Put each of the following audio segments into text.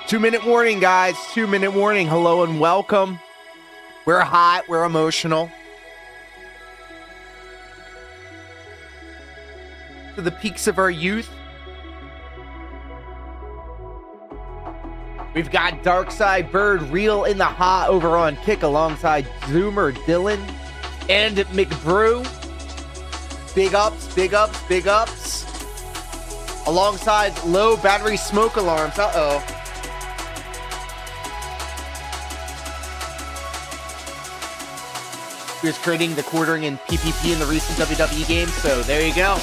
2-minute warning, guys. 2-minute warning. Hello and welcome. We're hot. We're emotional. To the peaks of our youth. We've got Darkside Bird Real in the hot over on Kick alongside Zoomer Dylan and McBrew. Big ups, big ups, big ups. Alongside low battery smoke alarms. Uh-oh. He was creating the quartering and PPP in the recent WWE games, so there you go.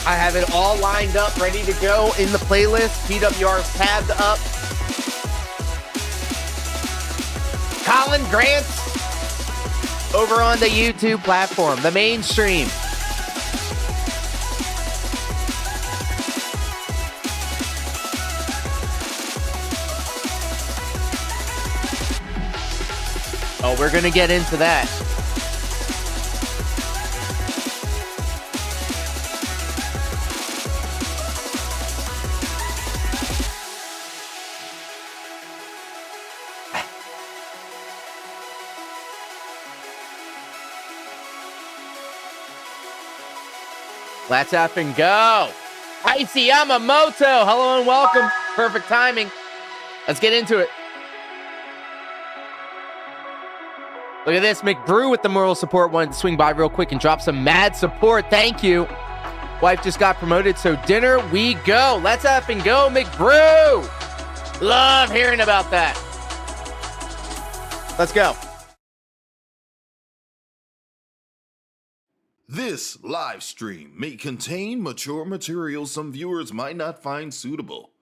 I have it all lined up, ready to go in the playlist. PWR's tabbed up. Colin Grant over on the YouTube platform, the mainstream. Oh, we're going to get into that. Let's up and go. Icy Yamamoto, hello and welcome. Perfect timing. Let's get into it. Look at this, McBrew with the moral support. Wanted to swing by real quick and drop some mad support. Thank you. Wife just got promoted, so dinner we go. Let's up and go, McBrew. Love hearing about that. Let's go. This live stream may contain mature material some viewers might not find suitable.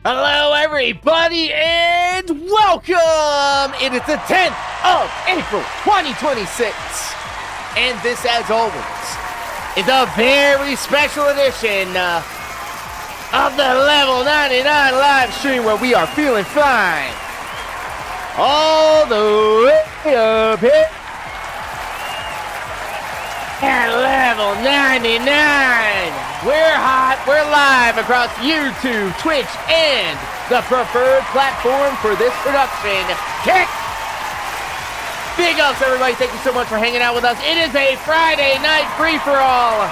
Hello, everybody, and welcome! It is the 10th of April, 2026. And this, as always, is a very special edition of the Level 99 live stream where we are feeling fine. All the way up here at Level 99. We're hot, we're live across YouTube, Twitch, and the preferred platform for this production, Kick. Big ups, everybody. Thank you so much for hanging out with us. It is a Friday night free-for-all.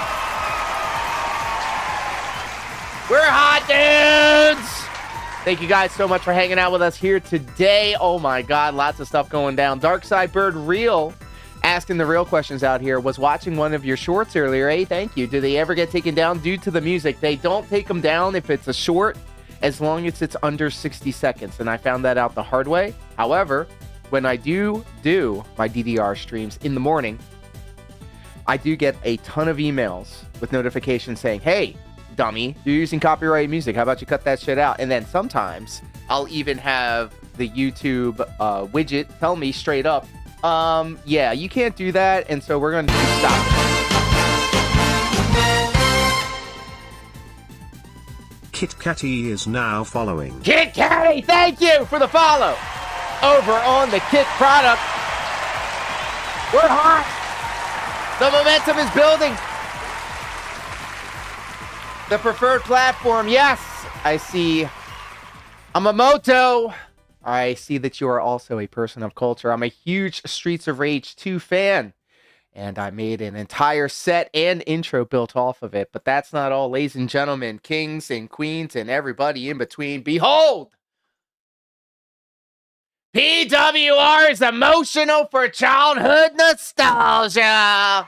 We're hot, dudes. Thank you guys so much for hanging out with us here today. Oh, my God, lots of stuff going down. Darkside Bird Real asking the real questions out here. Was watching one of your shorts earlier. Hey, thank you. Do they ever get taken down due to the music? They don't take them down if it's a short, as long as it's under 60 seconds. And I found that out the hard way. However, when I do my DDR streams in the morning, I do get a ton of emails with notifications saying, hey, dummy, you're using copyrighted music. How about you cut that shit out? And then sometimes I'll even have the YouTube widget tell me straight up, yeah, you can't do that, and so we're going to stop it. Kit Catty is now following. Kit Catty, thank you for the follow over on the Kit product. We're hot. The momentum is building. The preferred platform. Yes, I see. Amamoto. I see that you are also a person of culture. I'm a huge Streets of Rage 2 fan. And I made an entire set and intro built off of it. But that's not all, ladies and gentlemen, kings and queens and everybody in between. Behold! PWR is emotional for childhood nostalgia.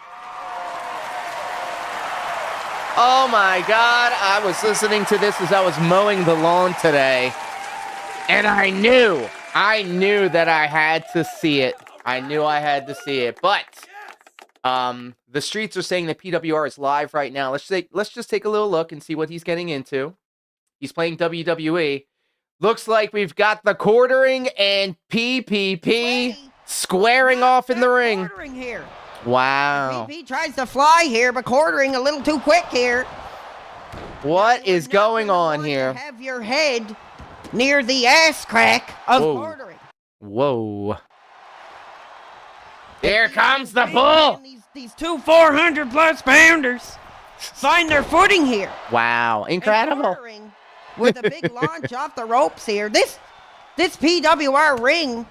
Oh my God, I was listening to this as I was mowing the lawn today. And I knew that I had to see it. I knew I had to see it. But the streets are saying that PWR is live right now. Let's just take a little look and see what he's getting into. He's playing WWE. Looks like we've got the quartering and PPP squaring off in the ring. Here. Wow. PPP tries to fly here, but quartering a little too quick here. What is going on here? Have your head near the ass crack of quartering. Whoa. Here comes the bull. These two 400-plus pounders find their footing here. Wow, incredible. With a big launch off the ropes here. This PWR ring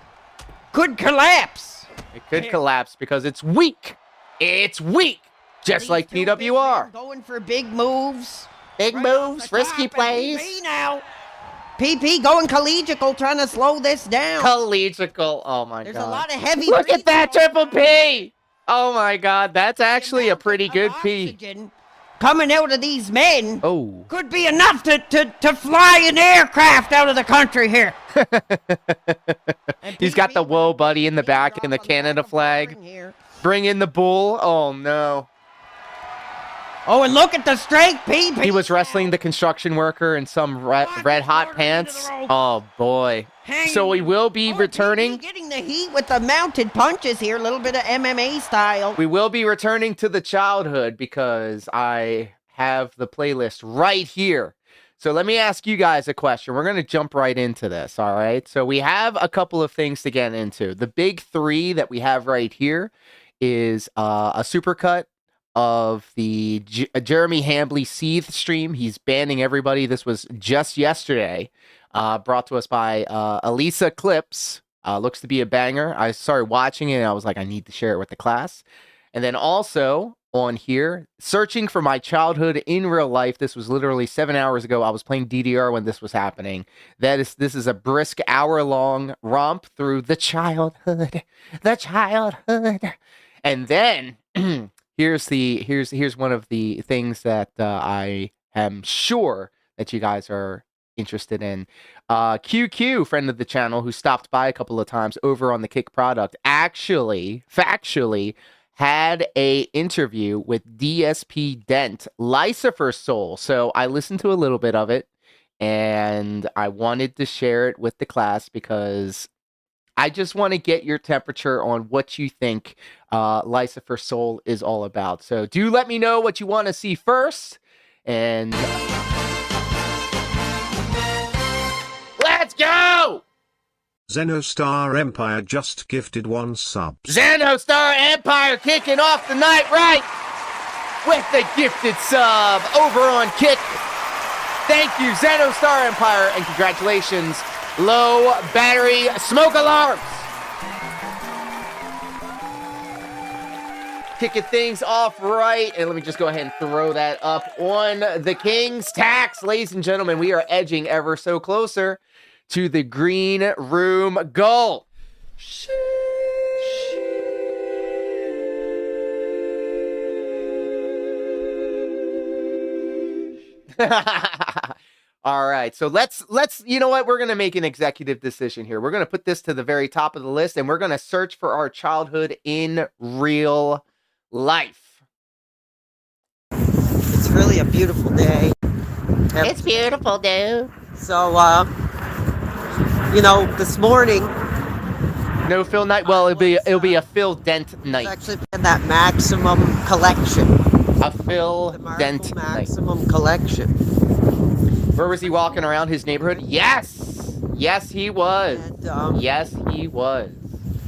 could collapse. It could collapse because it's weak. It's weak. Just like PWR. Going for big moves. Big moves, risky plays. PP now. PP going collegial, trying to slow this down. Collegial. Oh my God. There's a lot of heavy. Look at that triple P. Oh my God, that's actually a pretty good P. Coming out of these men could be enough to fly an aircraft out of the country here. He's got the whoa buddy in the back and the Canada flag. Bring in the bull. Oh no. Oh, and look at the strength, PP. He was wrestling the construction worker in some red hot pants. Oh boy. So we will be returning. Getting the heat with the mounted punches here, a little bit of MMA style. We will be returning to the childhood because I have the playlist right here. So let me ask you guys a question. We're going to jump right into this, all right? So we have a couple of things to get into. The big three that we have right here is a supercut of the Jeremy Hanley Seethe stream. He's banning everybody. This was just yesterday. Brought to us by Elisa Clips. Looks to be a banger. I started watching it and I was like, I need to share it with the class. And then also on here, searching for my childhood in real life. This was literally 7 hours ago. I was playing DDR when this was happening. This is a brisk hour-long romp through the childhood. The childhood. And then here's one of the things that I am sure that you guys are interested in. QQ, friend of the channel, who stopped by a couple of times over on the Kick product, factually had a interview with DSP Dent, Lucifer Soul. So I listened to a little bit of it and I wanted to share it with the class because I just want to get your temperature on what you think Lucifer Soul is all about. So do let me know what you want to see first. And let's go! Xenostar Empire just gifted 1 sub. Xenostar Empire kicking off the night right with the gifted sub over on Kick. Thank you, Xenostar Empire, and congratulations, Low Battery Smoke Alarms. Kicking things off right, and let me just go ahead and throw that up on the King's Tax. Ladies and gentlemen, we are edging ever so closer to the green room goal. All right, so let's you know what, we're gonna make an executive decision here. We're gonna put this to the very top of the list, and we're gonna search for our childhood in real life. It's really a beautiful day. It's beautiful, dude. So, you know, this morning. No Phil night. Well, it'll be a Phil Dent night. It's actually been that Maximum collection. A Phil Dent Maximum collection. Where was he walking around his neighborhood? Yes, he was. And, yes, he was.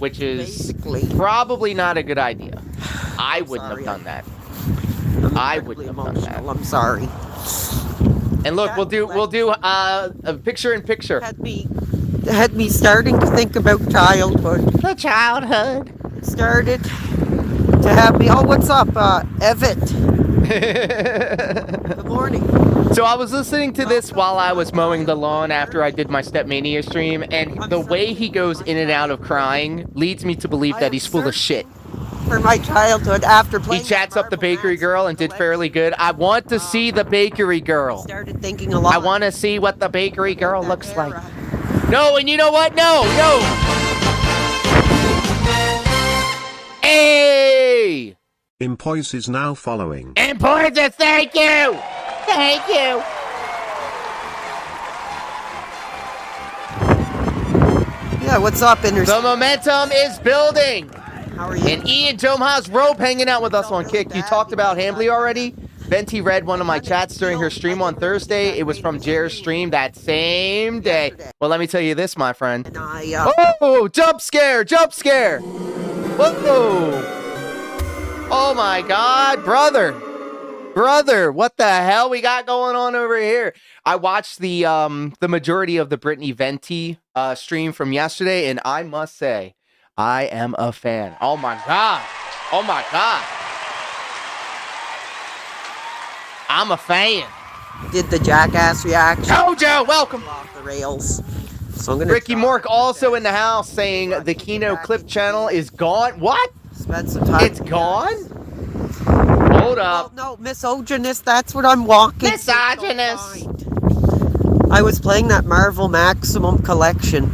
which is Basically. probably not a good idea. I wouldn't have sorry, done that. I'm I incredibly wouldn't have done that. emotional. I'm sorry. And look, we'll do a picture in picture. Had me starting to think about childhood. The childhood. It started to have me. Oh, what's up, Evit? Good morning. So I was listening to this while I was mowing the lawn after I did my Stepmania stream, and the way he goes in and out of crying leads me to believe that he's full of shit. For my childhood, after He playing, chats up the bakery girl and did fairly good. I want to see the bakery girl. Started thinking a lot. I want to see what the bakery girl looks like. No, and you know what? No. Hey! Impoise is now following. Important, thank you! Thank you! Yeah, what's up, The momentum is building! How are you? And Ian Tomha's Rope hanging out with us on Kick. You talked about Hanley already? Venti read one of my chats during her stream on Thursday. It was from Jer's stream that same day. Well, let me tell you this, my friend. And Oh, jump scare! Jump scare! Whoa! Oh my God, brother, what the hell we got going on over here? I watched the majority of the Brittany Venti stream from yesterday, and I must say, I am a fan. Oh my God, I'm a fan. did the jackass reaction. Jojo, welcome. Off the rails. So I'm gonna. Ricky Mork also in the house saying the Kino Clip channel is gone. What? Spend some time. It's gone? Hold up. No, misogynist. That's what I'm walking. Misogynist. I was playing that Marvel Maximum collection.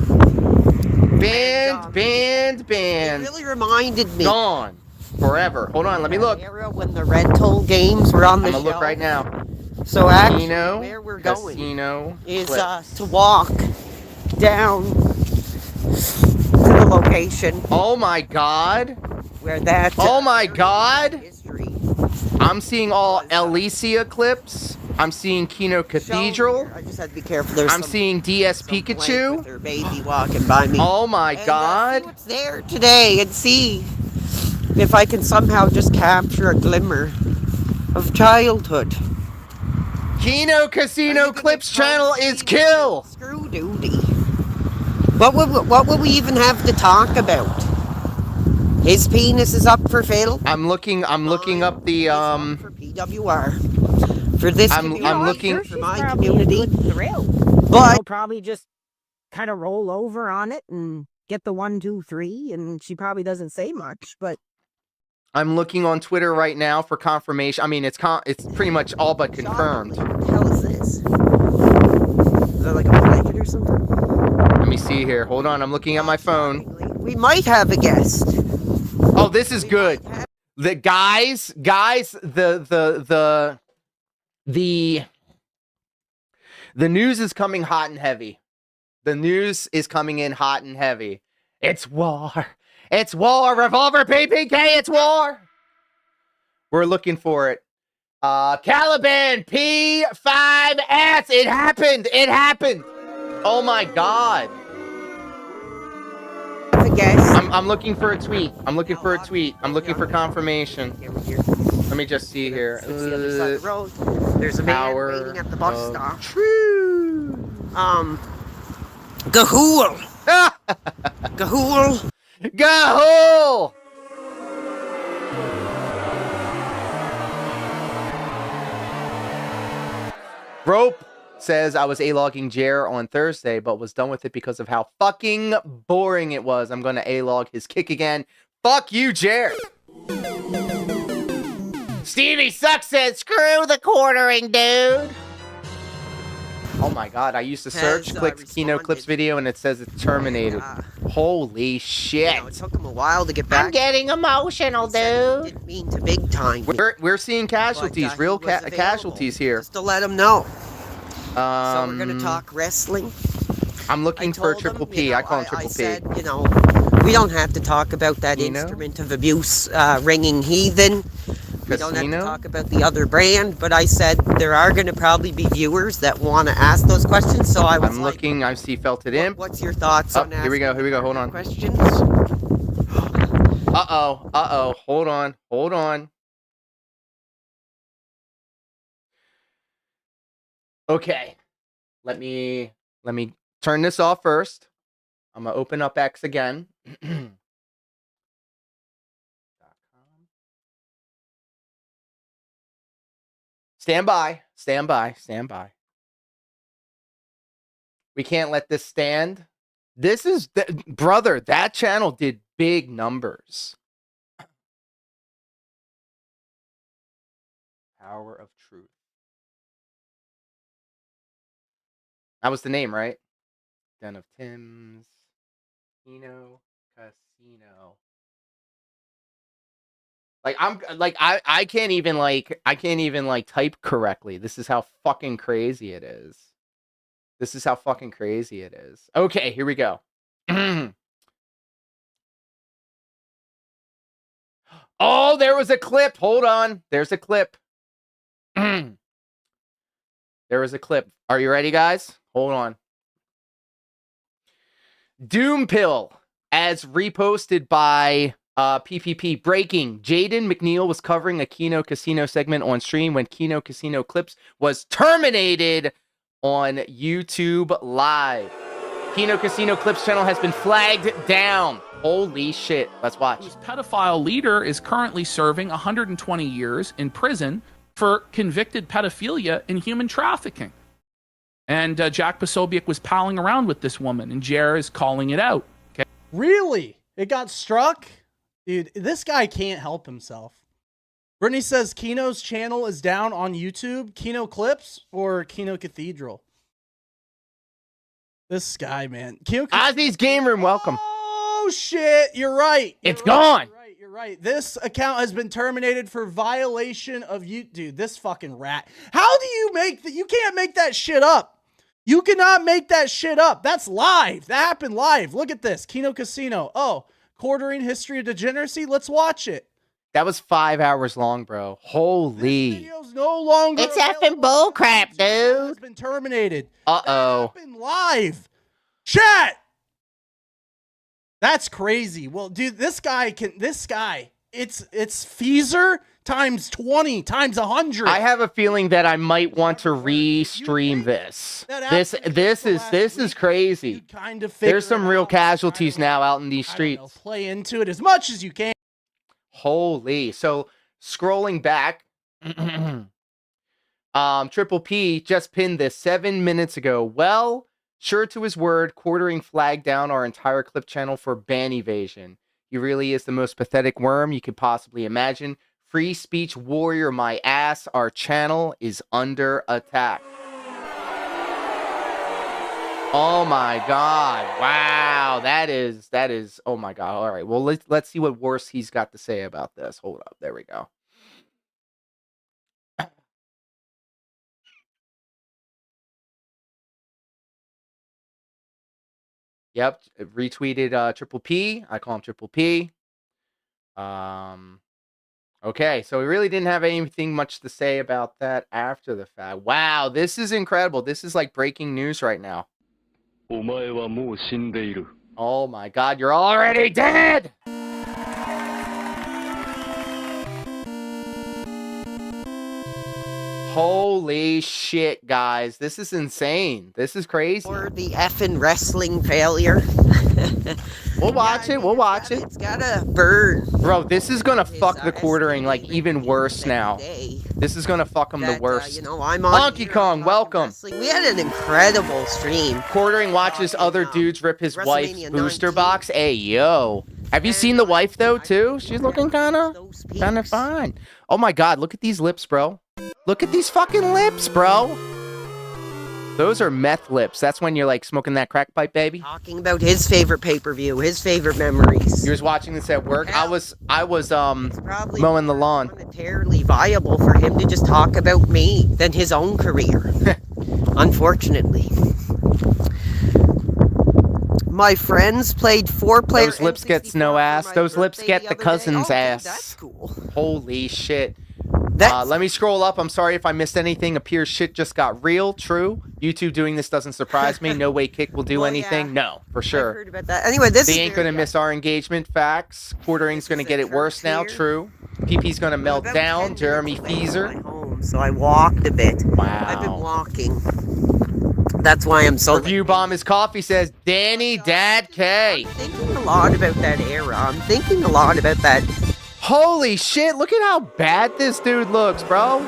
Banned. It really reminded me. Gone. Forever. Hold on, let me look. Era when the rental games were on the I'm gonna look shelf. right now. So actually, Kino where we're going Casino is Clips. to walk down to the location Oh my God. where that. Oh my God. History. I'm seeing all Alicia clips. I'm seeing Kino Cathedral. I just had to be careful. There's I'm some, seeing DS some blank Pikachu. with her baby walking by me. Oh my And, God. see what's there today and see if I can somehow just capture a glimmer of childhood. Kino Casino Clips channel is kill. Screw duty. What would we even have to talk about? His penis is up for fill. I'm looking up the For PWR. For this I'm community, looking- for my community. Thrill. But She'll probably just kind of roll over on it and get the 1, 2, 3, and she probably doesn't say much, but I'm looking on Twitter right now for confirmation. I mean, it's pretty much all but confirmed. What the hell is this? Is that like a blanket or something? Let me see here. Hold on, I'm looking at my phone. We might have a guest. Oh, this is good. The guys, the news is coming hot and heavy. The news is coming in hot and heavy. It's war. It's war. Revolver PPK, it's war. We're looking for it. Caliban P5S. It happened. Oh my God. Have a guest. I'm looking for a tweet. I'm looking for confirmation. Here. Let me just see here. It's the other side of the road. There's a man Hour waiting at the bus of stop. True. Gahool. Gahool. Go! Rope says I was A-logging Jer on Thursday, but was done with it because of how fucking boring it was. I'm gonna A-log his kick again. Fuck you, Jer. Stevie Sucks said, screw the quartering, dude. Oh my God, I used to search, clicked Kino Clips video, and it says it's terminated. Holy shit. You know, it took him a while to get back. I'm getting emotional, He said he dude. didn't mean to big time. We're seeing casualties, But, real he was available, casualties here. Just to let him know. So we're gonna talk wrestling. I'm looking for told him, Triple P. you know, I call him Triple I P. said, you know, we don't have to talk about that Kino? instrument of abuse, ringing heathen. We don't have to Casino? talk about the other brand, but I said there are going to probably be viewers that want to ask those questions. So I was I'm like, looking. I see Felted Imp. what's your thoughts Oh, on here we go. Hold on. questions? Uh-oh. Hold on. Okay. Let me turn this off first. I'm gonna open up X again. Stand by. We can't let this stand. This is brother, that channel did big numbers. Power of Truth. That was the name, right? Den of Tim's. Kino Casino. Like I can't even type correctly. This is how fucking crazy it is. Okay, here we go. Oh, there was a clip. Hold on. There's a clip. There was a clip. Are you ready, guys? Hold on. Doom Pill, as reposted by PPP. Breaking. Jaden McNeil was covering a Kino Casino segment on stream when Kino Casino Clips was terminated on YouTube Live. Kino Casino Clips channel has been flagged down. Holy shit. Let's watch. This pedophile leader is currently serving 120 years in prison for convicted pedophilia and human trafficking. And Jack Posobiec was palling around with this woman, and Jer is calling it out. Okay. Really? It got struck? Dude, this guy can't help himself. Brittany says Kino's channel is down on YouTube. Kino Clips or Kino Cathedral? This guy, man. Ozzy's Game Room, welcome. Oh, shit. You're right. It's gone. You're right. This account has been terminated for violation of you. Dude, this fucking rat. How do you make that? You can't make that shit up. You cannot make that shit up. That's live. That happened live. Look at this. Kino Casino. Oh, quartering history of degeneracy. Let's watch it. That was 5 hours long, bro. Holy. This video's no longer It's effing bullcrap, dude. It's been terminated. Uh-oh. That happened live. Chat. That's crazy. Well, dude, this guy, it's Feezer times 20 times 100. I have a feeling that I might want to re-stream this. This is crazy. Kind of There's some real casualties now out in these streets. Play into it as much as you can. Holy. So scrolling back, Triple P just pinned this 7 minutes ago. Well, sure to his word, quartering flagged down our entire clip channel for ban evasion. He really is the most pathetic worm you could possibly imagine. Free speech warrior, my ass. Our channel is under attack. Oh my God. Wow. That is, oh my God. All right. Well, let's see what worse he's got to say about this. Hold up. There we go. Yep, retweeted Triple P. I call him Triple P. Okay, so we really didn't have anything much to say about that after the fact. Wow, this is incredible. This is like breaking news right now. Oh my God, you're already dead! Holy shit, guys. This is insane. This is crazy. Or the effing wrestling failure. We'll watch it. We'll watch it. It's gotta burn. Bro, this is gonna fuck the quartering like even worse now. This is gonna fuck them the worst. You know, I'm on Honky Kong, welcome. We had an incredible stream. Quartering watches other dudes rip his wife's booster box. Hey, yo. Have you seen the wife, though, too? She's looking kind of fine. Oh, my God. Look at these lips, bro. Look at these fucking lips, bro. Those are meth lips. That's when you're, like, smoking that crack pipe, baby. Talking about his favorite pay-per-view, his favorite memories. You was watching this at work? I was mowing the lawn. It's monetarily viable for him to just talk about me than his own career. Unfortunately. My friends played 4-player. Those lips get no ass. Those lips get the cousin's ass. That's cool. Holy shit. Let me scroll up. I'm sorry if I missed anything. Appears shit just got real. True. YouTube doing this doesn't surprise me. No way Kick will do anything. Yeah. No, for I sure. heard about that. Anyway, this They is ain't gonna miss our engagement. Facts. Quartering's gonna get it worse now. True. PP's gonna melt About down. 10 Jeremy minutes away from Feezer. my home, so I walked a bit. Wow. I've been walking. That's why I'm so. Review Bomb His Coffee says Danny Dad K. I'm thinking a lot about that era. I'm thinking a lot about that. Holy shit! Look at how bad this dude looks, bro.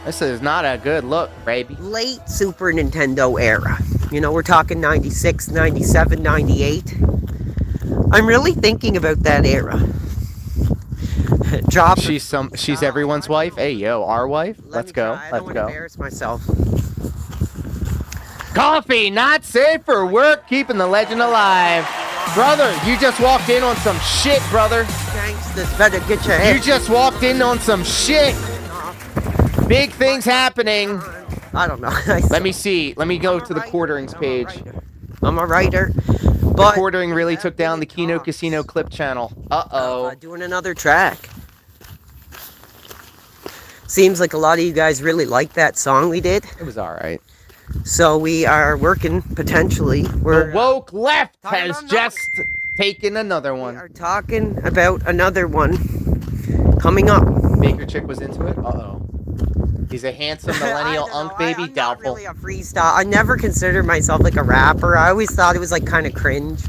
This is not a good look, baby. Late Super Nintendo era. You know, we're talking 96, 97, 98. I'm really thinking about that era. Drop. She's everyone's wife. Hey, yo, our wife. Let's go. I don't want to embarrass myself. Coffee, not safe for work, keeping the legend alive. Brother, you just walked in on some shit, brother. Gangsters better get your head. You just walked in on some shit. Big things happening. I don't know. Let me see. Let me go to the Quarterings page. I'm a writer. The But Quartering really took down the Kino Casino Clip channel. Uh-oh. doing another track. Seems like a lot of you guys really like that song we did. It was alright. So we are working, potentially. The woke left talking has about just taken another We one. are talking about another one coming up. Baker Chick was into it. Uh-oh. He's a handsome millennial unk baby. I'm not Doubtful. really a freestyle. I never considered myself like a rapper. I always thought it was like kind of cringe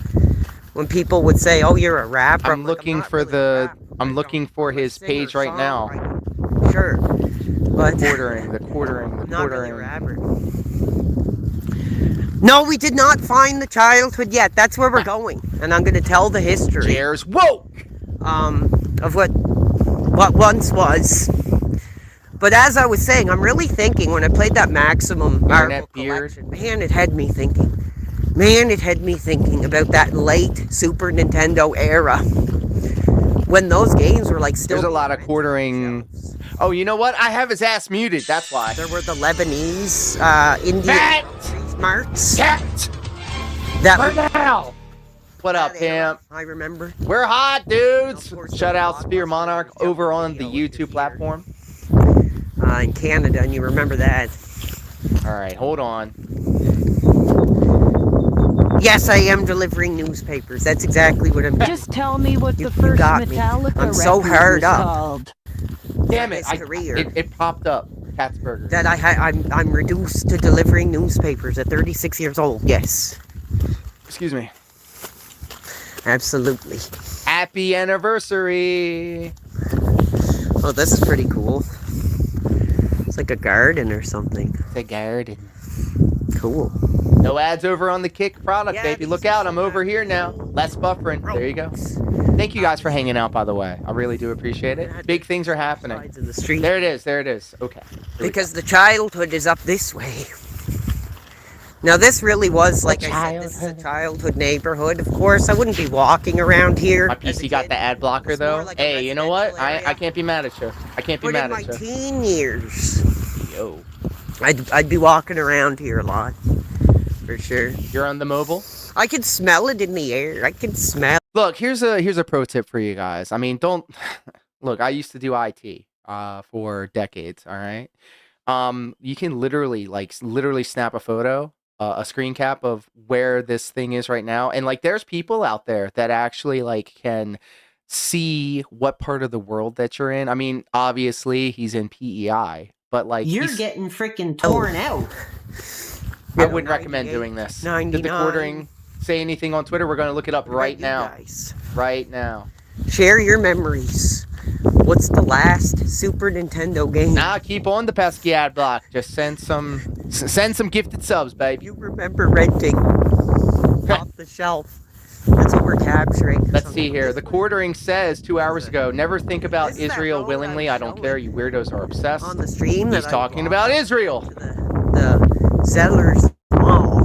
when people would say, "Oh, you're a rapper." I'm looking for I'm looking for his page right now. Sure, but The quartering. not really a rapper. No, we did not find the childhood yet. That's where we're going, and I'm going to tell the history. Cheers. Woke. Of what once was. But as I was saying, I'm really thinking when I played that Maximum Marvel Collection, man, it had me thinking. Man, it had me thinking about that late Super Nintendo era. When those games were like still. There's a lot of quartering. Oh, you know what? I have his ass muted. That's why. There were the Lebanese, Indian Cat! marks. Cat! That For now! What up, that era, pimp? I remember. We're hot, dudes! Of course, Shout there out was Spear Blockbuster Monarch video over on the video YouTube platform. In Canada, and you remember that. Alright, hold on. Yes, I am delivering newspapers. That's exactly what I'm doing. Just tell me what You- the you first got me. Metallica I'm so record hard was up. called. Damn it! His career. It popped up. Cat's Burger. That I'm reduced to delivering newspapers at 36 years old. Yes, Excuse me. absolutely. Happy anniversary! Oh, this is pretty cool. It's like a garden or something. The garden. Cool. No ads over on the Kick product, Yeah, baby. these Look are out, so I'm over bad. here now. Less buffering. There you go. Thank you guys for hanging out, by the way. I really do appreciate it. Big things are happening. Sides of the street. There it is. There it is. Okay. Here we go. Because the childhood is up this way. Now this really was, like I said, this is a childhood neighborhood. Of course, I wouldn't be walking around here. My as a PC got kid. the ad blocker, It's more though. like a Hey, you know what? residential area. I can't be mad at you. I can't be But in mad my at you. teen years, Yo. I'd be walking around here a lot, for sure. You're on the mobile? I could smell it in the air. I could smell. Look, here's a pro tip for you guys. I mean, don't look. I used to do IT for decades. All right. You can literally snap a photo, a screen cap of where this thing is right now, and like, there's people out there that actually like can see what part of the world that you're in. I mean, obviously he's in PEI, but like You're he's- getting freaking torn out. I wouldn't recommend doing this. Did the 99. quartering say anything on Twitter? We're going to look it up right you now. guys. Right now. Share your memories. What's the last Super Nintendo game? Nah, keep on the pesky ad block. Just send some gifted subs, baby. You remember renting off the shelf. That's what we're capturing. Let's see here. The quartering says 2 hours ago, never think about This is that Israel road willingly. I I was don't care. You weirdos are obsessed. on the stream. He's that I talking walked about up Israel. to the Settlers Mall.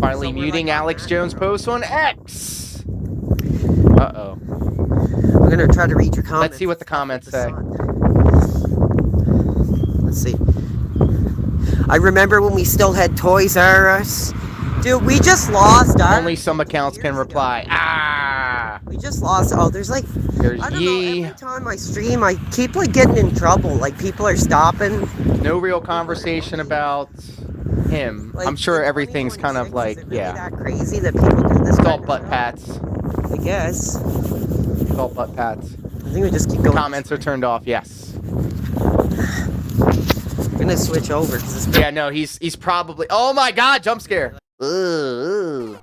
Finally So we're muting like on Alex that Jones' road. post on X. Uh-oh. I'm gonna try to read your comments. Let's see what the comments say. Let's see. I remember when we still had Toys R Us. Dude, we just lost our. Only some accounts can reply. Ah! We We just lost. Oh, there's like, There's I don't Yee. know. Every time I stream, I keep like getting in trouble. Like people are stopping. No real conversation about him. Like, I'm sure in everything's kind of 2026, like, is it really yeah. that crazy that people do this It's all kind of butt stuff? pats. I guess. It's all butt pats. I think we just keep going. Comments are turned off. Yes. I'm gonna switch over because this. Yeah, no, he's probably. Oh my God, jump scare. Ugh.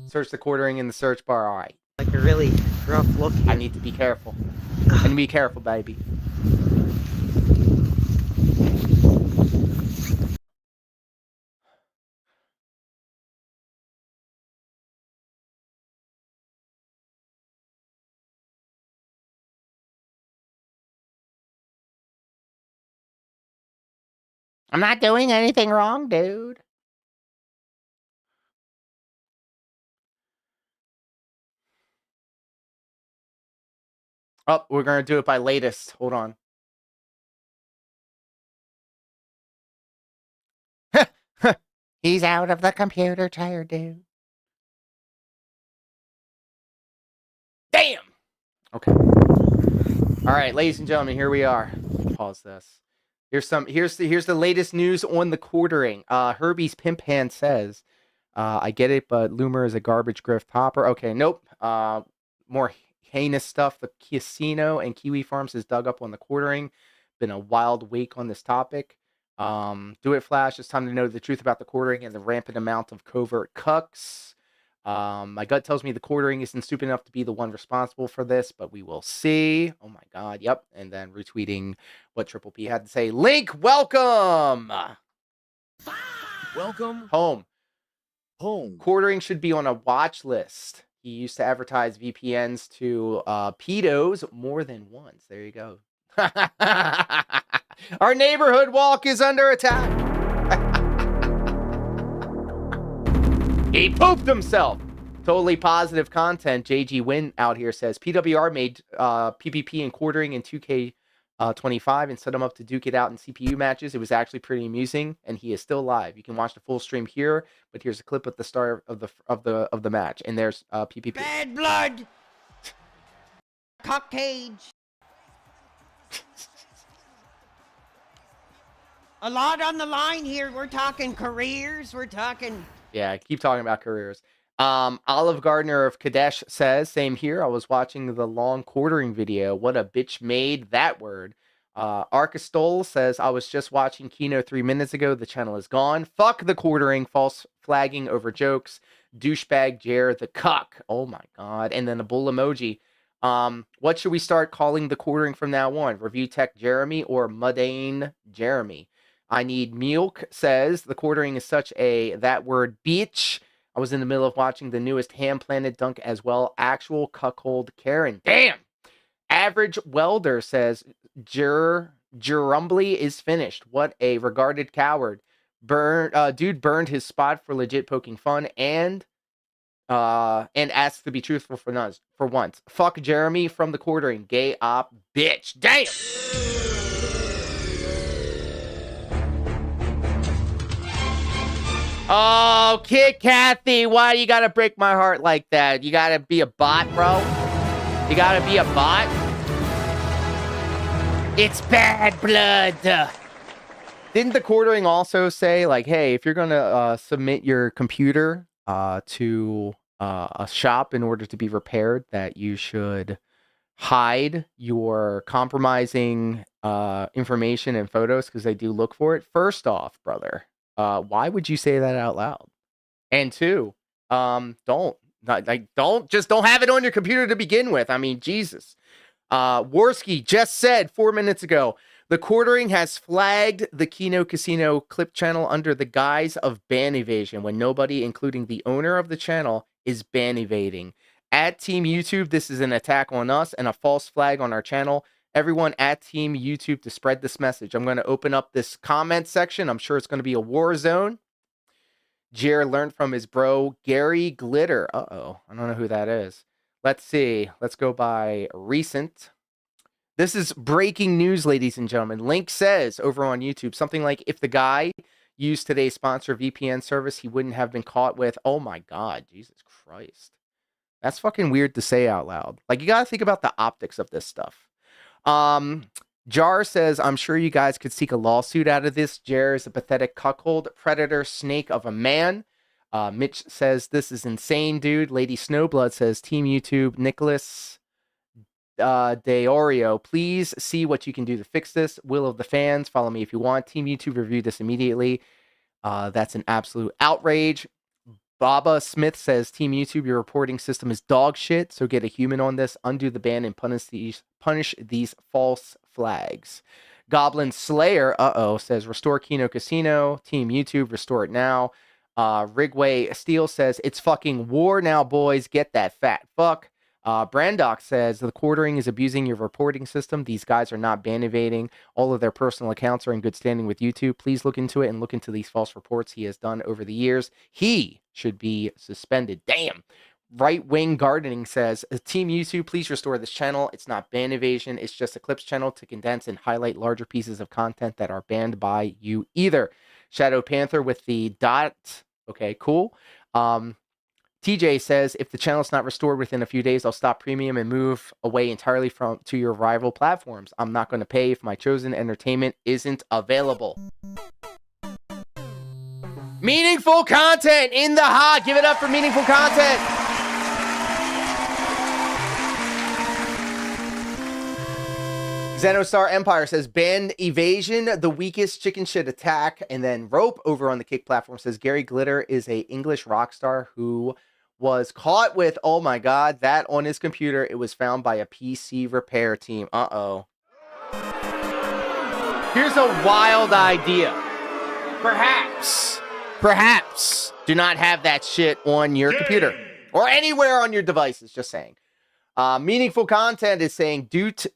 Search the quartering in the search bar. All right. Like a really rough look here. I need to be careful. I need to be careful, baby. I'm not doing anything wrong, dude. Oh, we're going to do it by latest. Hold on. He's out of the computer chair, dude. Damn. Okay. All right, ladies and gentlemen, here we are. Pause this. Here's the latest news on the quartering. Herbie's Pimp Hand says, I get it, but Loomer is a garbage grift hopper. Okay, nope. More heinous stuff. The casino and Kiwi Farms has dug up on the quartering. Been a wild week on this topic. Do it, Flash. It's time to know the truth about the quartering and the rampant amount of covert cucks. My gut tells me the quartering isn't stupid enough to be the one responsible for this, but we will see. Oh my God, yep. And then retweeting what Triple P had to say. Link, welcome! Welcome Home. home. Quartering should be on a watch list. He used to advertise VPNs to pedos more than once. There you go. Our neighborhood walk is under attack. He pooped himself. Totally positive content. JG Win out here says PWR made PvP and quartering in 2K25 and set him up to duke it out in CPU matches. It was actually pretty amusing, and he is still live. You can watch the full stream here, but here's a clip at the start of the match, and there's PvP. Bad blood. Cock cage. A lot on the line here. We're talking careers. We're talking. Yeah, keep talking about careers. Olive Gardner of Kadesh says, same here. I was watching the long quartering video. What a bitch made that word. Arcastol says, I was just watching Kino 3 minutes ago. The channel is gone. Fuck the quartering, false flagging over jokes. Douchebag Jer the cuck. Oh my God. And then a bull emoji. What should we start calling the quartering from now on? Review Tech Jeremy or Mundane Jeremy? I need milk says, the quartering is such a that word bitch. I was in the middle of watching the newest Ham Planet dunk as well. Actual cuckold Karen. Damn. Average Welder says, Jerumbly is finished. What a regarded coward. Dude burned his spot for legit poking fun and asked to be truthful for once. Fuck Jeremy from the quartering. Gay op bitch. Damn. Oh, Kid Kathy, why you gotta break my heart like that? You gotta be a bot, bro? You gotta be a bot? It's bad blood. Didn't the quartering also say, like, hey, if you're gonna submit your computer to a shop in order to be repaired, that you should hide your compromising information and photos because they do look for it? First off, brother, why would you say that out loud? And two, don't have it on your computer to begin with. I mean, Jesus. Worski just said 4 minutes ago, the quartering has flagged the Kino Casino Clip channel under the guise of ban evasion when nobody, including the owner of the channel, is ban evading. At Team YouTube, this is an attack on us and a false flag on our channel. Everyone at Team YouTube to spread this message. I'm going to open up this comment section. I'm sure it's going to be a war zone. Jer learned from his bro, Gary Glitter. Uh-oh. I don't know who that is. Let's see. Let's go by recent. This is breaking news, ladies and gentlemen. Link says over on YouTube something like, if the guy used today's sponsor VPN service, he wouldn't have been caught with. Oh my God, Jesus Christ. That's fucking weird to say out loud. Like, you got to think about the optics of this stuff. Jar says, I'm sure you guys could seek a lawsuit out of this. Jer is a pathetic cuckold, predator, snake of a man. Mitch says, this is insane, dude. Lady Snowblood says, Team YouTube, Nicholas Deorio, please see what you can do to fix this. Will of the fans, follow me if you want. Team YouTube, review this immediately. That's an absolute outrage. Baba Smith says, Team YouTube, your reporting system is dog shit, so get a human on this, undo the ban, and punish these false flags. Goblin Slayer, says, restore Kino Casino. Team YouTube, restore it now. Rigway Steel says, it's fucking war now, boys. Get that fat fuck. Brandock says, the quartering is abusing your reporting system. These guys are not ban evading. All of their personal accounts are in good standing with YouTube. Please look into it and look into these false reports he has done over the years. He should be suspended. Damn. Right Wing Gardening says, Team YouTube, please restore this channel. It's not ban evasion. It's just a clips channel to condense and highlight larger pieces of content that are banned by you either. Shadow Panther with the dot. Okay, cool. TJ says, if the channel's not restored within a few days, I'll stop premium and move away entirely to your rival platforms. I'm not going to pay if my chosen entertainment isn't available. Meaningful content in the hot. Give it up for meaningful content. Xenostar Empire says, ban evasion, the weakest chicken shit attack. And then Rope over on the Kick platform says, Gary Glitter is a English rock star who was caught with, oh my God, that on his computer. It was found by a PC repair team. Here's a wild idea. Perhaps do not have that shit on your computer or anywhere on your devices. Just saying. Meaningful content is saying doot.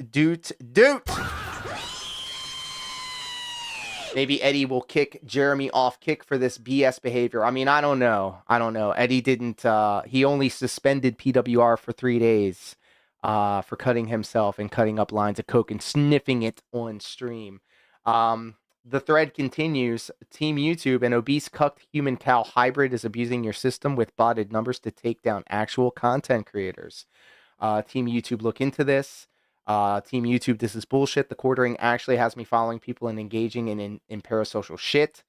Maybe Eddie will kick Jeremy off Kick for this BS behavior. I mean, I don't know. Eddie didn't, he only suspended PWR for 3 days for cutting himself and cutting up lines of coke and sniffing it on stream. The thread continues. Team YouTube, an obese cucked human cow hybrid is abusing your system with botted numbers to take down actual content creators. Team YouTube, look into this. Team YouTube, this is bullshit. The quartering actually has me following people and engaging in parasocial shit.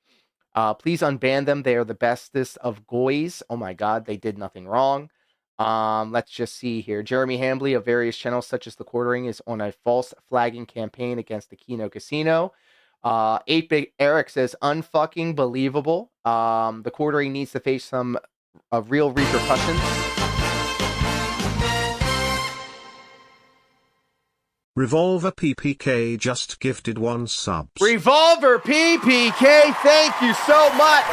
Please unban them. They are the bestest of goys. Oh my God, they did nothing wrong. Let's just see here. Jeremy Hanley of various channels such as The Quartering is on a false flagging campaign against the Kino Casino. 8-Bit Eric says, unfucking believable. The Quartering needs to face some real repercussions. Revolver PPK just gifted 1 sub. Revolver PPK, thank you so much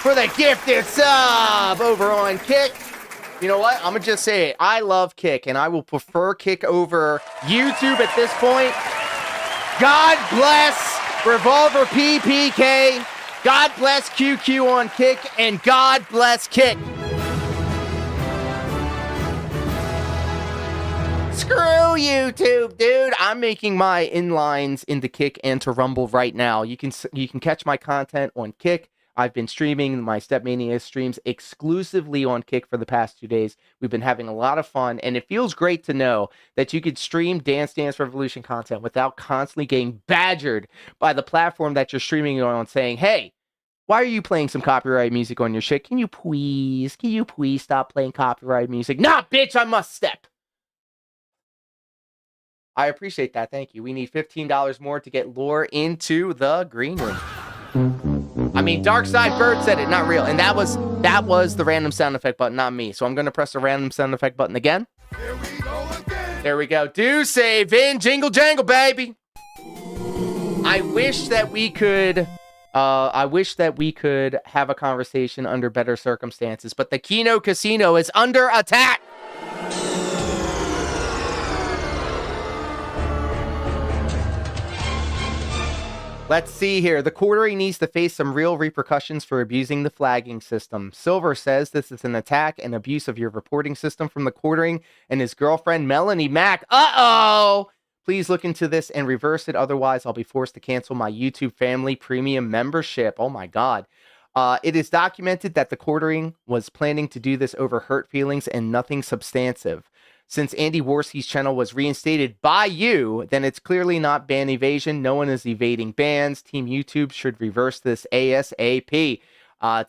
for the gifted sub over on Kick. You know what? I'm going to just say it. I love Kick, and I will prefer Kick over YouTube at this point. God bless Revolver PPK. God bless QQ on Kick, and God bless Kick. Screw YouTube, dude. I'm making my inlines into Kick and to Rumble right now. You can catch my content on Kick. I've been streaming my Stepmania streams exclusively on Kick for the past 2 days. We've been having a lot of fun, and it feels great to know that you could stream Dance Dance Revolution content without constantly getting badgered by the platform that you're streaming on saying, hey, why are you playing some copyright music on your shit? Can you please stop playing copyright music? Nah, bitch, I must step. I appreciate that. Thank you. We need $15 more to get Lore into the green room. I mean, Darkside Bird said it, not real. And that was the random sound effect button, not me. So I'm going to press the random sound effect button again. There we go. Do save in Jingle Jangle, baby. I wish that we could have a conversation under better circumstances, but the Kino Casino is under attack. Let's see here. The Quartering needs to face some real repercussions for abusing the flagging system. Silver says this is an attack and abuse of your reporting system from the Quartering and his girlfriend, Melanie Mack. Uh-oh! Please look into this and reverse it. Otherwise, I'll be forced to cancel my YouTube family premium membership. Oh my God. It is documented that the quartering was planning to do this over hurt feelings and nothing substantive. Since Andy Worsey's channel was reinstated by you, then it's clearly not ban evasion. No one is evading bans. Team YouTube should reverse this ASAP.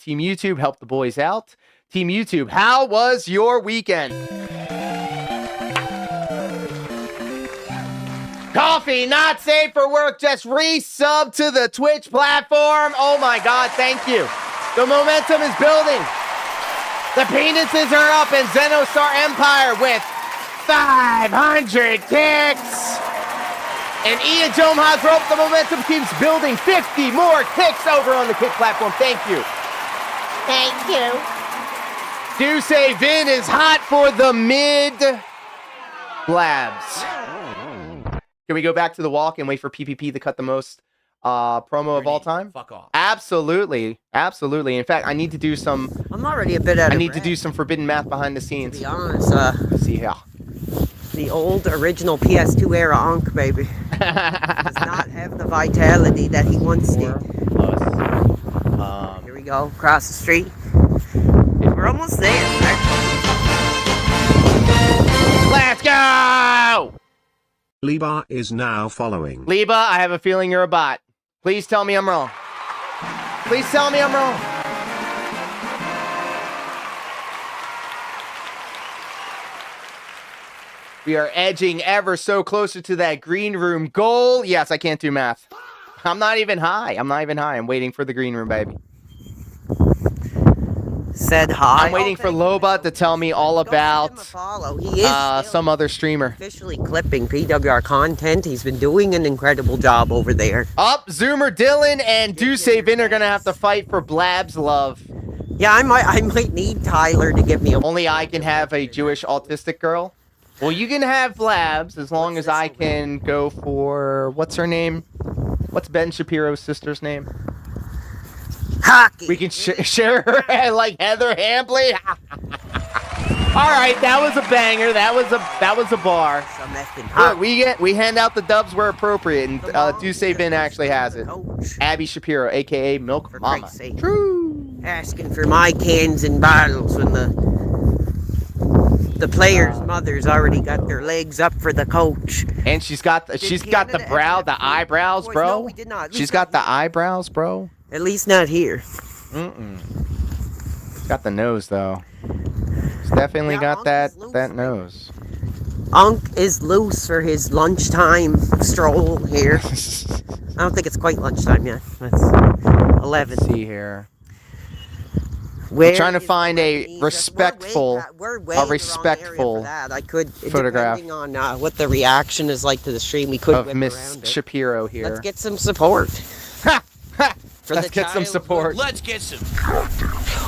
Team YouTube, help the boys out. Team YouTube, how was your weekend? Coffee, not safe for work. Just resub to the Twitch platform. Oh my God, thank you. The momentum is building. The penises are up in Xenostar Empire with 500 kicks. And Ian Jomha broke. The momentum keeps building. 50 more kicks over on the kick platform. Thank you. Thank you. Do say Vin is hot for the mid blabs. Can we go back to the walk and wait for PPP to cut the most promo of all time? Fuck off. Absolutely. Absolutely. In fact, I need to do some... I'm already a bit out of I need to breath, do some forbidden math behind the to scenes. be honest. Let's see here. The old original PS2 era Ankh, baby, does not have the vitality that he once did. Plus, Here we go, across the street. We're almost there. let's go! Liba is now following. Liba, I have a feeling you're a bot. Please tell me I'm wrong. Please tell me I'm wrong. We are edging ever so closer to that green room goal. Yes, I can't do math. I'm not even high. I'm not even high. I'm waiting for the green room, baby. Said hi. I'm waiting for Loba to tell me all about He is some other streamer. officially clipping PWR content. He's been doing an incredible job over there. Up, Zoomer Dylan and Duce Vin are gonna have to fight for Blab's love. Yeah, I might need Tyler to give me a... Only I can have a Jewish autistic girl. Well, you can have Blabs as long as I can go for... What's her name? What's Ben Shapiro's sister's name? Hockey. We can share her like Heather Hampley. All right, that was a banger. That was a bar. Some effing Look, we hand out the dubs where appropriate, and Duce Vin actually has it. Coach. Abby Shapiro, aka Milk For Mama. Christ's sake. True. Asking for my cans and bottles when the players' mothers already got their legs up for the coach. And she's got the Canada eyebrows, Boys, bro. no, we did not. She's got the eyebrows, bro. At least not here. Got the nose though. She's definitely Yeah, got Unc that is loose, that man. nose. Unc is loose for his lunchtime stroll here. I don't think it's quite lunchtime yet. It's 11. Let's see here. Where trying to is find a the- respectful- we're way a in the wrong area respectful for that. I could, photograph depending on what the reaction is like to the stream, we could of whip Miss around it. Shapiro here. Let's get some support. Ha! Ha! For Let's the get some child. support. Let's get some.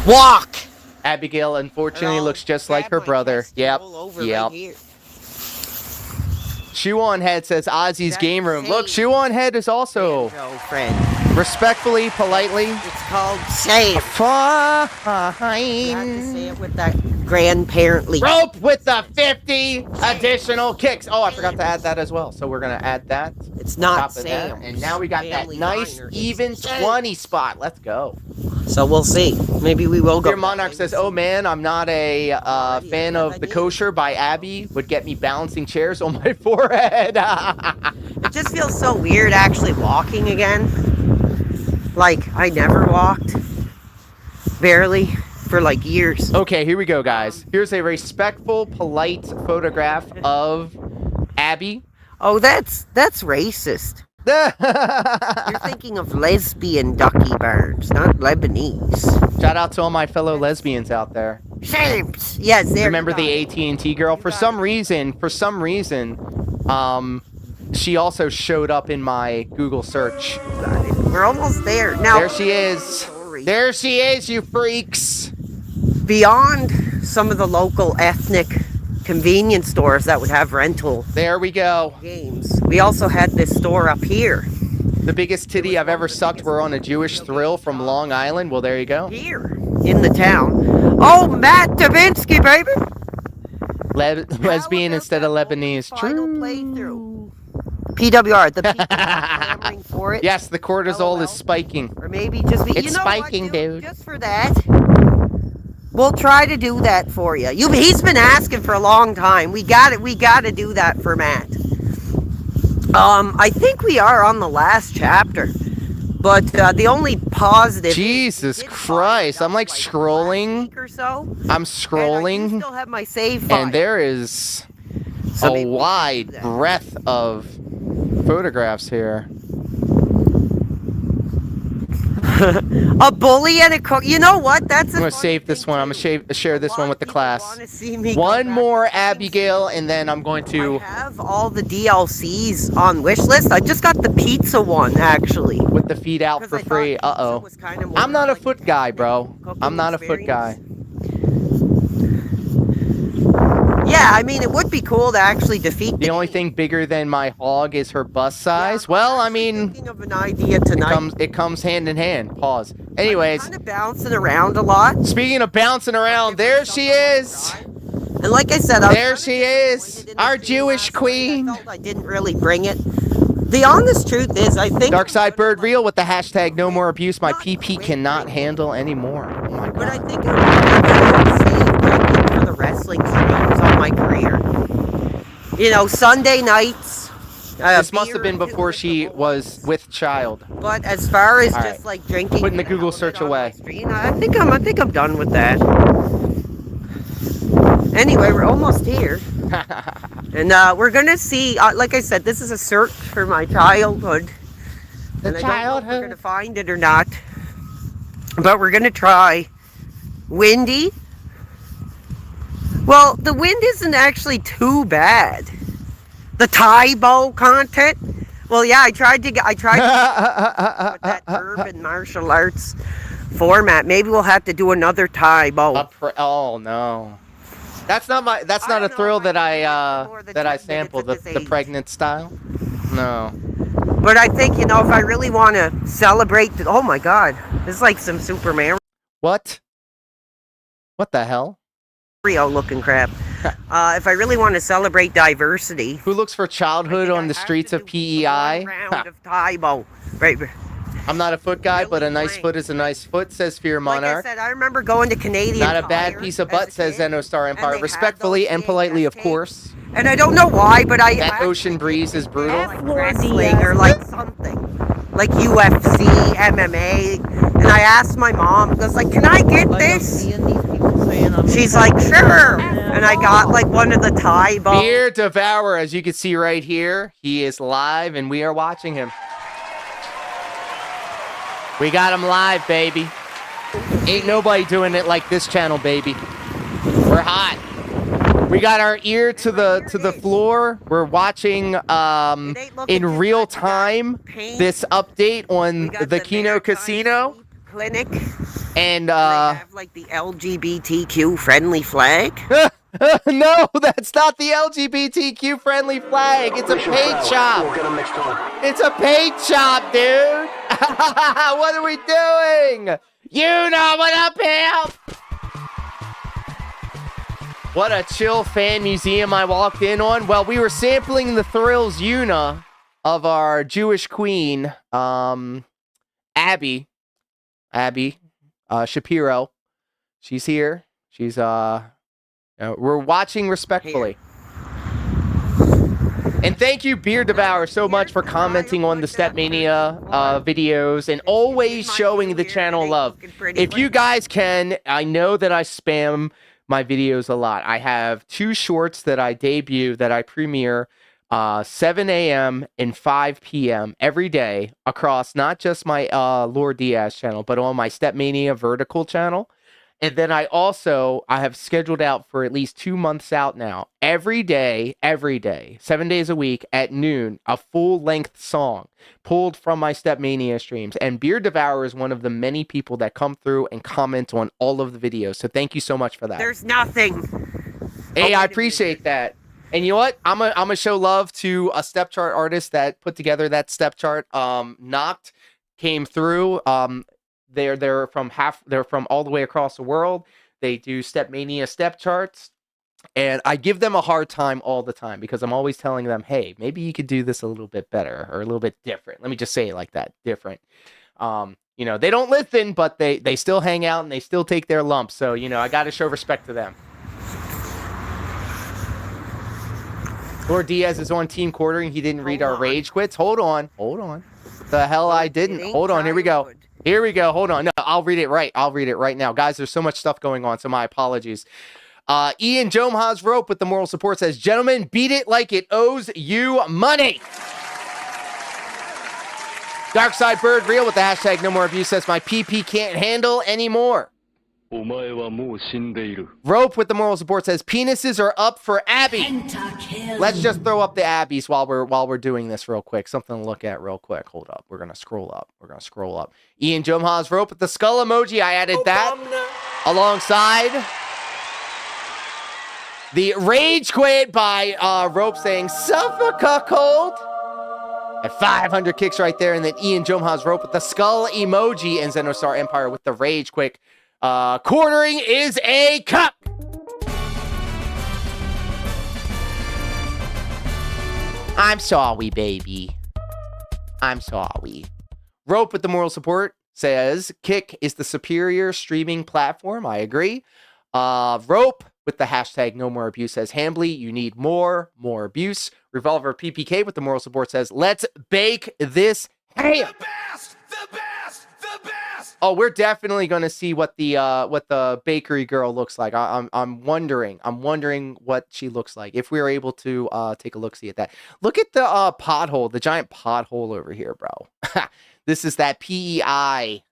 Walk. Abigail unfortunately Hello? looks just like Grab her my brother. chest Yep. all over Yep. right here. Shoe on Head says Ozzy's That's game room. Look, safe. Shoe on Head is also There you go, friend. respectfully, politely It's called safe. fine. You have to say it with that grandparently. Rope with the 50 additional kicks. Oh, I forgot to add that as well. So we're going to add that. It's on not top of that. Sam. And now we got that Family nice, Diner. It's even Sam. 20 spot. Let's go. So we'll see. Maybe we will go. Dear Monarch says, oh man, I'm not a fan of The Kosher by Abby. Would get me balancing chairs on my forehead. It just feels so weird actually walking again. Like, I never walked. Barely. For like years. Okay, here we go, guys. Here's a respectful, polite photograph of Abby. Oh, that's racist. You're thinking of lesbian ducky birds, not Lebanese. Shout out to all my fellow lesbians out there. Shapes. Yes, there. Remember the AT&T girl? For some reason, she also showed up in my Google search. We're almost there. Now, There she is. Sorry. There she is, you freaks. Beyond some of the local ethnic convenience stores that would have rental There we go. games, we also had this store up here. The biggest titty I've ever sucked were on a Jewish Thrill from Long Island. Well, there you go. Here in the town. Oh, Matt Davinsky, baby. Lesbian instead of Lebanese. Final True. playthrough. PWR. The people are clamoring for it. Yes, the cortisol LOL. is spiking. Or maybe just be, It's you know spiking, what, dude. Just for that, we'll try to do that for you. He's been asking for a long time. We got it. We got to do that for Matt. I think we are on the last chapter, but the only positive. Jesus Christ! I'm like scrolling. Or so. I'm And I scrolling, do still have my save file. and there is So a maybe we can wide do that. breadth of photographs here. A bully and a cook. You know what? That's. I'm gonna save this one. I'm gonna share this one with the class. One more Abigail, and then I'm going I to have all the DLCs on wish list. I just got the pizza one actually. with the feed out for 'Cause I free. thought pizza Uh-oh. was kinda more I'm not a like foot guy, ethnic bro. cooking I'm not a foot guy. experience. Yeah, I mean, it would be cool to actually defeat The only thing bigger than my hog is her bust size. Well, I mean, thinking of an idea tonight. it comes hand in hand. Pause. Anyways, Kind of bouncing around a lot. speaking of bouncing around, there she is. And like I said, There she is, our Jewish queen. I felt I didn't really bring it. The honest truth is, I think. Darkside Bird Real with the hashtag no more abuse. My PP cannot handle anymore. Oh my But I god. think I would save drinking for the wrestling streams on my career. You know, Sunday nights. This must have been before she was with child. But as far as All just right. like drinking, Putting the and Google having it search on away. my stream, I think I'm done with that. Anyway, we're almost here, and we're gonna see. Like I said, this is a search for my childhood. And I don't know if we're gonna find it or not, but we're gonna try. Windy. Well, the wind isn't actually too bad. The Taibo content. Well, yeah, I tried to with that urban martial arts format. Maybe we'll have to do another Taibo. Oh no. That's not a thrill that I sampled, the pregnant style. No. But I think, you know, if I really want to celebrate, oh my God, this is like some Superman What? What the hell? looking crap. If I really want to celebrate diversity, Who looks for childhood on the streets of PEI? round of Taibo. Right. I'm not a foot guy, but a nice foot is a nice foot, says Fear Like I Monarch. said, I remember going to Canadian Not a bad Tire piece of as butt, a says kid, Zenostar and Empire. they had Respectfully those and politely, of VHS course. And I don't know why, but I That ocean breeze is brutal. like wrestling or like something, like UFC, MMA. And I asked my mom, I was like, "Can I get this?" She's like, "Sure." And I got like one of the Taibo. Beer Devourer, as you can see right here, he is live and we are watching him. We got him live, baby. Ain't nobody doing it like this channel, baby. We're hot. We got our ear to the floor. We're watching in real time this update on the Kino Casino. Clinic. And They have like the LGBTQ friendly flag. no, that's not the LGBTQ friendly flag. It's a paint shop. It's a paint shop, dude. What are we doing? You know what up, pimp? What a chill fan museum I walked in on. Well, we were sampling the Thrills Una of our Jewish queen, Abby Shapiro. She's here. She's we're watching respectfully. And thank you, Beer Devourer, so much for commenting on the Stepmania videos and always showing the channel love. If you guys can, I know that I spam my videos a lot. I have 2 shorts that I debut, that I premiere 7 a.m. and 5 p.m. every day across not just my Lord Diaz channel, but on my Stepmania vertical channel. And then I have scheduled out for at least 2 months out now, every day, 7 days a week at noon, a full-length song pulled from my Stepmania streams. And Beer Devourer is one of the many people that come through and comment on all of the videos. So thank you so much for that. There's nothing. Hey, I appreciate that. And you know what? I'm gonna show love to a step chart artist that put together that step chart. Nuked came through. They're from all the way across the world. They do Stepmania step charts. And I give them a hard time all the time because I'm always telling them, hey, maybe you could do this a little bit better or a little bit different. Let me just say it like that, different. You know, they don't listen, but they still hang out and they still take their lumps. So, you know, I got to show respect to them. Lord Diaz is on team quartering. He didn't read our rage quits. Hold on. The hell I didn't. Hold on. Here we go. Hold on. No, I'll read it right. I'll read it right now. Guys, there's so much stuff going on, so my apologies. Ian Jomha's Rope with the moral support says, gentlemen, beat it like it owes you money. Darkside Bird Real with the hashtag no more abuse says, my PP can't handle anymore. Rope with the moral support says, penises are up for Abby. Let's just throw up the Abbies while we're doing this real quick. Something to look at real quick. Hold up. We're gonna scroll up. Ian Jomha's Rope with the skull emoji. I added that alongside the rage quit by Rope saying suffer cold at 500 kicks right there, and then Ian Jomha's Rope with the skull emoji and Xenostar Empire with the rage quick. Quartering is a cup. I'm sorry, baby. I'm sorry. Rope with the moral support says Kick is the superior streaming platform. I agree. Rope with the hashtag no more abuse says, Hambly, you need more abuse. Revolver PPK with the moral support says, let's bake this ham. The best! Oh, we're definitely going to see what the bakery girl looks like. I'm wondering what she looks like. If we were able to take a look-see at that. Look at the pothole, the giant pothole over here, bro. This is that PEI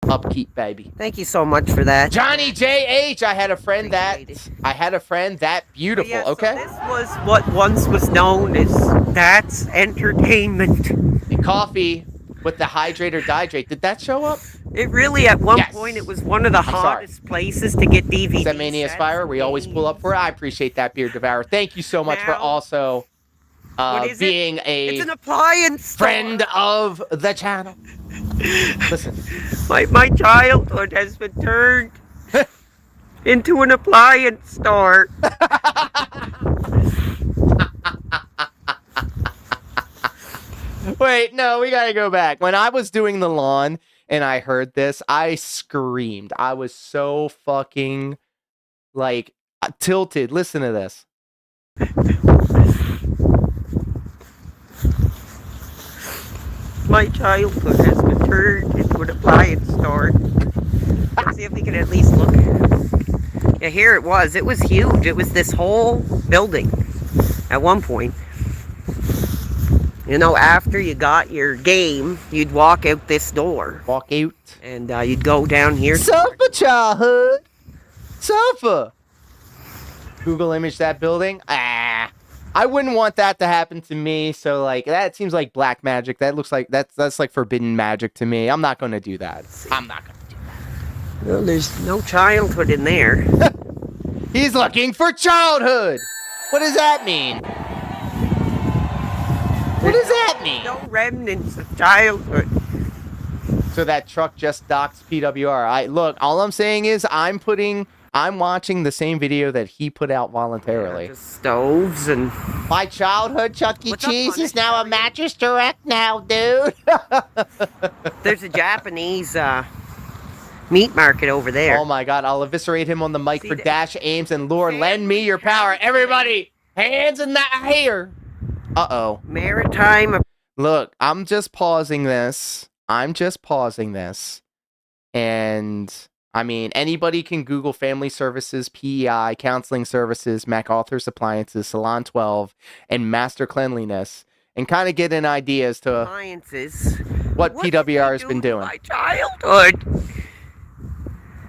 upkeep, baby. Thank you so much for that. Johnny JH, I had a friend that beautiful, Yeah, okay? So this was what once was known as That's Entertainment. The coffee with the hydrate or dihydrate. Did that show up? It really, at one point, it was one of the hottest places to get DVDs. Is that Mania Aspire? We always pull up for it. I appreciate that, Beard Devourer. Thank you so much for also being it's an appliance friend of the channel. Listen. My childhood has been turned into an appliance store. Wait, no, we gotta go back. When I was doing the lawn and I heard this, I screamed. I was so fucking, like, tilted. Listen to this. My childhood has been turned into an appliance store. Let's see if we can at least look. Yeah, here it was. It was huge. It was this whole building at one point. You know, after you got your game, you'd walk out this door. Walk out. And you'd go down here. Suffer, childhood. Suffer. Google image that building. I wouldn't want that to happen to me. So, like, that seems like black magic. That looks like that's like forbidden magic to me. I'm not going to do that. I'm not going to do that. Well, there's no childhood in there. He's looking for childhood. What does that mean? What does that mean? No remnants of childhood. So that truck just docks PWR. Look, all I'm saying is I'm watching the same video that he put out voluntarily. Yeah, just stoves and... My childhood Chuck E. Cheese is now a mattress direct now, dude. There's a Japanese meat market over there. Oh my god, I'll eviscerate him on the mic for Dash Ames and Lord, lend me your power. Everybody, hands in the air. Uh-oh. Maritime. Look, I'm just pausing this. And... I mean, anybody can Google Family Services, PEI, Counseling Services, MacArthur's Appliances, Salon 12, and Master Cleanliness, and kind of get an idea as to what PWR has been doing. My childhood.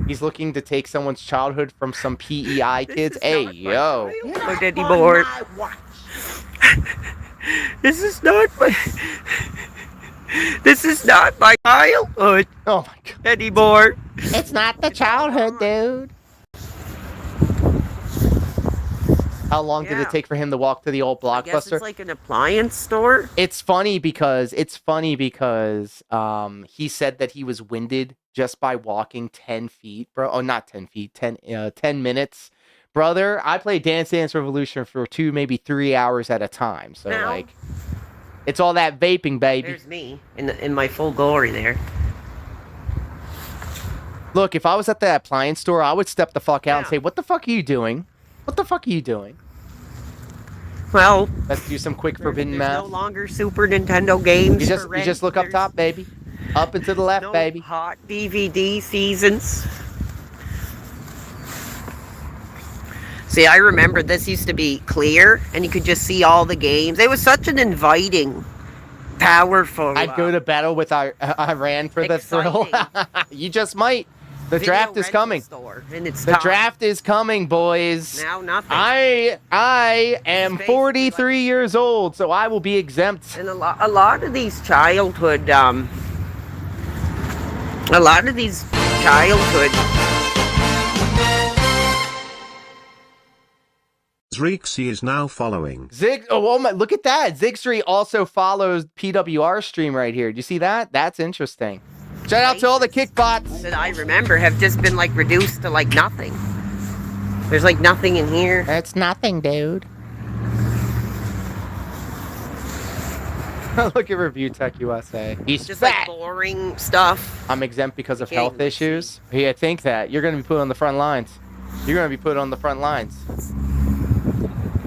He's looking to take someone's childhood from some PEI kids. Hey, yo. Anymore. This is not my... This is not my childhood. Oh my god. Anymore. It's not the childhood, dude. How long did it take for him to walk to the old Blockbuster? I guess it's like an appliance store. It's funny because he said that he was winded just by walking 10 feet, bro. Oh, not 10 feet, 10 minutes. Brother, I play Dance Dance Revolution for 2, maybe 3 hours at a time. So, Now, like, it's all that vaping, baby. there's me in my full glory there. Look, if I was at the appliance store, I would step the fuck out and Yeah. say, what the fuck are you doing? What the fuck are you doing? Well, Let's do some quick forbidden there's math. no longer Super Nintendo games. You for just look up rent. top, baby. Up and to the left, No baby. hot DVD seasons. See, I remember this used to be clear, and you could just see all the games. It was such an inviting, powerful. I'd go to battle with Iran for the thrill. You just might. The video draft is rental coming. store, and it's The time. draft is coming, boys. Now nothing. I am It's basically 43 years old, so I will be exempt. And a lot of these childhood, Zreeksy is now following. Oh my, look at that. Zigstreet also follows PWR stream right here. Do you see that? That's interesting. Shout out to all the kickbots. that I remember have just been like reduced to like nothing. There's like nothing in here. It's nothing, dude. Look at Review Tech USA. He's Just fat. like boring stuff. I'm exempt because of Can't health even issues. Yeah, think that. You're going to be put on the front lines. You're going to be put on the front lines.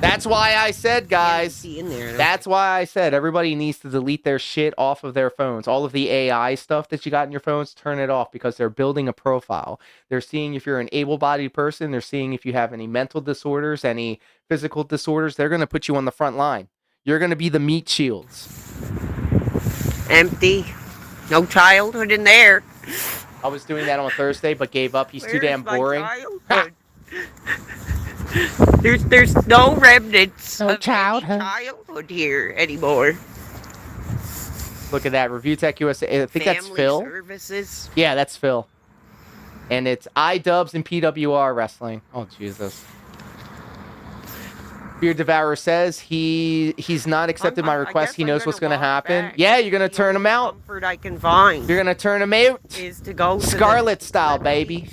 That's why I said, guys. See in there. That's why I said everybody needs to delete their shit off of their phones. All of the AI stuff that you got in your phones, turn it off because they're building a profile. They're seeing if you're an able-bodied person. They're seeing if you have any mental disorders, any physical disorders. They're going to put you on the front line. You're going to be the meat shields. Empty. No childhood in there. I was doing that on Thursday, but gave up. He's too Where's damn my boring. childhood? There's no remnants No of childhood. any childhood here anymore. Look at that. Review Tech USA. I think that's Family Phil. Services. Yeah, that's Phil. And it's iDubbbz and PWR Wrestling. Oh, Jesus. Beard Devourer says he's not accepted my I request. guess He I'm knows what's going to walk happen. back. Yeah, you're going to The turn him only out. comfort I can find You're going to turn him out. is to go to Scarlet style, baby.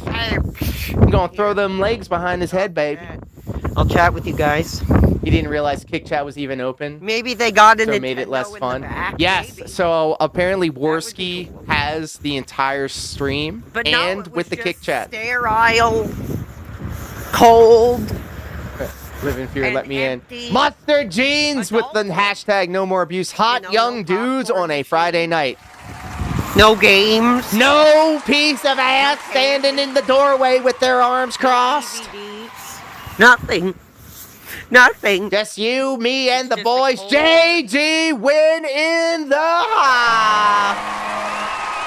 You're going to throw them legs behind his head, baby. I'll chat with you guys. He didn't realize Kick Chat was even open. Maybe they got So an it made it less fun. Yes, so apparently Worski has the entire stream But no, and it was with the just Kick Chat. sterile, cold. Live in fear, and let me empty. in. Mustard Jeans with the Adult. hashtag no more abuse. Hot You know, young no dudes popcorn on a machine. Friday night. No games. No piece of ass standing in the doorway with their arms crossed. DVDs. Nothing. Nothing. Just you, me, and the just a boys. cold- JG win in the house.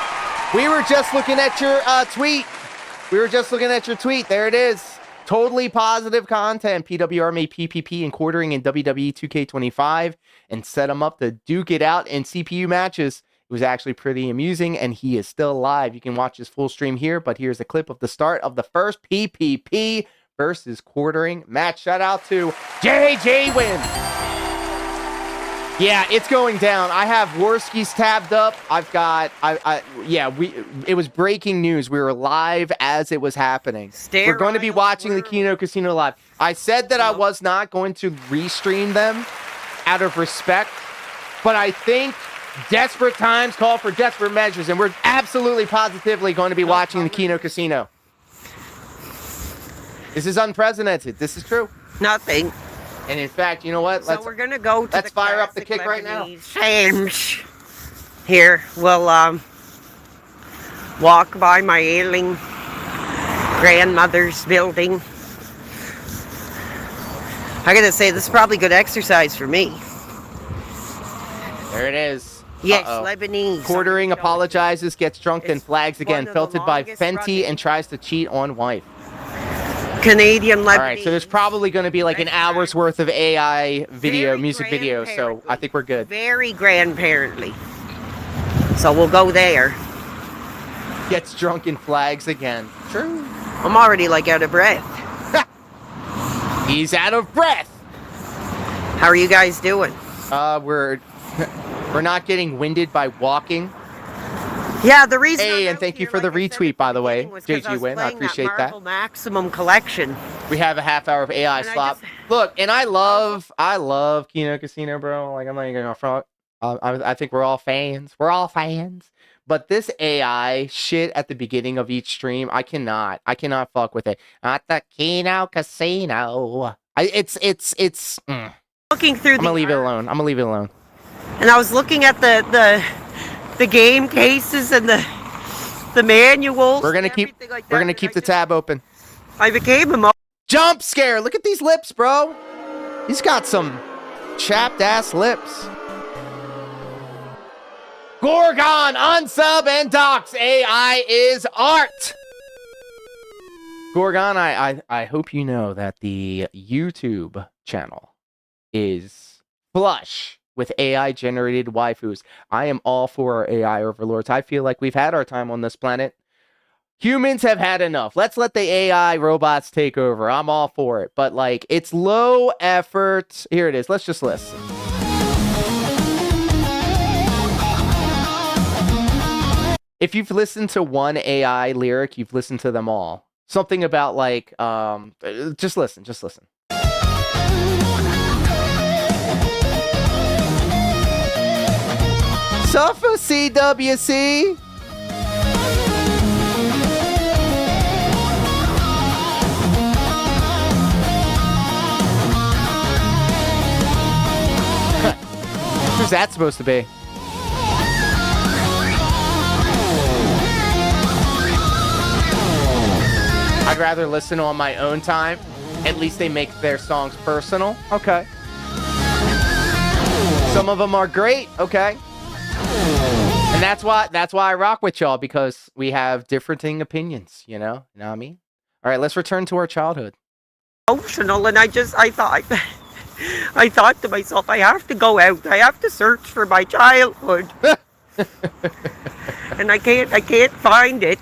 We were just looking at your tweet. There it is. Totally positive content. PWR made PPP and quartering in WWE 2K25 and set him up to duke it out in CPU matches. It was actually pretty amusing, and he is still live. You can watch his full stream here, but here's a clip of the start of the first PPP versus quartering match. Shout out to JJ Win. Yeah, it's going down. I have Worski's tabbed up. I've got, it was breaking news. We were live as it was happening. We're going to be watching the Kino Casino live. I said that I was not going to restream them out of respect, but I think desperate times call for desperate measures, and we're absolutely positively going to be watching the Kino Casino. This is unprecedented. This is true. Nothing. And in fact, you know what? So we're gonna go to let's the fire up the classic kick right now. Lebanese Shams. Here, we'll walk by my ailing grandmother's building. I gotta say, this is probably good exercise for me. There it is. Yes, Uh-oh. Lebanese. Quartering apologizes, gets drunk, then It's flags again. one of the Felted by longest Fenty running- and tries to cheat on wife. Canadian Lebanese. All right, so there's probably going to be like an hour's worth of AI video, Very music video, so I think we're good. Very grandparently. So we'll go there. Gets drunk and flags again. True. I'm already like out of breath. He's out of breath. How are you guys doing? We're not getting winded by walking. Yeah, the reason. Hey, I'm and out thank you here, for the like I said retweet, at by the way, beginning, was 'cause JG Win. I playing appreciate that. Marvel Maximum Collection. We have a half hour of AI And I slop. just- Look, and I love Kino Casino, bro. Like, I'm not even gonna front. I think we're all fans. We're all fans. But this AI shit at the beginning of each stream, I cannot fuck with it. At the Kino Casino. Looking through I'm gonna leave it alone. I'm gonna leave it alone. and I was looking at the game cases and the manuals. We're gonna and keep everything like we're that, gonna and keep I the just- tab open. I became a Jump scare! Look at these lips, bro. He's got some chapped ass lips. Gorgon, unsub and docs. AI is art. Gorgon, I hope you know that the YouTube channel is flush with AI generated waifus. I am all for our AI overlords. I feel like we've had our time on this planet. Humans have had enough. Let's let the AI robots take over. I'm all for it. But like, it's low effort. Here it is. Let's just listen. If you've listened to one AI lyric, you've listened to them all. Something about like, just listen. Suffer CWC. Who's that supposed to be? I'd rather listen on my own time. At least they make their songs personal. Okay. Some of them are great. Okay. And that's why I rock with y'all, because we have differing opinions, you know? You know what I mean? All right, let's return to our childhood. emotional, and I thought to myself, I have to go out. I have to search for my childhood. And I can't find it.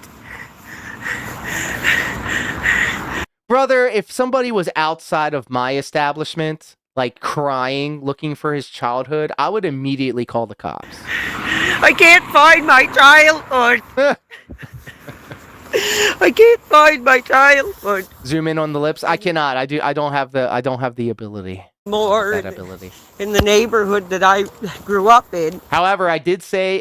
Brother, if somebody was outside of my establishment, like crying, looking for his childhood, I would immediately call the cops. I can't find my childhood. I can't find my childhood. Zoom in on the lips. I cannot. I don't have the ability. More That ability. in the neighborhood that I grew up in. However, I did see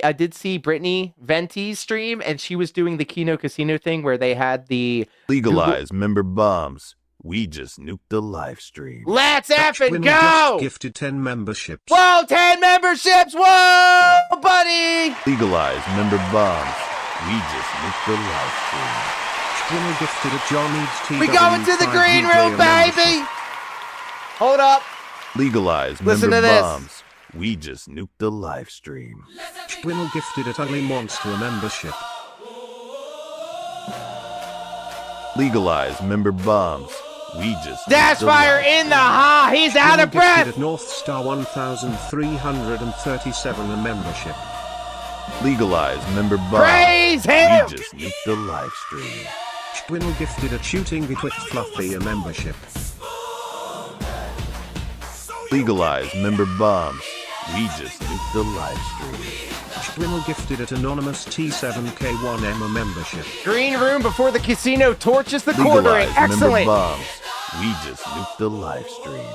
Brittany Venti's stream, and she was doing the Kino Casino thing where they had the Legalize member bombs. We just nuked the live stream. Let's effing Twin go! just gifted 10 memberships. Whoa, 10 memberships! Whoa, buddy! Legalize member bombs. We just nuked the live stream. Twin gifted a John Eads TW We going to the green room, baby! Hold up. Legalize Listen member to this. bombs. We just nuked the live stream. Twin gifted at Ugly Monster a membership. Legalize member bombs. We just Dash nuked the fire live in the stream. ha! He's out Twin of breath! gifted at North Star 1337 a membership. Legalize member bombs. Praise him! We just nuked the live stream. Twin gifted at Shooting Betwixt Fluffy a membership. Legalize member bombs. We just nuked the live stream. Twin gifted at Anonymous T7K1M a membership. Green room before the casino torches the quartering. Legalize member Excellent. bombs. We just nuked the live stream.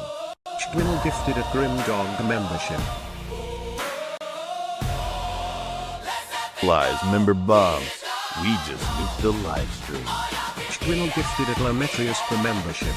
Twin gifted at Grim Dog a membership. Legalize member bombs. We just nuked the live stream. Twin gifted at Lometrius for membership.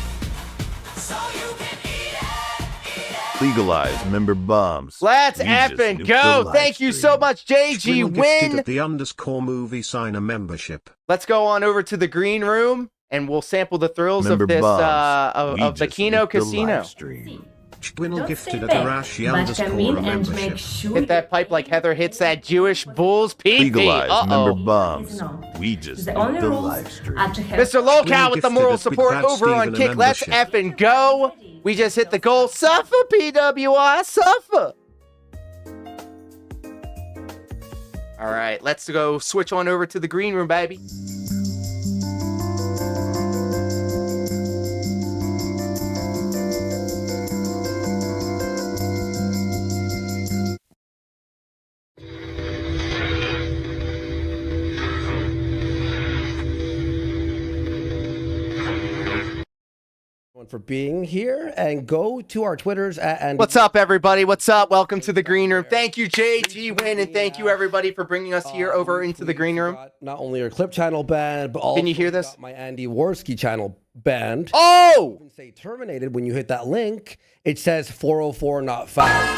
Legalize member bombs. Let's We just effing nuked go. the live Thank you so stream. much, JG Twin gifted Win. at the _ movie sign a membership. Let's go on over to the green room and we'll sample the thrills Member of this bombs. We of the just Kino nuked the Casino. live stream. Twin Don't gifted stay at back, Arashi but _ come in a and make membership. sure Hit that pipe like Heather hits that Jewish bull's pee. Legalize member Uh-oh. bombs. No. We just The nuked only the rules live stream. are to have Mr. Lolcow Twin with the gifted moral at Big support Bad over on Steven a Kick. Let's membership. effing go. We just hit the goal. Suffer, PWI. Suffer. All right, let's go switch on over to the green room, baby. for being here, and go to our Twitters and What's up, everybody? What's up? Welcome to the green room. Thank you, JT Win, and thank you, everybody, for bringing us here over into the green room. Not only our clip channel banned, but also Can you hear this? my Andy Worski channel banned. Oh! Even say terminated when you hit that link. It says 404 not found.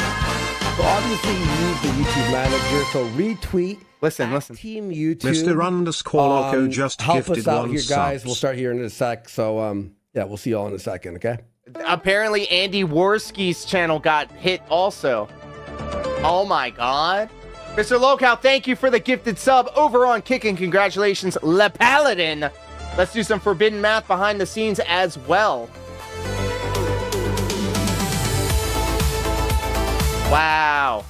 So obviously you use the YouTube manager. So retweet. Listen. Team YouTube. Mr. _Loco just help gifted us out one here, guys. subs. We'll start here in a sec. So yeah, we'll see y'all in a second. Okay. Apparently, Andy Worski's channel got hit also. Oh my God. Mr. Local, thank you for the gifted sub over on Kicking. Congratulations, Le Paladin. Let's do some forbidden math behind the scenes as well. Wow.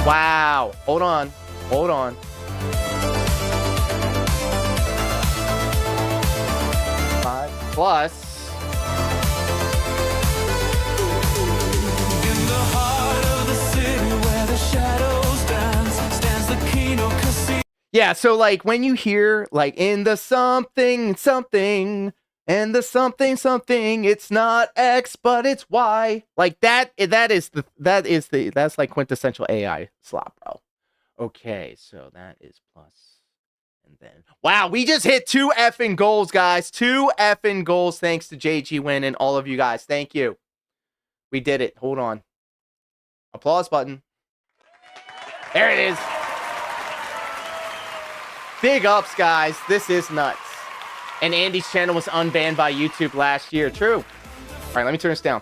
Wow. Hold on. 5 plus. In the heart of the city where the shadows dance stands the Kino Casino. Yeah, so like when you hear like in the something something and the something something, it's not X but it's Y. Like that's like quintessential AI slop, bro. Okay, so that is plus. And then wow, we just hit 2 effing goals, guys. 2 effing goals thanks to JG Win and all of you guys. Thank you. We did it. Hold on. Applause button. There it is. Big ups, guys. This is nuts. And Andy's channel was unbanned by YouTube last year. True. All right, let me turn this down.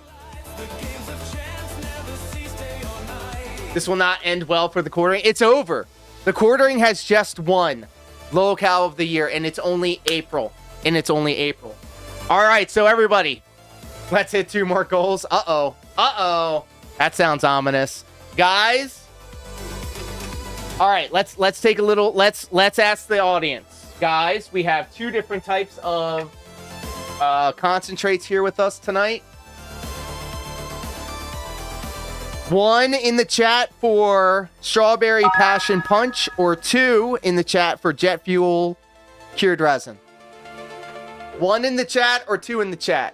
This will not end well for the quartering. It's over. The quartering has just won Locale of the Year, and it's only April. All right, so everybody, let's hit 2 more goals. Uh-oh. That sounds ominous. Guys. All right, let's take a little, let's ask the audience. Guys, we have 2 different types of concentrates here with us tonight. 1 in the chat for Strawberry Passion Punch, or 2 in the chat for Jet Fuel Cured Resin. 1 in the chat or 2 in the chat.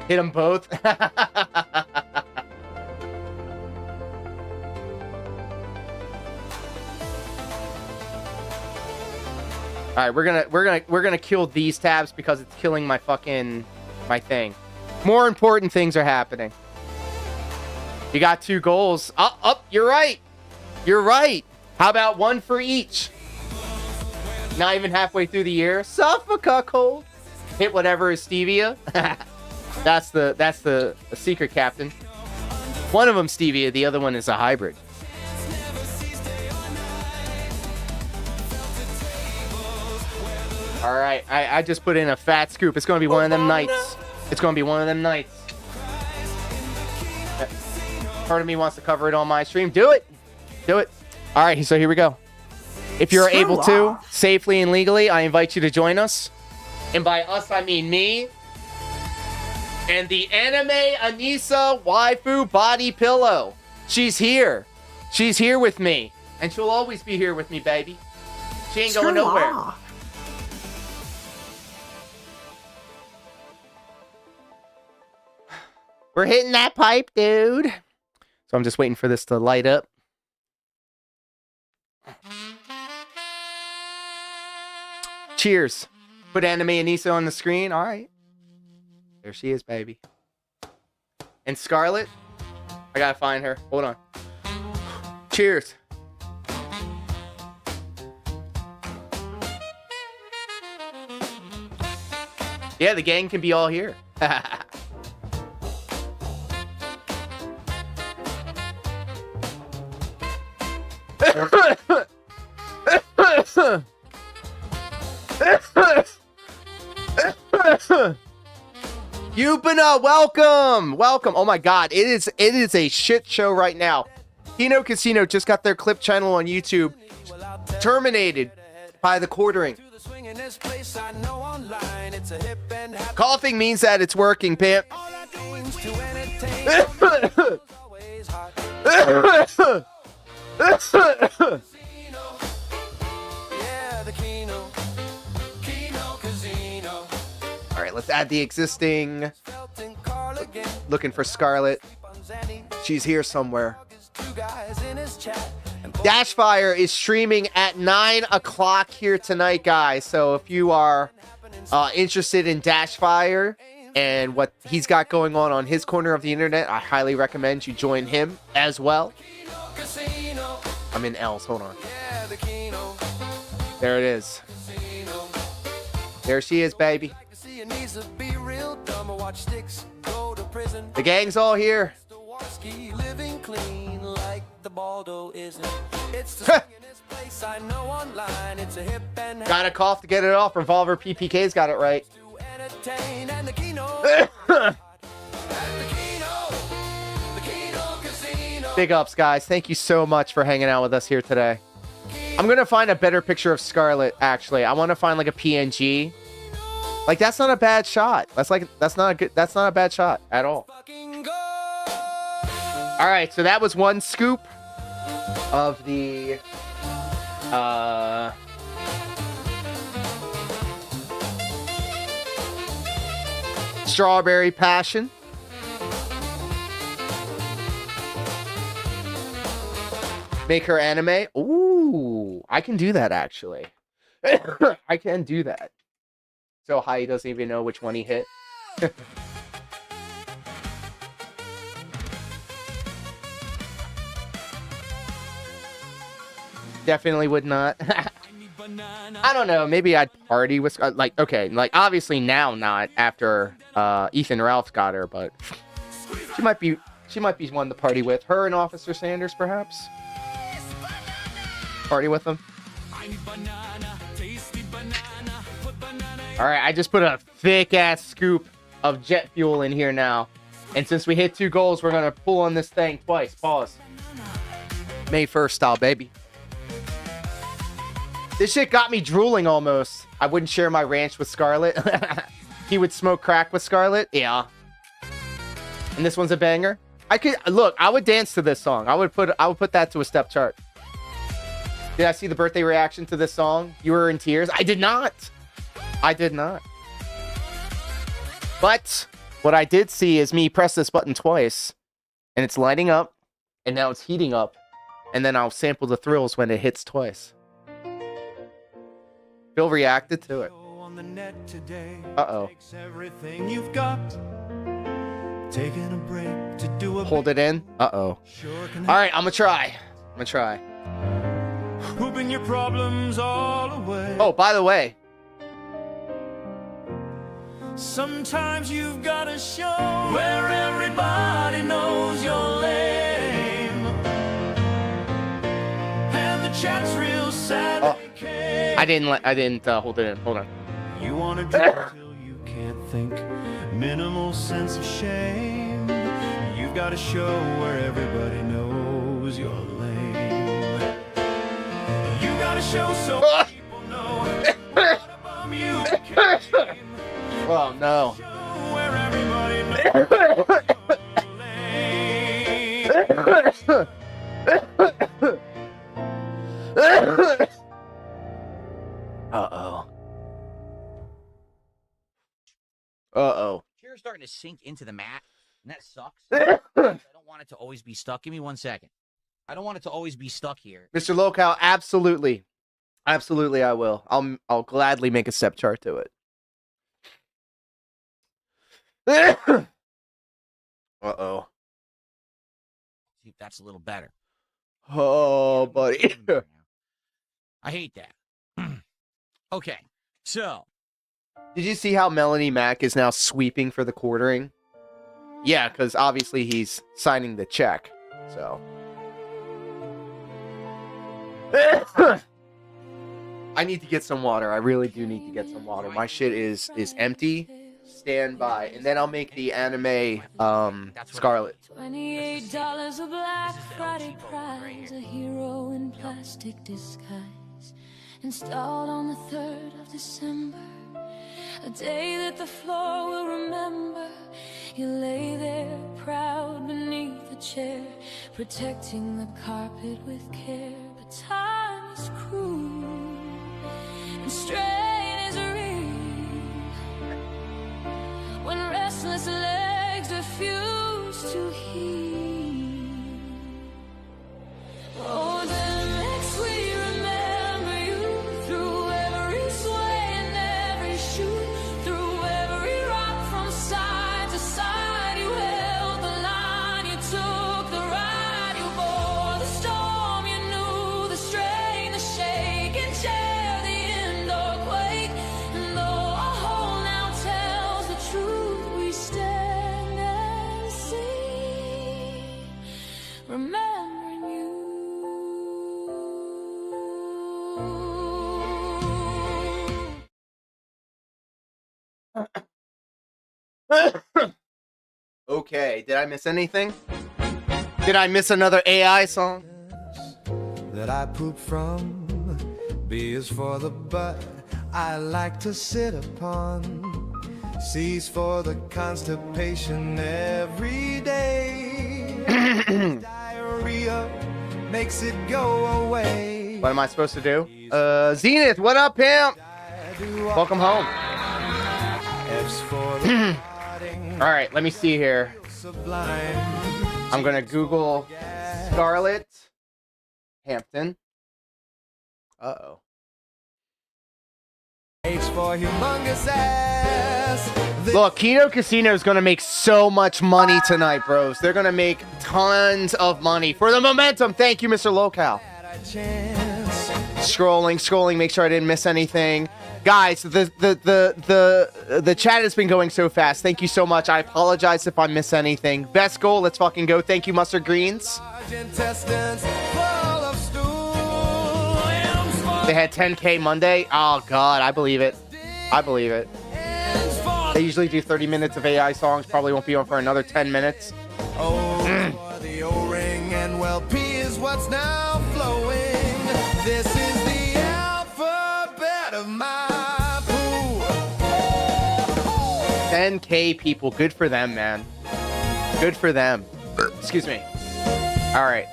Hit them both. All right, we're gonna kill these tabs because it's killing my thing. More important things are happening. You got 2 goals. You're right. How about 1 for each? Not even halfway through the year. Suffolk cold. Hit whatever is stevia. That's the secret captain. One of them stevia, the other one is a hybrid. All right, I just put in a fat scoop. It's gonna be one of them nights. Part of me wants to cover it on my stream. Do it. All right, so here we go. If you're able to, safely and legally, I invite you to join us. And by us, I mean me. And the anime Anissa waifu body pillow. She's here. She's here with me. And she'll always be here with me, baby. She ain't going nowhere. We're hitting that pipe, dude. So I'm just waiting for this to light up. Cheers. Put Anime Anissa on the screen. All right. There she is, baby. And Scarlet. I gotta find her. Hold on. Cheers. Yeah, the gang can be all here. Yupina, welcome. Oh my God, it is a shit show right now. Kino Casino just got their clip channel on YouTube terminated by the quartering. Coughing means that it's working, pimp. Let's add the existing. Looking for Scarlet. She's here somewhere. Dashfire is streaming at 9 o'clock here tonight, guys. So if you are interested in Dashfire and what he's got going on his corner of the internet, I highly recommend you join him as well. I'm in L's. Hold on. There it is. There she is, baby. The gang's all here. Got a cough to get it off. Revolver PPK's got it right. Big ups, guys. Thank you so much for hanging out with us here today. I'm gonna find a better picture of Scarlet. Actually, I want to find like a PNG. Like, that's not a bad shot. That's not a bad shot at all. All right, so that was one scoop of the Strawberry Passion. Make her anime. Ooh, I can do that, actually. I can do that. So high he doesn't even know which one he hit. Definitely would not. I don't know. Maybe I'd party with like, okay, like obviously now not after Ethan Ralph got her, but she might be one to party with. Her and Officer Sanders, perhaps. Party with them. All right, I just put a thick ass scoop of jet fuel in here now, and since we hit 2 goals, we're gonna pull on this thing twice. Pause. May 1st style, baby. This shit got me drooling almost. I wouldn't share my ranch with Scarlet. He would smoke crack with Scarlet. Yeah. And this one's a banger. I would dance to this song. I would put that to a step chart. Did I see the birthday reaction to this song? You were in tears? I did not. But what I did see is me press this button twice, and it's lighting up, and now it's heating up, and then I'll sample the thrills when it hits twice. Phil reacted to it. Uh-oh. Hold it in. Uh-oh. All right, I'm gonna try. Whooping your problems all away. Oh, by the way. Sometimes you've got to show where everybody knows you're lame. And the chat's real sad. Oh, I didn't hold it in. Hold on. You want to drink till you can't think. Minimal sense of shame. You've got to show where everybody knows you're lame. You got to show so people know what a bum you became. Oh no. Where everybody knows Uh-oh. Chair's starting to sink into the mat, and that sucks. I don't want it to always be stuck. Give me 1 second. I don't want it to always be stuck here. Mr. Locale, absolutely. Absolutely, I will. I'll gladly make a step chart to it. Uh-oh. See if that's a little better. Oh, buddy. I hate that. Okay, so. Did you see how Melanie Mack is now sweeping for the quartering? Yeah, because obviously he's signing the check. So. I need to get some water. I really do need to get some water. My shit is empty. Stand by, and then I'll make the anime Scarlet. $28 a Black Friday prize, a hero in plastic disguise, installed on the 3rd of December, a day that the floor will remember. You lay there proud beneath the chair, protecting the carpet with care, but time is cruel and strain is real. refuse to heed. Oh, then next we remember you through every sway and every shoot, through every rock from side to side. You held the line, you took the ride, you bore the storm, you knew the strain, the shake and share, the indoor quake. And though our whole now tells the truth, we stand and see, remembering you. Okay, did I miss anything? Did I miss another AI song? That I poop from. B is for the butt I like to sit upon. C's for the constipation every day. Diarrhea makes it go away. What am I supposed to do? Zenith, what up, pimp? Welcome home. F's for the All right, let me see here. sublime. I'm gonna Google Scarlett Hampton. Uh-oh. H for humongous ass. Look, Kino Casino is gonna make so much money tonight, bros. They're gonna make tons of money for the momentum. Thank you, Mr. Locale. Scrolling. Make sure I didn't miss anything. Guys, the chat has been going so fast. Thank you so much. I apologize if I miss anything. Best goal, let's fucking go. Thank you, Mustard Greens. They had 10K Monday. Oh, God, I believe it. I believe it. They usually do 30 minutes of AI songs. Probably won't be on for another 10 minutes. For the O-ring and well, P is what's now flowing. This is the alphabet of my poo. 10K people. Good for them, man. Good for them. Excuse me. All right.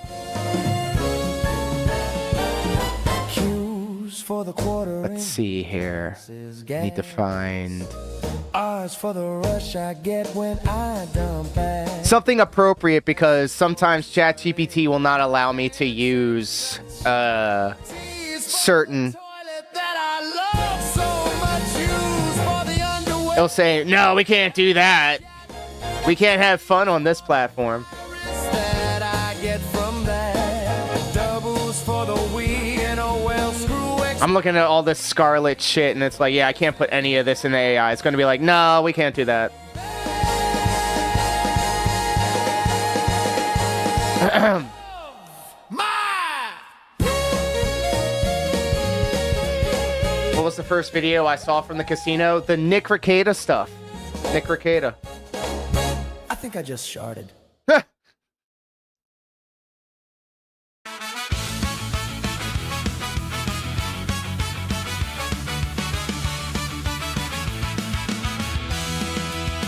Q's for the quarter. Let's see here. Need to find R's for the rush I get when I dump ass. something appropriate, because sometimes ChatGPT will not allow me to use certain. It'll say, no, we can't do that. We can't have fun on this platform. That I get from that. Doubles for the we and oh well, screw X. I'm looking at all this Scarlet shit, and it's like, yeah, I can't put any of this in the AI. It's going to be like, no, we can't do that. What was the first video I saw from the casino? The Nick Rekieta stuff. Nick Rekieta. I think I just sharded.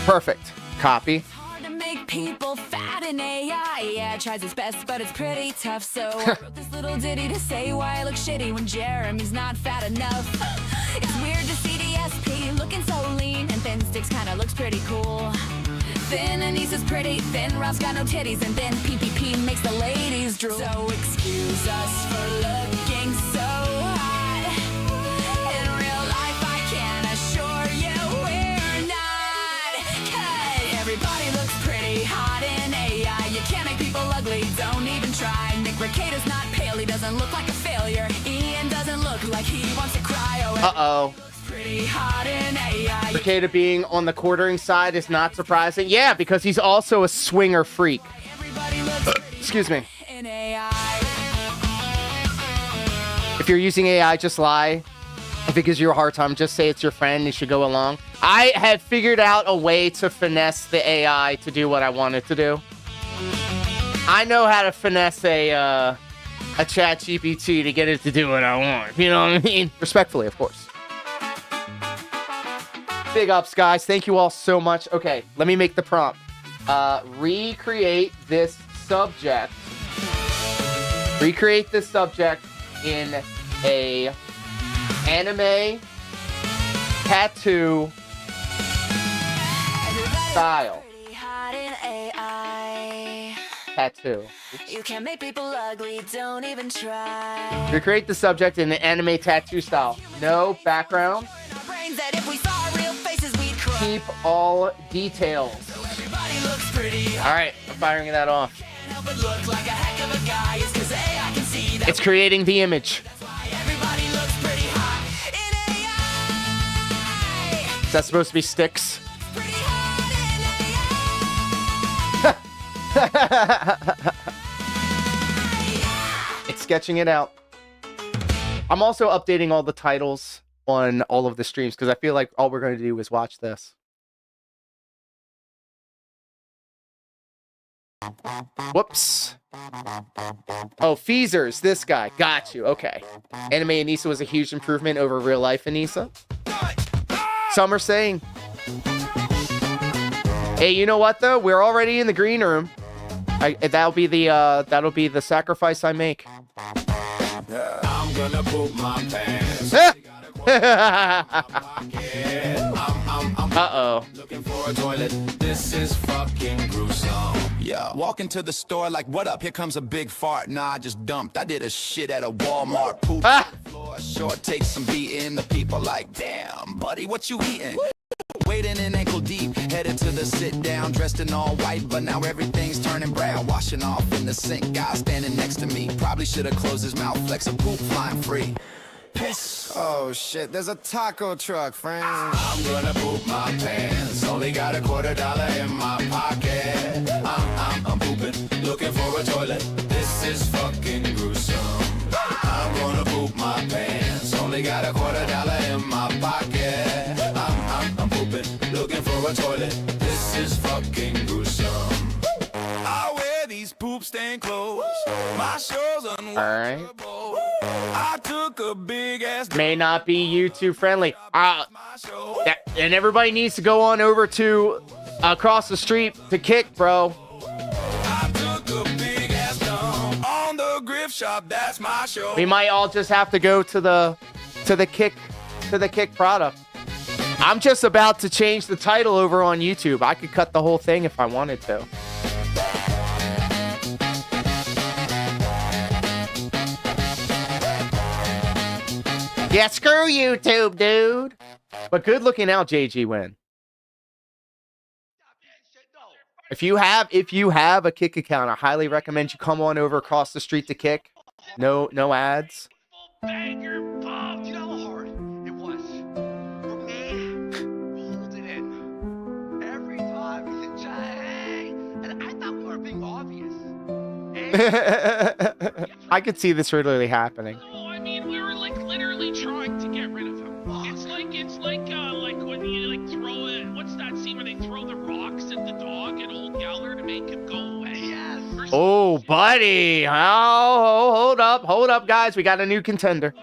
Perfect. Copy. Hard to make people fat in AI. Yeah, it tries its best, but it's pretty tough. So I wrote this little ditty to say why I look shitty when Jeremy's not fat enough. It's weird to see DSP looking so lean, and Thin Sticks kinda looks pretty cool. Thin Anissa's pretty, Thin Ralph's got no titties, and then PPP makes the ladies drool. So excuse us for looking so hot. In real life, I can assure you we're not. 'Cause everybody looks pretty hot in AI. You can't make people ugly, don't even try. Nick Rekieta's not pale, he doesn't look like a failure. Ian doesn't look like he wants to cry. Oh, Uh-oh. pretty hot in AI. Rekieta being on the quartering side is not surprising. Yeah, because he's also a swinger freak. Excuse me. In AI. If you're using AI, just lie. If it gives you a hard time, just say it's your friend. You should go along. I have figured out a way to finesse the AI to do what I want it to do. I know how to finesse a ChatGPT to get it to do what I want. You know what I mean? Respectfully, of course. Big ups, guys. Thank you all so much. Okay, let me make the prompt. Recreate this subject. Recreate this subject in a anime tattoo style. not in AI. Tattoo. You can't make people ugly, don't even try. Recreate the subject in an anime tattoo style. No background. Brains that if we saw real faces, we'd cry. Keep all details. Everybody looks pretty. All right, I'm firing that off. Help it look like a heck of a guy. It's 'cause AI can see that. It's creating the image. Everybody looks pretty hot in AI. Is that supposed to be sticks? Pretty hot in AI. It's sketching it out. I'm also updating all the titles on all of the streams because I feel like all we're going to do is watch this. Whoops. Oh, Feezers, this guy. Got you. Okay. Anime Anissa was a huge improvement over real life Anissa. Some are saying. Hey, you know what though? We're already in the green room. That'll be the sacrifice I make. I'm gonna poop my pants. Uh-oh. Looking for a toilet. This is fucking gruesome. Yeah. Walk into the store like, what up? Here comes a big fart. Nah, I just dumped. I did a shit at a Walmart. Poop on the floor. Sure takes some beating. The people like, damn, buddy, what you eating? Wading in ankle deep, headed to the sit down, dressed in all white, but now everything's turning brown. Washing off in the sink, guy standing next to me. Probably should have closed his mouth, flex a poop flying free. Piss. Oh shit, there's a taco truck, friends. I'm gonna poop my pants. Only got $25 in my pocket. I'm pooping, looking for a toilet. This is fucking gruesome. I'm gonna poop my pants. Only got $25 in my pocket. I'm pooping, looking for a toilet. This is fucking gruesome. I wear these poop stained clothes. My show's unwatchable. I took a big ass. May not be YouTube friendly. And everybody needs to go on over to across the street to Kick, bro. I took a big ass dump on the gift shop. That's my show. We might all just have to go to the Kick product. I'm just about to change the title over on YouTube. I could cut the whole thing if I wanted to. Yeah, screw YouTube, dude. But good looking out, JG Win. If you have a Kick account, I highly recommend you come on over across the street to Kick. No ads. Banger bomb. Do you know how hard it was for me to hold it in? Every time we said, hey, and I thought we were being obvious. I could see this really happening. No, I mean we were like literally trying to get rid of him. It's like when you like throw it. What's that scene where they throw the rocks at the dog at Old Yeller to make him go away? Yes. Oh, buddy. Oh, hold up, guys. We got a new contender.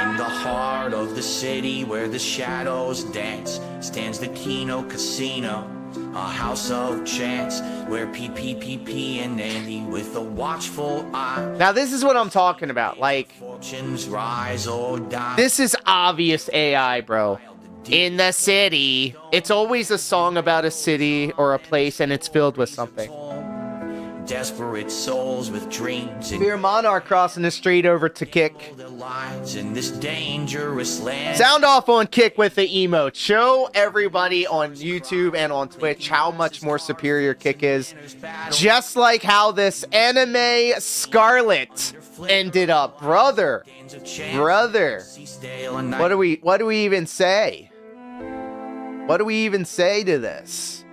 In the heart of the city where the shadows dance stands the Kino Casino, a house of chance where PPPP and Andy with a watchful eye. Now, this is what I'm talking about. Like, Fortunes rise or die. this is obvious AI, bro. In the city. It's always a song about a city or a place, and it's filled with something. Desperate souls with dreams and Fear Monarch crossing the street over to Kick. their lives in this dangerous land. Sound off on Kick with the emote. Show everybody on YouTube and on Twitch how much more superior Kick is. Just like how this anime Scarlet ended up. Brother. What do we even say? What do we even say to this?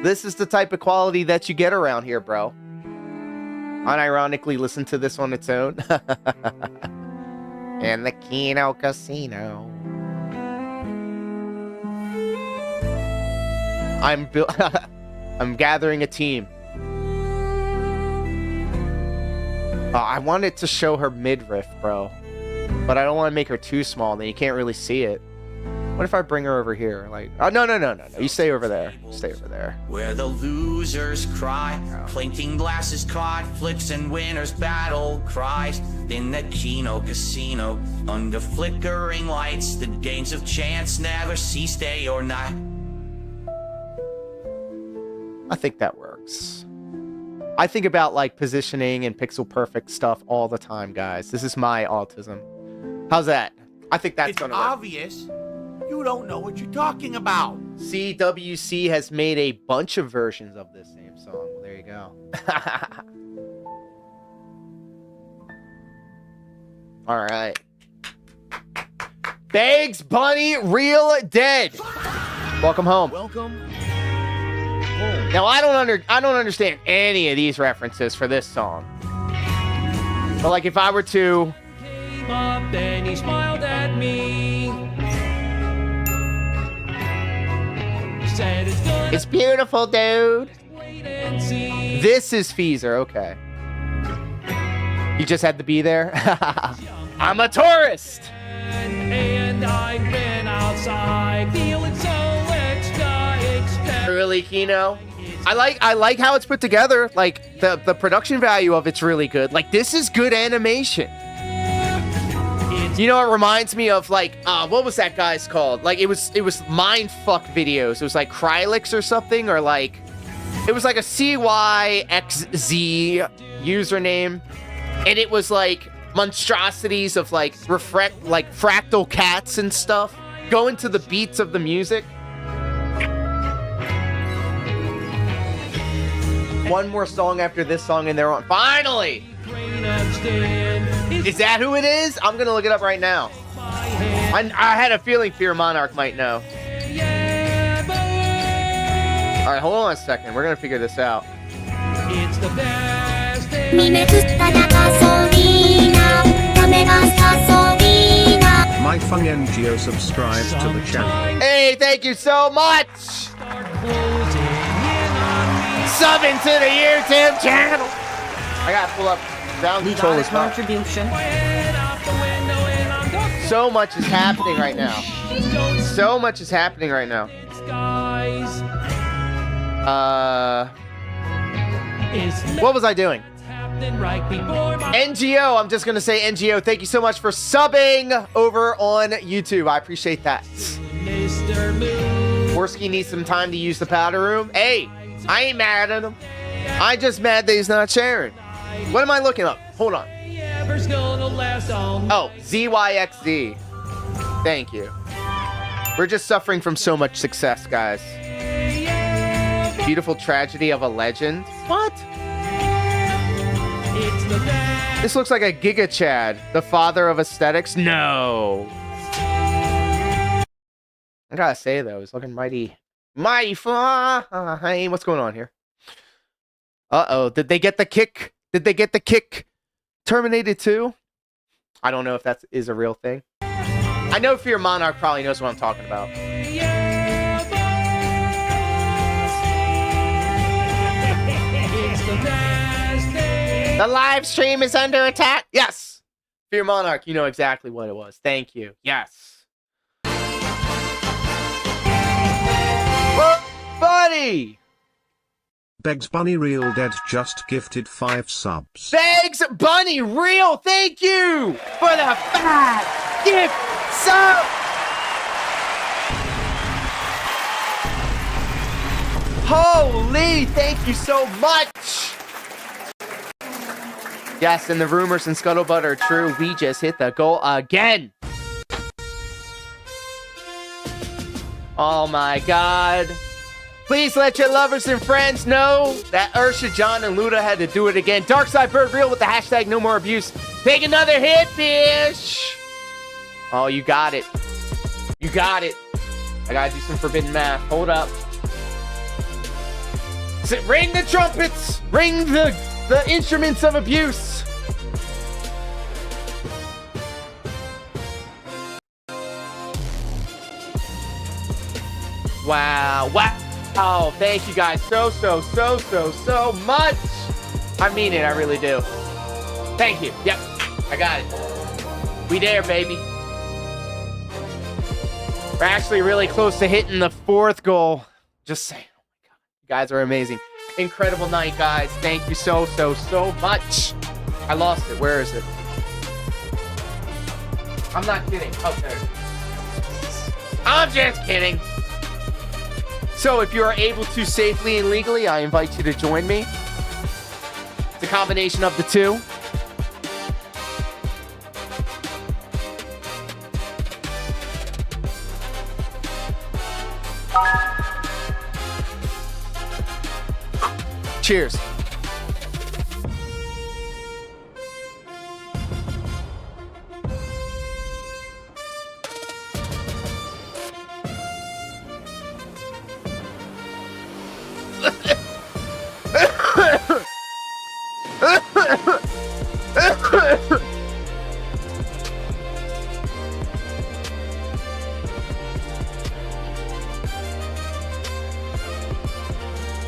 This is the type of quality that you get around here, bro. Unironically, listen to this on its own. And the Kino Casino. I'm gathering a team. I wanted to show her midriff, bro. But I don't want to make her too small, then you can't really see it. What if I bring her over here? Like, oh, no. You stay over there. Stay over there. Where the losers cry, clinking glasses caught, flips and winners battle cries. In the Kino Casino, under flickering lights, the games of chance never cease day or night. I think that works. I think about like positioning and pixel perfect stuff all the time, guys. This is my autism. How's that? I think that's gonna work. Obvious. You don't know what you're talking about. CWC has made a bunch of versions of this same song. Well, there you go. All right. Bugs Bunny, Real Dead. Welcome home. Welcome. Now I don't understand any of these references for this song. But like if I were to Came up and he smiled at me. Said it's good. It's beautiful, dude. Wait and see. This is Feezer, okay. You just had to be there? I'm a tourist. And I've been outside feeling so extra. Really, Kino? I like how it's put together. Like the production value of it's really good. Like this is good animation. You know, it reminds me of like what was that guy's called? Like it was mindfuck videos. It was like Krylix or something, or like it was like a CYXZ username, and it was like monstrosities of like fractal cats and stuff going to the beats of the music. One more song after this song and they're on. Finally! Is that who it is? I'm gonna look it up right now. I had a feeling Fear Monarch might know. Alright, hold on a second. We're gonna figure this out. It's the best thing. My Fung NGO subscribed to the channel. Hey, thank you so much! Subbing to the YouTube channel! I gotta pull up sound control as well. Contribution. So much is happening right now. So much is happening right now. What was I doing? NGO, I'm just gonna say NGO. Thank you so much for subbing over on YouTube. I appreciate that. Worski needs some time to use the powder room. Hey, I ain't mad at him. I just mad that he's not sharing. What am I looking up? Hold on. Oh, ZYXZ. Thank you. We're just suffering from so much success, guys. Beautiful tragedy of a legend. What? This looks like a Giga Chad, the father of aesthetics. No. I gotta say though, it's looking mighty fine. What's going on here? Uh-oh, did they get the kick? Did they get the kick terminated too? I don't know if that is a real thing. I know Fear Monarch probably knows what I'm talking about. The live stream is under attack. Yes. Fear Monarch, you know exactly what it was. Thank you. Yes. Whoa, buddy. Bugs Bunny Real Dead just gifted 5 subs. Bugs Bunny Real, thank you for the 5 gift sub. Holy, thank you so much. Yes, and the rumors and scuttlebutt are true. We just hit the goal again. Oh my God. Please let your lovers and friends know that Ursha, John, and Luda had to do it again. Darkside Bird Real with the hashtag no more abuse. Take another hit, bitch. Oh, you got it. You got it. I gotta do some forbidden math. Hold up. Ring the trumpets. Ring the instruments of abuse. Wow. Wow. Oh, thank you guys so much. I mean it. I really do. Thank you. Yep. I got it. We there, baby. We're actually really close to hitting the 4th goal. Just saying. Oh my God. You guys are amazing. Incredible night, guys. Thank you so much. I lost it. Where is it? I'm not kidding. Oh, there. I'm just kidding. So if you are able to safely and legally, I invite you to join me. It's a combination of the two. Cheers.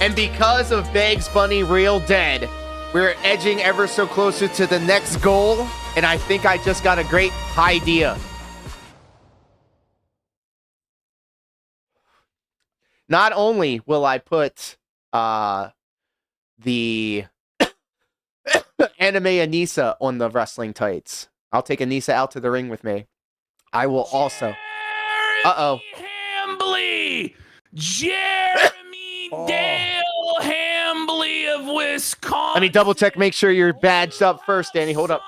And because of Bugs Bunny Real Dead, we're edging ever so closer to the next goal. And I think I just got a great idea. Not only will I put the anime Anissa on the wrestling tights. I'll take Anissa out to the ring with me. I will also... Uh-oh. Hambly! Jeremy Dale Hambly of Wisconsin. Let me double check, make sure you're badged up first, Danny. Hold up.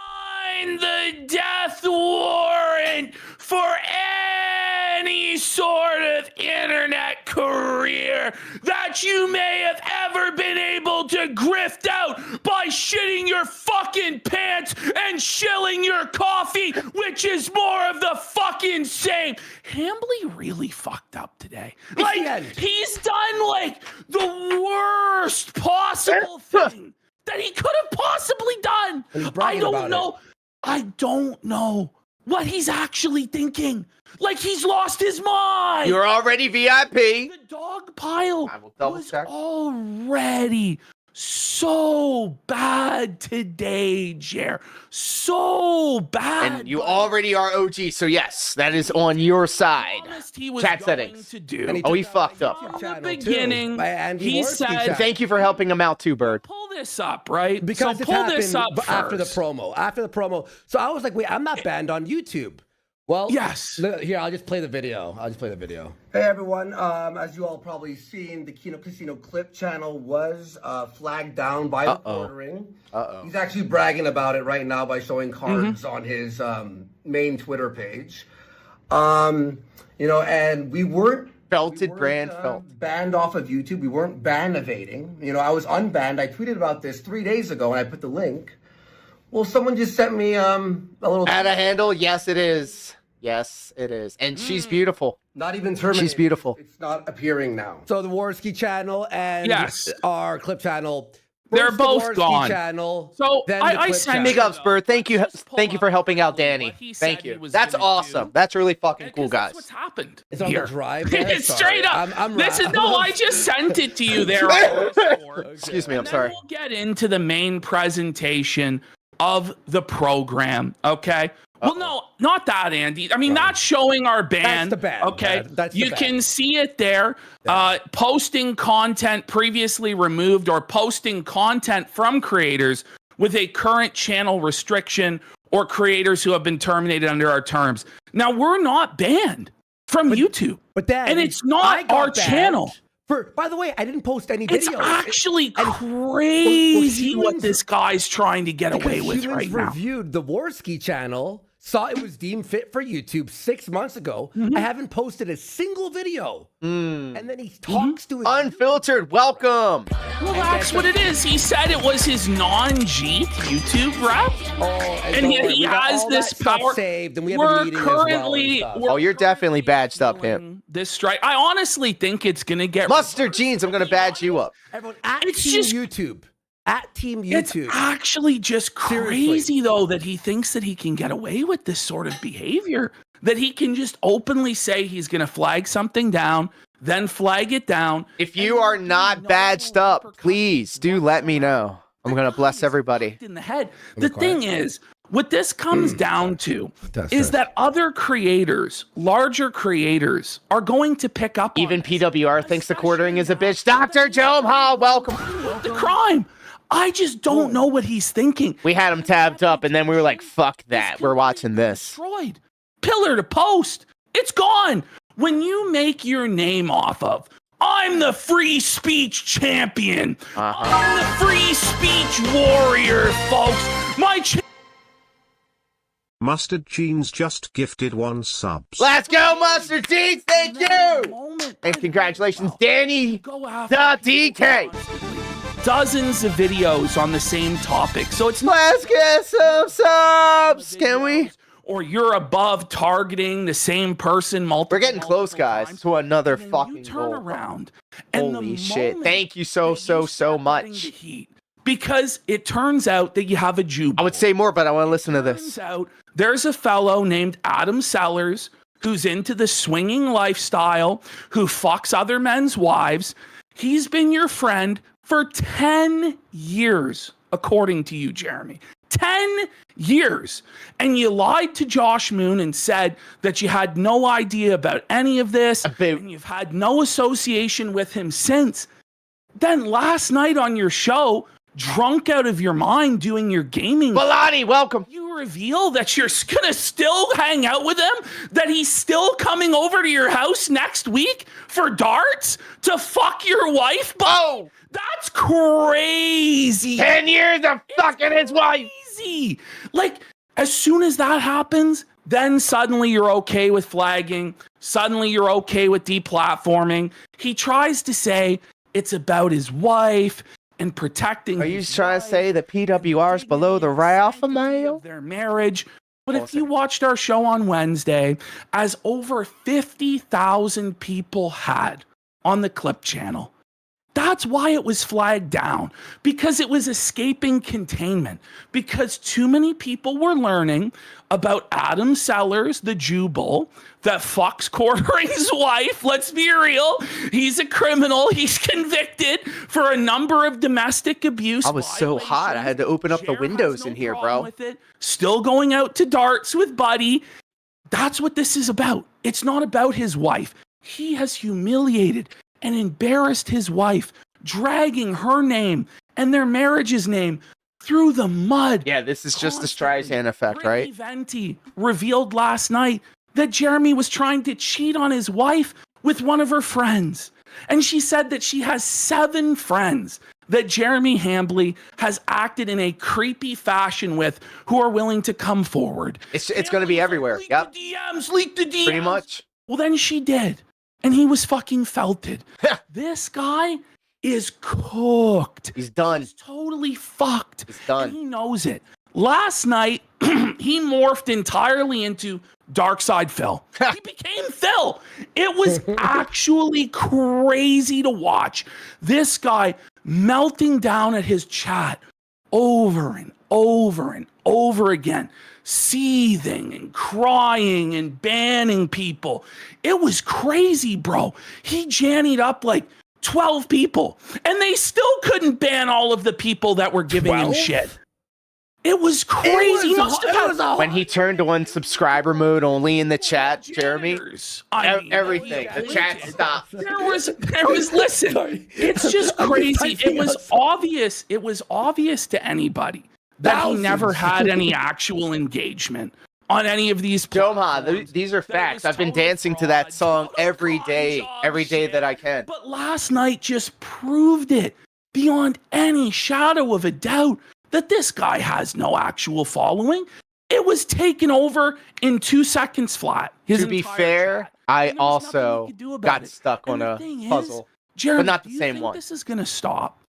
Sign the death warrant for any sort of internet career that you may have ever been able to grift out by shitting your fucking pants and shilling your coffee, which is more of the fucking same. Hambly really fucked up today. Like, he's done like the worst possible thing that he could have possibly done. I don't know what he's actually thinking. Like, he's lost his mind. You're already VIP. The dog pile was already so bad today, Jer. So bad. And you already are OG, so yes, that is on your side. Chat settings. Oh, he fucked up. From the beginning, he said... Thank you for helping him out too, Bird. Pull this up, right? Because so it pull happened this up after the first. promo. After the promo. So I was like, wait, I'm not banned on YouTube. Well, yes. Here, I'll just play the video. Hey, everyone. As you all probably seen, the Kino Casino Clip channel was flagged down by reportering. He's actually bragging about it right now by showing cards on his main Twitter page. And we weren't banned off of YouTube. We weren't ban evading. I was unbanned. I tweeted about this 3 days ago, and I put the link. Well, someone just sent me a little... Add a handle? Yes, it is. Yes, it is. And she's beautiful. Not even terminated. She's beautiful. It's not appearing now. So the Warski channel and our Clip channel... They're both gone. Channel, so I sent big ups, Bird. Thank you for helping out Danny. Thank you. That's awesome. That's really fucking cool, guys. That's what's happened. It's on the drive. It's straight up. I just sent it to you there. Excuse me. I'm sorry. We'll get into the main presentation of the program. Okay. Well, no, not that, Andy. I mean, not showing our band. That's the band. Okay. That's the you band. can see it there. Posting content previously removed or posting content from creators with a current channel restriction or creators who have been terminated under our terms. Now, we're not banned from YouTube. And it's not our channel. By the way, I didn't post any videos. It's actually crazy what this guy's trying to get away with right now. Reviewed the Warski channel, saw it was deemed fit for YouTube 6 months ago. I haven't posted a single video. And then he talks to his... Unfiltered, welcome. Well, that's what it is. He said it was his non-Jeet YouTube rep. And he has this power. Saved, and we have we're a meeting currently... as well you're definitely badged up, him. This strike. I honestly think it's going to get... Mustard Jeans, I'm going to badge you up. Everyone, it's just YouTube. At Team YouTube. It's actually just crazy, though, that he thinks that he can get away with this sort of behavior. That he can just openly say he's going to flag something down, then flag it down. If you are not badged up, please do let me know. I'm going to bless everybody. In the head. The thing is, what this comes down to is that other creators, larger creators, are going to pick up. Even PWR thinks the quartering is a bitch. Dr. Joe Hall, welcome. The crime. I just don't know what he's thinking. We had him tabbed up, and then we were like, fuck that. We're watching this. Destroyed. Pillar to post. It's gone. When you make your name off of I'm the free speech champion. I'm the free speech warrior, folks. Mustard Jeans just gifted 1 sub. Let's go, Mustard Jeans. Thank you. And congratulations, Danny the DK. Dozens of videos on the same topic. So it's let's get some subs. Can we? Or you're above targeting the same person multiple. We're getting close, guys, to another fucking turn around. And holy shit. Thank you so much. Because it turns out that you have a Jew. I would say more, but I want to listen to this. Turns out there's a fellow named Adam Sellers who's into the swinging lifestyle, who fucks other men's wives. He's been your friend for 10 years, according to you, Jeremy. 10 years. And you lied to Josh Moon and said that you had no idea about any of this, and you've had no association with him since. Then last night on your show, drunk out of your mind doing your gaming. Balani, welcome. You reveal that you're gonna still hang out with him, that he's still coming over to your house next week for darts to fuck your wife. Oh, that's crazy. 10 years of fucking his wife. Crazy. Like, as soon as that happens, then suddenly you're okay with flagging. Suddenly you're okay with deplatforming. He tries to say it's about his wife and protecting. Are you trying to say that PWR is below the alpha male? Their marriage. But if you watched our show on Wednesday, as over 50,000 people had on the Clip channel, that's why it was flagged down, because it was escaping containment, because too many people were learning about Adam Sellers, the Jew bull that fucks Quartering's wife. Let's be real. He's a criminal. He's convicted for a number of domestic abuse. I was so hot. I had to open up the windows in here, bro. Still going out to darts with Buddy. That's what this is about. It's not about his wife. He has humiliated and embarrassed his wife, dragging her name and their marriage's name through the mud. Yeah, this is just the Streisand effect, right? Venti revealed last night that Jeremy was trying to cheat on his wife with one of her friends. And she said that she has 7 friends that Jeremy Hanley has acted in a creepy fashion with, who are willing to come forward. It's going to be everywhere. Yep. Leak the DMs. Pretty much. Well, then she did. And he was fucking felted. This guy is cooked. He's done. He's totally fucked. He's done. And he knows it. Last night, he morphed entirely into Darkside Phil. He became Phil. It was actually crazy to watch. This guy melting down at his chat over and over and over again, seething and crying and banning people. It was crazy, bro. He jannied up like 12 people, and they still couldn't ban all of the people that were giving him shit. It was crazy. When he turned on subscriber mode only in the chat, Jeremy, everything, the chat stopped. There was listen, it's just crazy. It was obvious to anybody that he never had any actual engagement on any of these platforms. These are facts. I've been dancing to that song every day that I can. But last night just proved it beyond any shadow of a doubt that this guy has no actual following. It was taken over in 2 seconds flat. To be fair, I also got stuck on a puzzle, Jeremy, but not the same one. This is going to stop.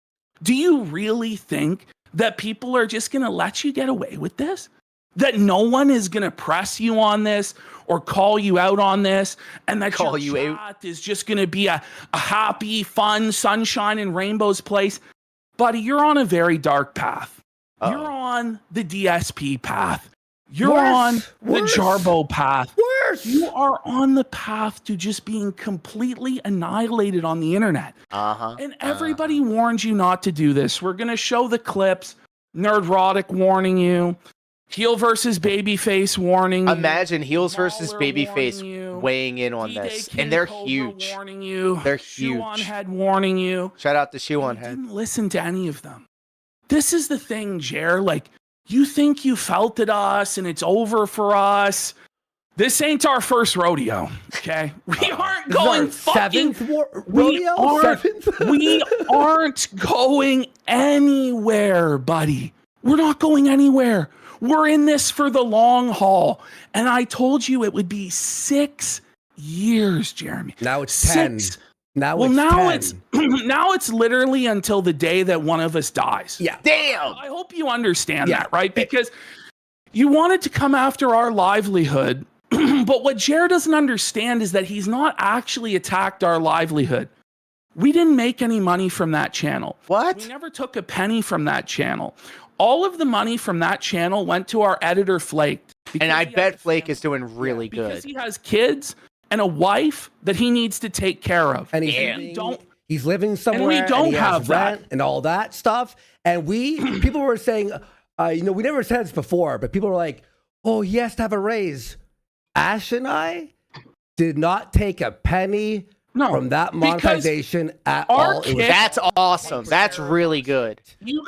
Do you really think that people are just going to let you get away with this? That no one is going to press you on this or call you out on this, and that your chat is just going to be a happy, fun, sunshine and rainbows place? Buddy, you're on a very dark path. You're on the DSP path. You're on the Jarbo path. You are on the path to just being completely annihilated on the internet. And everybody warned you not to do this. We're going to show the clips. Nerdrotic warning you. Heel versus Babyface warning you. Imagine Heels versus Babyface weighing in on this. And they're huge. Warning you. They're huge. Shoe on Head warning you. Shout out to Shoe on Head. Didn't listen to any of them. This is the thing, Jer. Like, you think you felted us and it's over for us. This ain't our first rodeo, okay? We aren't going fucking rodeo. We aren't going anywhere, buddy. We're not going anywhere. We're in this for the long haul. And I told you it would be 6 years, Jeremy. Now it's 10. Now it's literally until the day that one of us dies. Yeah. Damn. I hope you understand that, right? Because you wanted to come after our livelihood. But what Jared doesn't understand is that he's not actually attacked our livelihood. We didn't make any money from that channel. What? We never took a penny from that channel. All of the money from that channel went to our editor, Flake. And I bet Flake is doing really good. Because he has kids and a wife that he needs to take care of. And he's living somewhere. And we don't have rent and all that stuff. And people were saying, we never said this before, but people were like, oh, he has to have a raise. Ash and I did not take a penny from that monetization at all. That's awesome. That's really good.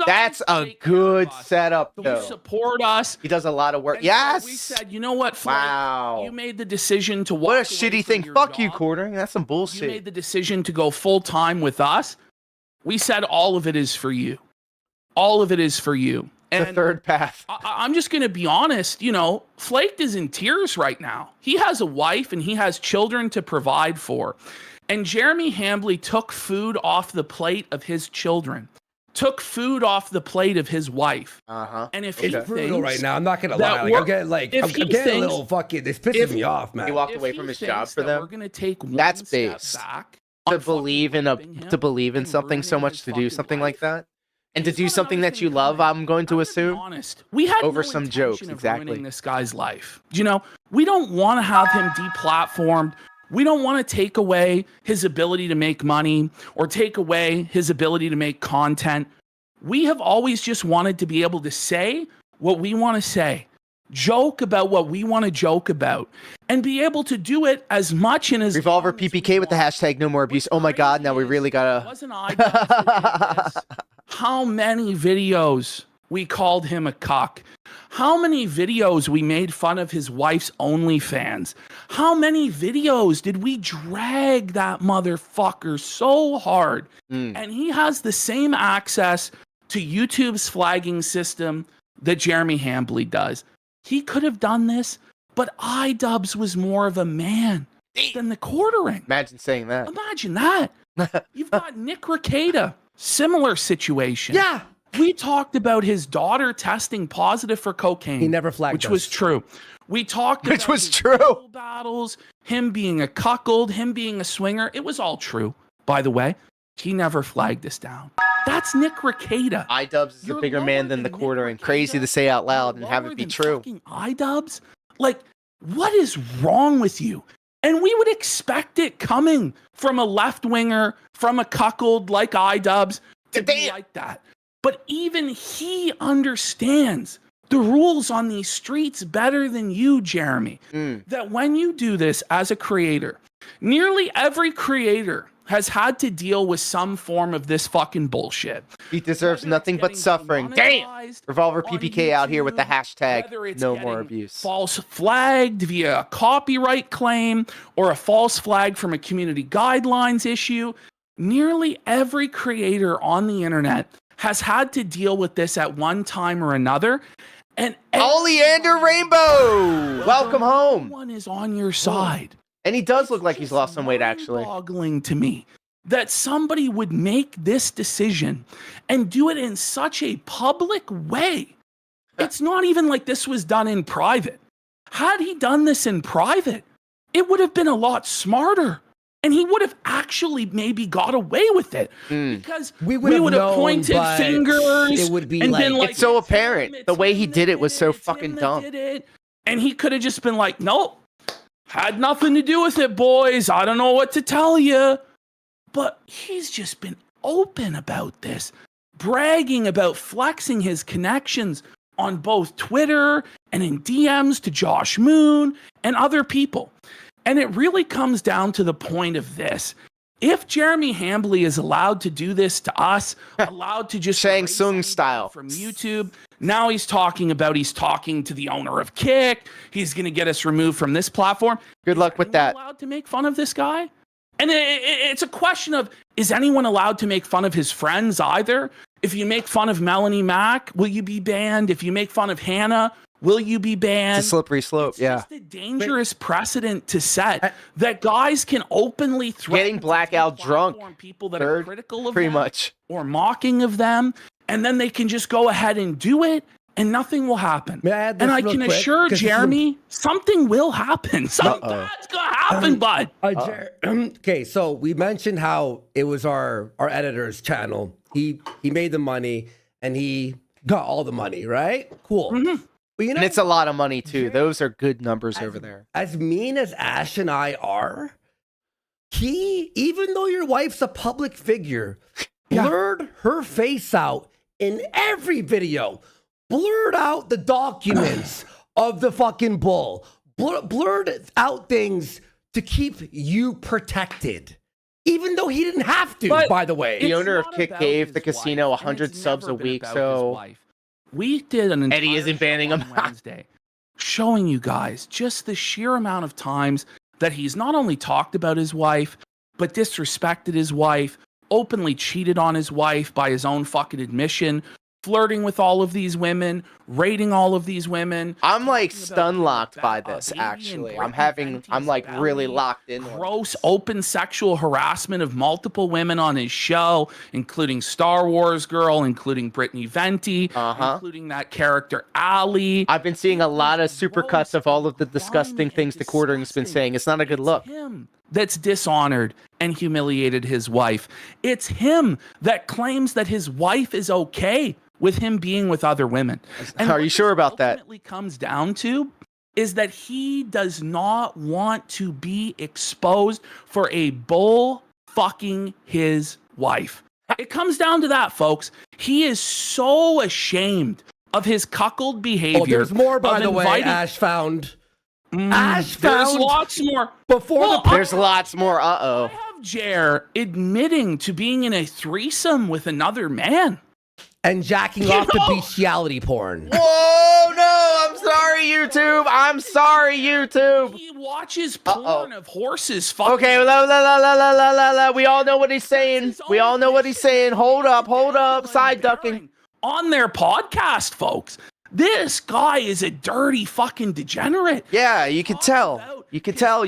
That's a good setup, though. You support us. He does a lot of work. And Yes. So we said, you know what, Flake? Wow. You made the decision to walk What a away shitty from thing. your Fuck you, job. Quartering. That's some You bullshit. made the decision to go full time with us. We said all of it is for you. All of it is for you. And the third path. I'm just going to be honest, Flake is in tears right now. He has a wife and he has children to provide for. And Jeremy Hanley took food off the plate of his children, took food off the plate of his wife. And if it's he brutal right now, I'm not going to that lie. I'm getting a little fucking, this pisses me off, man. He walked away from his job for them. We're going to take one That's step based. back To believe in something so much to do something like that. And to do something that you love, I'm going to assume. Honest. We had over no some intention jokes, of exactly. ruining this guy's life. We don't want to have him deplatformed. We don't want to take away his ability to make money or take away his ability to make content. We have always just wanted to be able to say what we want to say, joke about what we want to joke about, and be able to do it as much and as Revolver PPK with the hashtag no more abuse. Oh my God, now we really gotta. Wasn't I how many videos we called him a cuck? How many videos we made fun of his wife's OnlyFans? How many videos did we drag that motherfucker so hard? And he has the same access to YouTube's flagging system that Jeremy Hanley does. He could have done this, but iDubbbz was more of a man than the Quartering. Imagine saying that. Imagine that. You've got Nick Rekieta, similar situation. Yeah. We talked about his daughter testing positive for cocaine. He never flagged which us. was true. We talked about his battles, him being a cuckold, him being a swinger. It was all true, by the way. He never flagged us down. That's Nick Rekieta. iDubbbz is a bigger man than the Quartering. Crazy to say out loud and have it be true. iDubbbz? Like, what is wrong with you? And we would expect it coming from a left winger, from a cuckold like iDubbbz to be like that. But even he understands the rules on these streets better than you, Jeremy. That when you do this as a creator, nearly every creator has had to deal with some form of this fucking bullshit. He deserves nothing but suffering. Damn! Revolver PPK out here with the hashtag no more abuse. False flagged via a copyright claim or a false flag from a community guidelines issue. Nearly every creator on the internet has had to deal with this at one time or another. And Oleander Rainbow! Welcome home. Everyone is on your side. And he does look like he's lost some weight, actually. Boggling to me that somebody would make this decision and do it in such a public way. It's not even like this was done in private. Had he done this in private, it would have been a lot smarter. And he would have actually maybe got away with it because we would have pointed fingers. It would be and like, been like, it's so apparent. The way he did it was so fucking dumb. And he could have just been like, nope, had nothing to do with it, boys. I don't know what to tell you. But he's just been open about this, bragging about flexing his connections on both Twitter and in DMs to Josh Moon and other people. And it really comes down to the point of this. If Jeremy Hanley is allowed to do this to us, allowed to just Shang Tsung style from YouTube, now he's talking to the owner of Kick. He's going to get us removed from this platform. Good luck with that. Allowed to make fun of this guy? And it's a question of, is anyone allowed to make fun of his friends either? If you make fun of Melanie Mack, will you be banned? If you make fun of Hannah, will you be banned? It's a slippery slope, it's just a dangerous precedent to set that guys can openly threaten getting blackout drunk people that are critical of pretty them much or mocking of them, and then they can just go ahead and do it and nothing will happen. And I can assure Jeremy, something will happen. Something bad's gonna happen, bud. Okay, so we mentioned how it was our editor's channel. He made the money and he got all the money, right? Cool. But you know, and it's a lot of money too. Those are good numbers over there. As mean as Ash and I are, even though your wife's a public figure, blurred her face out in every video. Blurred out the documents of the fucking bull. Blurred out things to keep you protected. Even though he didn't have to, by the way. The owner of Kick gave the casino 100 subs a week, so we did an Eddie isn't banning him Wednesday, showing you guys just the sheer amount of times that he's not only talked about his wife, but disrespected his wife, openly cheated on his wife by his own fucking admission, flirting with all of these women, rating all of these women. I'm like stun locked by this, actually. I'm like really locked in. Gross open sexual harassment of multiple women on his show, including Star Wars Girl, including Brittany Venti, including that character Ali. I've been seeing a lot of supercuts of all of the disgusting things the Quartering's been saying. It's not a good look. Him that's dishonored and humiliated his wife. It's him that claims that his wife is okay with him being with other women. And are you sure about that? Ultimately comes down to is that he does not want to be exposed for a bull fucking his wife. It comes down to that, folks. He is so ashamed of his cuckold behavior. Oh, there's more, by the way, Ash found. Ash found. There's lots more. There's lots more. I have Jer admitting to being in a threesome with another man. And jacking off to bestiality porn. Whoa, no, I'm sorry, YouTube. I'm sorry, YouTube. He watches porn of horses fucking. Okay, we all know what he's saying. We all know what he's saying. Hold up, side ducking. On their podcast, folks. This guy is a dirty fucking degenerate. Yeah, you can tell. You can tell.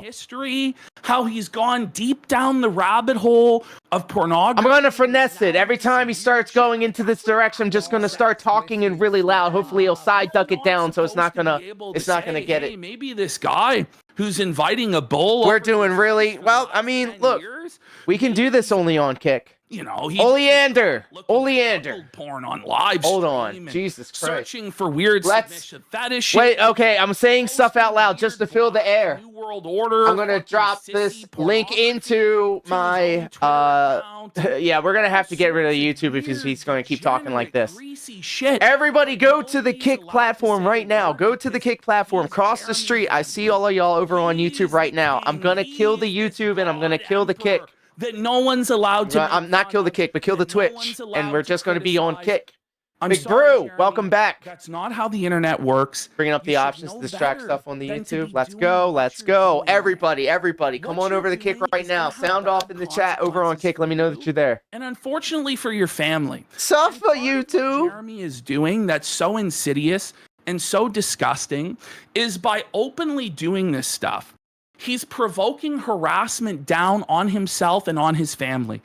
History, how he's gone deep down the rabbit hole of pornography. I'm going to finesse it. Every time he starts going into this direction, I'm just going to start talking in really loud. Hopefully he'll side duck it down so it's not going to get it. Maybe this guy who's inviting a bull. We're doing really well. I mean, look, we can do this only on Kick. You know, Oleander. Porn on live. Hold on, Jesus Christ. Searching for weird submission fetish. Wait, okay, I'm saying stuff out loud just to fill the air. New World Order. I'm gonna drop this link into my. Yeah, we're gonna have to get rid of YouTube if he's going to keep talking like this. Everybody, go to the Kick platform right now. Go to the Kick platform. Cross the street. I see all of y'all over on YouTube right now. I'm gonna kill the YouTube and I'm gonna kill the Kick. That no one's allowed to. I'm not kill the Kick, but kill the Twitch, and we're just going to be on Kick. Big Brew, welcome back. That's not how the internet works. Bringing up the options to distract stuff on the YouTube. Let's go. Everybody, come on over to Kick right now. Sound off in the chat over on Kick. Let me know that you're there. And unfortunately for your family, suffer YouTube. Jeremy is doing that's so insidious and so disgusting is by openly doing this stuff. He's provoking harassment down on himself and on his family.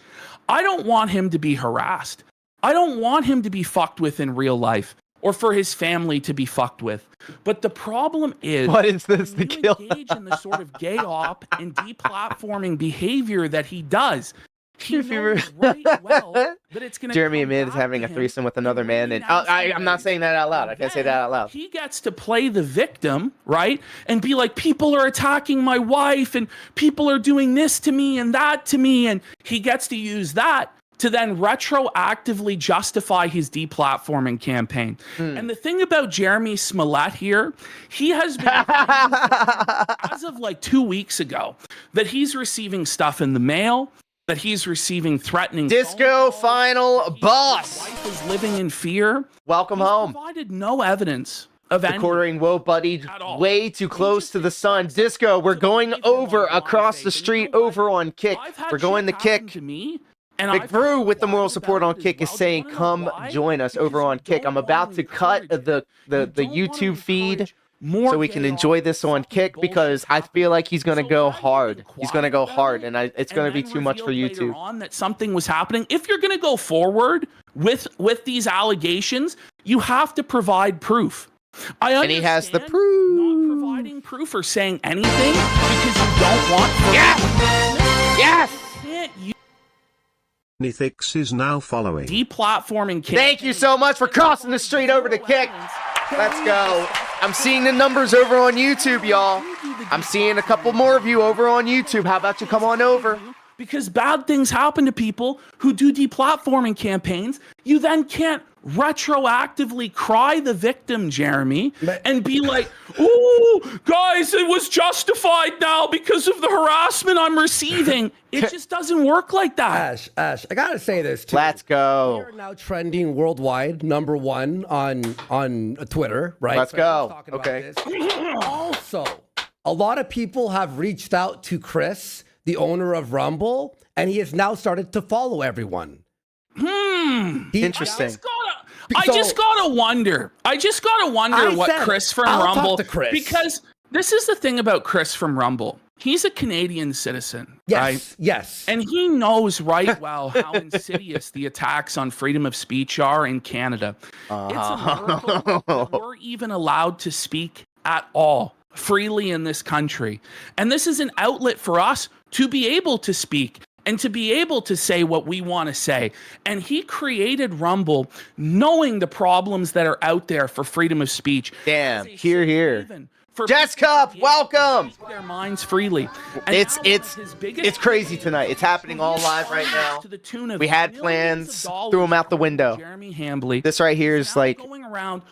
I don't want him to be harassed. I don't want him to be fucked with in real life or for his family to be fucked with. But the problem is, what is this? The kill? Engage in the sort of gay op and deplatforming behavior that he does. He knows right well that it's gonna Jeremy admitted is having a threesome with another man, and I'm not saying that out loud. I can't say that out loud. He gets to play the victim, right? And be like, people are attacking my wife, and people are doing this to me and that to me, and he gets to use that to then retroactively justify his deplatforming campaign. And the thing about Jeremy Smollett here, he has been as of like 2 weeks ago that he's receiving stuff in the mail, that he's receiving threatening Disco final boss. His wife is living in fear. Welcome home. Provided no evidence of any. Quartering, whoa, buddy, way too close to the sun. Disco, we're going over across the street, over on Kick. We're going to Kick. To me, Big Brew with the moral support on Kick is saying, come join us over on Kick. I'm about to cut the YouTube feed so we can enjoy this on Kick, because I feel like he's going to go hard. He's going to go hard, and it's going to be too much for YouTube. On that something was happening. If you're going to go forward with these allegations, you have to provide proof. And he has the proof. Not providing proof or saying anything because you don't want proof. Yes! Nithix is now following. Deplatforming Kick. Thank you so much for crossing the street over to Kick. Let's go. I'm seeing the numbers over on YouTube, y'all. I'm seeing a couple more of you over on YouTube. How about you come on over? Because bad things happen to people who do deplatforming campaigns. You then can't retroactively cry the victim, Jeremy, and be like, "Oh, guys, it was justified now because of the harassment I'm receiving." It just doesn't work like that. Ash, I gotta say this too. Let's go. We are now trending worldwide, #1 on Twitter, right? Let's go. Okay. Also, a lot of people have reached out to Chris, the owner of Rumble, and he has now started to follow everyone. Interesting. I just gotta wonder what Chris from Rumble, because this is the thing about Chris from Rumble. He's a Canadian citizen, right? Yes. And he knows right well how insidious the attacks on freedom of speech are in Canada. It's a miracle that we're even allowed to speak at all freely in this country. And this is an outlet for us to be able to speak and to be able to say what we want to say. And he created Rumble knowing the problems that are out there for freedom of speech. Damn, here. Jess Cup, welcome. Their minds freely. And it's crazy tonight. It's happening all live right now. We had plans, threw them out the window. Jeremy Hanley. This right here is like going around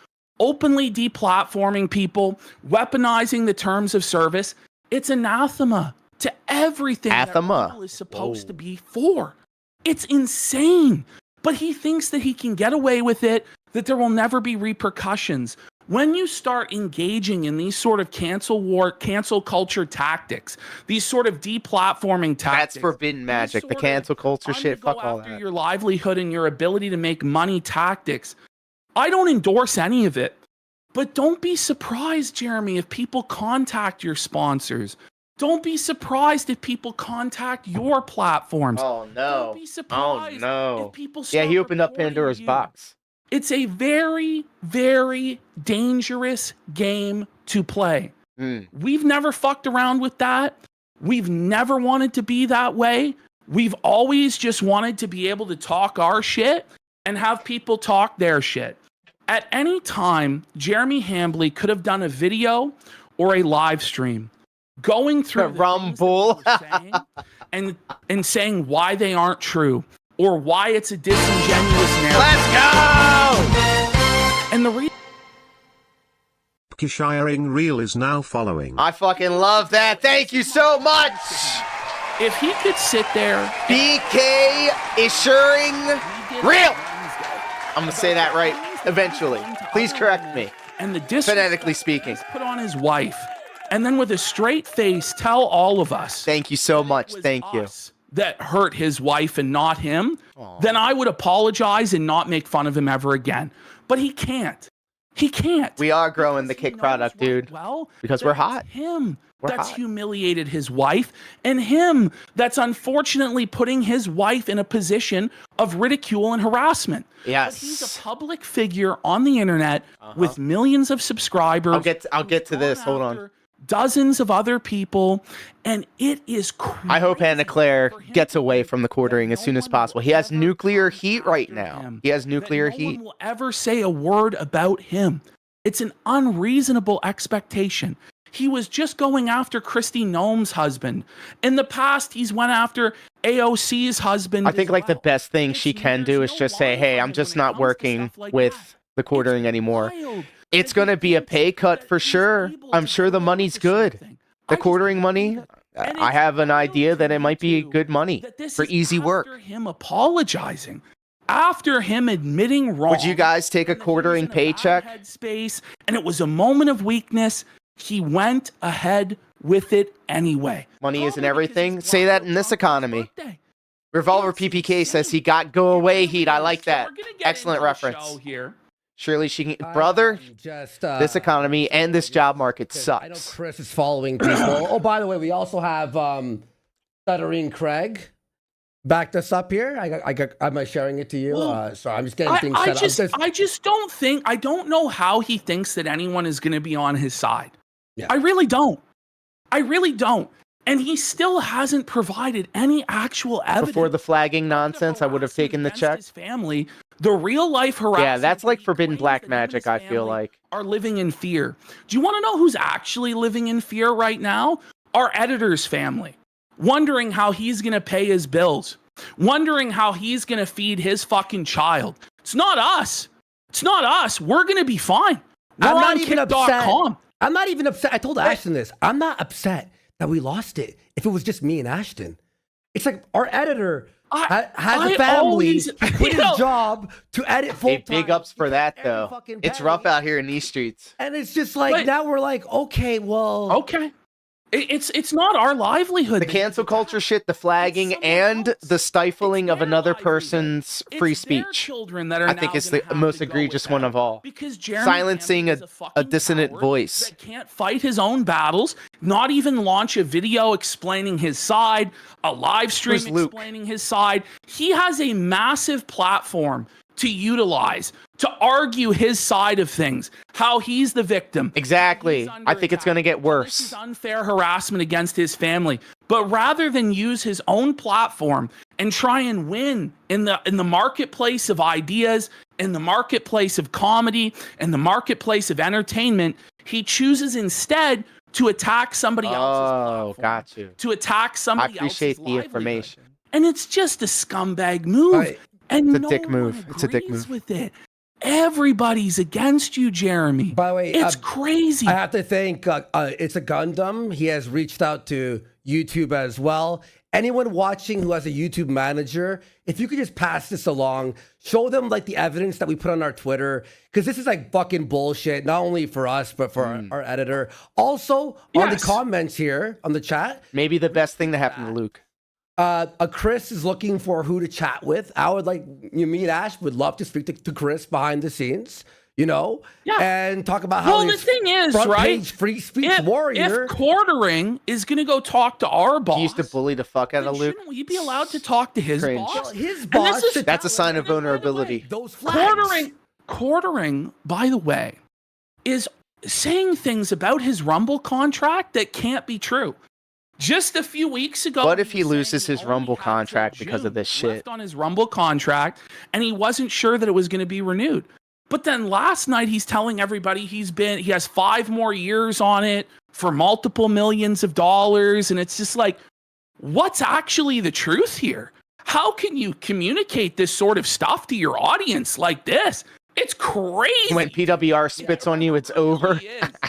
openly deplatforming people, weaponizing the terms of service. It's anathema to everything that Rumble is supposed to be for. It's insane. But he thinks that he can get away with it, that there will never be repercussions. When you start engaging in these sort of cancel culture tactics, these sort of deplatforming tactics. That's forbidden magic. The cancel culture shit, fuck all that. Your livelihood and your ability to make money tactics. I don't endorse any of it. But don't be surprised, Jeremy, if people contact your sponsors. Don't be surprised if people contact your platforms. Oh, no. Don't be surprised if people start he opened up Pandora's box. It's a very, very dangerous game to play. We've never fucked around with that. We've never wanted to be that way. We've always just wanted to be able to talk our shit and have people talk their shit. At any time, Jeremy Hanley could have done a video or a live stream going through the Rumble and saying why they aren't true or why it's a disingenuous narrative. Let's go! And the Sharing Reel is now following. I fucking love that. Thank you so much. If he could sit there, BK assuring real. I'm gonna say that right eventually. Please correct me. And the phonetically speaking, put on his wife, and then with a straight face tell all of us. Thank you so much. Thank you. That hurt his wife and not him. Then I would apologize and not make fun of him ever again. But he can't. He can't. We are growing the Kick product, dude. Well, because we're hot. Him that's humiliated his wife, and him that's unfortunately putting his wife in a position of ridicule and harassment. Yes. But he's a public figure on the internet with millions of subscribers. I'll get to this. Hold on. Dozens of other people, and it is crazy. I hope Anna Claire gets away from the quartering as soon as possible. He has nuclear heat right now. He has nuclear heat. No one will ever say a word about him. It's an unreasonable expectation. he was just going after Kristi Noem's husband. In the past, he's went after AOC's husband. I think like the best thing she can do is just say, hey, I'm just not working with the quartering anymore. It's going to be a pay cut for sure. I'm sure the money's good. The quartering money, I have an idea that it might be good money for easy work. After him apologizing, after him admitting wrong. Would you guys take a quartering paycheck? Headspace, and it was a moment of weakness. He went ahead with it anyway. Money isn't everything. Say that in this economy. Revolver PPK says he got go away heat. I like that. Excellent reference. Here. Surely she can. Brother, this economy and this job market sucks. I know Chris is following people. Oh, by the way, we also have Stuttering Craig backed us up here. I'm sharing it to you. Sorry, I'm just getting things set up. I just don't think, I don't know how he thinks that anyone is going to be on his side. Yeah. I really don't. I really don't. And he still hasn't provided any actual evidence. Before the flagging nonsense, I would have taken the check. His family, the real life harassment. Yeah, that's like forbidden black magic, I feel like. Are living in fear. Do you want to know who's actually living in fear right now? Our editor's family. Wondering how he's going to pay his bills. Wondering how he's going to feed his fucking child. It's not us. It's not us. We're going to be fine. We're I'm not on even kick.com. upset. I'm not even upset. I told Ashton this. I'm not upset that we lost it if it was just me and Ashton. It's like our editor has a family, quit his job to edit full time. Big ups for that, though. It's rough out here in these streets. And it's just like, now we're like, okay, well. Okay. It's not our livelihood. The cancel culture shit, the flagging, and the stifling of another person's free speech. I think it's the most egregious one of all. Because Jeremy silencing a dissonant voice. That can't fight his own battles, not even launch a video explaining his side, a live stream explaining his side. He has a massive platform to utilize, to argue his side of things, how he's the victim. Exactly. I think it's going to get worse. This is unfair harassment against his family. But rather than use his own platform and try and win in the marketplace of ideas, in the marketplace of comedy, in the marketplace of entertainment, he chooses instead to attack somebody else's platform. Got you. To attack somebody else's I appreciate the information. And it's just a scumbag move. And it's a dick move. It's a dick move. With it. Everybody's against you, Jeremy. By the way, it's crazy. I have to thank It's a Gundam. He has reached out to YouTube as well. Anyone watching who has a YouTube manager, if you could just pass this along, show them like the evidence that we put on our Twitter, because this is like fucking bullshit, not only for us, but for our editor. Also, on the comments here, on the chat. Maybe the best thing that happened to Luke. Chris is looking for who to chat with. I would like, me and Ash would love to speak to Chris behind the scenes, and talk about how the thing is, right? Free speech warrior. If Quartering is going to go talk to our boss, he used to bully the fuck out of Luke. Shouldn't we be allowed to talk to his boss? Well, his boss. That's a sign of vulnerability. Those flags. Quartering, by the way, is saying things about his Rumble contract that can't be true. Just a few weeks ago, what if he loses his Rumble contract because of this shit? Left on his Rumble contract, and he wasn't sure that it was going to be renewed. But then last night, he's telling everybody he has 5 more years on it for multiple millions of dollars, and it's just like, what's actually the truth here? How can you communicate this sort of stuff to your audience like this? It's crazy. When PWR spits on you, it's over.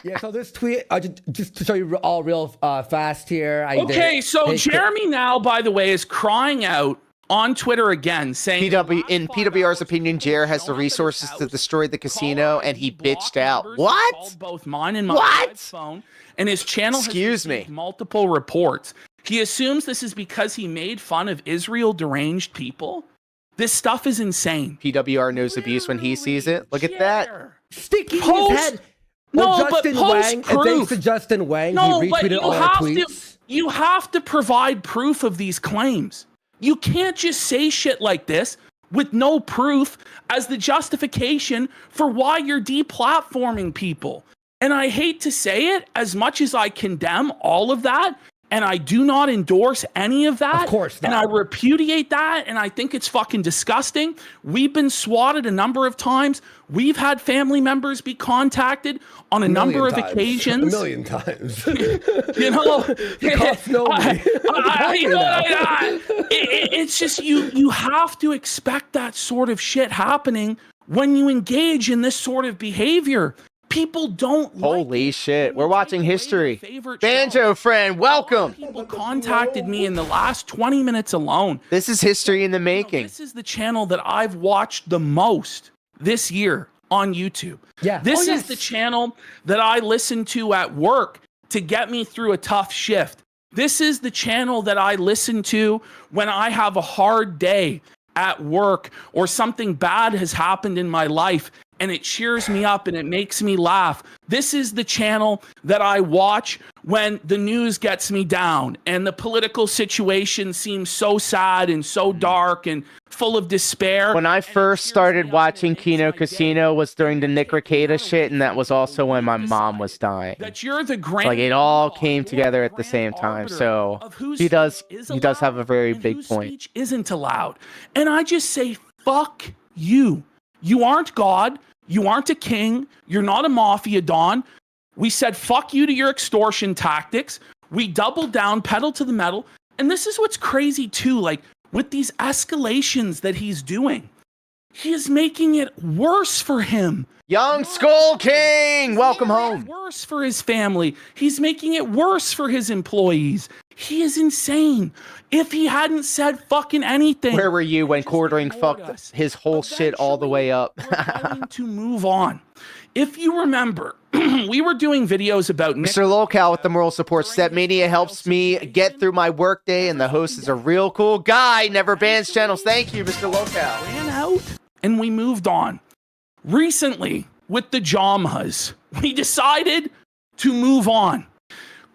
Yeah, so this tweet, just to show you all real fast here. So Jeremy now, by the way, is crying out on Twitter again, saying... in PWR's opinion, Jer has the resources to destroy the casino, and he bitched out. What? Both mine and my phone, and his channel has received multiple reports. He assumes this is because he made fun of Israel deranged people. This stuff is insane. PWR knows abuse when he sees it. Look at that. Sticking his head. Justin Wang, and thanks to Justin Wang, he retweeted all our tweets. You have to provide proof of these claims. You can't just say shit like this with no proof as the justification for why you're deplatforming people. And I hate to say it, as much as I condemn all of that, And I do not endorse any of that. Of course not. And I repudiate that. And I think it's fucking disgusting. We've been swatted a number of times. We've had family members be contacted on a number of occasions. A million times. You know, it's just you have to expect that sort of shit happening when you engage in this sort of behavior. People don't Holy shit. We're watching history. Banjo friend, welcome. People contacted me in the last 20 minutes alone. This is history in the making. This is the channel that I've watched the most this year on YouTube. Yeah. This is the channel that I listen to at work to get me through a tough shift. This is the channel that I listen to when I have a hard day at work or something bad has happened in my life and it cheers me up and it makes me laugh. This is the channel that I watch when the news gets me down and the political situation seems so sad and so dark and full of despair. When I first started watching Kino Casino was during the Nick Rekieta shit, and that was also when my mom was dying. That you're the grand like it all came together at the same time. So he does have a very big point. Isn't allowed. And I just say, fuck you. You aren't God. You aren't a king. You're not a mafia don. We said fuck you to your extortion tactics. We doubled down, pedal to the metal. And this is what's crazy too. Like with these escalations that he's doing, he is making it worse for him. Young Skull King, welcome home. Worse for his family. He's making it worse for his employees. He is insane. If he hadn't said fucking anything. Where were you when Quartering fucked his whole shit all the way up? We're going to move on. If you remember, we were doing videos about Mr. Locale with the moral support. Stepmania helps me get through my workday, and the host is a real cool guy. Never bans channels. Thank you, Mr. Locale. Ran out, and we moved on. Recently, with the Jamhas, we decided to move on.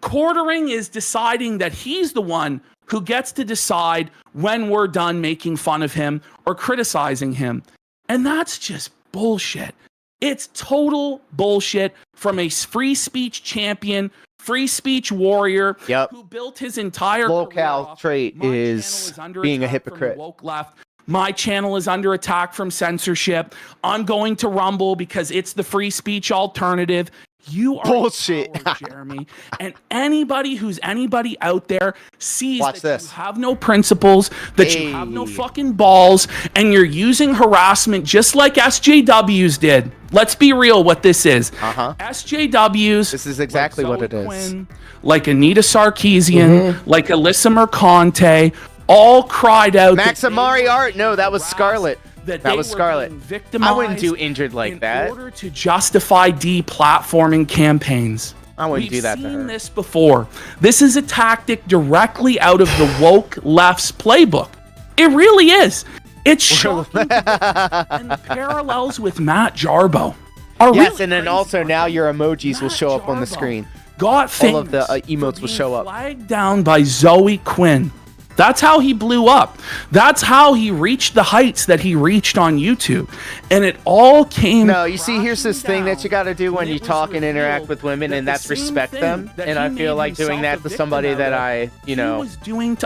Quartering is deciding that he's the one who gets to decide when we're done making fun of him or criticizing him. And that's just bullshit. It's total bullshit from a free speech champion, free speech warrior who built his entire Locale trait is being a hypocrite. Woke left. My channel is under attack from censorship. I'm going to Rumble because it's the free speech alternative. You are bullshit, Jeremy. And anybody who's anybody out there sees that you have no principles, that you have no fucking balls, and you're using harassment just like SJWs did. Let's be real what this is. SJWs. This is exactly like what it is. Quinn, like Anita Sarkeesian, like Alyssa Mercante, all cried out. Maximari Art. No, that was Scarlet. That was Scarlet. I wouldn't do injured like that. In order to justify deplatforming campaigns. I wouldn't do that to her. We've seen this before. This is a tactic directly out of the woke left's playbook. It really is. It's shocking. And the parallels with Matt Jarbo are really and then also now your emojis will show up on the screen. Got all of the emotes will show up. Flagged down by Zoe Quinn. That's how he blew up. That's how he reached the heights that he reached on YouTube. And it all came... No, you see, here's this thing that you got to do when you talk and interact with women, and that's respect them. And I feel like doing that to somebody that I, you know,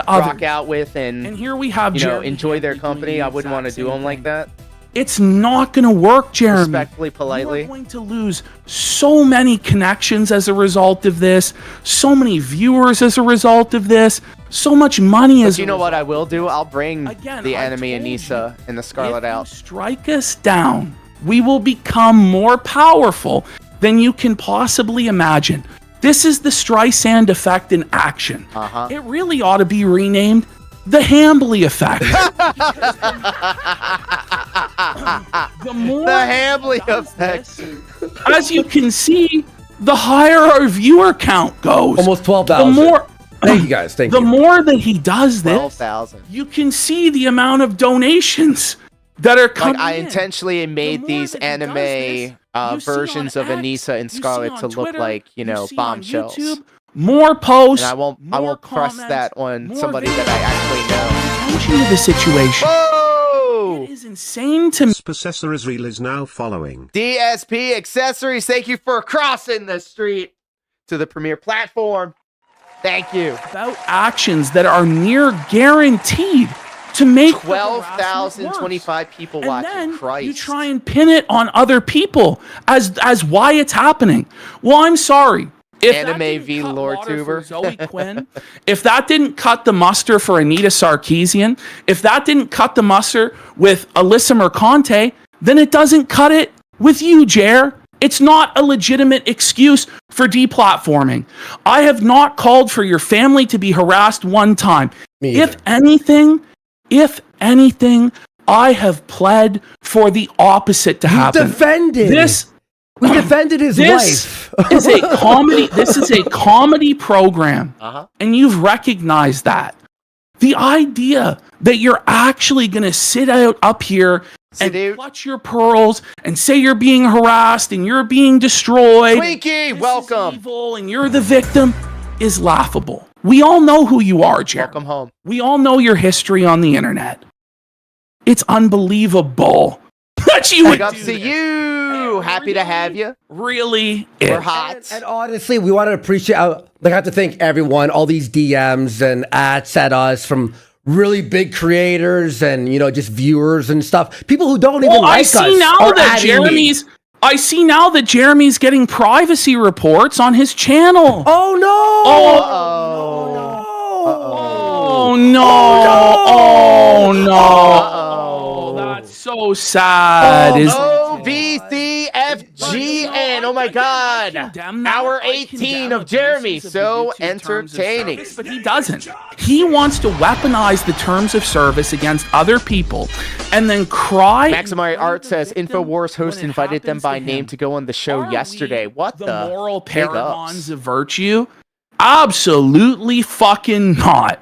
rock out with and here we have, you know, enjoy their company. I wouldn't want to do them like that. It's not going to work, Jeremy. Respectfully, politely. You're going to lose so many connections as a result of this, so many viewers as a result of this, so much money as you know what I will do? I'll bring the enemy Anissa and the Scarlet out. Strike us down. We will become more powerful than you can possibly imagine. This is the Streisand effect in action. It really ought to be renamed the Hambly effect. The Hambly effect. As you can see, the higher our viewer count goes. Almost 12,000. The more... Thank you guys. Thank you. The more that he does this, 12,000. You can see the amount of donations that are coming. I intentionally made these anime versions of Anissa and Scarlet to look like, you know, bombshells. More posts. And I won't press that on somebody that I actually know. Attention to the situation. Whoa! It is insane to me. Possessor Israel is now following. DSP Accessories, thank you for crossing the street to the premier platform. Thank you. About actions that are near guaranteed to make 12,025 people and watching. then Christ. you try and pin it on other people as why it's happening. Well, I'm sorry. If Anime v lore tuber. Zoe Quinn, if that didn't cut the muster for Anita Sarkeesian, if that didn't cut the muster with Alyssa Mercante, then it doesn't cut it with you, Jer. It's not a legitimate excuse for deplatforming. I have not called for your family to be harassed one time. If anything, I have pled for the opposite to happen. We defended his wife. This is a comedy program, and you've recognized that. The idea that you're actually going to sit up here and clutch your pearls and say you're being harassed and you're being destroyed. Twinkie, welcome. Evil and you're the victim is laughable. We all know who you are, Jeremy. Welcome home. We all know your history on the internet. It's unbelievable that you would up to you. Happy to have you. Really? We're hot. And honestly, we want to appreciate, I have to thank everyone, all these DMs and ads at us from really big creators and, just viewers and stuff. People who don't even like us. I see now that Jeremy's getting privacy reports on his channel. Oh no! Oh no! That's so sad. OVCFGN. Oh my God. Hour 18 of Jeremy. So entertaining. But he doesn't. He wants to weaponize the terms of service against other people and then cry. Maximari Art says InfoWars host invited them by name to go on the show yesterday. What the moral paragons of virtue? Absolutely fucking not.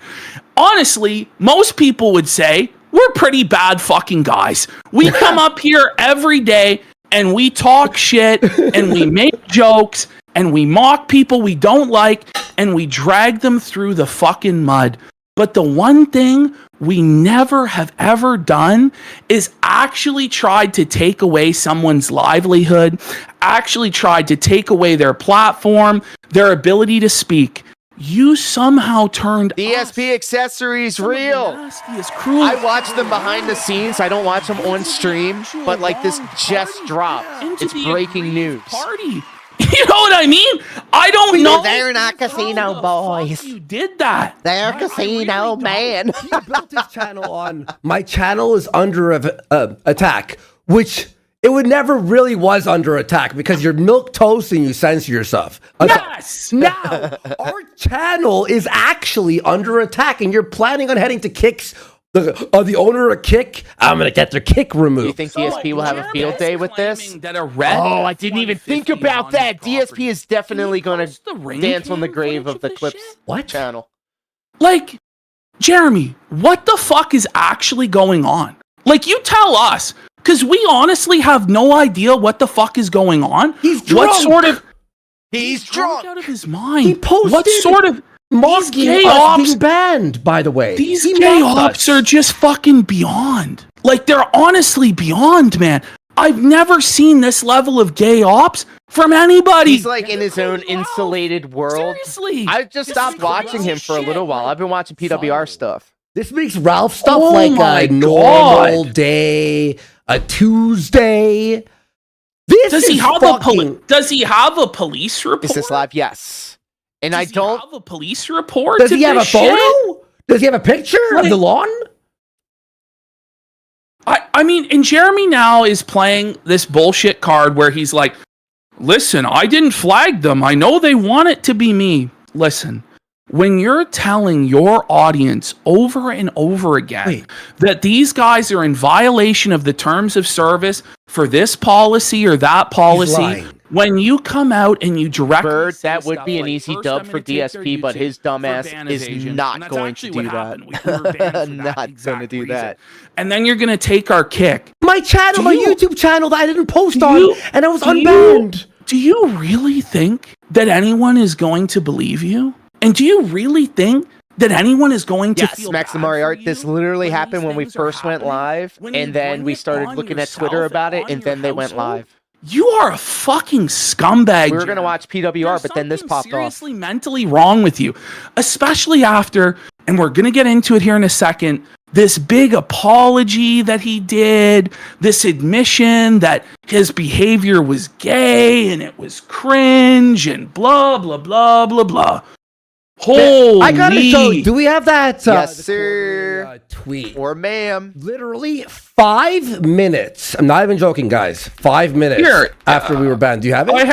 Honestly, most people would say we're pretty bad fucking guys. We come up here every day and we talk shit and we make jokes and we mock people we don't like and we drag them through the fucking mud. But the one thing we never have ever done is actually tried to take away someone's livelihood, actually tried to take away their platform, their ability to speak. You somehow turned DSP accessories real. I watch them behind the scenes. I don't watch them on stream, but like this just dropped. It's breaking news. Party. You know what I mean? I don't know. They're not casino boys. You did that. They're casino man. He built his channel on my channel is under attack, which it would never really was under attack because you're milk toast and you censor yourself. Yes. Now our channel is actually under attack, and you're planning on heading to Kicks. The owner of Kick, I'm gonna get their Kick removed. You think DSP will have a field day with this? I didn't even think about that. DSP is definitely gonna dance on the grave of the Clips channel. Like, Jeremy, what the fuck is actually going on? Like, you tell us, because we honestly have no idea what the fuck is going on. He's drunk. He's drunk out of his mind. He posted. What sort of gay ops being banned, by the way. These gay ops are just fucking beyond. Like, they're honestly beyond, man. I've never seen this level of gay ops from anybody. He's like in his own insulated world. Seriously. I just stopped watching him for a little while. I've been watching PWR stuff. This makes Ralph stuff like a normal day, a Tuesday. Does he have a police report? Is this live? Yes. And Does he have a police report? Does he have a photo? Does he have a picture of the lawn? I mean, and Jeremy now is playing this bullshit card where he's like, listen, I didn't flag them. I know they want it to be me. Listen, when you're telling your audience over and over again that these guys are in violation of the terms of service for this policy or that policy, when you come out and you directly Bird, that would be an easy dub for DSP, but his dumbass is not going to do that. Not going to do that. And then you're going to take our kick. My channel, my YouTube channel that I didn't post on, and I was unbanned. Do you really think that anyone is going to believe you? And do you really think that anyone is going to feel bad Maximari Art, for this you literally when happened these when we things are first went happening? live, and then we started looking at Twitter about it, and then they went live. You are a fucking scumbag. We were going to watch PWR, but then this popped seriously mentally wrong with you, especially after, and we're going to get into it here in a second, this big apology that he did, this admission that his behavior was gay and it was cringe and blah, blah, blah, blah, blah. Holy. I gotta show. Do we have that? Yes, sir. Tweet or ma'am. Literally 5 minutes. I'm not even joking, guys. 5 minutes Here, after we were banned. Do you have it? I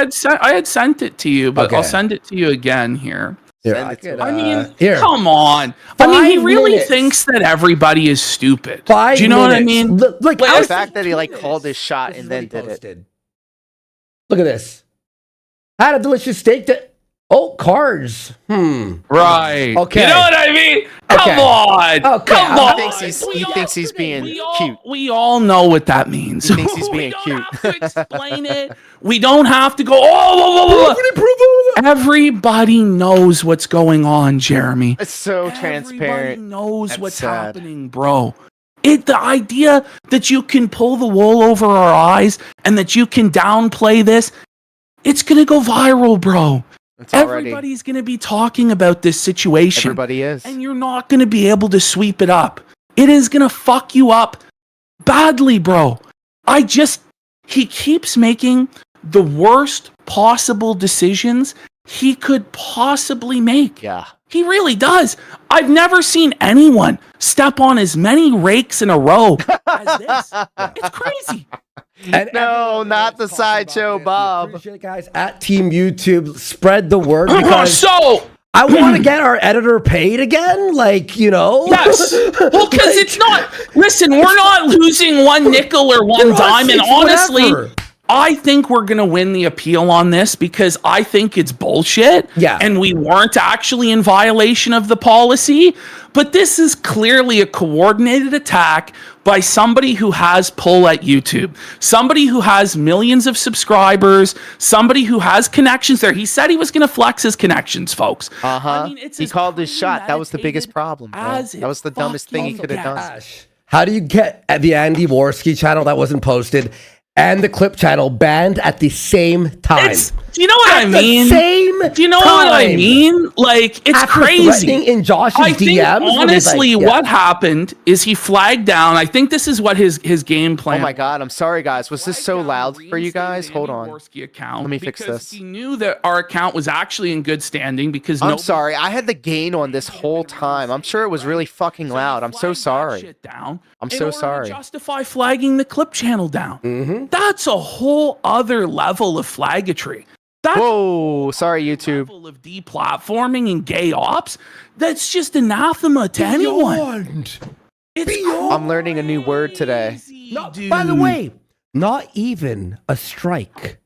had sent it to you, but Okay. I'll send it to you again here. Here, I mean, here. come on. I mean, he 5 really minutes. thinks that everybody is stupid. 5 Do you know what I minutes. mean? Like The fact that he like called his shot and then did it. Look at this. Had a delicious steak that. Oh, cards. Right. Okay. You know what I mean? Okay. Come on. Okay. Come on. He thinks he's being cute. We all know what that means. He thinks he's being cute. We don't have to explain it. We don't have to go, oh, everybody knows what's going on, Jeremy. It's so Everybody transparent. knows That's what's sad. happening, bro. The idea that you can pull the wool over our eyes and that you can downplay this, it's going to go viral, bro. Everybody's going to be talking about this situation. Everybody is. And you're not going to be able to sweep it up. It is going to fuck you up badly, bro. He keeps making the worst possible decisions he could possibly make. Yeah. He really does. I've never seen anyone step on as many rakes in a row as this. It's crazy. And no, not the sideshow Bob. Appreciate it, guys. At Team YouTube, spread the word because So I want to get our editor paid again. Like, you know. Yes. Well, because it's not. Listen, we're not losing one nickel or one dime, and honestly, whatever. I think we're gonna win the appeal on this because I think it's bullshit. Yeah. And we weren't actually in violation of the policy. But this is clearly a coordinated attack by somebody who has pull at YouTube, somebody who has millions of subscribers, somebody who has connections there. He said he was going to flex his connections, folks. I mean, he called his shot. That was the biggest problem. That was the dumbest thing he could have done. How do you get at the Andy Worski channel that wasn't posted and the clip channel banned at the same time? Do you know what I mean? Do you know what I mean? Like, it's After crazy. threatening in Josh's I think, DMs, when he's honestly, like, yeah. what happened is he flagged down. I think this is what his game plan. Oh my God, I'm sorry, guys. Was this so loud for you guys? Hold on. Account Let me fix because this. He knew that our account was actually in good standing because I'm sorry. I had the gain on this whole time. I'm sure it was really fucking loud. I'm so sorry. I'm so sorry. Justify flagging the clip channel down. That's a whole other level of flaggatry. That's Whoa, sorry, YouTube. level of deplatforming and gay ops. That's just anathema to anyone. I'm learning a new word today. By the way, not even a strike.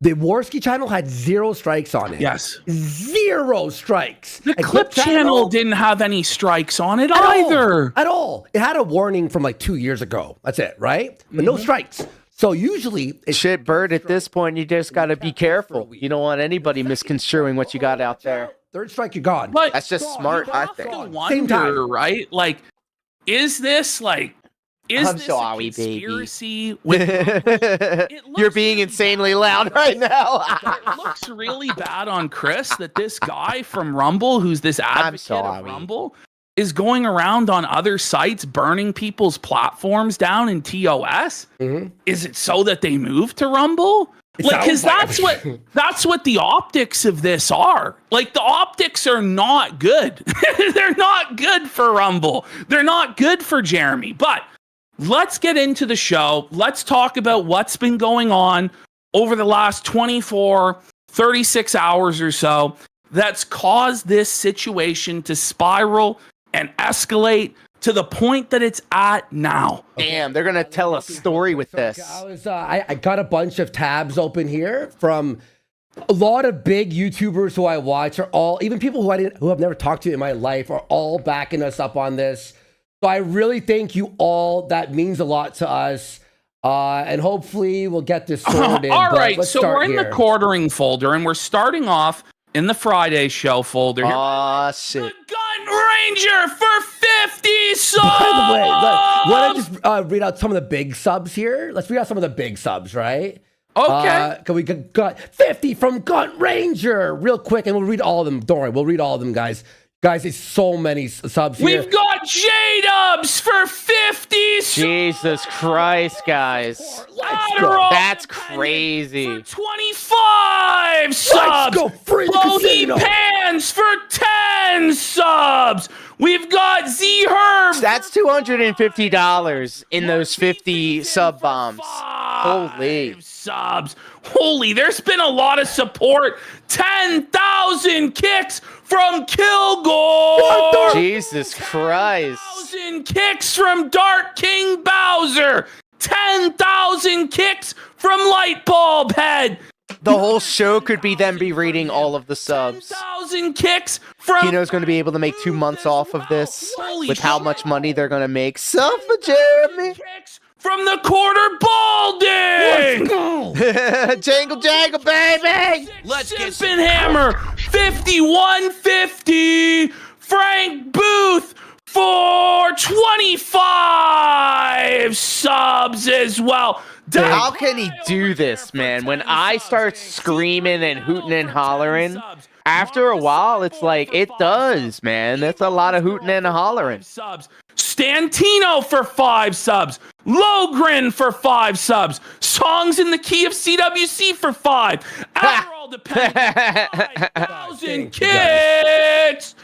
The Worski channel had 0 strikes on it. Yes. 0 strikes. The And clip channel didn't have any strikes on it at either. At all. It had a warning from like 2 years ago. That's it, right? But no strikes. So usually it's Shit, Bird, at this point, you just got to be careful. You don't want anybody misconstruing what you got out there. Third strike, you're gone. But That's just smart, I think. Same time. Wonder, right? Like, is this like, is I'm this sorry, a conspiracy baby. with You're being insanely loud right now. it looks really bad on Chris that this guy from Rumble, who's this advocate of Rumble, is going around on other sites burning people's platforms down in TOS? Is it so that they move to Rumble? Like, because that's what the optics of this are. Like, the optics are not good. They're not good for Rumble. They're not good for Jeremy. But let's get into the show. Let's talk about what's been going on over the last 24, 36 hours or so that's caused this situation to spiral and escalate to the point that it's at now. Damn, they're going to tell a story with this. I got a bunch of tabs open here from a lot of big YouTubers who I watch are all, even people who I've never talked to in my life, are all backing us up on this. So I really thank you all. That means a lot to us. And hopefully we'll get this sorted. All right, let's so start we're in here. the quartering folder, and we're starting off in the Friday show folder. Aw, shit. Gun Ranger for 50 subs! By the way, want to just read out some of the big subs here? Let's read out some of the big subs, right? Okay. We got 50 from Gun Ranger. Real quick, and we'll read all of them. Don't worry, we'll read all of them, guys. Guys, it's so many subs here. We've got J-Dubs for 50. Jesus Christ, guys. That's crazy. For 25 subs. Let's go, free the Blowy casino. Pants for 10 subs. We've got Z-Herb. That's $250 in those 50 sub bombs. Holy. Subs. Holy, there's been a lot of support. 10,000 kicks from Kilgore. Jesus Christ. 10,000 kicks from Dark King Bowser. 10,000 kicks from Lightbulb Head. The whole show could be them be reading all of the subs. 10,000 kicks from... Kino's going to be able to make 2 months off of this with how much money they're going to make. Sub for Jeremy. From the quarter balding. Let's go. Jangle jangle, baby. Let's get Hammer 5150. Frank Booth for 25 subs as well. How can he do this, man? When I start screaming and hooting and hollering, after a while, it's like, it does, man. That's a lot of hooting and hollering. Stantino for 5 subs. Logren for 5 subs. Songs in the key of CWC for 5. Adderall dependent 5,000 kicks.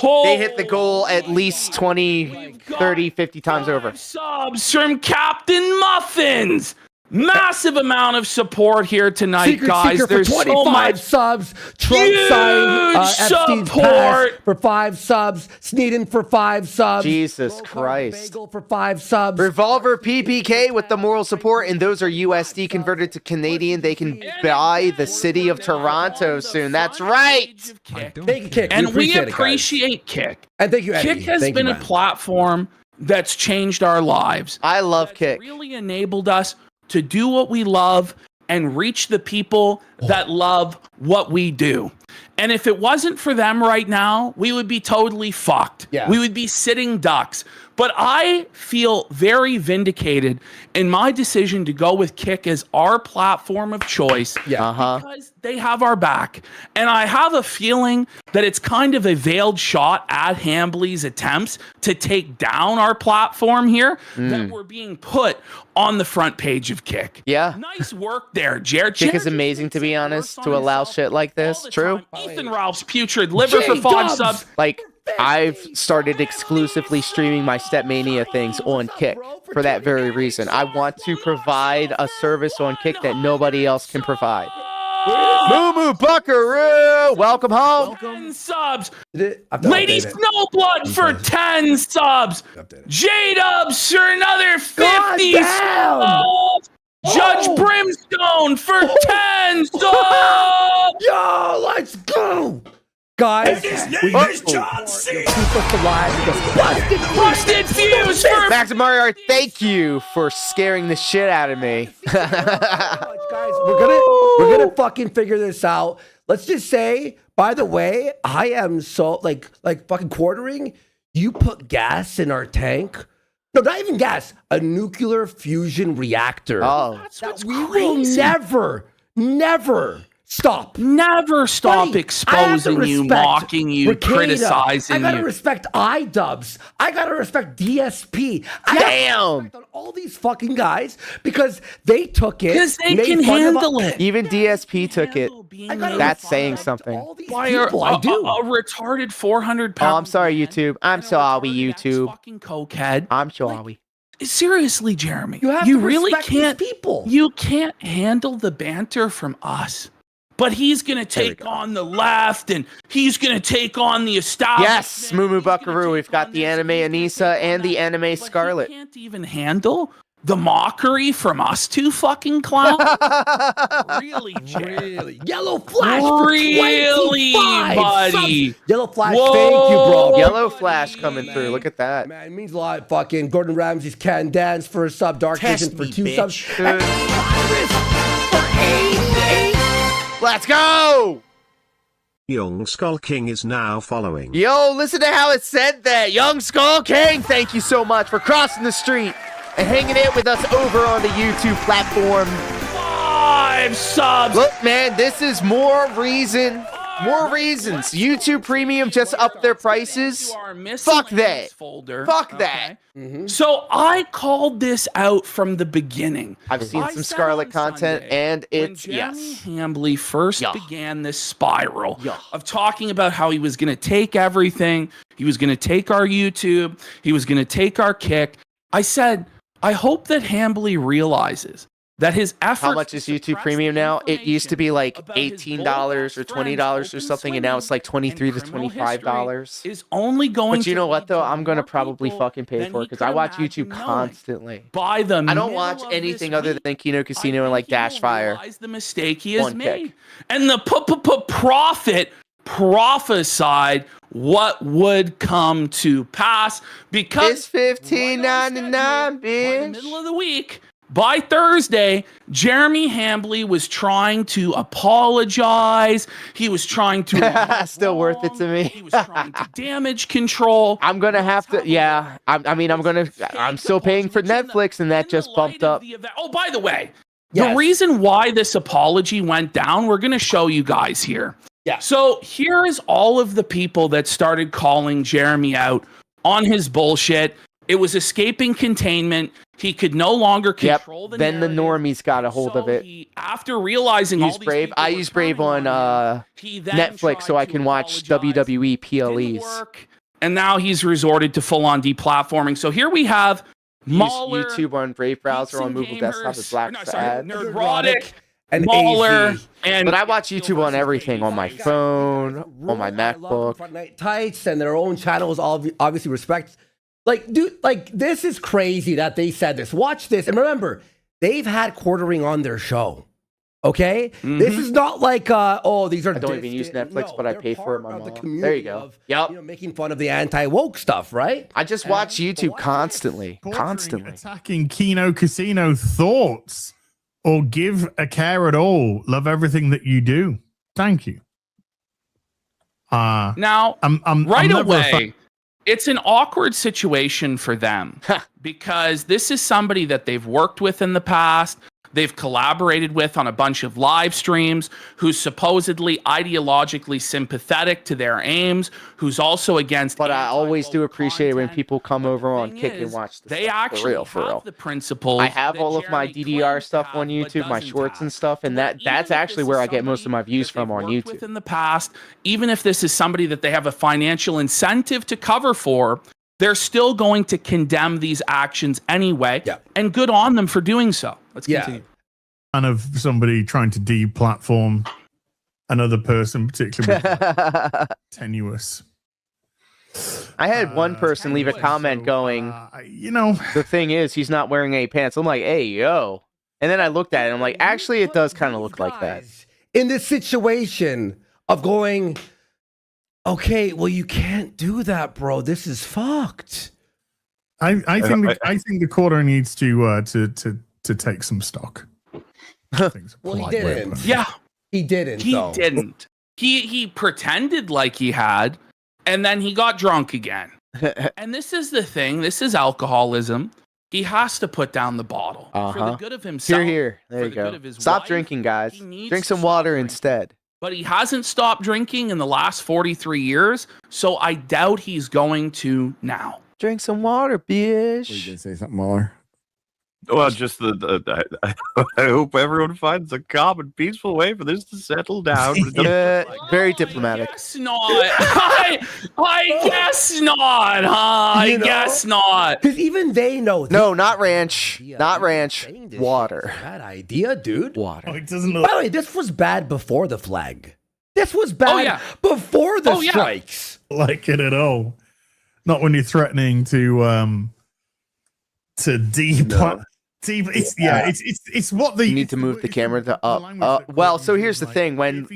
They hit the goal at least 20, 30, 50 times over. Subs from Captain Muffins. Massive amount of support here tonight, Secret guys. Seeker There's for 25 so much subs. Trump signed Epstein's pass for 5 subs. Sneeden for 5 subs. Jesus Christ. Bagel for 5 subs. Revolver PPK with the moral support, and those are USD converted to Canadian. They can buy the city of Toronto soon. That's right. Thank you, Kick. And we appreciate Kick. And thank you, Eddie. Kick has been a platform that's changed our lives. I love Kick. Really enabled us to do what we love and reach the people that love what we do. And if it wasn't for them right now, we would be totally fucked. Yeah. We would be sitting ducks. But I feel very vindicated in my decision to go with Kick as our platform of choice. Because they have our back. And I have a feeling that it's kind of a veiled shot at Hambley's attempts to take down our platform here, that we're being put on the front page of Kick. Yeah. Nice work there, Jared. Kick is amazing, to be honest, to allow shit like this. True. Ethan Ralph's Putrid Liver for 5 subs. Like, I've started exclusively streaming my Stepmania things on Kick for that very reason. I want to provide a service on Kick that nobody else can provide. Moo Buckaroo, welcome home. 10 subs. Lady Snowblood for 10 subs. J-Dubs for another 50 subs. Judge Brimstone for 10 subs. Yo, let's go. Guys, his name is John C. Busted Fuse for Max Mario, thank you for scaring the shit out of me. Guys, we're gonna fucking figure this out. Let's just say, by the way, I am so like fucking quartering. You put gas in our tank. No, not even gas. A nuclear fusion reactor. Oh, that's we will never stop. Never stop Buddy, exposing you, mocking you, Ricada. criticizing I gotta you. respect iDubbbz. I gotta respect DSP. I Damn. gotta respect on all these fucking guys because they took it. Because they made can fun of handle it. Even DSP took it. That's saying something. all these Why people, I do. a retarded 400 Oh, pound I'm sorry, YouTube. I'm sorry, YouTube. fucking cokehead. I'm sorry. Seriously, Jeremy, You have to really respect these can't. people. You can't handle the banter from us. But he's gonna take on the left, and he's gonna take on the establishment. Yes, Moo Buckaroo. We've got the anime Anissa and the anime Scarlet. He can't even handle the mockery from us two fucking clowns. Really, Really? Yellow Flash for Really, 25 buddy. subs. Yellow Flash, Whoa. thank you, bro. Yellow Flash coming through. Look at that. Man, it means a lot. Fucking Gordon Ramsay's Can Dance for a sub. Dark Test Vision for me, 2 bitch. subs. And Virus for 88. Let's go! Young Skull King is now following. Yo, listen to how it said that. Young Skull King, thank you so much for crossing the street and hanging it with us over on the YouTube platform. 5 5 subs. Look, man, this is more reason. More reasons. YouTube Premium just upped their prices. Fuck that. Fuck that. So I called this out from the beginning. I've seen some Scarlet content, and it's Jeremy Hanley first began this spiral of talking about how he was going to take everything. He was going to take our YouTube. He was going to take our Kick. I said, I hope that Hanley realizes that his efforts. How much is YouTube Premium now? It used to be like $18 or $20 or something, and now it's like $23 to $25. Is only going. But you know what though? I'm gonna probably fucking pay for it because I watch YouTube constantly. By the I don't watch anything other than Kino Casino and like Dash Fire. The mistake he has made, and the prophet prophesied what would come to pass because it's $15.99, bitch. In the middle of the week. By Thursday, Jeremy Hanley was trying to apologize. He was trying to still worth it to me. He was trying to damage control. I'm gonna have to. Yeah, I'm still paying for Netflix, and that just bumped up. Oh, by the way, the reason why this apology went down, we're gonna show you guys here. Yeah. So here is all of the people that started calling Jeremy out on his bullshit. It was escaping containment. He could no longer control the narrative. Then the normies got a hold of it. After realizing all these Brave, I use Brave on Netflix so I can watch WWE PLEs. And now he's resorted to full-on deplatforming. So here we have Mahler, YouTube on Brave browser on mobile desktop is black ads. Nerdrotic, and Mahler, but I watch YouTube on everything, on my phone, on my MacBook. Fortnite tights and their own channels obviously respect. Like, dude, like, this is crazy that they said this. Watch this. And remember, they've had quartering on their show. Okay? This is not like, these are... I don't even use Netflix, but I pay for it. My mom. There you go. Yep. You know, making fun of the anti-woke stuff, right? I just watch YouTube constantly. Attacking Kino Casino thoughts or give a care at all. Love everything that you do. Thank you. Now, I'm right away... It's an awkward situation for them because this is somebody that they've worked with in the past. They've collaborated with on a bunch of live streams, who's supposedly ideologically sympathetic to their aims, who's also against. But I always do appreciate when people come over on Kick and watch the they actually for real. The principles. I have all of my DDR stuff on YouTube, my shorts and stuff, and that's actually where I get most of my views from on YouTube. In the past, even if this is somebody that they have a financial incentive to cover for, they're still going to condemn these actions anyway. Yeah. And good on them for doing so. Let's continue. And of somebody trying to deplatform another person, particularly tenuous. I had one person leave a comment going, the thing is, he's not wearing any pants. I'm like, hey, yo. And then I looked at it and I'm like, actually, it does kind of look like that. In this situation of going, okay, well, you can't do that, bro. This is fucked. I think the quarter needs to take some stock. Well, he didn't. Yeah, he didn't. He didn't. He pretended like he had, and then he got drunk again. And this is the thing. This is alcoholism. He has to put down the bottle for the good of himself. Here. There you go. Stop drinking, guys. Drink some water instead. But he hasn't stopped drinking in the last 43 years, so I doubt he's going to now. Drink some water, bitch. You did say something, Mueller. Well, just I hope everyone finds a calm and peaceful way for this to settle down. Very diplomatic. I guess not. I guess not. I guess not. Because even they know. No, not ranch. Not ranch. Water. Bad idea, dude. Water. Oh, it doesn't look. By the way, this was bad before the flag. This was bad before the strikes. Like it at all. Not when you're threatening to deplat. It's what the you need to move the camera to up. Well, so here's the thing: when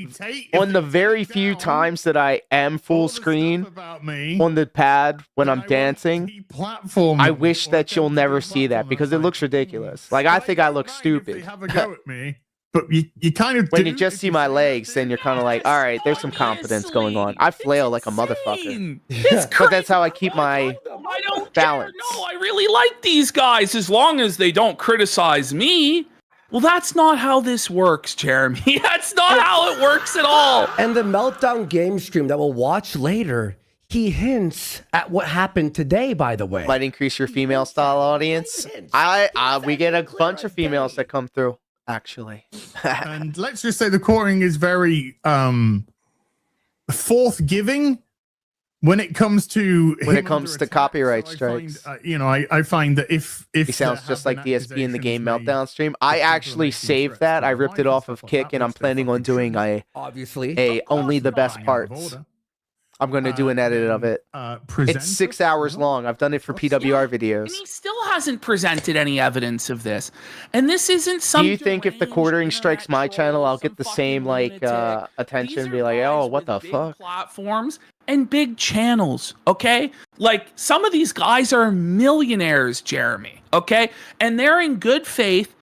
on the very few times that I am full screen on the pad when I'm dancing, I wish that you'll never see that because it looks ridiculous. Like I think I look stupid. Have a go at me. But you kind of when you just see my legs, then you're kind of like, all right, there's some confidence going on. I flail like a motherfucker, but that's how I keep my balance. No, I really like these guys as long as they don't criticize me. Well, that's not how this works, Jeremy. That's not how it works at all. And the Meltdown game stream that we'll watch later, he hints at what happened today, by the way. Might increase your female style audience. We get a bunch of females that come through, actually. And let's just say the courting is very forthgiving when it comes to copyright strikes. I find that if he sounds just like DSP in the game Meltdown stream. I actually saved that. I ripped it off of Kick, and I'm planning on doing a only the best parts. I'm going to do an edit of it. It's 6 hours long. I've done it for PWR videos. And he still hasn't presented any evidence of this. And this isn't some. Do you think if the quartering strikes my channel, I'll get the same attention? Be like, oh, what the fuck? Platforms and big channels, okay? Like some of these guys are millionaires, Jeremy, okay? And they're in good faith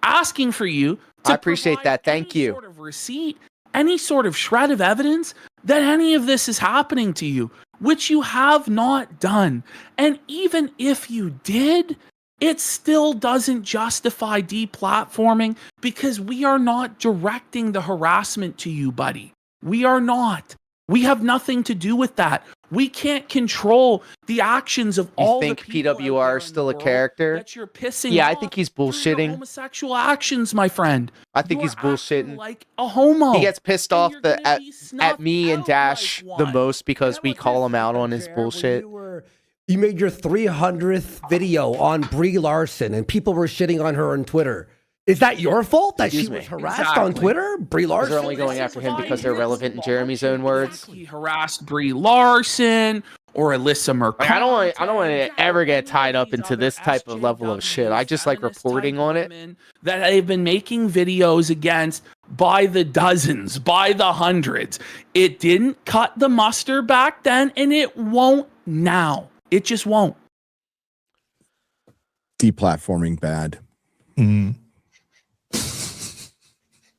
asking for you to I appreciate that. Thank you. Sort of receipt, any sort of shred of evidence that any of this is happening to you, which you have not done. And even if you did, it still doesn't justify deplatforming because we are not directing the harassment to you, buddy. We are not. We have nothing to do with that. We can't control the actions of all the people. You think PWR is still a character? That you're pissing yeah, I off think he's bullshitting. Homosexual actions, my friend. I think he's bullshitting. Like a homo. He gets pissed off at me and Dash the most because we call him out on his bullshit. You made your 300th video on Brie Larson, and people were shitting on her on Twitter. Is that your fault that she was harassed on Twitter? Brie Larson? They're only going after him because they're relevant in Jeremy's own words. He harassed Brie Larson or Alyssa Mercado. I don't want to ever get tied up into this type of level of shit. I just like reporting on it. That they've been making videos against by the dozens, by the hundreds. It didn't cut the mustard back then, and it won't now. It just won't. Deplatforming bad.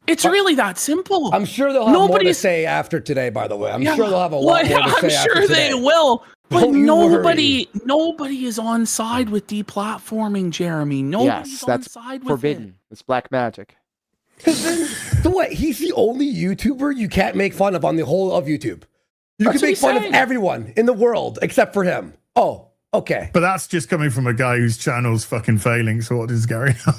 It's really that simple. I'm sure they'll have more to say after today, by the way. I'm sure they'll have a lot more to say after today. I'm sure they will. But nobody is on side with deplatforming, Jeremy. Nobody's on side with forbidden. It's black magic. So what? He's the only YouTuber you can't make fun of on the whole of YouTube. You can make fun of everyone in the world except for him. Oh, okay. But that's just coming from a guy whose channel's fucking failing. So what is going on?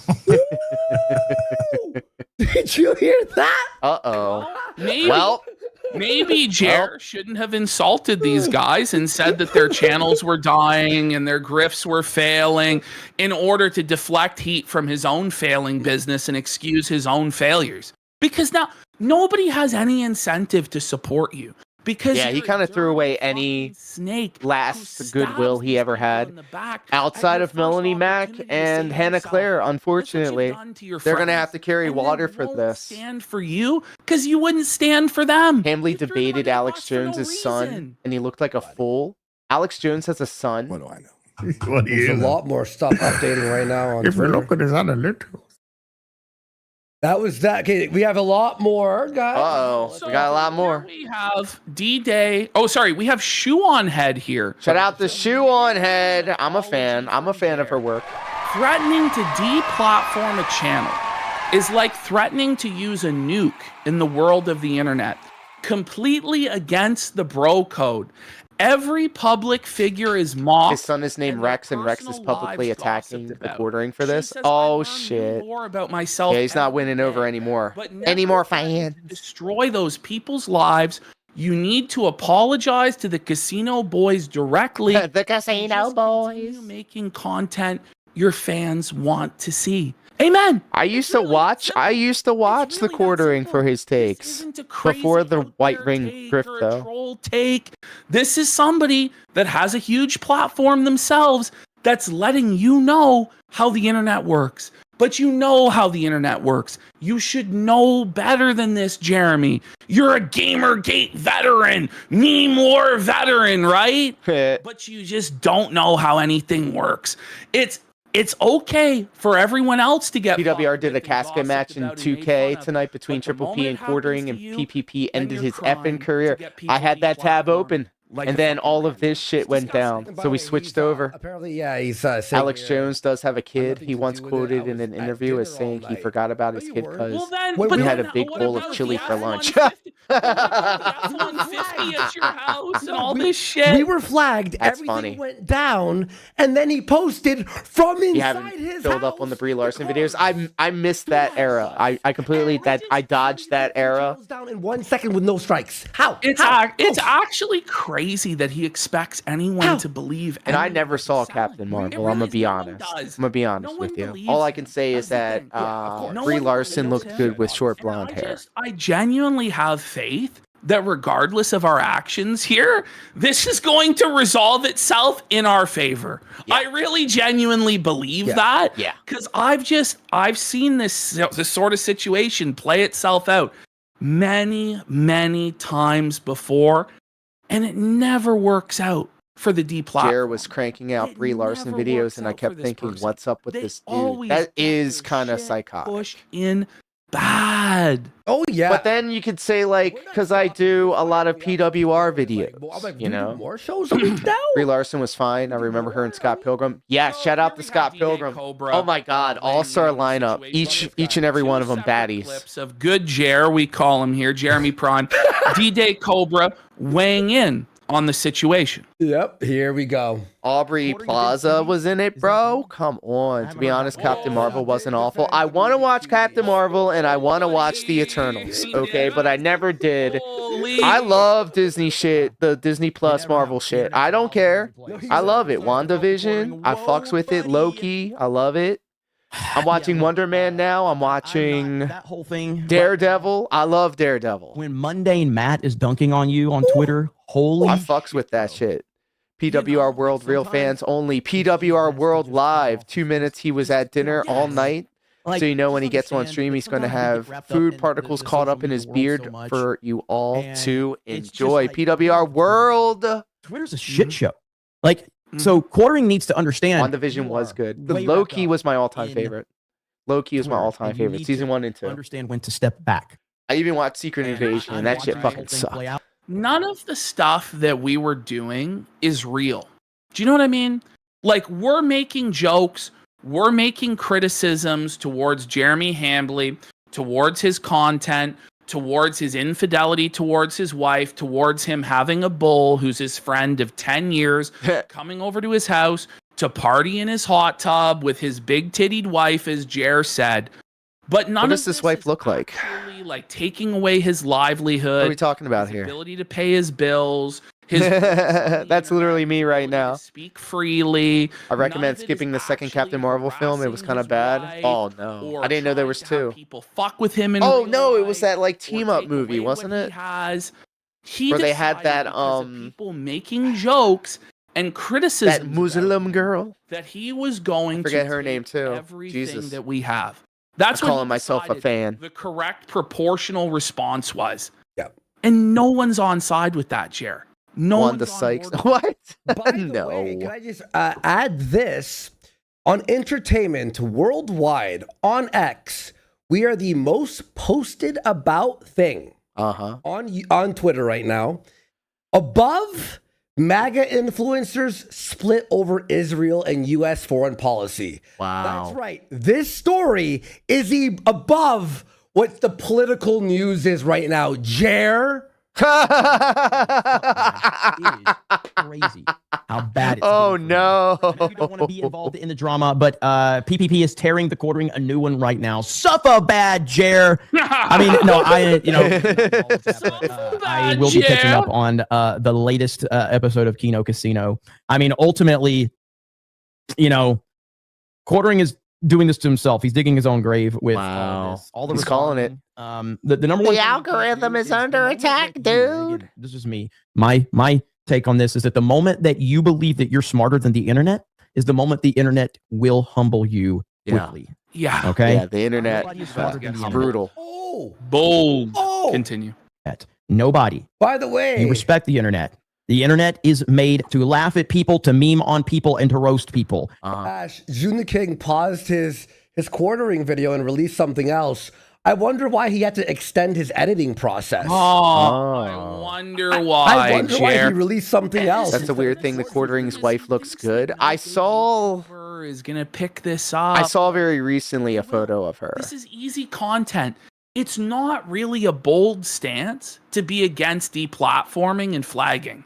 Did you hear that? Maybe Jer shouldn't have insulted these guys and said that their channels were dying and their grifts were failing in order to deflect heat from his own failing business and excuse his own failures. Because now nobody has any incentive to support you. Because he kind of threw away any last goodwill he ever had outside of Melanie Mack and Hannah Claire. Unfortunately, they're going to have to carry water for this. Stand for you because you wouldn't stand for them. Hamley debated Alex Jones's son, and he looked like a fool. Alex Jones has a son. What do I know? There's a lot more stuff updating right now on If we Twitter. look at his analytics. That was that. Okay, we have a lot more, guys. We got a lot more. We have D-Day. Oh, sorry. We have Shoe on Head here. Shout out to Shoe on Head. I'm a fan. I'm a fan of her work. Threatening to deplatform a channel is like threatening to use a nuke in the world of the internet. Completely against the bro code. Every public figure is mocked. His son is named Rex, and Rex is publicly attacking the quartering for this. Oh, shit. More about myself. Yeah, he's not winning over anymore. Any more fans? Destroy those people's lives. You need to apologize to the casino boys directly. The casino boys. Making content your fans want to see. Amen. I used to watch the quartering for his takes before the white ring grift, though. Troll take. This is somebody that has a huge platform themselves that's letting you know how the internet works. But you know how the internet works. You should know better than this, Jeremy. You're a Gamergate veteran, meme war veteran, right? But you just don't know how anything works. It's okay for everyone else to get. PWR did a casket match in 2K tonight between Triple P and quartering, and PPP ended his effing career. I had that tab open. And then all of this shit went down. So we switched over. Apparently, yeah, he's Alex Jones does have a kid. He once quoted in an interview as saying he forgot about his kid because he had a big bowl of chili for lunch. F-150 at your house and all this shit. We were flagged. That's Everything funny. went down, and then he posted from You inside haven't his filled up on the Brie Larson videos. I missed that era. I completely I dodged that era. Down in 1 second with no strikes. How? It's actually crazy that he expects anyone to believe. And I never saw Captain Marvel. I'm gonna be honest. I'm gonna be honest with you. All I can say is that Brie Larson looked good with short blonde hair. I genuinely have faith that regardless of our actions here, this is going to resolve itself in our favor. I really genuinely believe that. Yeah. Because I've seen this sort of situation play itself out many times before, and it never works out for the D platform. Jer was cranking out Brie Larson videos, and I kept thinking, what's up with this dude? That is kind of psychotic. Push in bad. Oh yeah. But then you could say, like, because I do a lot of PWR videos, you know. More shows a week now. Brie Larson was fine. I remember her and Scott Pilgrim. Yeah, shout out to Scott Pilgrim. Oh my God, all-star lineup. Each and every one of them baddies. Clips of good Jer, we call him here, Jeremy Prawn, D-Day Cobra weighing in on the situation. Yep, here we go. Aubrey Plaza was in it, bro. Come on. To be honest, Captain Marvel wasn't awful. I want to watch Captain Marvel and I want to watch The Eternals, okay? But I never did. I love Disney shit, the Disney Plus Marvel shit. I don't care. I love it. WandaVision, I fucks with it. Loki, I love it. I'm watching Wonder Man now. I'm watching that whole thing. Daredevil. I love Daredevil. When Mundane Matt is dunking on you on Twitter, holy I fucks with that shit. PWR World Real fans only. PWR World Live. 2 minutes he was at dinner all night. So you know when he gets on stream, he's going to have food particles caught up in his beard for you all to enjoy. PWR World. Twitter's a shit show. Like, so quartering needs to understand. WandaVision was good. The Loki was my all-time favorite. Loki is my all-time favorite. Season 1 and 2. Understand when to step back. I even watched Secret Invasion, and that shit fucking sucked. None of the stuff that we were doing is real. Do you know what I mean? Like, we're making jokes, we're making criticisms towards Jeremy Hanley, towards his content, towards his infidelity towards his wife, towards him having a bull who's his friend of 10 years, coming over to his house to party in his hot tub with his big-tittied wife, as Jer said. But none what does of this wife look like? Like taking away his livelihood. What are we talking about his here? Ability to pay his bills. His That's literally me right now. Speak freely. I recommend skipping the second Captain Marvel film. It was kind of bad. Oh no, I didn't know there was two. People fuck with him. Oh no, it was that like team up movie, wasn't it? Where they had that people making jokes and criticism. That Muslim girl. That he was going I forget to her name too. Everything Jesus. that we have. That's I'm calling myself a fan. The correct proportional response was. Yep. And no one's on side with that, Jer. No Wanda one's Sykes. on board. What? By the No. way, can I just add this? On entertainment worldwide on X, we are the most posted about thing on Twitter right now. Above MAGA influencers split over Israel and U.S. foreign policy. Wow. That's right. This story is above what the political news is right now. Jer. It is crazy how bad it's Oh no. You don't want to be involved in the drama, but PPP is tearing the quartering a new one right now. Suffer bad, Jer. I mean, no, I will be catching up on the latest episode of Kino Casino. I mean, ultimately, quartering is doing this to himself. He's digging his own grave with all this. All the He's calling it. The number one. The algorithm is under attack, dude. This is me. My take on this is that the moment that you believe that you're smarter than the internet is the moment the internet will humble you quickly. Yeah. Okay. Yeah, the internet is brutal. Bold. Continue. Nobody. By the way, you respect the internet. The internet is made to laugh at people, to meme on people, and to roast people. Ash, June the King paused his quartering video and released something else. I wonder why he had to extend his editing process. I wonder why. I wonder why he released something else. That's the weird thing. The quartering's wife looks good. I saw is gonna pick this up. I saw very recently a photo of her. This is easy content. It's not really a bold stance to be against deplatforming and flagging.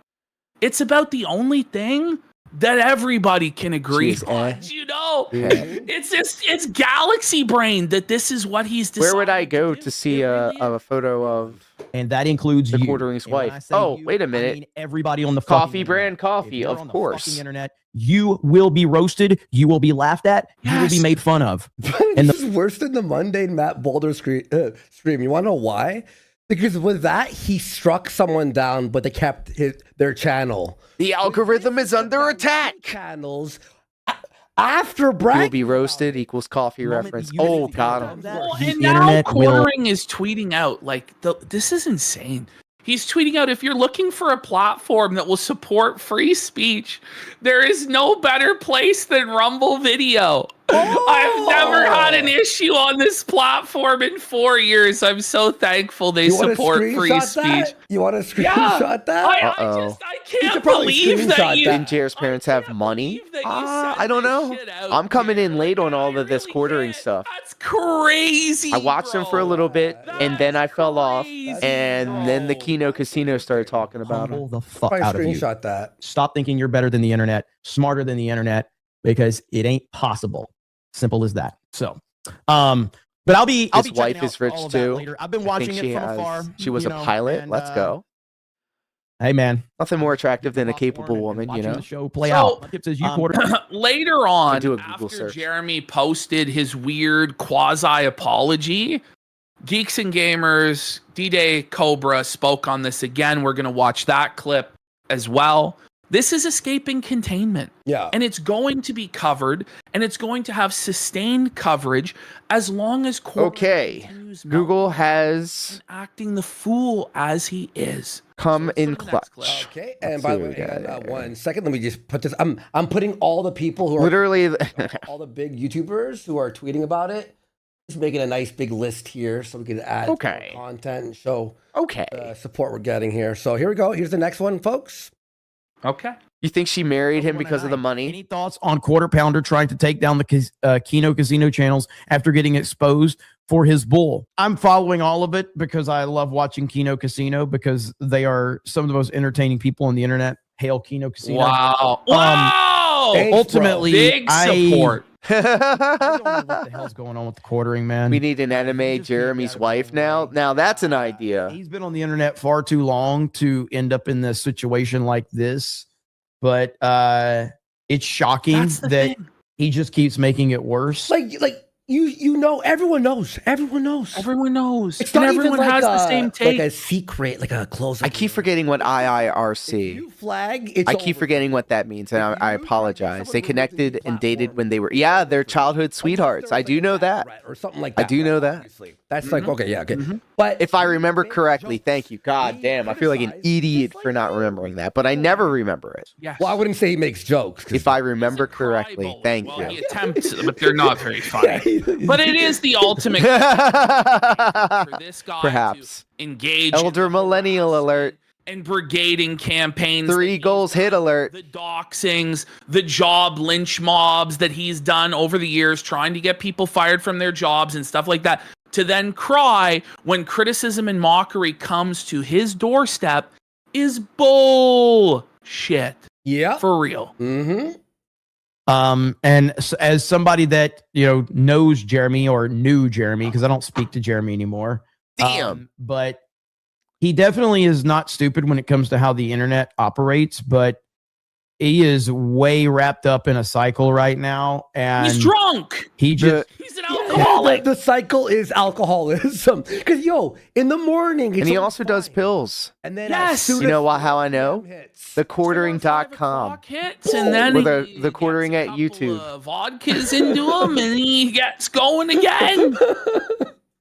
It's about the only thing that everybody can agree on. You know, it's galaxy brain that this is what he's decided. Where would I go to see a photo of? And that includes the you. quartering's And when I wife. say Oh, you, wait a I minute. mean everybody on the Coffee fucking brand internet. coffee, If you're of on the course. fucking internet, you will be roasted. You will be laughed at. You will be made fun of. And this is worse than the mundane Matt Boulder stream. You want to know why? Because with that, he struck someone down, but they kept their channel. The algorithm is under attack. Channels after bragging. You'll be roasted equals coffee reference. Oh, got him. And now Quartering is tweeting out like this is insane. He's tweeting out, if you're looking for a platform that will support free speech, there is no better place than Rumble Video. I've never had an issue on this platform in 4 years. I'm so thankful they support free speech. You want to screenshot that? Uh-oh. I can't believe that you... Didn't Jared's parents have money? I don't know. I'm coming in late on all of this quartering stuff. That's crazy. I watched them for a little bit, and then I fell off, and then the Kino Casino started talking about Humble it. the fuck out of you. Screenshot that. Stop thinking you're better than the internet, smarter than the internet, because it ain't possible. Simple as that. So, but I'll be. His wife is rich too. Later. I've been watching it from afar. She was a pilot. Let's go. Hey man, nothing more attractive than a capable woman, you know. The show play out. Later on, do a Google after search. Jeremy posted his weird quasi apology, Geeks and Gamers, D-Day Cobra spoke on this again. We're gonna watch that clip as well. This is escaping containment. Yeah. And it's going to be covered, and it's going to have sustained coverage as long as Google has acting the fool as he is. Come in clutch. Okay, and by the way, hang on, 1 second. Let me just put this. I'm putting all the people who are literally all the big YouTubers who are tweeting about it. Just making a nice big list here so we can add more content and show the support we're getting here. So here we go. Here's the next one, folks. Okay. You think she married him because of the money? Any thoughts on Quarter Pounder trying to take down the Kino Casino channels after getting exposed for his bull? I'm following all of it because I love watching Kino Casino because they are some of the most entertaining people on the internet. Hail Kino Casino. Wow. Wow. Thanks, ultimately, big support. I don't know what the hell's going on with the quartering, man. We need an anime Jeremy's wife now. Now that's an idea. He's been on the internet far too long to end up in this situation like this. But it's shocking that he just keeps making it worse. Like you know, everyone knows. It's everyone not everyone even like has the same take. Like a secret, like a close. I keep forgetting what IIRC. Flag. I keep forgetting what that means, and I apologize. They connected and dated when they were they're childhood sweethearts. I do know that, or something like that. I do know that. That's like okay. But if I remember correctly, thank you. God damn, I feel like an idiot for not remembering that, but I never remember it. Yes. Well, I wouldn't say he makes jokes. If I remember correctly, thank you. He attempts, but they're not very funny. But it is the ultimate for this guy Perhaps. to engage Elder millennial alert. and brigading campaigns. 3 goals hit alert. The doxings, the job lynch mobs that he's done over the years, trying to get people fired from their jobs and stuff like that, to then cry when criticism and mockery comes to his doorstep is bullshit. Yeah. For real. Mm-hmm. And as somebody that, knows Jeremy or knew Jeremy, because I don't speak to Jeremy anymore. Damn. But he definitely is not stupid when it comes to how the internet operates, but he is way wrapped up in a cycle right now. And he's drunk. He's an alcoholic. The cycle is alcoholism. Because in the morning, And he also does pills. And then You know how I know? Thequartering.com. Hits, and then Or the quartering at YouTube. Vodkas into him, and he gets going again.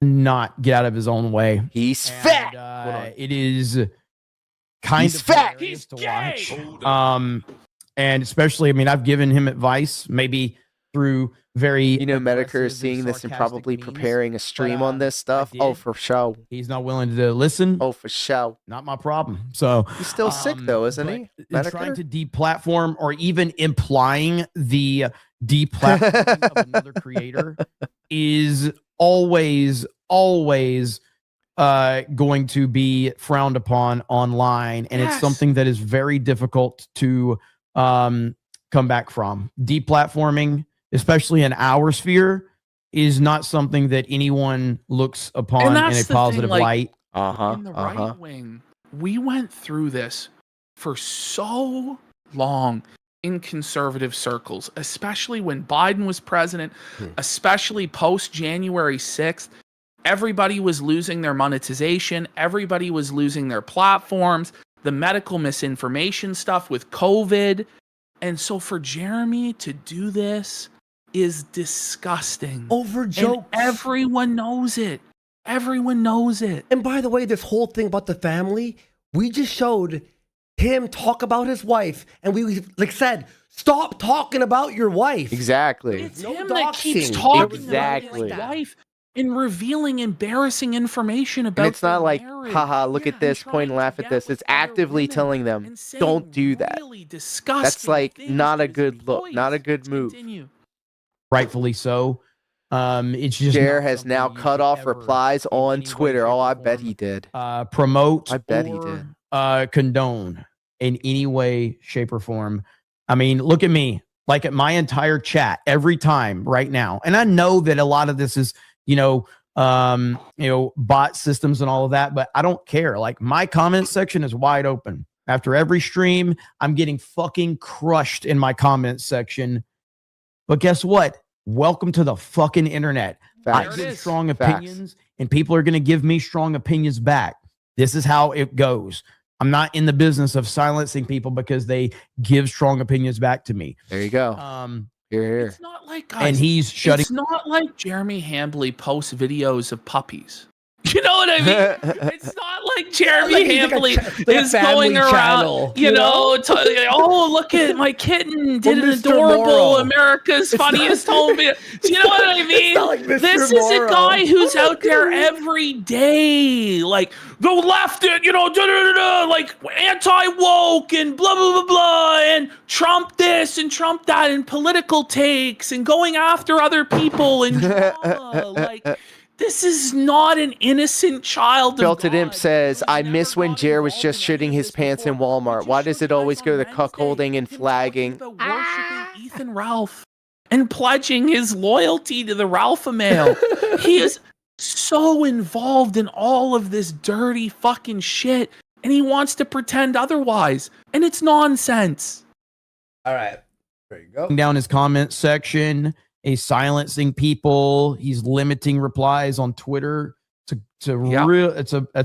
not get out of his own way. He's fat. It is kind He's of fat. hilarious to watch. And especially, I've given him advice. Maybe through very, you know, Medicare aggressive is seeing and this and sarcastic probably memes, preparing a but, stream on this stuff. I Oh, did. for sure. He's not willing to listen. Oh, for sure. Not my problem. So He's still sick though, isn't he? but trying to deplatform or even implying the deplatforming of another creator is always going to be frowned upon online, and it's something that is very difficult to come back from. Deplatforming, especially in our sphere, is not something that anyone looks upon in a positive light. In the right wing, we went through this for so long in conservative circles, especially when Biden was president, especially post January 6th. Everybody was losing their monetization. Everybody was losing their platforms. The medical misinformation stuff with COVID. And so for Jeremy to do this is disgusting. Over jokes. And everyone knows it. Everyone knows it. And by the way, this whole thing about the family, we just showed him talk about his wife, and we said, stop talking about your wife. Exactly. It's him that keeps talking about his wife and revealing embarrassing information about. And it's not like, haha, look at this, point and laugh at this. It's actively telling them, don't do that. That's like not a good look, not a good move. Rightfully so. It's just Jer has now cut off replies on Twitter. Oh, I bet he did. Promote. I bet he did. Condone in any way, shape, or form. I mean, look at me. Like at my entire chat every time right now, and I know that a lot of this is bot systems and all of that, but I don't care. Like my comment section is wide open. After every stream, I'm getting fucking crushed in my comment section. But guess what? Welcome to the fucking internet. I give strong opinions, and people are going to give me strong opinions back. This is how it goes. I'm not in the business of silencing people because they give strong opinions back to me. There you go. Here. It's not like guys, and he's shutting. It's not like Jeremy Hanley posts videos of puppies. You know what I mean? It's not like Jeremy Hanley is going around, oh, look at my kitten did an adorable America's Funniest Home Video. Do you know what I mean? This is a guy who's out there every day, like the left, like anti-woke and blah, blah, blah, blah, and Trump this and Trump that, and political takes and going after other people and drama. Like, this is not an innocent child. Belted Imp says, I miss when Jer was just shitting his pants in Walmart. Why does it always go to cuckolding and flagging? Worshipping Ethan Ralph and pledging his loyalty to the Ralpha male. He is so involved in all of this dirty fucking shit, and he wants to pretend otherwise. And it's nonsense. All right. There you go. Down his comment section. He's silencing people. He's limiting replies on Twitter. It's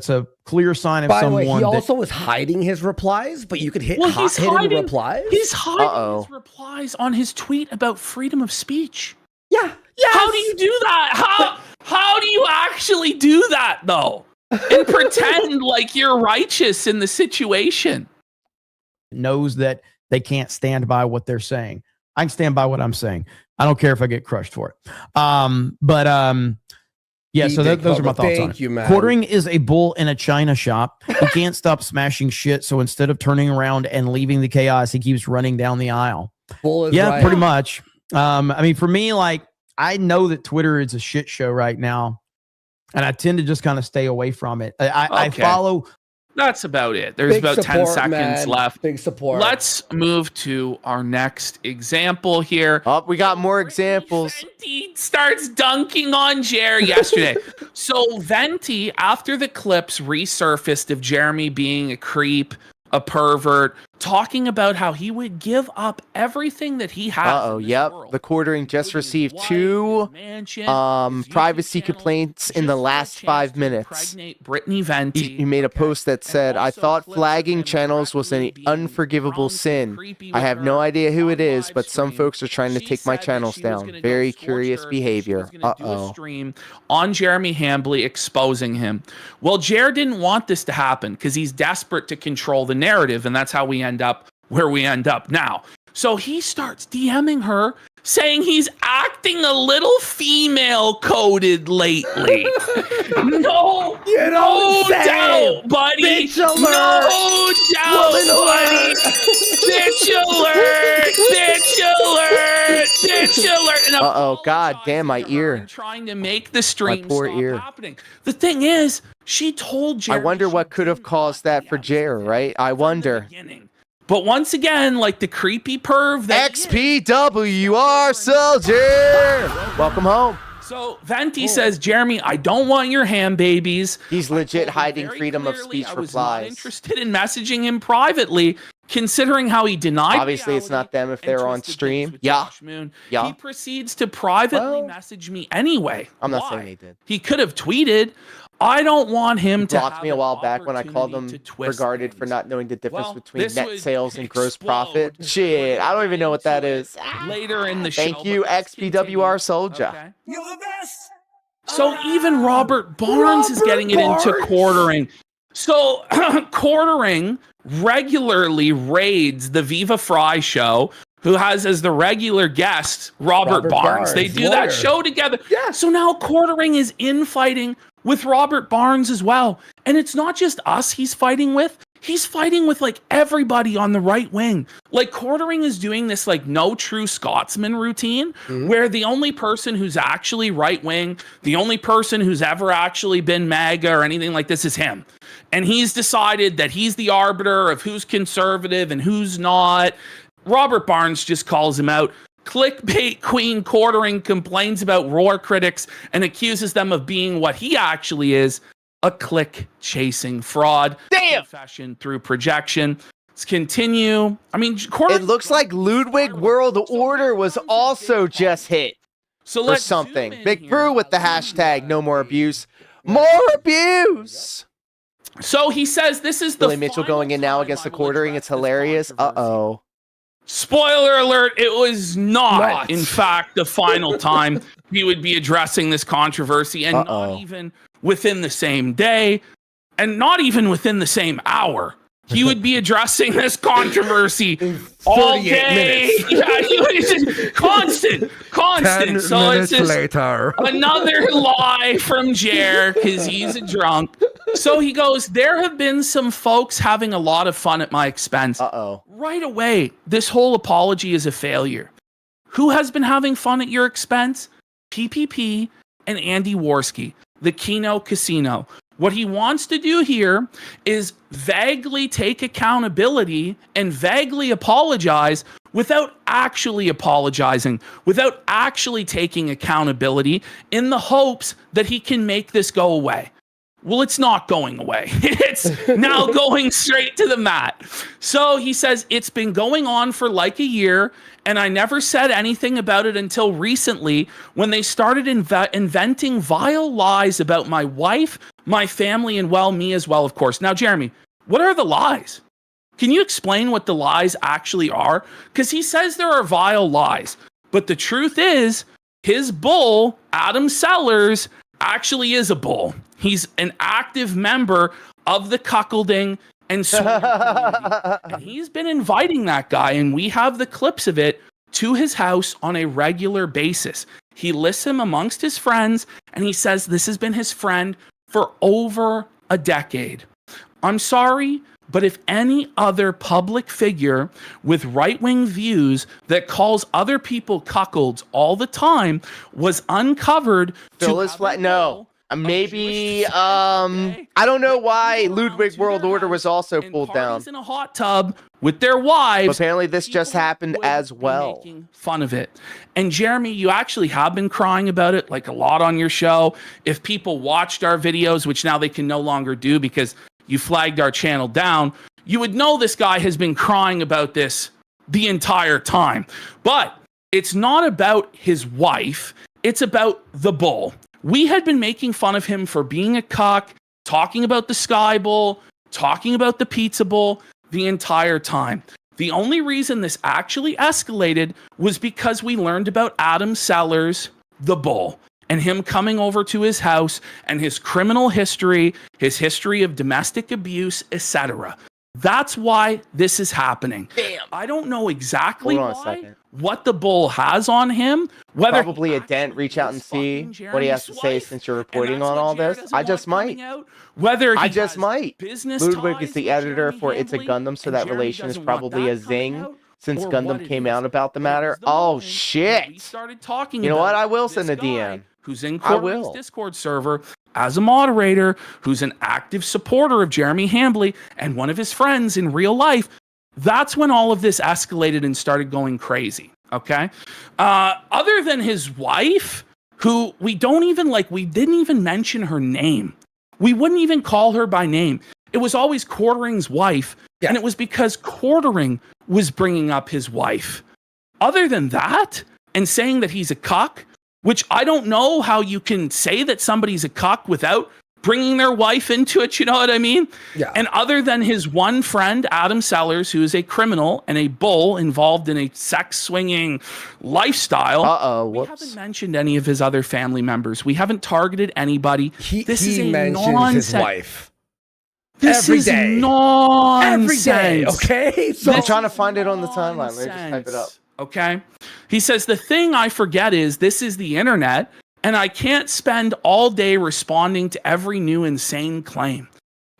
a clear sign of someone. By the way, he also was hiding his replies, but you could hit hidden replies. He's hiding his replies on his tweet about freedom of speech. Yeah. How do you do that? How do you actually do that though? And pretend like you're righteous in the situation. Knows that they can't stand by what they're saying. I can stand by what I'm saying. I don't care if I get crushed for it. Yeah, so those are my thoughts on it. Quartering is a bull in a china shop. He can't stop smashing shit, so instead of turning around and leaving the chaos, he keeps running down the aisle. Bull is right. Pretty much. I mean, for me, like, I know that Twitter is a shit show right now, and I tend to just kind of stay away from it. I follow... That's about it. There's about 10 seconds left. Big support. Let's move to our next example here. Oh, we got more examples. Venti starts dunking on Jer yesterday. So Venti, after the clips resurfaced of Jeremy being a creep, a pervert, talking about how he would give up everything that he has. The Quartering just received 2 privacy complaints in the last 5 minutes. Brittany Venti. He made a post that said, I thought flagging channels was an unforgivable sin. I have no idea who it is, but some folks are trying to take my channels down. Very curious behavior. Stream on Jeremy Hanley exposing him. Well, Jer didn't want this to happen because he's desperate to control the narrative, and that's how we end up where we end up now. So he starts DMing her saying he's acting a little female coded lately. No, no doubt, buddy. Bitch alert. No doubt, buddy. Bitch alert. Bitch alert. Bitch alert. And Uh-oh, god damn, my ear. trying to make the stream My poor stop ear. happening. The thing is, she told Jeremy. I wonder what could have caused that for Jer, right? I wonder. But once again, like the creepy perv that XPWR Soldier! Welcome home. So Venti says, Jeremy, I don't want your ham babies. He's legit hiding freedom of speech I was not replies. interested in messaging him privately, considering how he denied. Obviously, it's not them if they're on stream. Yeah. He proceeds to privately message me anyway. I'm not Why? saying they did. He could have tweeted. I don't want him to blocked me a while back when I called him regarded for not knowing the difference between net sales and gross profit. Shit, I don't even know what that is. Later in the show. Thank you, XPWR Soldier. Okay. So even Robert Barnes is getting it into quartering. So quartering regularly raids the Viva Fry show, who has as the regular guest Robert Barnes. They do that show together. Yeah. So now quartering is infighting with Robert Barnes as well. And it's not just us he's fighting with. He's fighting with like everybody on the right wing. Like quartering is doing this like no true Scotsman routine where the only person who's actually right wing, the only person who's ever actually been MAGA or anything like this is him. And he's decided that he's the arbiter of who's conservative and who's not. Robert Barnes just calls him out. Clickbait queen quartering complains about roar critics and accuses them of being what he actually is, a click chasing fraud. Damn. Confession through projection. Let's continue. I mean, it looks like Ludwig World Order was also just hit for something. Big Brew with the hashtag no more abuse. More abuse. So he says this is the Billy Mitchell going in now against the quartering. It's hilarious. Uh-oh. Spoiler alert, it was not, in fact, the final time he would be addressing this controversy, and not even within the same day, and not even within the same hour. He would be addressing this controversy all day. Yeah, he was just constant. 10 So it's just later. another lie from Jer because he's a drunk. So he goes, there have been some folks having a lot of fun at my expense. Right away, this whole apology is a failure. Who has been having fun at your expense? PPP and Andy Worski, the Kino Casino. What he wants to do here is vaguely take accountability and vaguely apologize without actually apologizing, without actually taking accountability in the hopes that he can make this go away. Well, it's not going away. It's now going straight to the mat. So he says, it's been going on for like a year, and I never said anything about it until recently when they started inventing vile lies about my wife, my family, and, well, me as well, of course. Now, Jeremy, what are the lies? Can you explain what the lies actually are? Because he says there are vile lies, but the truth is his bull, Adam Sellers, actually is a bull. He's an active member of the cuckolding and swinger community. And he's been inviting that guy, and we have the clips of it, to his house on a regular basis. He lists him amongst his friends, and he says this has been his friend for over a decade. I'm sorry, but if any other public figure with right-wing views that calls other people cuckolds all the time was uncovered No. Maybe, I don't know why Ludwig World Order was also pulled down. In a hot tub with their wives. Apparently this just happened as well. Making fun of it. And Jeremy, you actually have been crying about it like a lot on your show. If people watched our videos, which now they can no longer do because you flagged our channel down, you would know this guy has been crying about this the entire time. But it's not about his wife. It's about the bull. We had been making fun of him for being a cuck, talking about the Sky Bowl, talking about the Pizza Bowl the entire time. The only reason this actually escalated was because we learned about Adam Sellers, the bull, and him coming over to his house and his criminal history, his history of domestic abuse, etc. That's why this is happening. Damn. I don't know exactly why what the bull has on him, whether probably a dent. Reach out and see what he has to say since you're reporting on all this. I just might. Whether I just might. business Ludwig ties is the with editor Jeremy for It's a Hanley, Gundam, so and that Jeremy relation is doesn't want probably a that coming zing out, since or Gundam what it came is. out about the It matter. was the Oh moment when shit! we started talking You know about what? I will this send a guy DM. Who's in I Corey's will. Discord server as a moderator, who's an active supporter of Jeremy Hanley and one of his friends in real life. That's when all of this escalated and started going crazy. Okay. Other than his wife, who we didn't even mention her name. We wouldn't even call her by name. It was always Quartering's wife. Yeah. And it was because Quartering was bringing up his wife. Other than that, and saying that he's a cuck, which I don't know how you can say that somebody's a cuck without bringing their wife into it, you know what I mean? Yeah. And other than his one friend, Adam Sellers, who is a criminal and a bull involved in a sex-swinging lifestyle, we haven't mentioned any of his other family members. We haven't targeted anybody. This is a mentions nonsense. his wife. This Every is day. nonsense. Every day, okay? So I'm trying to find it on the timeline. Let me just type it up. Okay. He says, the thing I forget is this is the internet, and I can't spend all day responding to every new insane claim.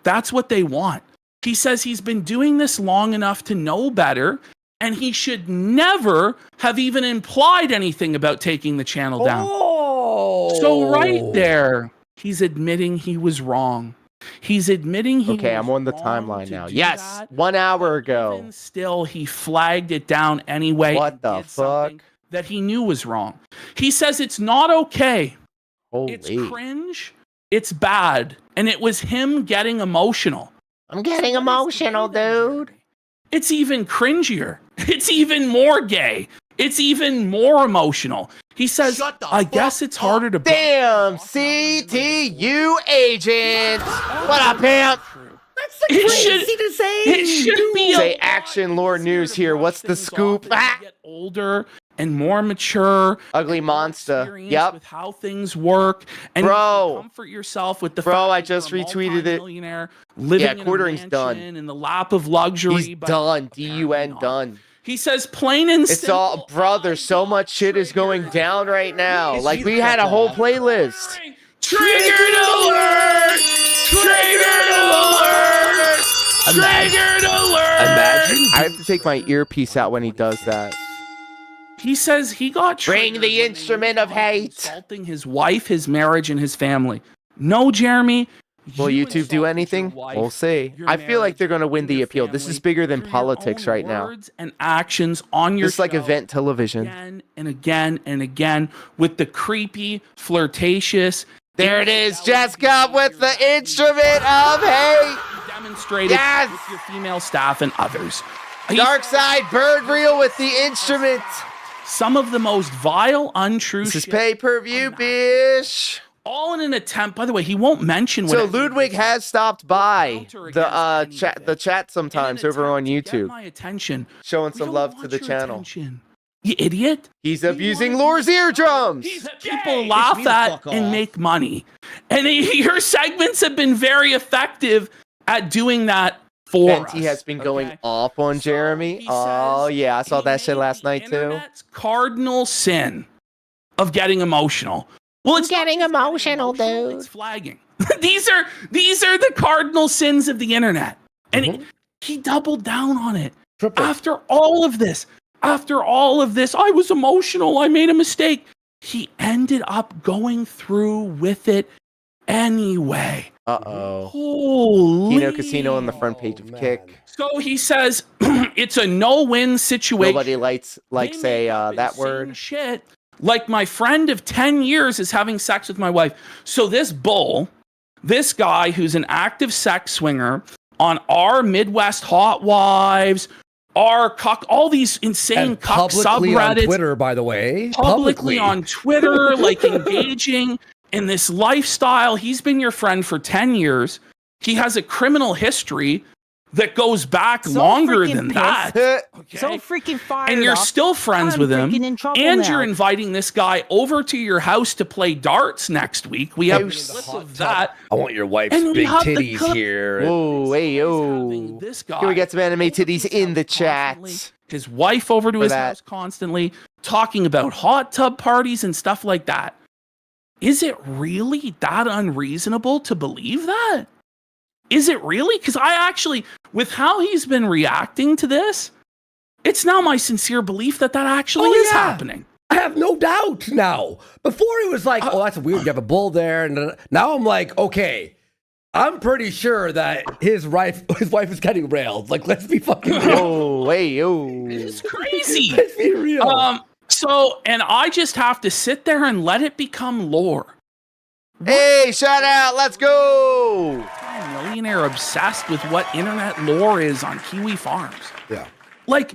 That's what they want. He says he's been doing this long enough to know better, and he should never have even implied anything about taking the channel down. Oh. So right there, he's admitting he was wrong. He's admitting he Okay, was I'm on the wrong timeline to now. do Yes, that. 1 hour ago. Even still, he flagged it down anyway. What and the did something fuck? that he knew was wrong. He says it's not okay. Holy. It's cringe. It's bad. And it was him getting emotional. I'm getting emotional, dude. It's even cringier. It's even more gay. It's even more emotional. He says, I guess it's harder to... Damn, CTU agent. What up, pimp? That's crazy to say. It should be Say Action Lore News here. What's the scoop? Get older and more mature. Ugly monster. Yep. With how things work, and bro, comfort yourself with the bro. fact I just you're a retweeted it. multi-millionaire living in a Quartering's done. mansion in the lap of luxury. He's done. DUN done. He says plain and it's simple. all, brother. So much shit is going down right now. Like we had a whole playlist. Triggered alert! Triggered alert! Triggered alert! Imagine. I have to take my earpiece out when he does that. He says he got bring the instrument of hate. Insulting his wife, his marriage, and his family. No, Jeremy. Will YouTube do anything? We'll see. I feel like they're going to win the appeal. This is bigger than politics right now. Words and actions on your Just like event television. Again and again and again with the creepy, flirtatious. There it is, Jessica with the instrument of hate. Demonstrated with your female staff and others. Dark Side Bird Reel with the instrument. Some of the most vile, untrue This is pay-per-view, bitch. All in an attempt. By the way, he won't mention. So Ludwig has stopped by the chat sometimes over on YouTube. My attention, showing some love to the channel. You idiot! He's abusing Lore's eardrums. People laugh at and make money, and your segments have been very effective at doing that for us. He has been going off on Jeremy. Oh yeah, I saw that shit last night too. Cardinal sin of getting emotional. Well, it's getting emotional, dude. It's flagging. these are the cardinal sins of the internet, and he doubled down on it. After all of this, I was emotional. I made a mistake. He ended up going through with it anyway. Holy. Kino Casino on the front page of Kick. So he says it's a no-win situation. Nobody likes say that word. Shit. Like my friend of 10 years is having sex with my wife. So this bull, this guy who's an active sex swinger on our Midwest Hot Wives, our cuck, all these insane cuck subreddits. On Twitter, by the way. Publicly on Twitter, like engaging in this lifestyle. He's been your friend for 10 years. He has a criminal history. that goes back So longer freaking than pissed. that. Okay? So freaking fired And you're up. still friends I'm with him, freaking in trouble and now. you're inviting this guy over to your house to play darts next week. We have clips of that. I want your wife's And we big have the titties clip- here. Whoa, hey, yo. This guy Can we get some anime titties in the chat? his wife over to For his that. house constantly, talking about hot tub parties and stuff like that. Is it really that unreasonable to believe that? Is it really? Because I actually, with how he's been reacting to this, it's now my sincere belief that that actually is happening. I have no doubt now. Before it was like, oh, that's weird. You have a bull there. And now I'm like, okay, I'm pretty sure that his wife is getting railed. Like, let's be fucking real. Oh, hey, yo. It's crazy. Let's be real. So, and I just have to sit there and let it become lore. Hey, shout out. Let's go. Millionaire obsessed with what internet lore is on Kiwi Farms. Yeah. Like,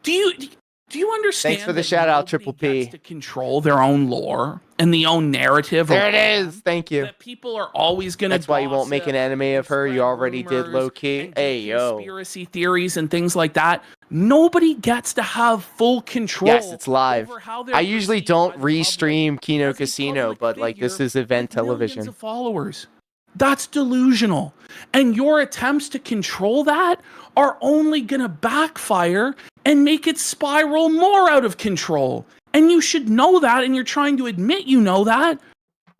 do you understand? Thanks for the that shout out, nobody Triple P. gets to control their own lore and the own narrative. There it is. Thank you. That people are always going to. That's why you won't make an anime of her. You already did low key. Hey, yo. Conspiracy theories and things like that. Nobody gets to have full control. Yes, it's live. I usually don't restream Kino Casino, but like this is event television. Of followers. That's delusional. And your attempts to control that are only going to backfire and make it spiral more out of control. And you should know that, and you're trying to admit you know that,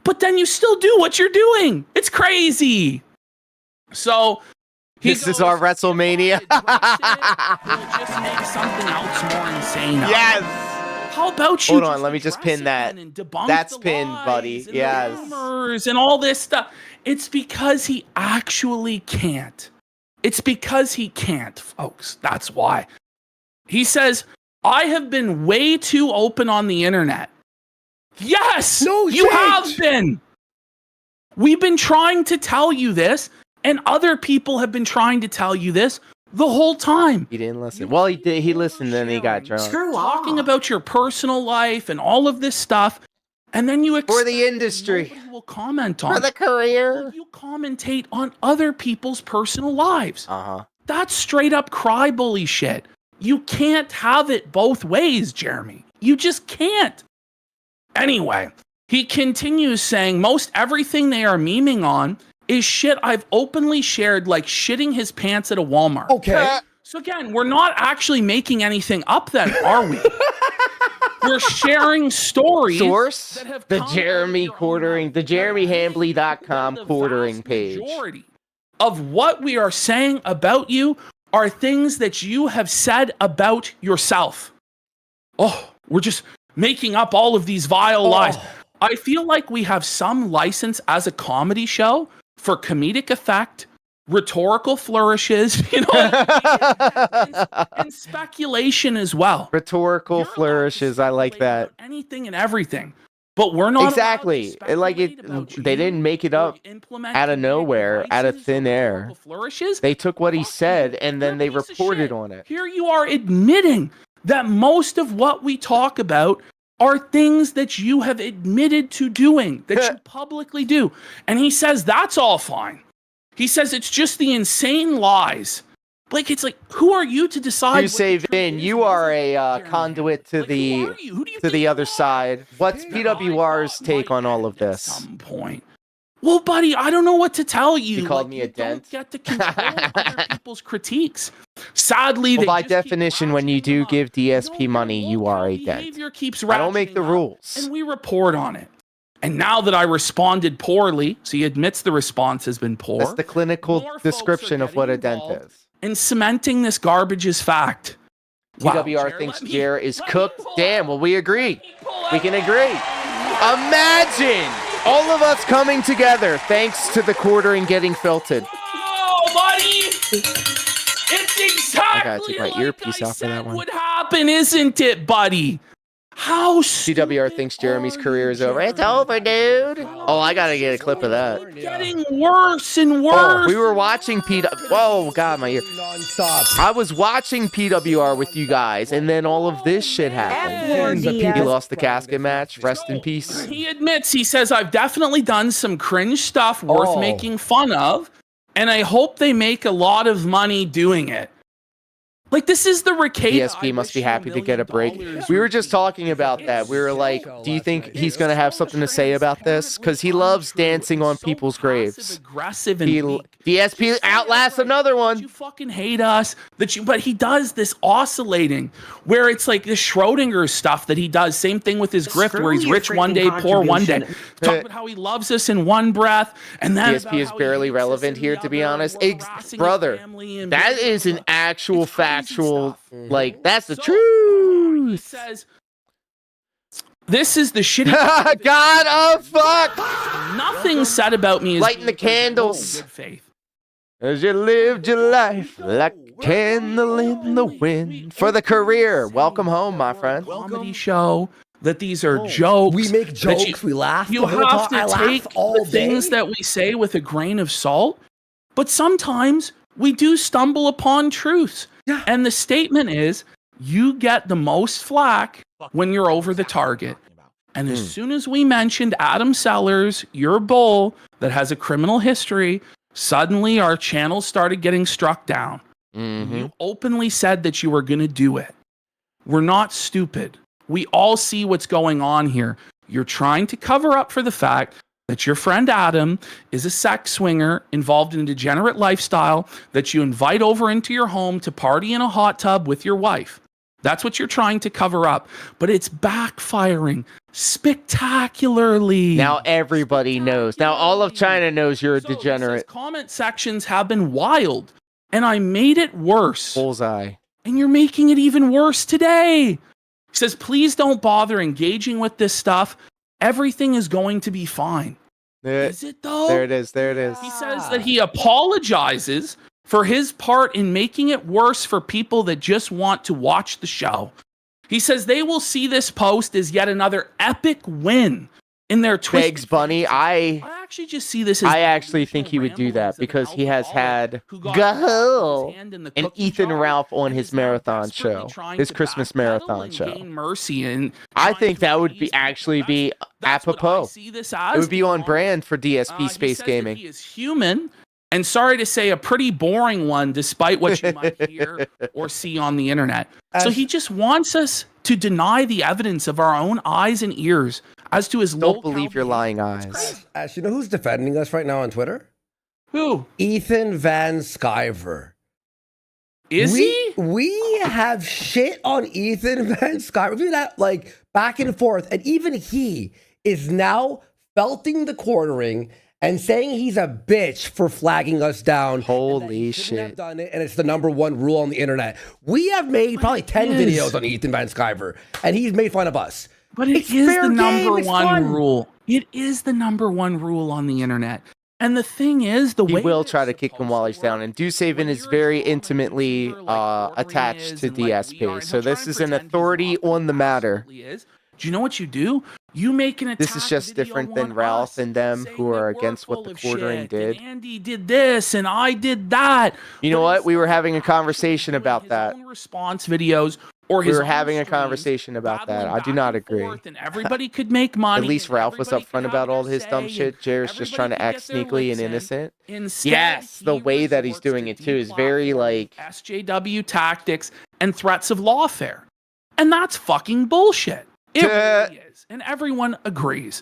but then you still do what you're doing. It's crazy. So this is our WrestleMania. Just make something else more insane. Yes. How about you? Hold on, let me just pin that. That's pinned, buddy. Yes. Rumors and all this stuff. It's because he actually can't. It's because he can't, folks. That's why. He says, I have been way too open on the internet. Yes, no, you have been. We've been trying to tell you this, and other people have been trying to tell you this the whole time. He didn't listen. Well, he did. He listened, then he got drunk. Talking about your personal life and all of this stuff, and then you for the industry. Nobody will comment on for the career. You commentate on other people's personal lives. Uh-huh. That's straight up cry bully shit. You can't have it both ways, Jeremy. You just can't. Anyway, he continues saying most everything they are memeing on is shit I've openly shared, like shitting his pants at a Walmart. Okay. So again, we're not actually making anything up then, are we? We're sharing stories. Source? The Jeremy quartering, the JeremyHanley.com quartering page. Majority of what we are saying about you are things that you have said about yourself. Oh, we're just making up all of these vile lies. I feel like we have some license as a comedy show for comedic effect, rhetorical flourishes, you know, and speculation as well. Rhetorical flourishes, I like that. Anything and everything. But we're not exactly like it. They didn't make it up out of nowhere, out of thin air. They took what he said and then they reported on it. Here you are admitting that most of what we talk about are things that you have admitted to doing, that you publicly do. And he says that's all fine. He says it's just the insane lies. Blake, it's like, who are you to decide? You say, Vin, you are a conduit to the other side. What's PWR's take on all of this? At some point. Well, buddy, I don't know what to tell you. You called me a dent. Don't get to control other people's critiques. Sadly, well, by definition, when you do give DSP money, you are a dent. I don't make the rules. And we report on it. And now that I responded poorly, so he admits the response has been poor. That's the clinical description of what a dent is. And cementing this garbage is fact. TWR thinks Jer is cooked. Damn, well, we agree. We can agree. Imagine all of us coming together thanks to the quartering getting filtered. Oh, buddy! It's exactly I gotta take my earpiece off for that one. Would happen, isn't it, buddy? How TWR thinks Jeremy's career is over. It's over, dude. Oh, I gotta get a clip of that. Getting worse and worse. Oh, we were watching Whoa, God, my ear. I was watching PWR with you guys, and then all of this shit happened. He lost the casket match. Rest in peace. He admits, he says, I've definitely done some cringe stuff worth making fun of. And I hope they make a lot of money doing it. Like, this is the Ricada. DSP must be happy to get a break. We were just talking about that. We were like, do you think he's going to have something to say about this? Because he loves dancing on people's graves. Aggressive and DSP outlasts another one. You fucking hate us. But he does this oscillating where it's like the Schrodinger stuff that he does. Same thing with his grift where he's rich one day, poor one day. Talk about how he loves us in one breath. And then DSP is barely relevant here, to be honest. Brother, that is an actual factual, like, that's the truth. He says, this is the shitty God of fuck. Nothing said about me is lighting the candles. Good faith. As you lived your life like a candle in the wind for the career. Welcome home, my friend. Comedy show that these are jokes. We make jokes, we laugh. You have to take the things that we say with a grain of salt, but sometimes we do stumble upon truths. Yeah. And the statement is, you get the most flack when you're over the target. And as soon as we mentioned Adam Sellers, your bull that has a criminal history, suddenly our channel started getting struck down. You openly said that you were going to do it. We're not stupid. We all see what's going on here. You're trying to cover up for the fact that your friend Adam is a sex swinger involved in a degenerate lifestyle that you invite over into your home to party in a hot tub with your wife. That's what you're trying to cover up, but it's backfiring spectacularly. Now everybody knows. Now all of China knows you're a degenerate. Comment sections have been wild, and I made it worse. Bullseye. And you're making it even worse today. He says, please don't bother engaging with this stuff. Everything is going to be fine. Is it though? There it is. There it is. He says that he apologizes for his part in making it worse for people that just want to watch the show. He says they will see this post as yet another epic win in their Twitch. Begs Bunny, I actually just see this as I actually think he would do that because he has had Gahul and Ethan Ralph on his marathon show, his Christmas marathon show. Mercy, and I think that would be actually be apropos. It would be on brand for DSP Space Gaming. He is human. And sorry to say, a pretty boring one, despite what you might hear or see on the internet. So he just wants us to deny the evidence of our own eyes and ears as to his Don't believe your lying eyes. Ash, you know who's defending us right now on Twitter? Who? Ethan Van Sciver. Is he? We have shit on Ethan Van Sciver. We do that like back and forth. And even he is now felting the quartering and saying he's a bitch for flagging us down. Holy shit. Have done it, and it's the #1 rule on the internet. We have made probably 10 videos on Ethan Van Sciver, and he's made fun of us. But it is the #1 rule. It is the #1 rule on the internet. And the thing is, the way he will try to kick him while he's down. And Deucehaven is very intimately attached to DSP. So this is an authority on the matter. Do you know what you do? You make an attack. This is just different than Ralph and them who are against what the quartering did. Andy did this and I did that. You know what? We were having a conversation about that. Response videos or we were having a conversation about that. I do not agree. And everybody could make money. At least Ralph was upfront about all his dumb shit. Jared's just trying to act sneakily and innocent. Yes, the way that he's doing it too is very like SJW tactics and threats of lawfare. And that's fucking bullshit. It really is. And everyone agrees.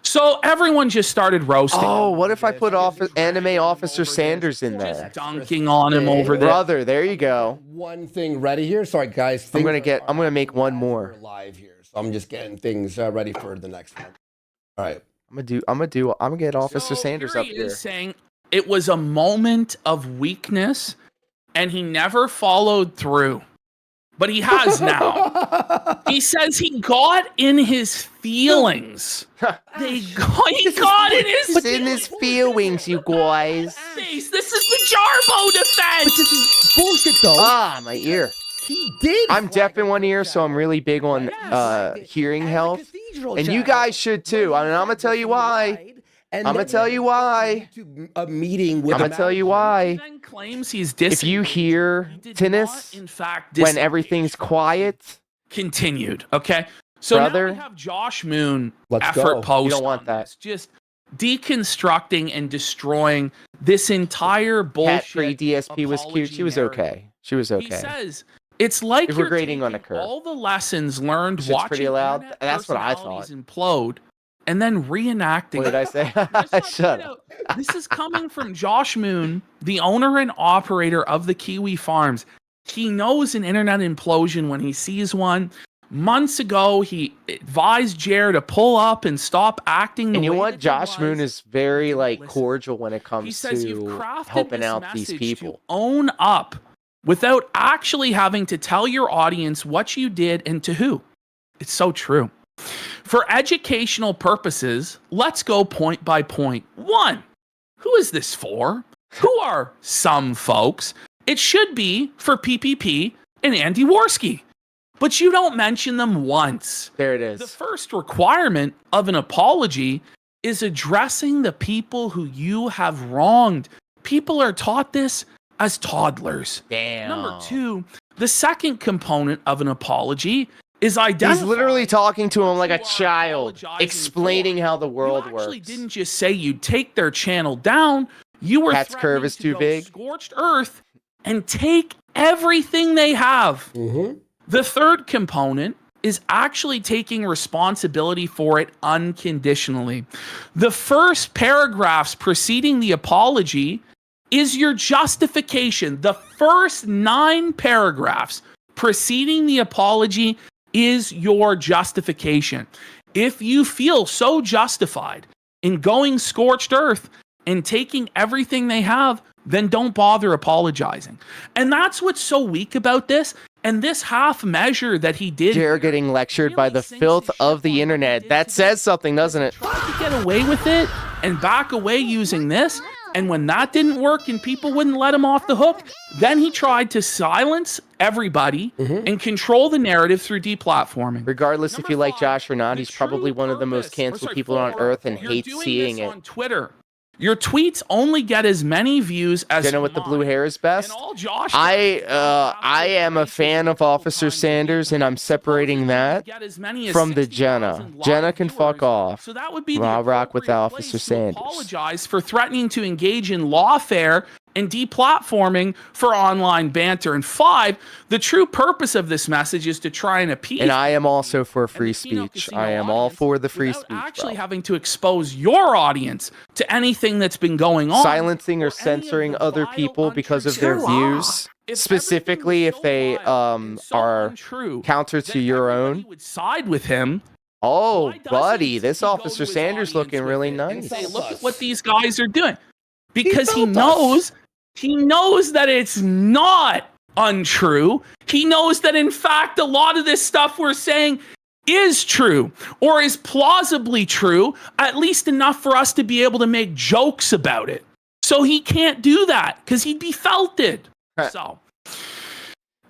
So everyone just started roasting. Oh, what if I put anime Officer Sanders in there? Just dunking on him over there. Brother, there you go. One thing ready here. Sorry, guys. I'm gonna make one more. Live here, so I'm just getting things ready for the next one. All right. I'm gonna get Officer Sanders up here. Is saying it was a moment of weakness, and he never followed through. But he has now. He says he got in his feelings. He got in his feelings, you guys. This is the Jarbo defense. But this is bullshit, though. Ah, my ear. He did. I'm deaf in one ear, so I'm really big on hearing health. And you guys should too. I mean, I'm gonna tell you why. I'm gonna tell you why. A meeting with. I'm gonna tell you why. Claims he's if you hear tinnitus when everything's quiet, continued. Okay, so brother, now we have Josh Moon Let's effort go. post. You don't want that. Just deconstructing and destroying this entire bullshit. Cat-free DSP was cute. She was okay. She was okay. He says it's like if we're you're grading on a curve. all the lessons learned Shit's watching pretty loud. internet That's what I personalities implode and then reenacting. What did I say? Shut up. This is coming from Josh Moon, the owner and operator of the Kiwi Farms. He knows an internet implosion when he sees one. Months ago, he advised Jer to pull up and stop acting. And you know what? Josh Moon is very cordial when it comes to helping out these people. Own up without actually having to tell your audience what you did and to who. It's so true. For educational purposes, let's go point by point. 1, who is this for? Who are some folks? It should be for PPP and Andy Worski. But you don't mention them once. There it is. The first requirement of an apology is addressing the people who you have wronged. People are taught this as toddlers. Damn. Number 2, the second component of an apology is identifying. He's literally talking to him like a child, explaining how the world works. You actually didn't just say you'd take their channel down. You were Cat's curve is too big. Scorched earth and take everything they have. The third component is actually taking responsibility for it unconditionally. The first paragraphs preceding the apology is your justification. The first 9 paragraphs preceding the apology is your justification. If you feel so justified in going scorched earth and taking everything they have, then don't bother apologizing. And that's what's so weak about this. And this half measure that he did. Jer getting lectured by the filth of the internet. That says something, doesn't it? Tried to get away with it and back away using this. And when that didn't work and people wouldn't let him off the hook, then he tried to silence everybody and control the narrative through deplatforming. Regardless if you like Josh or not, he's probably one of the most canceled people on earth and hates seeing it. On Twitter. Your tweets only get as many views as Jenna with the blue hair is best. I am a fan of Officer Sanders, and I'm separating that from the Jenna. Jenna can fuck off. So that would be I'll rock with Officer Sanders. Apologize for threatening to engage in lawfare and deplatforming for online banter. And 5, the true purpose of this message is to try and appease. And I am also for free speech. I am all for the free speech. Actually having to expose your audience to anything that's been going on. Silencing or censoring other people because of their views. Specifically if they are counter to your own. Would side with him. Oh, buddy, this Officer Sanders looking really nice. Say, look at what these guys are doing. Because he knows that it's not untrue. He knows that, in fact, a lot of this stuff we're saying is true or is plausibly true, at least enough for us to be able to make jokes about it. So he can't do that because he'd be felted. So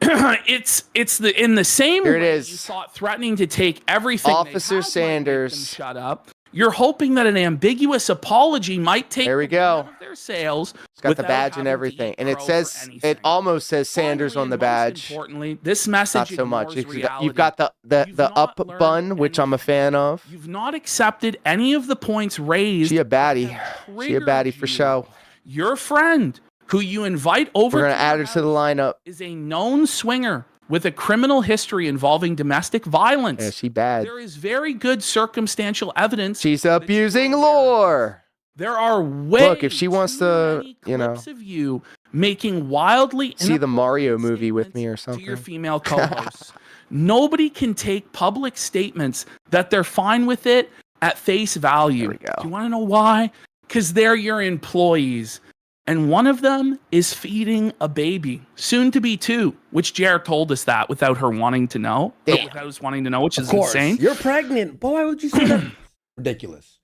it's in the same Here it way is. you thought threatening to take everything. Officer Sanders. Shut up. You're hoping that an ambiguous apology might take there we go. Their sales. It's got the badge and everything, and it says it almost says Sanders on the badge. Importantly, this message not so much. reality. You've got the up bun, which I'm a fan of. You've not accepted any of the points raised. She a baddie. She a baddie for show. Your friend, who you invite over, we're gonna add her to the lineup, is a known swinger with a criminal history involving domestic violence. Yeah, she bad. There is very good circumstantial evidence. She's abusing lore. There are way Look, if she wants to, of you making wildly see the Mario movie with me or something. To your female co-hosts. Nobody can take public statements that they're fine with it at face value. There we go. Do you want to know why? Because they're your employees. And one of them is feeding a baby, soon to be 2, which Jared told us that without her wanting to know. Without us wanting to know, which is insane. You're pregnant. Boy, why would you say that? Ridiculous.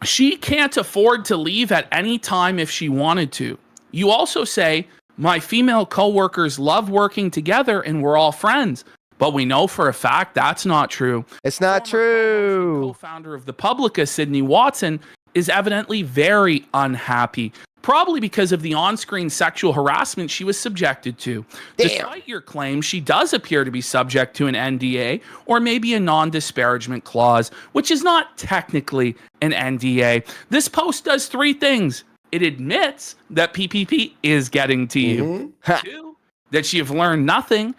She can't afford to leave at any time if she wanted to. You also say, my female coworkers love working together and we're all friends. But we know for a fact that's not true. It's not true. Co-founder of the Publica, Sydney Watson, is evidently very unhappy. Probably because of the on-screen sexual harassment she was subjected to. Damn. Despite your claim, she does appear to be subject to an NDA or maybe a non-disparagement clause, which is not technically an NDA. This post does 3 things. it admits that PPP is getting to you. 2, that you've learned nothing.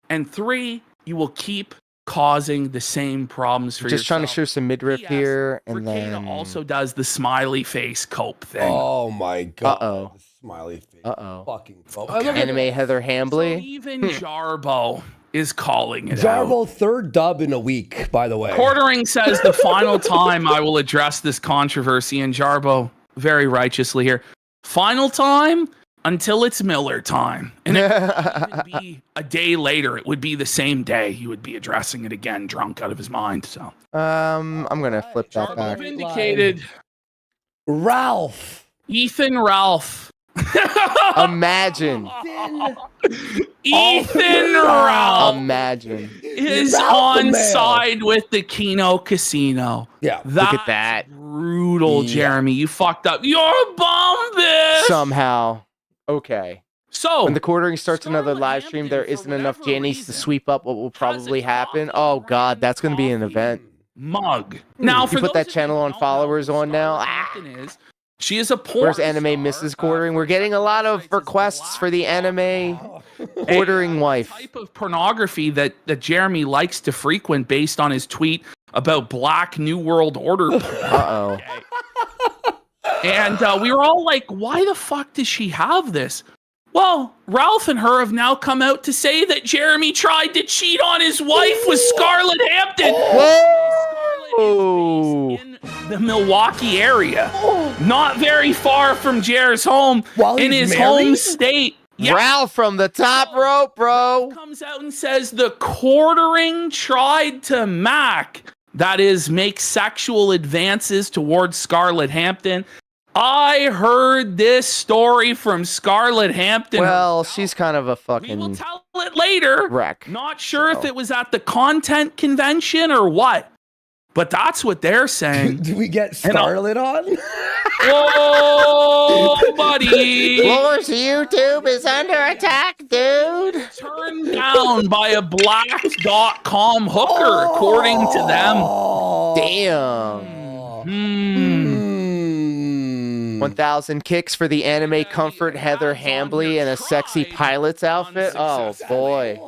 And 3, you will keep causing the same problems for yourself. Just trying to show some midriff here, and then also does the smiley face cope thing. Oh my god. Uh-oh. The smiley face. Uh-oh. Fucking Anime Heather Hambley. Even Jarbo is calling it Jarbo out. 3rd dub in a week, by the way. Quartering says the final time I will address this controversy, and Jarbo very righteously here. Final time until it's Miller time. And it would even be a day later. It would be the same day. He would be addressing it again, drunk out of his mind. So I'm gonna flip that back. Vindicated. Ralph. Ethan Ralph. Imagine. Ethan Ralph. Imagine. Is Ralph on the man. side with the Kino Casino. Yeah. Look at that. Brutal, Yeah. Jeremy. You fucked up. You're a bum, bitch. Somehow. Okay. So when the quartering starts another live stream, there isn't enough Jannies to sweep up what will probably happen. Oh god, that's gonna be an event. Mug. Now, you for put that channel on followers on now. She is a porn. Where's anime Mrs. Quartering? We're getting a lot of requests for the anime quartering wife. Type of pornography that Jeremy likes to frequent based on his tweet about Black New World Order porn. Uh-oh. And we were all like, why the fuck does she have this? Well, Ralph and her have now come out to say that Jeremy tried to cheat on his wife with Scarlett Hampton. Whoa! In the Milwaukee area. Not very far from Jer's home. In his home state. Yeah. Ralph from the top rope, bro. Comes out and says the quartering tried to that is, make sexual advances towards Scarlett Hampton. I heard this story from Scarlett Hampton. Well, she's kind of a fucking. We'll tell it later. Wreck. Not sure if it was at the content convention or what, but that's what they're saying. Do we get Scarlett on? Whoa, buddy! Floor's YouTube is under attack, dude. Turned down by a black.com hooker, according to them. Damn. 1,000 kicks for the anime comfort Heather Hambley in a sexy pilot's outfit. Oh boy.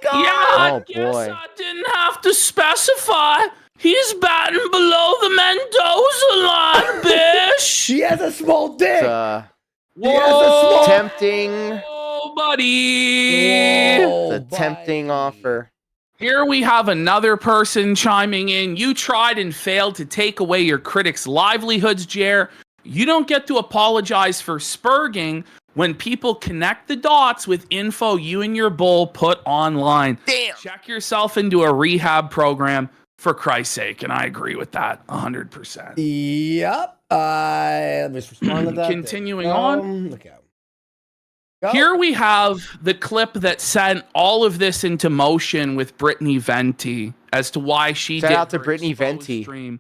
Yeah, Oh boy. I didn't have to specify. He's batting below the Mendoza line, bitch. She has a small dick. Whoa, Tempting. Whoa, buddy. The tempting offer. Here we have another person chiming in. You tried and failed to take away your critics' livelihoods, Jer. You don't get to apologize for spurging when people connect the dots with info you and your bull put online. Damn. Check yourself into a rehab program, for Christ's sake. And I agree with that 100%. Yep. Let me just respond to that. Continuing on. Okay. Here we have the clip that sent all of this into motion with Brittany Venti as to why she Shout did out to her Brittany exposed Venti. stream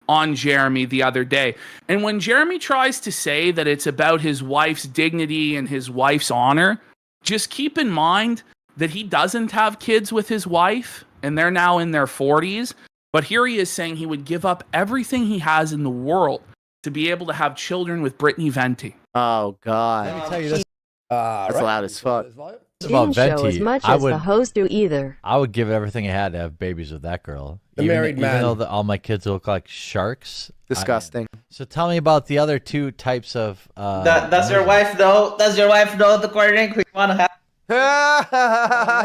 on Jeremy the other day. And when Jeremy tries to say that it's about his wife's dignity and his wife's honor, just keep in mind that he doesn't have kids with his wife and they're now in their 40s. But here he is saying he would give up everything he has in the world to be able to have children with Brittany Venti. Oh God. Let me tell you this. That's loud as fuck. About Didn't show Venti, as much I as would, the hoes do either. I would give everything I had to have babies with that girl. The married man. Even though all my kids look like sharks. Disgusting. So tell me about the other two types of. Does your wife know? Does your wife know the quartering we want to have?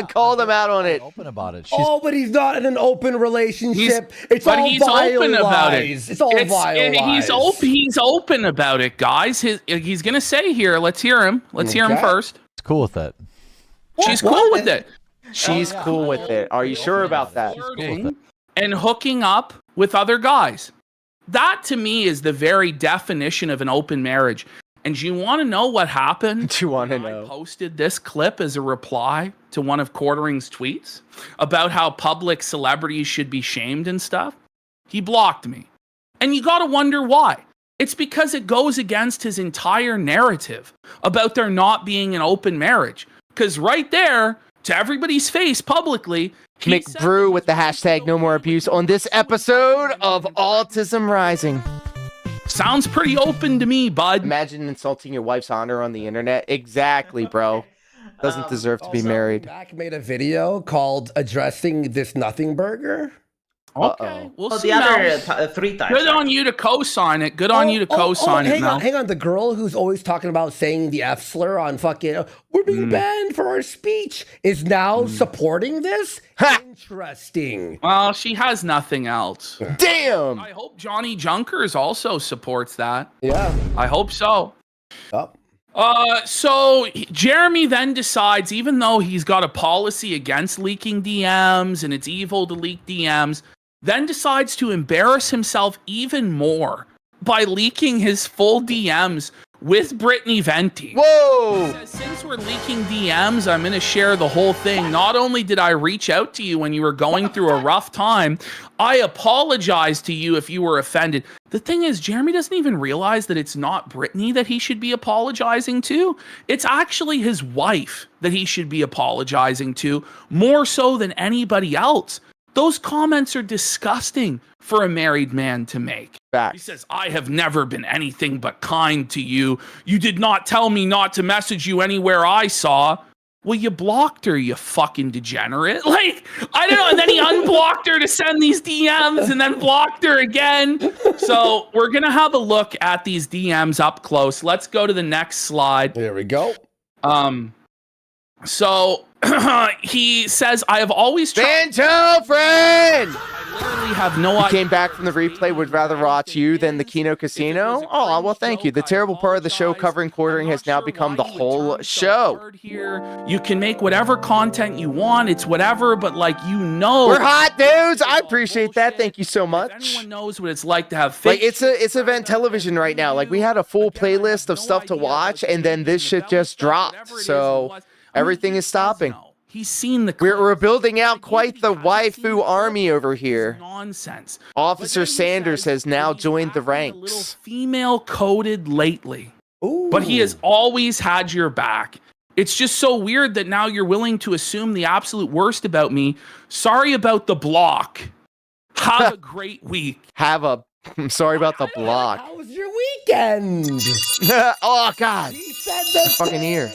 Called him out on it. Open about it. But he's not in an open relationship. It's but all he's vile open about it. lies. It's all vile lies. He's open about it, guys. He's gonna say here. Let's hear him. Let's hear him first. It's cool with it. She's cool with it. She's cool with it. Are you sure about that? And hooking up with other guys. That to me is the very definition of an open marriage. And do you want to know what happened? Do you want to know? I posted this clip as a reply to one of Quartering's tweets about how public celebrities should be shamed and stuff. He blocked me. And you got to wonder why. It's because it goes against his entire narrative about there not being an open marriage. Because right there, to everybody's face publicly, McBrew with the hashtag no more abuse on this episode of Autism Rising. Sounds pretty open to me, bud. Imagine insulting your wife's honor on the internet. Exactly, bro. Doesn't deserve to be married. Mac made a video called addressing this nothing burger. Okay, we'll see. The other 3 times. Good on you to co-sign it. Good on you to co-sign it, Mel. Hang on. The girl who's always talking about saying the F slur on fucking, we're being banned for our speech, is now supporting this? Interesting. Well, she has nothing else. Damn. I hope Johnny Junkers also supports that. Yeah. I hope so. Yep. So Jeremy then decides, even though he's got a policy against leaking DMs and it's evil to leak DMs, then decides to embarrass himself even more by leaking his full DMs with Brittany Venti. Whoa! He says, since we're leaking DMs, I'm going to share the whole thing. Not only did I reach out to you when you were going through a rough time, I apologize to you if you were offended. The thing is, Jeremy doesn't even realize that it's not Brittany that he should be apologizing to. It's actually his wife that he should be apologizing to, more so than anybody else. Those comments are disgusting for a married man to make. Back. He says, I have never been anything but kind to you. You did not tell me not to message you anywhere I saw. Well, you blocked her, you fucking degenerate. Like, I don't know. And then he unblocked her to send these DMs and then blocked her again. So we're going to have a look at these DMs up close. Let's go to the next slide. There we go. So he says, I have always tried. Banjo friend! I literally have no idea. He came back from the replay, would rather watch you than the Kino Casino. Oh, well, thank you. The terrible part of the show covering quartering has now become the whole show. Here, you can make whatever content you want. It's whatever, but like, you know. We're hot dudes. I appreciate that. Thank you so much. If anyone knows what it's like to have fake. Like, it's event television right now. Like, we had a full playlist of stuff to watch, and then this shit just dropped. So everything is stopping. He's seen the. We're building out quite the waifu army over here. Nonsense. Officer Sanders has now joined the ranks. Female coded lately. But he has always had your back. It's just so weird that now you're willing to assume the absolute worst about me. Sorry about the block. Have a great week. I'm sorry about the block. How was your weekend? Oh, God. He said the fucking ear.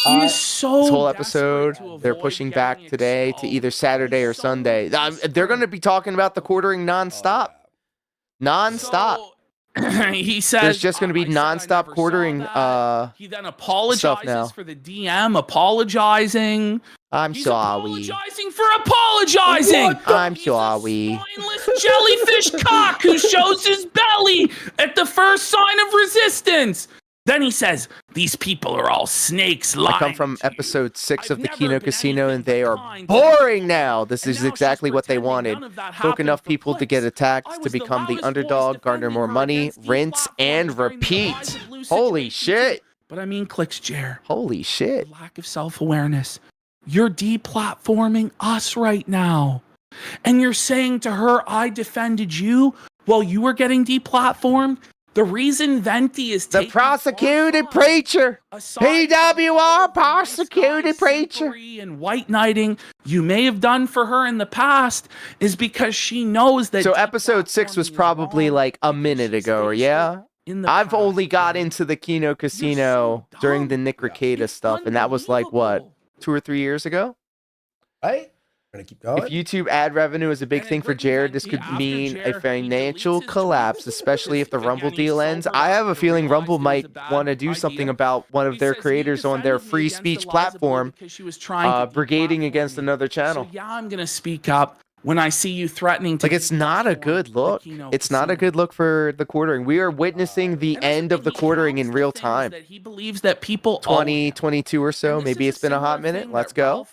He's so this whole episode, they're pushing back today to either Saturday or Sunday. They're going to be talking about the quartering nonstop. He says there's just going to be nonstop quartering he then apologizes for the DM apologizing. I'm sorry. Apologizing for apologizing. I'm sorry. Mindless jellyfish cock who shows his belly at the first sign of resistance. Then he says, these people are all snakes lying. I come from episode 6 of the Kino Casino, and they are boring now. This is exactly what they wanted. Took enough people to get attacked to become the underdog, garner more money, rinse, and repeat. Holy shit. But I mean clicks, Jer. Holy shit. Lack of self-awareness. You're deplatforming us right now. And you're saying to her, I defended you while you were getting deplatformed? The reason Venti is the prosecuted preacher, PWR prosecuted preacher, and white knighting you may have done for her in the past is because she knows that. So episode 6 was probably like a minute ago, yeah. I've only got into the Kino Casino during the Nick Ricada stuff, and that was like what, 2 or 3 years ago, right? Gonna keep going. If YouTube ad revenue is a big thing for Jared, this could mean a financial collapse, especially if the Rumble deal ends. I have a feeling Rumble might want to do something about one of their creators on their free speech platform brigading against another channel. Yeah, I'm going to speak up when I see you threatening to. Like, it's not a good look. It's not a good look for the quartering. We are witnessing the end of the quartering in real time. He believes that people 2022 or so. Maybe it's been a hot minute. Let's go.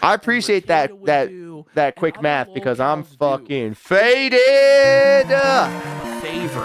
I appreciate that quick math because I'm fucking faded.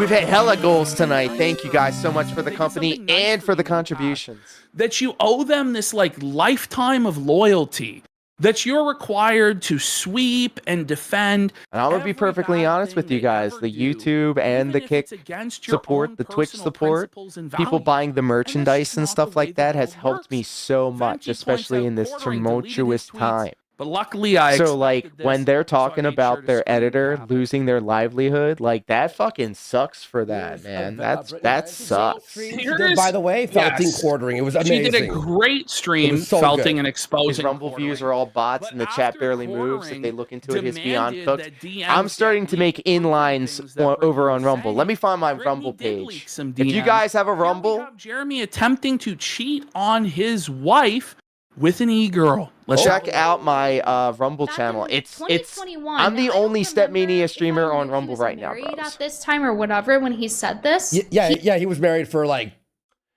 We've had hella goals tonight. Thank you guys so much for the company and for the contributions. That you owe them this like lifetime of loyalty. That you're required to sweep and defend. And I'm going to be perfectly honest with you guys. The YouTube and the Kick support, the Twitch support, people buying the merchandise and stuff like that has helped me so much, especially in this tumultuous time. But luckily, I So like expected this, when they're so I talking made about sure to their screen editor grab it. losing their livelihood, like that fucking sucks for that, man. That sucks. She did, by the way, felting quartering. It was She amazing. did a great stream, It was so felting good. and His exposing. Rumble views are all bots, and the chat barely moves. If they look into it, it's beyond cooked. I'm starting to make inlines over on Rumble. Let me find my Rumble page. If you guys have a Rumble, Jeremy attempting to cheat on his wife with an e-girl. Let's check out my Rumble channel. It's I'm the only Stepmania streamer on Rumble right now, bro. At this time or whatever when he said this. Yeah, he was married for like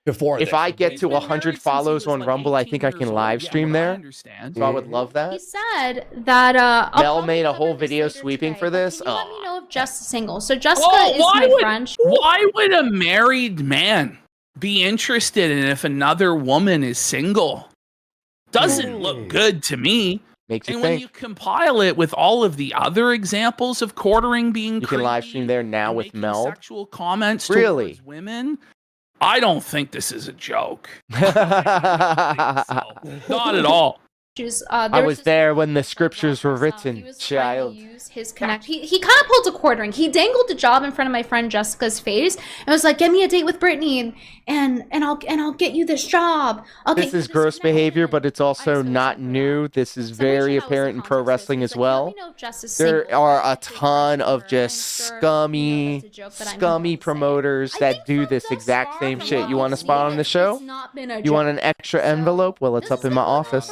before. If I get to 100 follows on Rumble, I think I can live stream there. So I would love that. He said that Mel made a whole video sweeping for this. let me know if Jess is single. So Jessica is my friend. Why would a married man be interested in if another woman is single? Doesn't look good to me. Makes you and think. when you compile it with all of the other examples of quartering being You can live stream there now with Mel. sexual comments Really? towards women, I don't think this is a joke. Not at all. I was there when the scriptures were written, child. His connect. He kind of pulled a quartering. He dangled a job in front of my friend Jessica's face and was like, "Get me a date with Brittany, and I'll get you this job." This is gross behavior, but it's also not new. This is very apparent in pro wrestling as well. There are a ton of just scummy promoters that do this exact same shit. You want a spot on the show? You want an extra envelope? Well, it's up in my office.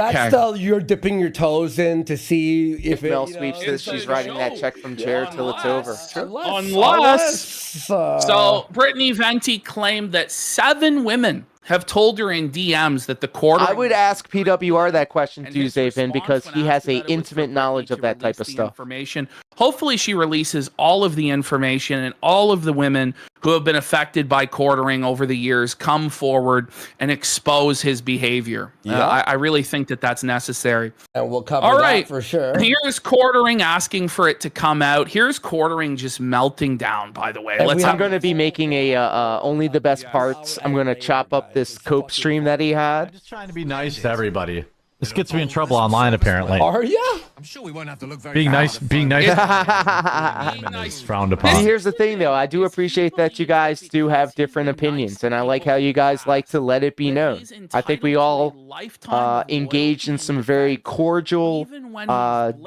That's the you're dipping your toes in to see if Mel sweeps this, she's writing that check from Jared till it's over. Unless so Brittany Venti claimed that 7 women have told her in DMs that the quarter. I would ask PWR that question, Duzavin, because he has a intimate knowledge of that type of stuff. Information. Hopefully she releases all of the information, and all of the women who have been affected by quartering over the years come forward and expose his behavior. I really think that that's necessary. And we'll cover all that right, for sure. Here's quartering asking for it to come out. Here's quartering just melting down, by the way. I'm going to be making a only the best parts. I'm going to chop up this cope stream that he had. Just trying to be nice to everybody. This gets me in trouble online, apparently. Are ya? I'm sure we won't have to look very being nice is frowned upon. And here's the thing, though. I do appreciate that you guys do have different opinions, and I like how you guys like to let it be known. I think we all engage in some very cordial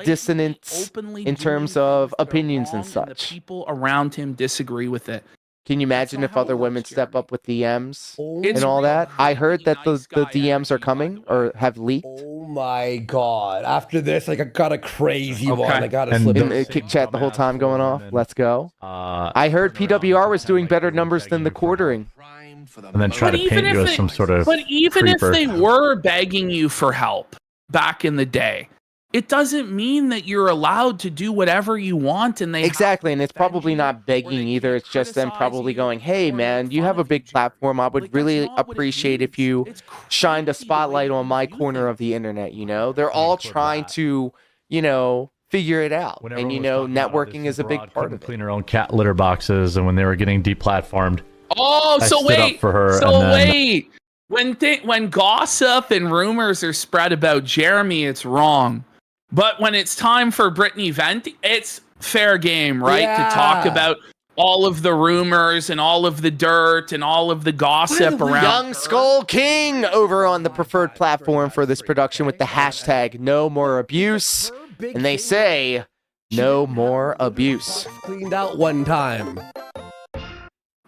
dissonance in terms of opinions and such. People around him disagree with it. Can you imagine if other women step up with DMs and all that? I heard that the DMs are coming or have leaked. Oh my god. After this, like, I got a crazy one. I got to slip in the kick chat the whole time going off. Let's go. I heard PWR was doing better numbers than the quartering. And then try to paint you as some sort of But even creeper. if they were begging you for help back in the day, it doesn't mean that you're allowed to do whatever you want. And they exactly, and it's probably not begging either. It's just them probably going, "Hey, man, you have a big platform. I would really appreciate if you shined a spotlight on my corner of the internet." You know, they're all trying to, figure it out, and networking is a big part of it. Clean her own cat litter boxes, and when they were getting deplatformed. Oh, I so stood wait, up for her, so and then- wait. When gossip and rumors are spread about Jeremy, it's wrong. But when it's time for Brittany Venti, it's fair game, right? Yeah. To talk about all of the rumors and all of the dirt and all of the gossip around. Young Skull King over on the preferred platform for this production with the hashtag no more abuse. And they say no more abuse. Cleaned out one time.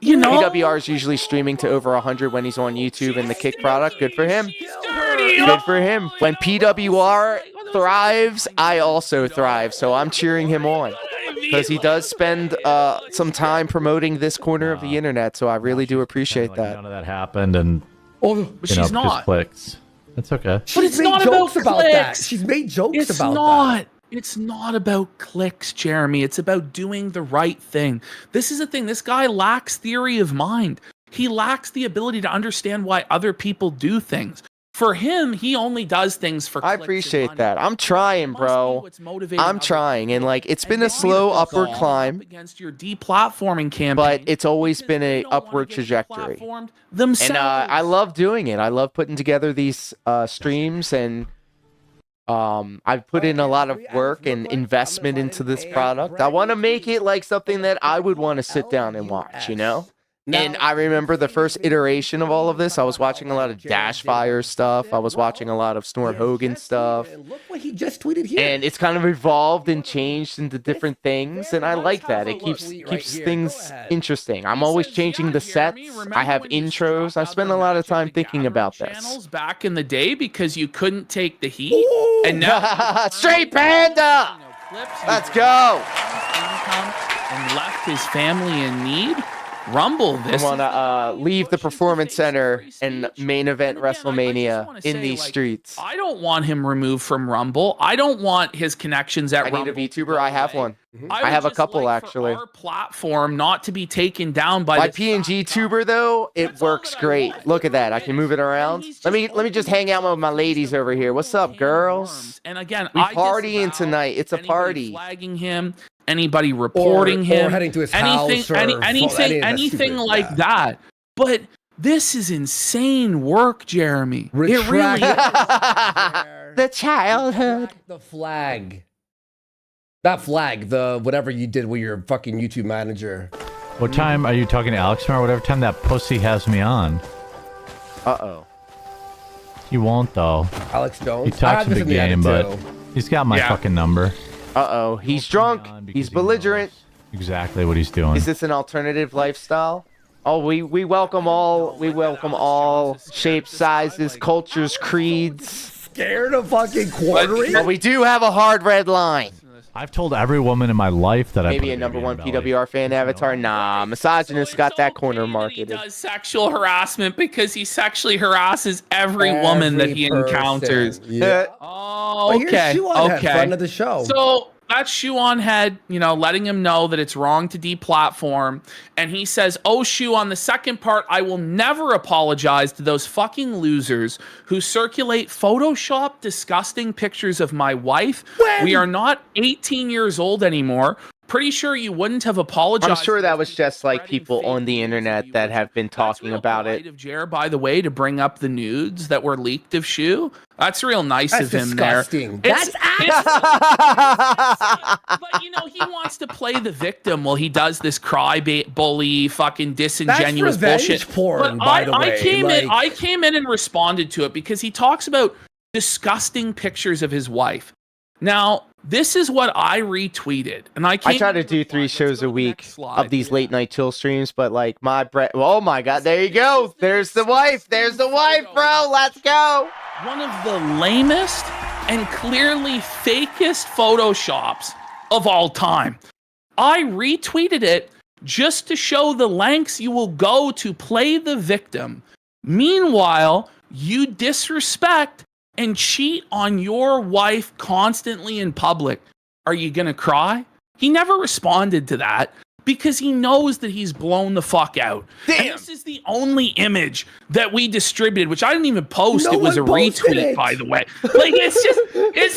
PWR is usually streaming to over 100 when he's on YouTube and the Kick product. Good for him. Good for him. When PWR thrives, I also thrive. So I'm cheering him on because he does spend some time promoting this corner of the internet. So I really do appreciate that. None of that happened, and but she's not. just clicks. That's okay. But it's not about that. clicks. She's made jokes It's about not. that. It's not about clicks, Jeremy. It's about doing the right thing. This is the thing. This guy lacks theory of mind. He lacks the ability to understand why other people do things. For him, he only does things for I appreciate that. I'm trying, bro. I'm trying. And it's been a slow upward climb. Against your deplatforming campaign. But it's always been a upward trajectory. Themselves. And I love doing it. I love putting together these streams and I've put in a lot of work and investment into this product. I want to make it like something that I would want to sit down and watch, you know? And I remember the first iteration of all of this. I was watching a lot of Dashfire stuff. I was watching a lot of Snort Hogan stuff. And look what he just tweeted here. And it's kind of evolved and changed into different things, and I like that. It keeps things interesting. I'm always changing the sets. I have intros. I spend a lot of time thinking about this. Back in the day because you couldn't take the heat, and now Straight Panda. Let's go. Income and left his family in need. Rumble this. I want to leave the Performance Center and main event WrestleMania in these streets. I don't want him removed from Rumble. I don't want his connections at Rumble. I need a VTuber. I have one. I have a couple, actually. Our platform not to be taken down by my PNG tuber, though. It works great. Look at that. I can move it around. Let me just hang out with my ladies over here. What's up, girls? And again, we partying tonight. It's a party. Flagging him. Anybody reporting him, or heading to his house, or anything like that. But this is insane work, Jeremy. It really is. The childhood. The flag. That flag, the whatever you did with your fucking YouTube manager. What time are you talking to Alex or whatever time that pussy has me on? Uh-oh. He won't, though. Alex Jones? He talks a big game, but he's got my fucking number. Uh-oh. He's drunk. He's belligerent. Exactly what he's doing. Is this an alternative lifestyle? Oh, we welcome all. We welcome all shapes, sizes, cultures, creeds. Scared of fucking quartering? But we do have a hard red line. I've told every woman in my life that I maybe a #1 PWR fan avatar. Nah, misogynist got that corner marketed. He does sexual harassment because he sexually harasses every woman that he encounters. Yeah. Oh, okay. Okay. Friend of the show. So that's Shoe on Head, letting him know that it's wrong to deplatform. And he says, oh, Shoe, on the second part, I will never apologize to those fucking losers who circulate Photoshop disgusting pictures of my wife. We are not 18 years old anymore. Pretty sure you wouldn't have apologized. I'm sure that was just like people on the internet that have been talking about it. Of Jer, by the way, to bring up the nudes that were leaked of Shoe. That's real nice of him disgusting. there. That's but he wants to play the victim while he does this bully, fucking disingenuous bullshit. Porn, but by the way. I came in and responded to it because he talks about disgusting pictures of his wife. Now, this is what I retweeted, and I try to do 3 shows a week of these late night chill streams, but like oh my god, there you go. There's the wife. There's the wife, bro. Let's go. One of the lamest and clearly fakest Photoshops of all time. I retweeted it just to show the lengths you will go to play the victim. Meanwhile, you disrespect and cheat on your wife constantly in public. Are you gonna cry? He never responded to that because he knows that he's blown the fuck out. Damn. And this is the only image that we distributed, which I didn't even post. No it was a retweet, it. by the way. Like it's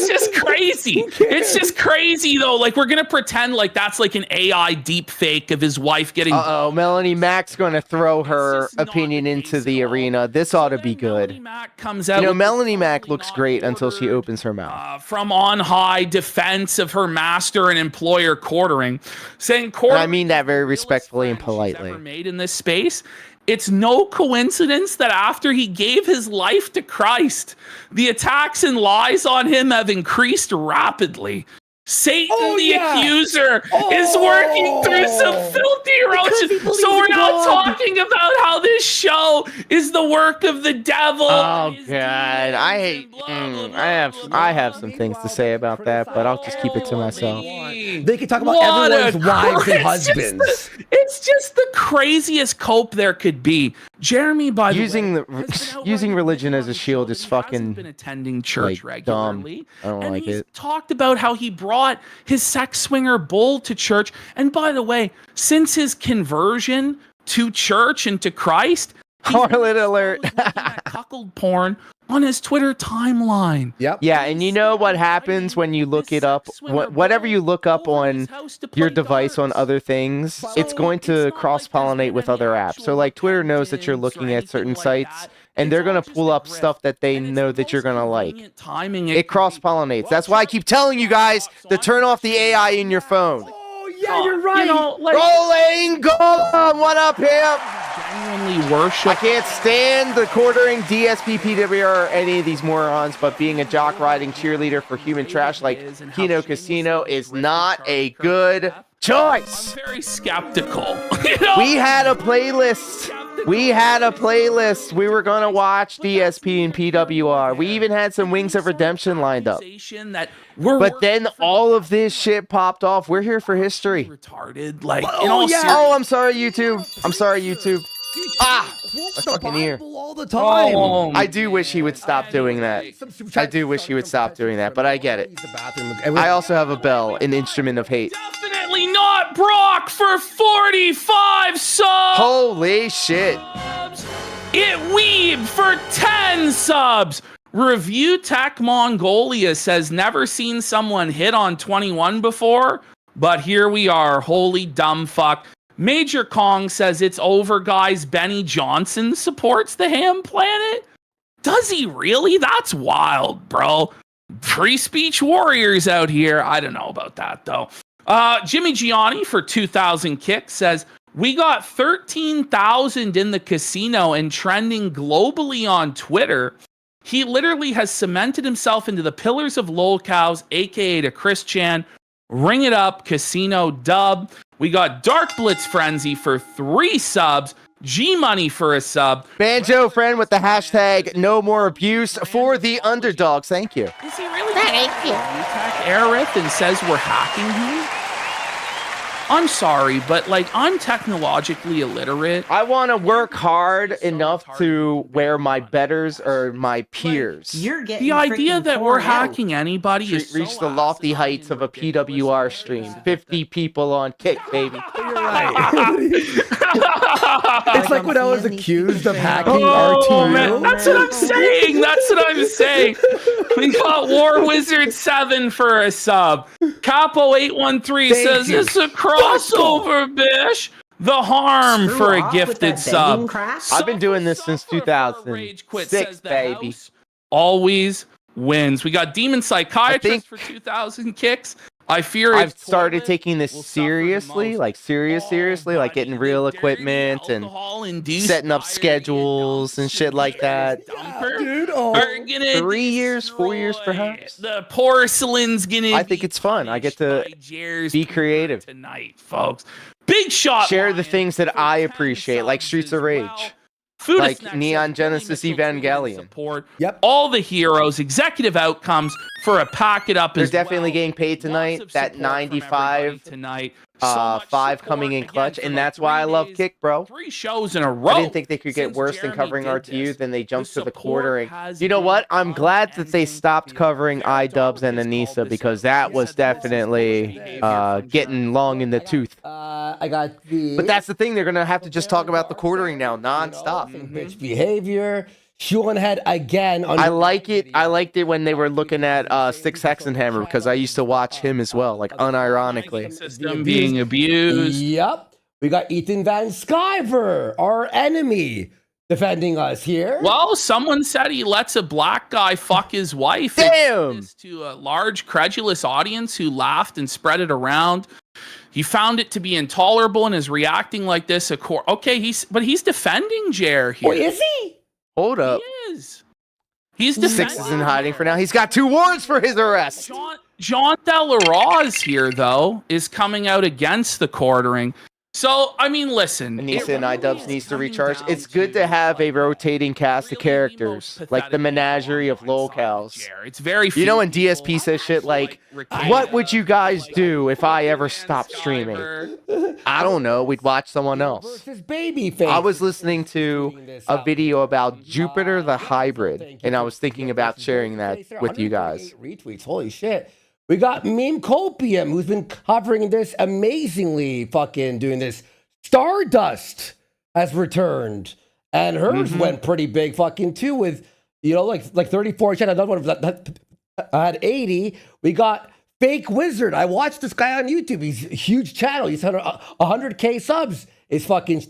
just crazy. It's just crazy though. Like we're gonna pretend like that's like an AI deep fake of his wife getting. Melanie Mac's gonna throw her opinion into the arena. This ought to be good. Melanie Mac comes out. Melanie Mac looks great until she opens her mouth. From on high, defense of her master and employer quartering, saying I mean that very respectfully and politely. Made in this space. It's no coincidence that after he gave his life to Christ, the attacks and lies on him have increased rapidly. Satan, accuser, is working through some filthy erosion. So we're not talking about how this show is the work of the devil. Oh god, I hate. I have some things to say about that, but I'll just keep it to myself. They can talk about everyone's wives and husbands. It's just the craziest cope there could be. Jeremy, by using religion as a shield is fucking been attending church regularly. Dumb. I don't like it. Talked about how he brought his sex swinger bull to church. And by the way, since his conversion to church and to Christ, harlot alert, cuckold porn on his Twitter timeline. Yep. Yeah, and you know what happens when you look it up? Whatever you look up on your device on other things, it's going to cross-pollinate with other apps. So like Twitter knows that you're looking at certain sites, and they're gonna pull up stuff that they know that you're gonna like. Timing it cross pollinates. That's why I keep telling you guys to turn off the AI in your phone. Oh yeah, you're right. You know, like, Rolling Golem, what up, him? Genuinely worship. I can't stand the quartering DSP, PWR, or any of these morons, but being a jock riding cheerleader for human trash like Kino Casino is not a good choice. I'm very skeptical. We had a playlist. We were gonna watch DSP and PWR. We even had some Wings of Redemption lined up. But then all of this shit popped off. We're here for history. Retarded. Like, oh, I'm sorry, YouTube. Ah, my fucking ear. All the time. I do wish he would stop doing that. But I get it. I also have a bell, an instrument of hate. Definitely not Brock for 45 subs. Holy shit. It Weeb for 10 subs. Review Tech Mongolia says never seen someone hit on 21 before, but here we are. Holy dumb fuck. Major Kong says it's over, guys. Benny Johnson supports the Ham Planet. Does he really? That's wild, bro. Free speech warriors out here. I don't know about that, though. Jimmy Gianni for 2,000 kicks says, we got 13,000 in the casino and trending globally on Twitter. He literally has cemented himself into the pillars of lolcows, aka to Chris Chan. Ring it up, casino dub. We got Dark Blitz Frenzy for 3 subs. G-Money for a sub. Banjo friend with the hashtag no more abuse for the underdogs. Thank you. Is he really thank you? Aerith and says we're hacking him? I'm sorry, but like I'm technologically illiterate. I want to work hard enough to where my betters are my peers. You're getting the idea that we're hacking anybody is reach the lofty heights of a PWR stream. 50 people on kick, baby. You're right. It's like when I was accused of hacking Oh, RTU. man, that's what I'm saying. We got War Wizard 7 for a sub. Capo 813 says it's a crossover, bish. The Harm for a gifted sub. I've been doing this since 2006, baby. Always wins. We got Demon Psychiatrist for 2,000 kicks. I fear I've started taking this seriously, like seriously, like getting real equipment and setting up schedules and shit like that. Dude, 3 years, 4 years, perhaps. The porcelain's gonna. I think it's fun. I get to be creative tonight, folks. Big shot. Share the things that I appreciate, like Streets of Rage. Like Neon Genesis Evangelion. Yep. All the heroes, executive outcomes for a pack it up. They're definitely getting paid tonight. That 95 tonight. 5 coming in clutch, and that's why I love Kick, bro. 3 shows in a row. I didn't think they could get worse than covering RTU. Then they jumped to the quartering. You know what? I'm glad that they stopped covering iDubbbz and Anissa because that was definitely getting long in the tooth. I got the. But that's the thing. They're gonna have to just talk about the quartering now, nonstop. Bitch behavior. Sean had again. I like it. I liked it when they were looking at Six Hexenhammer because I used to watch him as well, like unironically. System being abused. Yep. We got Ethan Van Sciver, our enemy, defending us here. Well, someone said he lets a black guy fuck his wife. Damn! To a large credulous audience who laughed and spread it around. He found it to be intolerable and is reacting like this. Okay, he's defending Jer here. Oh, is he? Hold up. He is. He's defending. Six is in hiding for now. He's got 2 warrants for his arrest. Jean Delaroz here, though, is coming out against the quartering. So, I mean, listen. Anissa and iDubbbz needs to recharge. It's good to have a rotating cast of characters, like the menagerie of lolcows. It's very. You know when DSP says shit like, what would you guys do if I ever stopped streaming? I don't know. We'd watch someone else. I was listening to a video about Jupiter the Hybrid, and I was thinking about sharing that with you guys. Retweets. Holy shit. We got Meme Copium, who's been covering this amazingly, fucking doing this. Stardust has returned, and hers went pretty big, fucking too, with like 34. She had another one that had 80. We got Fake Wizard. I watched this guy on YouTube. He's a huge channel. He's had 100K subs. Is fucking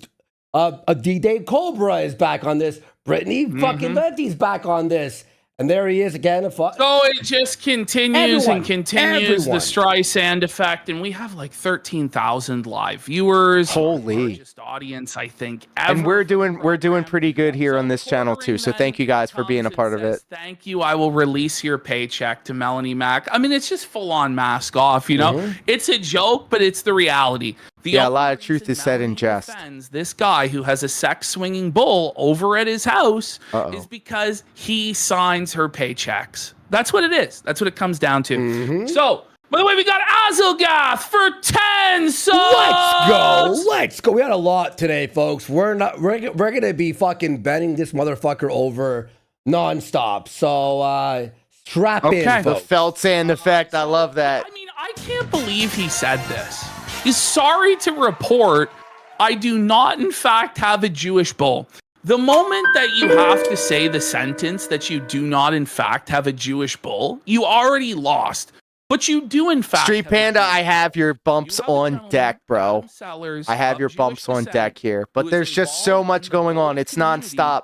A D-Day Cobra is back on this. Brittany fucking Venti's back on this. And there he is again. So it just continues and continues, the Streisand effect, and we have like 13,000 live viewers. Holy largest audience, I think. And we're doing pretty good here on this channel too. So thank you guys for being a part of it. Thank you. I will release your paycheck to Melanie Mac. I mean, it's just full on mask off. You know, it's a joke, but it's the reality. Yeah, a lot of truth is said in jest. This guy who has a sex swinging bull over at his house is because he signs her paychecks. That's what it is. That's what it comes down to. So, by the way, we got Azelgath for 10 subs. Let's go. We had a lot today, folks. We're gonna be fucking bending this motherfucker over nonstop. So strap in, the folks. felt sand effect. I love that. I mean, I can't believe he said this. He's sorry to report, I do not, in fact, have a Jewish bull. The moment that you have to say the sentence that you do not, in fact, have a Jewish bull, you already lost. But you do, in fact. Street Panda, I have your bumps on deck, bro. I have your bumps on deck here. But there's just so much going on. It's nonstop.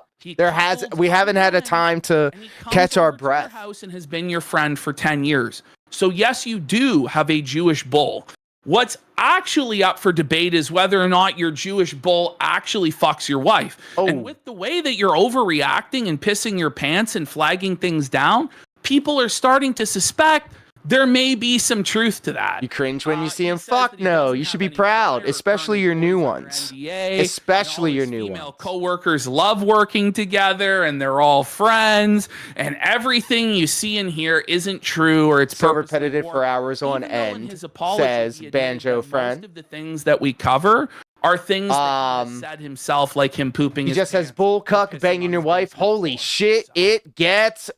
We haven't had a time to catch our breath. House and has been your friend for 10 years. So yes, you do have a Jewish bull. What's actually up for debate is whether or not your Jewish bull actually fucks your wife. And with the way that you're overreacting and pissing your pants and flagging things down, people are starting to suspect there may be some truth to that. You cringe when you see him. Fuck no. You should be proud, especially your new ones. Especially your new ones. Co-workers love working together and they're all friends, and everything you see in here isn't true or it's so repetitive for hours on end, says Banjo Friend. Most of the things that we cover are things that he said himself, like him pooping. He just says bull cuck banging your wife. Holy shit, it gets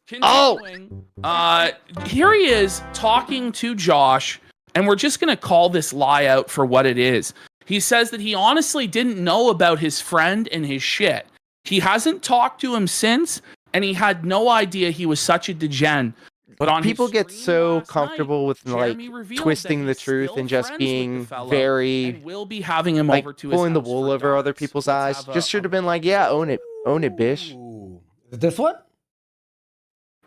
here he is talking to Josh, and we're just gonna call this lie out for what it is. He says that he honestly didn't know about his friend and his shit. He hasn't talked to him since, and he had no idea he was such a degen. But on people get so comfortable with like twisting the truth and just being very we'll be having him like over to his pulling the wool over other people's eyes. Just should have been like, yeah, own it, bish. This one?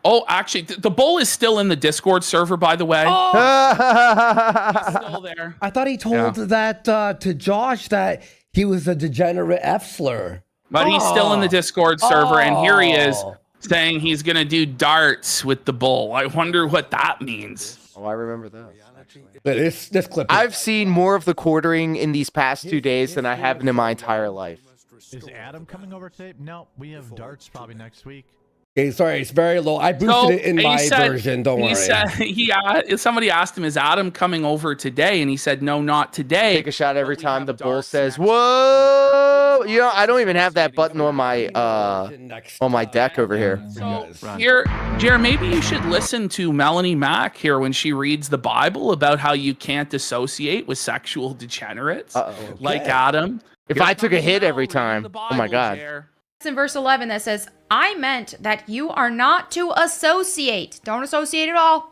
Oh, actually, the bull is still in the Discord server, by the way. Oh! He's still there. I thought he told that to Josh that he was a degenerate F-slur. But he's still in the Discord server, and here he is saying he's going to do darts with the bull. I wonder what that means. Oh, I remember that. This clip. I've seen more of the quartering in these past 2 days than I have in my entire life. Is Adam coming over today? No, we have darts probably next week. Okay, sorry, it's very low. I boosted it in my version. Don't worry. Somebody asked him, "Is Adam coming over today?" And he said, "No, not today." Take a shot every time the bull says, "Whoa!" You know, I don't even have that button on my deck over here. So here, Jer, maybe you should listen to Melanie Mac here when she reads the Bible about how you can't associate with sexual degenerates like Adam. If I took a hit every time, oh my God. In verse 11 that says, I meant that you are not to associate, don't associate at all,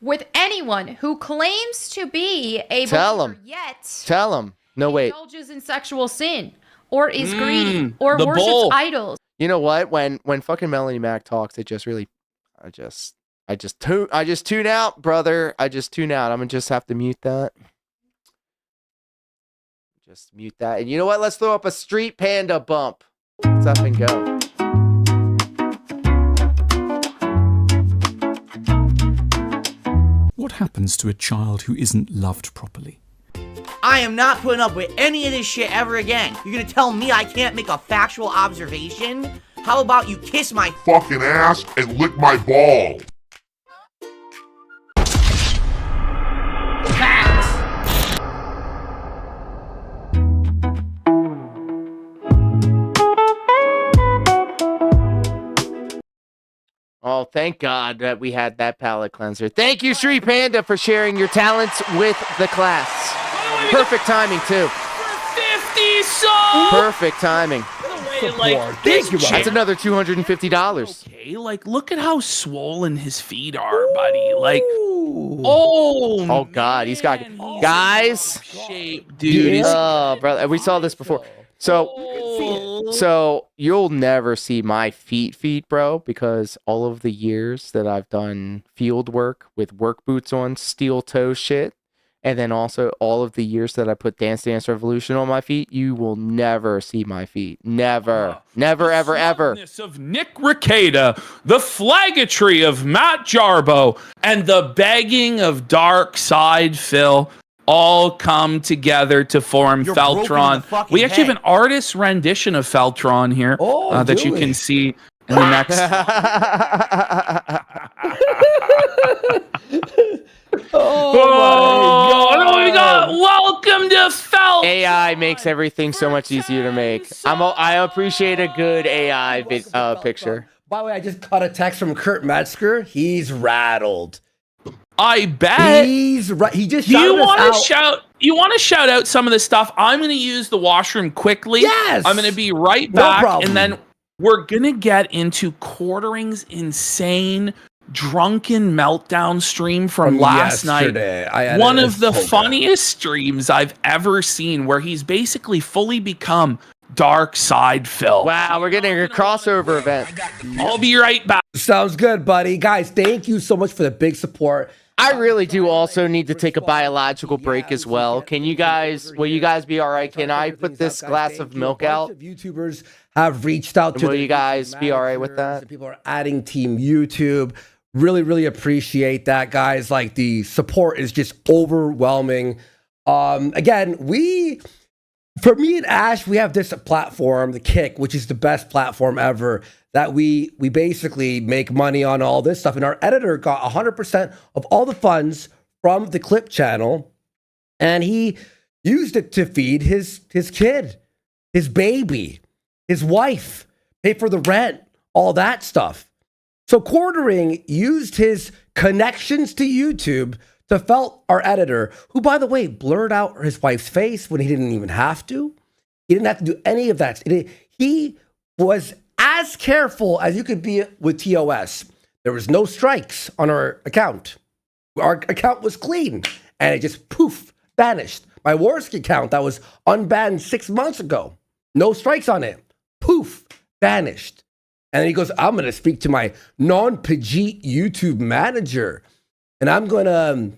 with anyone who claims to be a believer yet Tell him. No, wait. indulges in sexual sin, or is greedy, or worships idols. You know what? When fucking Melanie Mac talks, it just really, I just tune out, brother. I just tune out. I'm gonna just have to mute that. Just mute that. And you know what? Let's throw up a Street Panda bump. Let's up and go. What happens to a child who isn't loved properly? I am not putting up with any of this shit ever again. You're gonna tell me I can't make a factual observation? How about you kiss my fucking ass and lick my ball? Oh, thank God that we had that palate cleanser. Thank you, Street Panda, for sharing your talents with the class. Perfect timing, too. 50 subs! Perfect timing. Thank you, That's another $250. Okay, like, look at how swollen his feet are, buddy. Like, oh God, he's got guys. Shape, dude. Oh, brother, we saw this before. So you'll never see my feet, bro, because all of the years that I've done field work with work boots on, steel toe shit, and then also all of the years that I put Dance Dance Revolution on my feet, you will never see my feet. Never. Never, ever, ever. Of Nick Rekieta, the flaggetry of Matt Jarbo, and the begging of Dark Side Phil all come together to form Feltron. We actually have an artist rendition of Feltron here that you can see in the next. Oh, we got welcome to Felt. AI makes everything so much easier to make. I appreciate a good AI picture. By the way, I just got a text from Kurt Metzger. He's rattled. I bet he's right. He just you want to shout out some of this stuff. I'm going to use the washroom quickly. Yes, I'm going to be right back, and then we're going to get into Quartering's insane drunken meltdown stream from last night. One of the funniest streams I've ever seen, where he's basically fully become Dark Side Phil. Wow, we're getting a crossover event. I'll be right back. Sounds good, buddy. Guys, thank you so much for the big support. I really do also need to take a biological break as well. Will you guys be all right? Can I put this glass of milk out? YouTubers have reached out to will you guys be all right with that? People are adding Team YouTube. Really, really appreciate that, guys. Like, the support is just overwhelming. Again, for me and Ash, we have this platform, the Kick, which is the best platform ever, that we basically make money on all this stuff. And our editor got 100% of all the funds from the Clip channel, and he used it to feed his kid, his baby, his wife, pay for the rent, all that stuff. So Quartering used his connections to YouTube to Felt, our editor, who, by the way, blurred out his wife's face when he didn't even have to. He didn't have to do any of that. He was as careful as you could be with TOS. There was no strikes on our account. Our account was clean, and it just poof, vanished. My Warski account that was unbanned 6 months ago, no strikes on it, poof, vanished. And then he goes, I'm going to speak to my non-Pajit YouTube manager, and I'm going to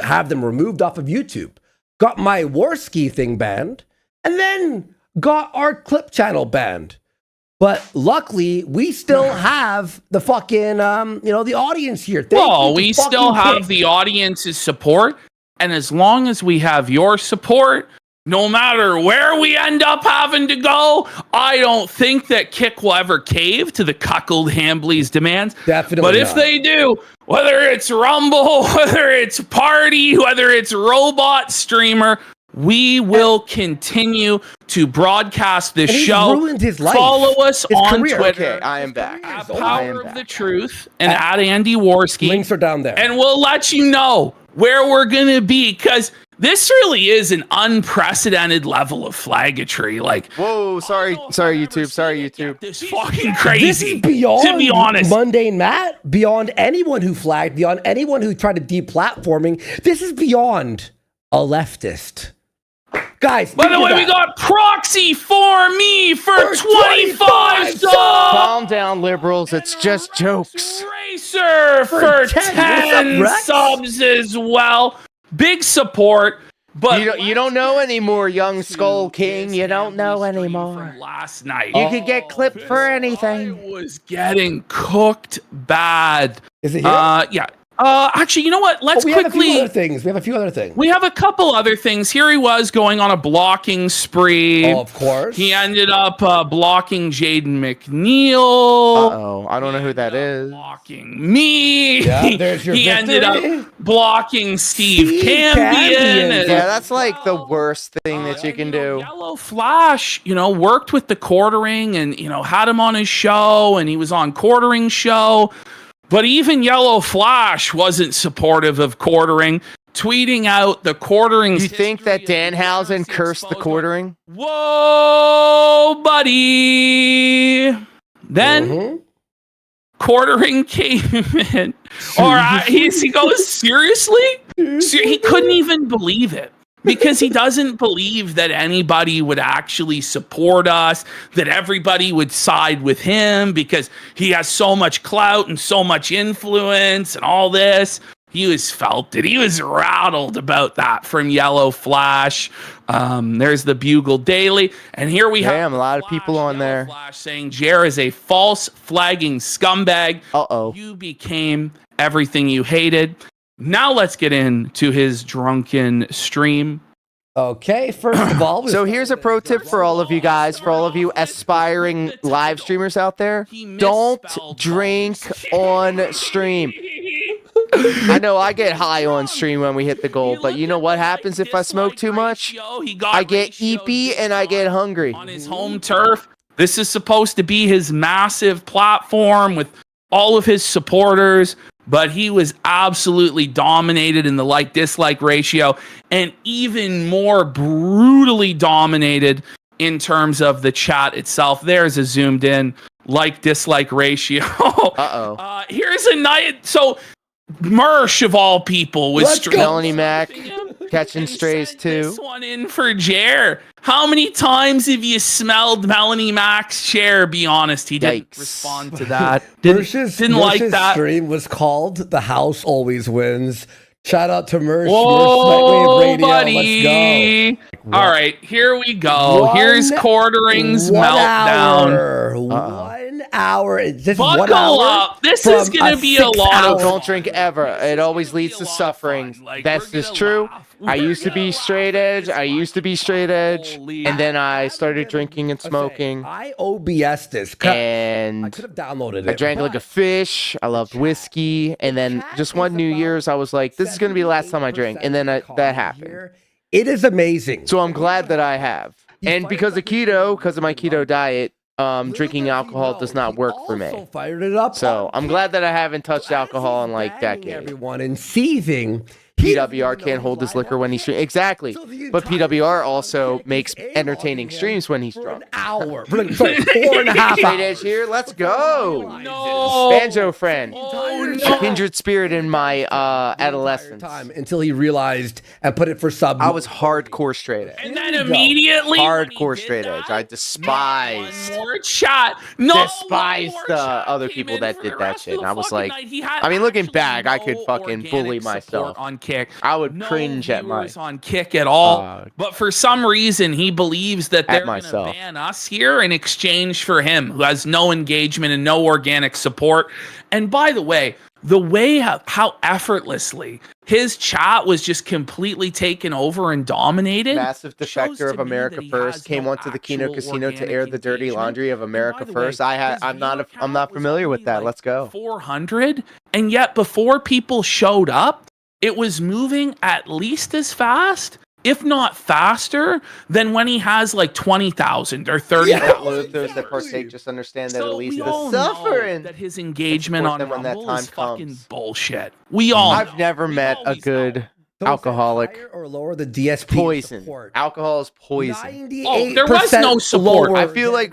have them removed off of YouTube. Got my Warski thing banned, and then got our Clip channel banned. But luckily, we still have the fucking, the audience here. We still have the audience's support. And as long as we have your support, no matter where we end up having to go, I don't think that Kick will ever cave to the cuckold Hambley's demands. Definitely But if they do, whether it's Rumble, whether it's Party, whether it's Robot Streamer, we will continue to broadcast this show. Ruined his life. Follow us on career. Twitter. Okay, I am back. At Power of the Truth and at Andy Warski. Links are down there. And we'll let you know where we're going to be, because this really is an unprecedented level of flaggetry. Like, whoa, sorry, YouTube. This fucking crazy. This is beyond, to be honest, Mundane Matt, beyond anyone who flagged, beyond anyone who tried to deplatforming. This is beyond a leftist. Guys, by the way, we got Proxy for me for 25 subs. Calm down, liberals. It's just jokes. Racer for 10 subs as well. Big support. But you don't know anymore, young Skull King. You don't know anymore. Last night, you could get clipped for anything. I was getting cooked bad. Is it? Yeah. Actually, you know what? Let's quickly. We have a few other things. We have a couple other things. Here he was going on a blocking spree. Oh, of course. He ended up blocking Jaden McNeil. Uh-oh. I don't know who that is. Blocking me. Yeah, there's your He ended up blocking Steve Cambion. Yeah, that's like the worst thing that you can do. Yellow Flash, worked with the Quartering and, had him on his show, and he was on Quartering's show. But even Yellow Flash wasn't supportive of Quartering, tweeting out the Quartering. You think that Danhausen cursed the Quartering? Whoa, buddy. Then Quartering came in. He goes, seriously? He couldn't even believe it. because he doesn't believe that anybody would actually support us, that everybody would side with him because he has so much clout and so much influence and all this. He was felted. He was rattled about that from Yellow Flash. There's the Bugle Daily. And here we have a lot of people on there Flash saying Jer is a false flagging scumbag. Uh-oh. You became everything you hated. Now let's get into his drunken stream. Okay, first of all, so here's a pro tip for all of you guys, for all of you aspiring live streamers out there. Don't drink on stream. I know I get high on stream when we hit the goal, but you know what happens if I smoke too much? I get eepy and I get hungry. On his home turf. This is supposed to be his massive platform with all of his supporters, but he was absolutely dominated in the like-dislike ratio and even more brutally dominated in terms of the chat itself. There's a zoomed in like-dislike ratio. Uh-oh. Here's a night. So Mersh of all people was Melanie Mac catching strays too. This one in for Jer. How many times have you smelled Melanie Mac's chair? Be honest, he didn't respond to that. Didn't like that. Stream was called "The House Always Wins." Shout out to Mersh. Whoa, Mersh Nightwave Radio. buddy. Let's go. All right, here we go. Here's Quartering's meltdown. 1 hour. Just Buckle 1 hour up. This is going to be a lot of... Don't drink ever. It always leads to suffering. That's just true. I used to be straight edge. And then I started drinking and smoking. I OBS this. And I could have downloaded it. I drank like a fish. I loved whiskey. And then just one New Year's, I was like, this is going to be the last time I drink. And then that happened. It is amazing. So I'm glad that I have. And because of keto, because of my keto diet, drinking alcohol does not work for me. Fired it up. So I'm glad that I haven't touched alcohol in like decades. Everyone and seething. PWR can't hold his liquor when he's streaming. Exactly. But PWR also makes entertaining streams when he's drunk. Hour. Sorry, 4.5 Straight hours. edge here. Let's go. No. Banjo friend. Kindred spirit in my adolescence. Until he realized and put it for sub. I was hardcore straight edge. And then immediately... Hardcore straight edge. I despised. More chat. No. Despised the other people that did that shit. And I was like, I mean, looking back, I could fucking bully myself. On Kick. I would cringe at my on Kick at all. But for some reason, he believes that they're going to ban us here in exchange for him, who has no engagement and no organic support. And by the way how effortlessly his chat was just completely taken over and dominated. Massive defector of America First came onto the Kino Casino to air the dirty laundry of America First. I'm not familiar with that. Let's go. 400, and yet before people showed up, it was moving at least as fast, if not faster, than when he has like 20,000 or 30,000. Those that partake just understand that at least we the all know suffering that his engagement on when that Rumble time is fucking comes. bullshit. We all I've never met a good alcoholic. Or lower the DSP poison. support. Alcohol is poison. Oh, there was no support. I feel like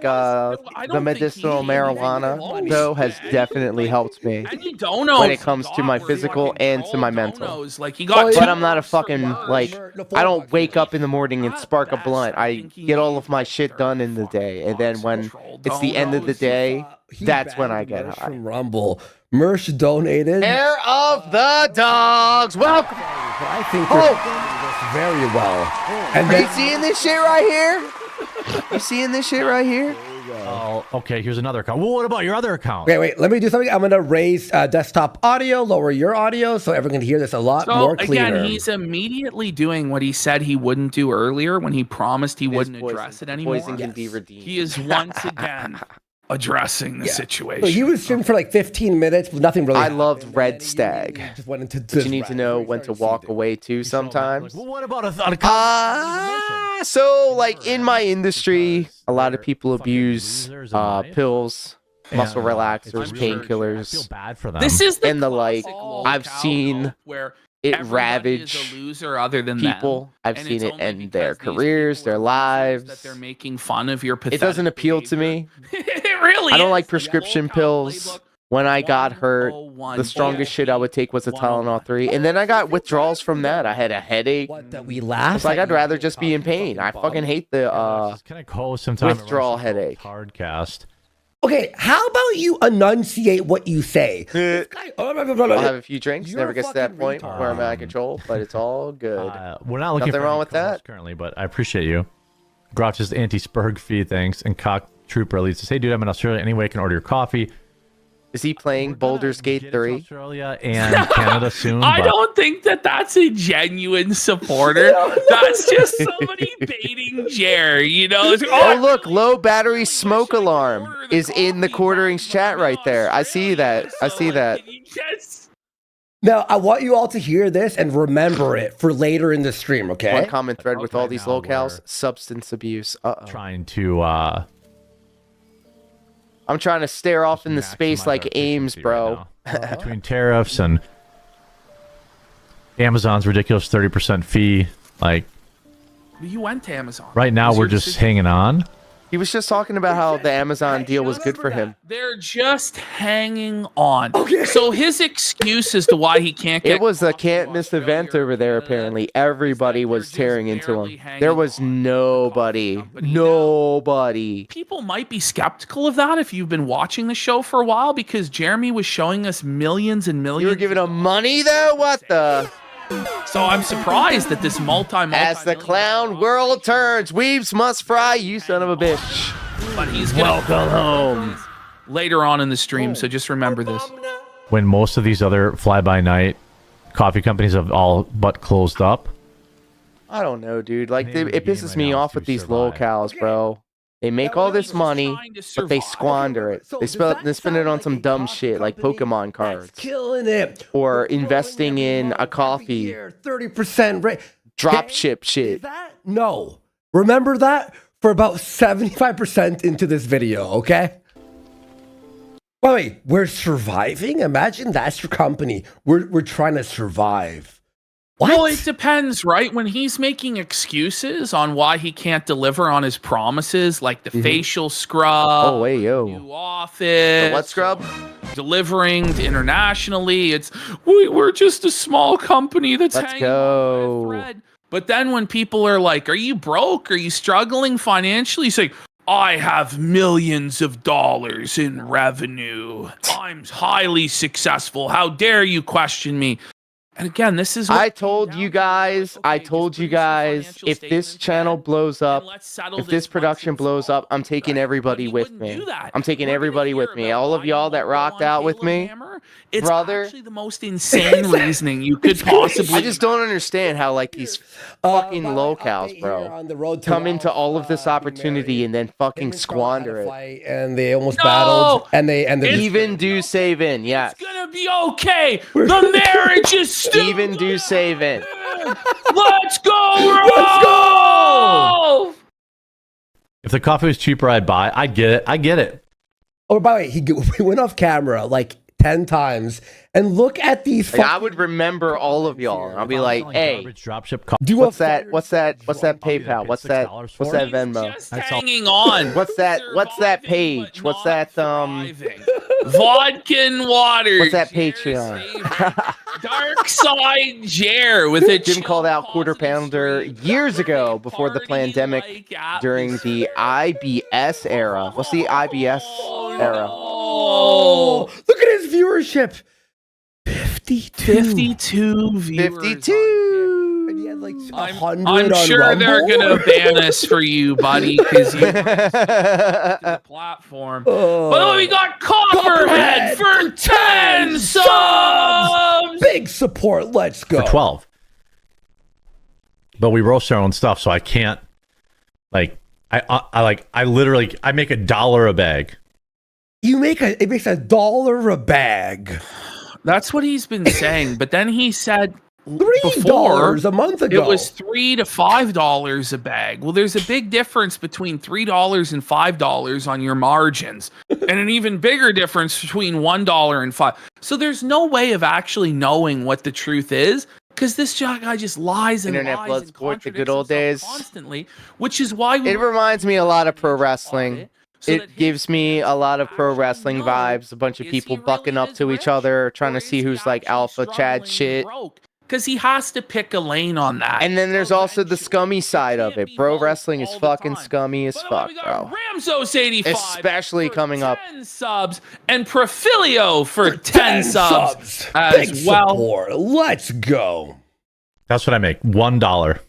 the medicinal marijuana though has definitely helped me when it comes to my physical and to my mental. But I'm not a fucking like I don't wake up in the morning and spark a blunt. I get all of my shit done in the day, and then when it's the end of the day, that's when I get high. From Rumble. Mersh donated. Hair of the dogs. Welcome. I think you're doing this very well. And Are you seeing this shit right here? You seeing this shit right here? Oh, okay. Here's another account. Well, what about your other account? Wait. Let me do something. I'm going to raise desktop audio, lower your audio, so everyone can hear this a lot more cleaner. Again, he's immediately doing what he said he wouldn't do earlier when he promised he wouldn't address it anymore. Poison can be redeemed. He is once again addressing the situation. So he was streaming for like 15 minutes, but nothing really. I loved Red Stag. Just went into But you need to know when to walk away too sometimes. Well, what about so like in my industry, a lot of people abuse pills, muscle relaxers, painkillers. feel bad for them. This is and the like. I've seen where it everybody ravage is a loser other than people. them. I've seen it end their careers, their lives. That they're making fun of your It pathetic doesn't appeal to me. it really I don't is. like prescription pills. when I got hurt, the strongest shit I would take was a Tylenol 3. And then I got withdrawals from that. I had a headache. That we laugh. It's like I'd rather just be in pain. I fucking hate the Kind of cold sometimes. withdrawal headache. Hardcast. Okay, how about you enunciate what you say? I'll have a few drinks. Never gets to that point where I'm out of control, but it's all good. We're not looking Nothing for wrong any with that. currently, but I appreciate you. Grouch's anti-Spurg feed, thanks. And Cock Trooper leads to say, dude, I'm in Australia anyway. I can order your coffee. Is he playing Baldur's Gate 3? Australia and Canada soon. I but- don't think that that's a genuine supporter. That's just somebody baiting Jer, you know? It's, Oh, look, low battery smoke alarm is in the quarterings chat right there. I see that. I see that. Now, I want you all to hear this and remember it for later in the stream, okay? One common thread with all these locales, substance abuse. Trying to I'm trying to stare off in the space like Ames, bro. between tariffs and Amazon's ridiculous 30% fee, like You went to Amazon. right now we're just hanging on. He was just talking about how the Amazon deal was good for him. They're just hanging on. Okay. So his excuse as to why he can't get It was a can't miss event over there, apparently. Everybody was tearing into him. There was nobody. Nobody. People might be skeptical of that if you've been watching the show for a while, because Jeremy was showing us millions and millions. You were giving him money though? What the? So I'm surprised that this As the clown world turns, weaves must fry, you son of a bitch. But he's gonna welcome home later on in the stream, so just remember this. When most of these other fly-by-night coffee companies have all but closed up. I don't know, dude. Like, it pisses me off with these locales, bro. They make all this money, but they squander it. They spend it on some dumb shit like Pokemon cards. Killing it. Or investing in a coffee. 30% rate. Drop ship shit. No. Remember that for about 75% into this video, okay? Wait, we're surviving? Imagine that's your company. We're trying to survive. What? Well, it depends, right? When he's making excuses on why he can't deliver on his promises, like the facial scrub, oh, hey, yo. new office, The what scrub? Delivering internationally. It's we're just a small company that's Let's hanging go. on by a thread. But then when people are like, "Are you broke? Are you struggling financially?" He's like, "I have millions of dollars in revenue. I'm highly successful. How dare you question me?" And again, this is I told you guys, if this channel blows up, if this production blows up, I'm taking everybody with me. I'm taking everybody with me. All of y'all that rocked out with me, it's brother. actually the most insane reasoning you could possibly. I just don't understand how like these fucking locals, bro, come into all of this opportunity and then fucking squander it. And they almost battled. And they even do save in, yes. It's gonna be okay. The marriage is still even do save in. Let's go, Let's go! If the coffee was cheaper, I'd buy. I get it. I get it. Oh, by the way, he went off camera like 10 times. And look at these. Like, I would remember all of y'all. I'll be like, "Hey, dropship. What's that? What's that PayPal? What's that Venmo? Just hanging on. What's that page? What's that vodka and water? What's that Patreon? Dark Side Jer with it. Jim called out Quarter Pounder years ago before the pandemic during the IBS era. What's the IBS era? Oh, look at his viewership. 52 viewers. 52. And he had like 100 I'm on sure Rumble. they're gonna ban us for you, buddy, because you the platform. But we got Copperhead for 10 subs. Big support. Let's go. For 12. But we roast our own stuff, so I can't. Like, I literally make $1 a bag. It makes $1 a bag. That's what he's been saying, but then he said $3 a month ago. It was $3 to $5 a bag. Well, there's a big difference between $3 and $5 on your margins, and an even bigger difference between $1 and $5. So there's no way of actually knowing what the truth is, because this guy just lies and Internet lies blood and sport, the good old days. constantly, which is why it reminds me a lot of pro wrestling. It gives me a lot of pro wrestling vibes. A bunch of people bucking up to each other, trying to see who's like alpha Chad shit. Because he has to pick a lane on that. And then there's also the scummy side of it. Bro wrestling is fucking scummy as fuck, bro. Ramsos85, especially coming up. 10 subs, and Profilio for 10 subs as Big well. Support. Let's go. That's what I make. $1.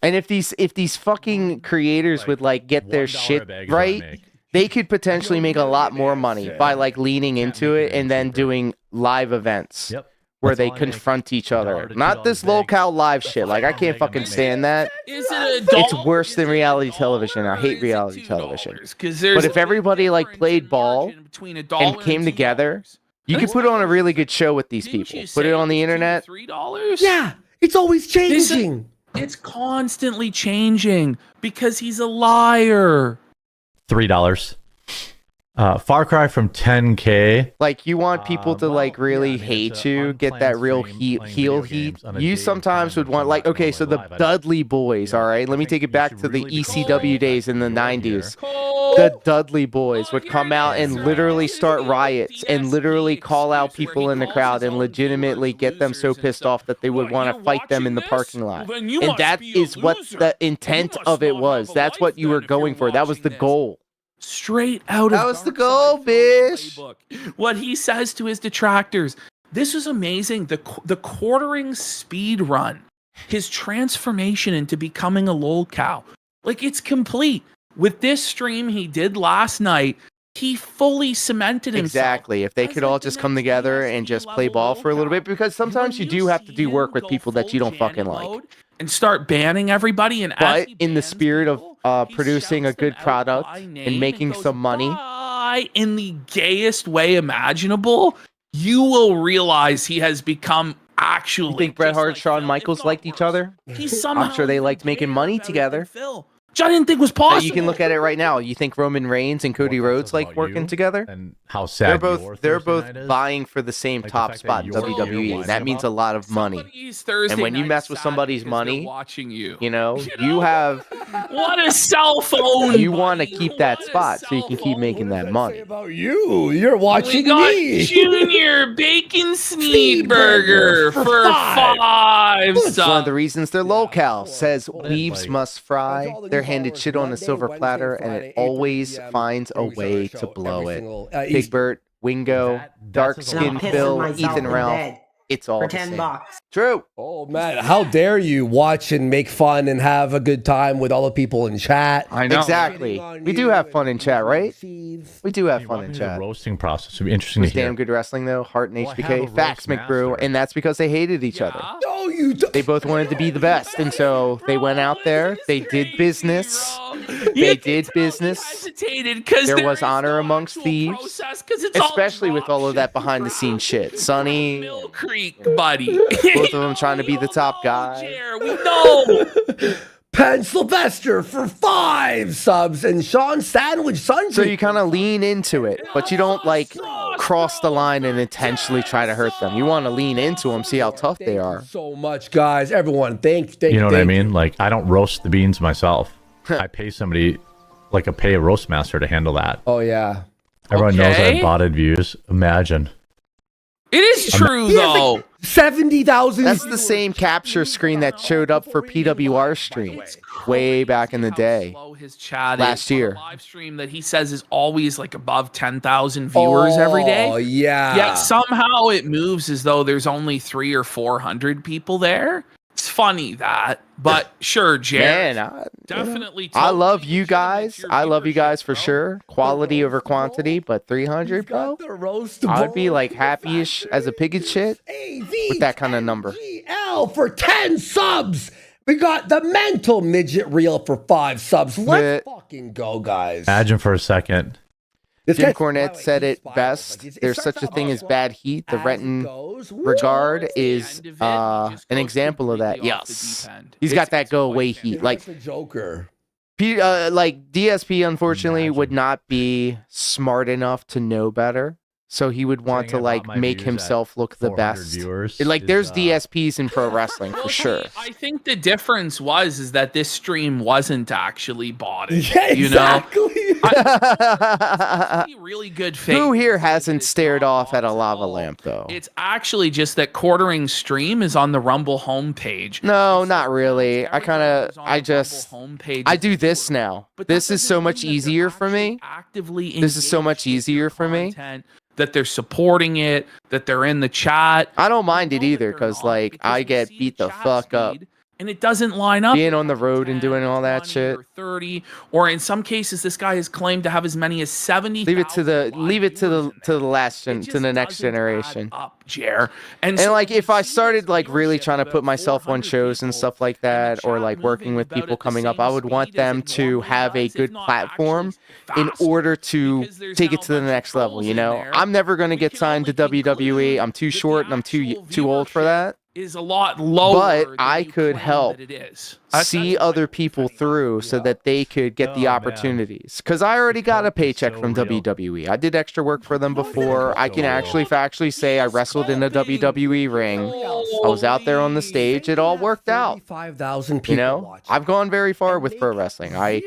And if these fucking creators would like get their shit right, they could potentially make a lot more money by like leaning into it and then doing live events. Where they confront each other. Not this locale live shit. Like, I can't fucking stand that. It's worse than reality television. I hate reality television. But if everybody, like, played ball and came together, you could put on a really good show with these people. Put it on the internet. $3? Yeah, it's always changing. It's constantly changing because he's a liar. $3. Far Cry from 10K. Like, you want people to like really hate you, get that real heel heat. You sometimes would want, like, okay, so the Dudley Boys, all right? Let me take it back to the ECW days in the 90s. The Dudley Boys would come out and literally start riots and literally call out people in the crowd and legitimately get them so pissed off that they would want to fight them in the parking lot. And that is what the intent of it was. That's what you were going for. That was the goal. Straight out of that was the goal, bitch. What he says to his detractors. This was amazing. The quartering speed run, his transformation into becoming a lolcow. Like, it's complete. With this stream he did last night, he fully cemented himself. Exactly. If they could all just come together and just play ball for a little bit, because sometimes you do have to do work with people that you don't fucking like. And start banning everybody. But in the spirit of producing a good product and making some money, in the gayest way imaginable, you will realize he has become actually. You think Bret Hart and Shawn Michaels liked each other? I'm sure they liked making money together. Which I didn't think was possible. You can look at it right now. You think Roman Reigns and Cody Rhodes like working together? And how sad they're both vying for the same top spot in WWE. That means a lot of money. And when you mess with somebody's money, you know, you have what a cell phone. You want to keep that spot so you can keep making that money. About you, you're watching we got me. Junior Bacon Sneedburger for 5 subs. It's one of the reasons they're locale. Says weaves must fry. They're handed shit on a silver platter, and it always finds a way to blow it. Big Bert, Wingo, Dark Skin Phil, Ethan Ralph. It's all for the same. $10. True. Oh man, how dare you watch and make fun and have a good time with all the people in chat? I know. Exactly. We do have fun in chat, right? We do have fun in chat. The roasting process would be interesting It's to hear. damn good wrestling though. Hart and HBK. Facts, McBrew. And that's because they hated each other. No, you don't. They both wanted to be the best. And so they went out there. They did business. They did business. There was honor amongst thieves. Especially with all of that behind the scenes shit. Sonny. Creek, buddy. Both of them trying to be the top guy. We know. Penn Sylvester for 5 subs and Sean Sandwich Sunshine. So you kind of lean into it, but you don't like cross the line and intentionally try to hurt them. You want to lean into them, see how tough they are. So much, guys. Everyone, thank you know what I mean? Like, I don't roast the beans myself. I pay somebody, like pay a roast master to handle that. Oh yeah. Everyone knows I have botted views. Imagine. It is true, though. Like 70,000. That's the same capture screen that showed up for PWR stream way back in the day. Last year. Live stream that he says is always like above 10,000 viewers every day. Oh yeah. Yet somehow it moves as though there's only 300 or 400 people there. It's funny that, but sure, Jared. Man, definitely. I love you guys. I love you guys for sure. Quality over quantity, but 300, bro. I'd be like happy-ish as a pig and shit with that kind of number. L for 10 subs. We got the mental midget reel for 5 subs. Let's fucking go, guys. Imagine for a second. Jim Cornette said it best. There's such a thing as bad heat. The Renton regard is an example of that. Yes. He's got that go away heat. Like Joker. Like DSP, unfortunately, would not be smart enough to know better. So he would want to like make himself look the best. Like there's DSPs in pro wrestling for sure. I think the difference is that this stream wasn't actually bought. Yeah, exactly. Really good faith. Who here hasn't stared off at a lava lamp though? It's actually just that quartering stream is on the Rumble homepage. No, not really. I do this now. This is so much easier for me. This is so much easier for me. That they're supporting it, that they're in the chat. I don't mind it either, because like I get beat the fuck up. And it doesn't line up. Being on the road and doing all that shit. Or 30, or in some cases, this guy has claimed to have as many as 70. Leave it to the next generation. Up, Jer. And like if I started like really trying to put myself on shows and stuff like that, or like working with people coming up, I would want them to have a good platform in order to take it to the next level. You know, I'm never gonna get signed to WWE. I'm too short and I'm too old for that. Is a lot lower, but I could help see other people through so that they could get the opportunities. Because I already got a paycheck from WWE. I did extra work for them before. I can actually factually say I wrestled in a WWE ring. I was out there on the stage. It all worked out. 5,000 people. You know, I've gone very far with pro wrestling. I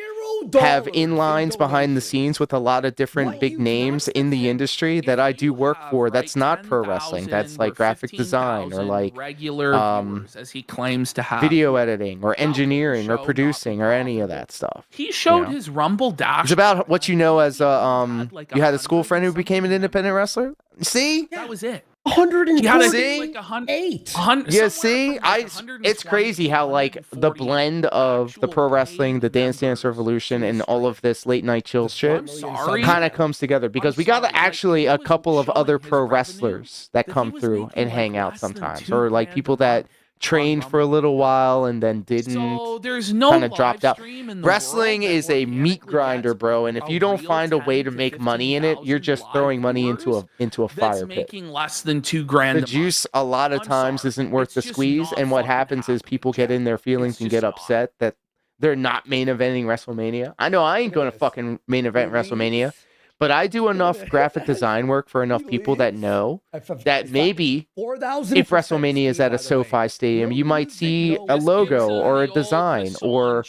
have in-lines behind the scenes with a lot of different big names in the industry that I do work for. That's not pro wrestling. That's like graphic design or like regular viewers, as he claims to have, video editing or engineering or producing or any of that stuff. He showed his Rumble dash. It's about what you know as you had a school friend who became an independent wrestler. See, that was it. 108. Yeah, see, it's crazy how like the blend of the pro wrestling, the Dance Dance Revolution, and all of this late night chill shit kind of comes together, because we got actually a couple of other pro wrestlers that come through and hang out sometimes, or like people that trained for a little while and then didn't, kind of dropped out. Wrestling is a meat grinder, bro, and if you don't find a way to make money in it, you're just throwing money into a fire pit. Making less than $2,000. The juice a lot of times isn't worth the squeeze, and what happens is people get in their feelings and get upset that they're not main eventing WrestleMania. I know I ain't going to fucking main event WrestleMania, but I do enough graphic design work for enough people that know that maybe if WrestleMania is at a SoFi Stadium, you might see a logo or a design or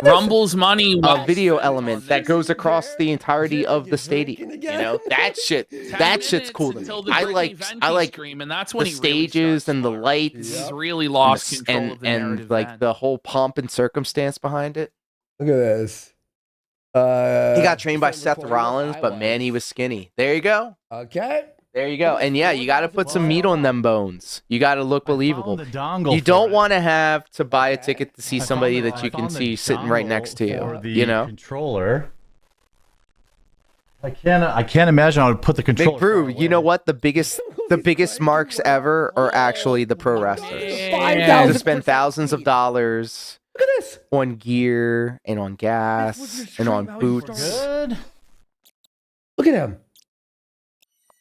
Rumble's money, a video element that goes across the entirety of the stadium. You know, that shit's cool to me. I like the stages and the lights. He's really lost control of the and like the whole pomp and circumstance behind it. Look at this. He got trained by Seth Rollins, but man, he was skinny. There you go. Okay. There you go. And yeah, you got to put some meat on them bones. You got to look believable. You don't want to have to buy a ticket to see somebody that you can see sitting right next to you. You know, controller. I can't imagine I would put the controller. Big Brew, you know what? The biggest marks ever are actually the pro wrestlers. To spend thousands of dollars. Look at this. On gear and on gas and on boots. Good. Look at him.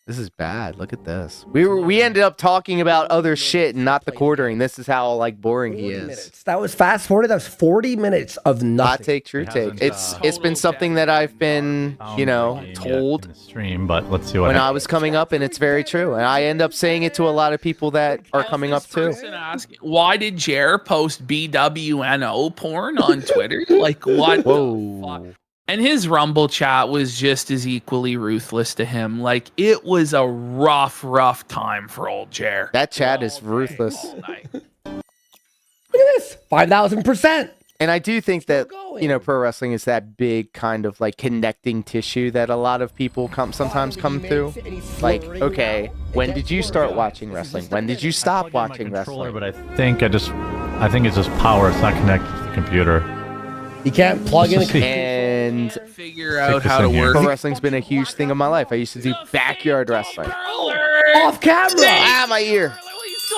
This is bad. Look at this. We ended up talking about other shit and not the quartering. This is how like boring he is. That was fast forwarded. That was 40 minutes of nothing. Hot take, true take. It's been something that I've been, you know, told in the stream, but let's see what when I was coming up, and it's very true. And I end up saying it to a lot of people that are coming up too. Why did Jer post BWNO porn on Twitter? Like what? Whoa. And his Rumble chat was just as equally ruthless to him. Like, it was a rough time for old Jer. That chat is ruthless. Look at this. 5,000%. And I do think that, you know, pro wrestling is that big kind of like connecting tissue that a lot of people sometimes come through. Like, okay, when did you start watching wrestling? When did you stop watching wrestling? But I think it's just power. It's not connected to the computer. You can't plug in and figure out how to work. Pro wrestling's been a huge thing in my life. I used to do backyard wrestling. Off camera. My ear.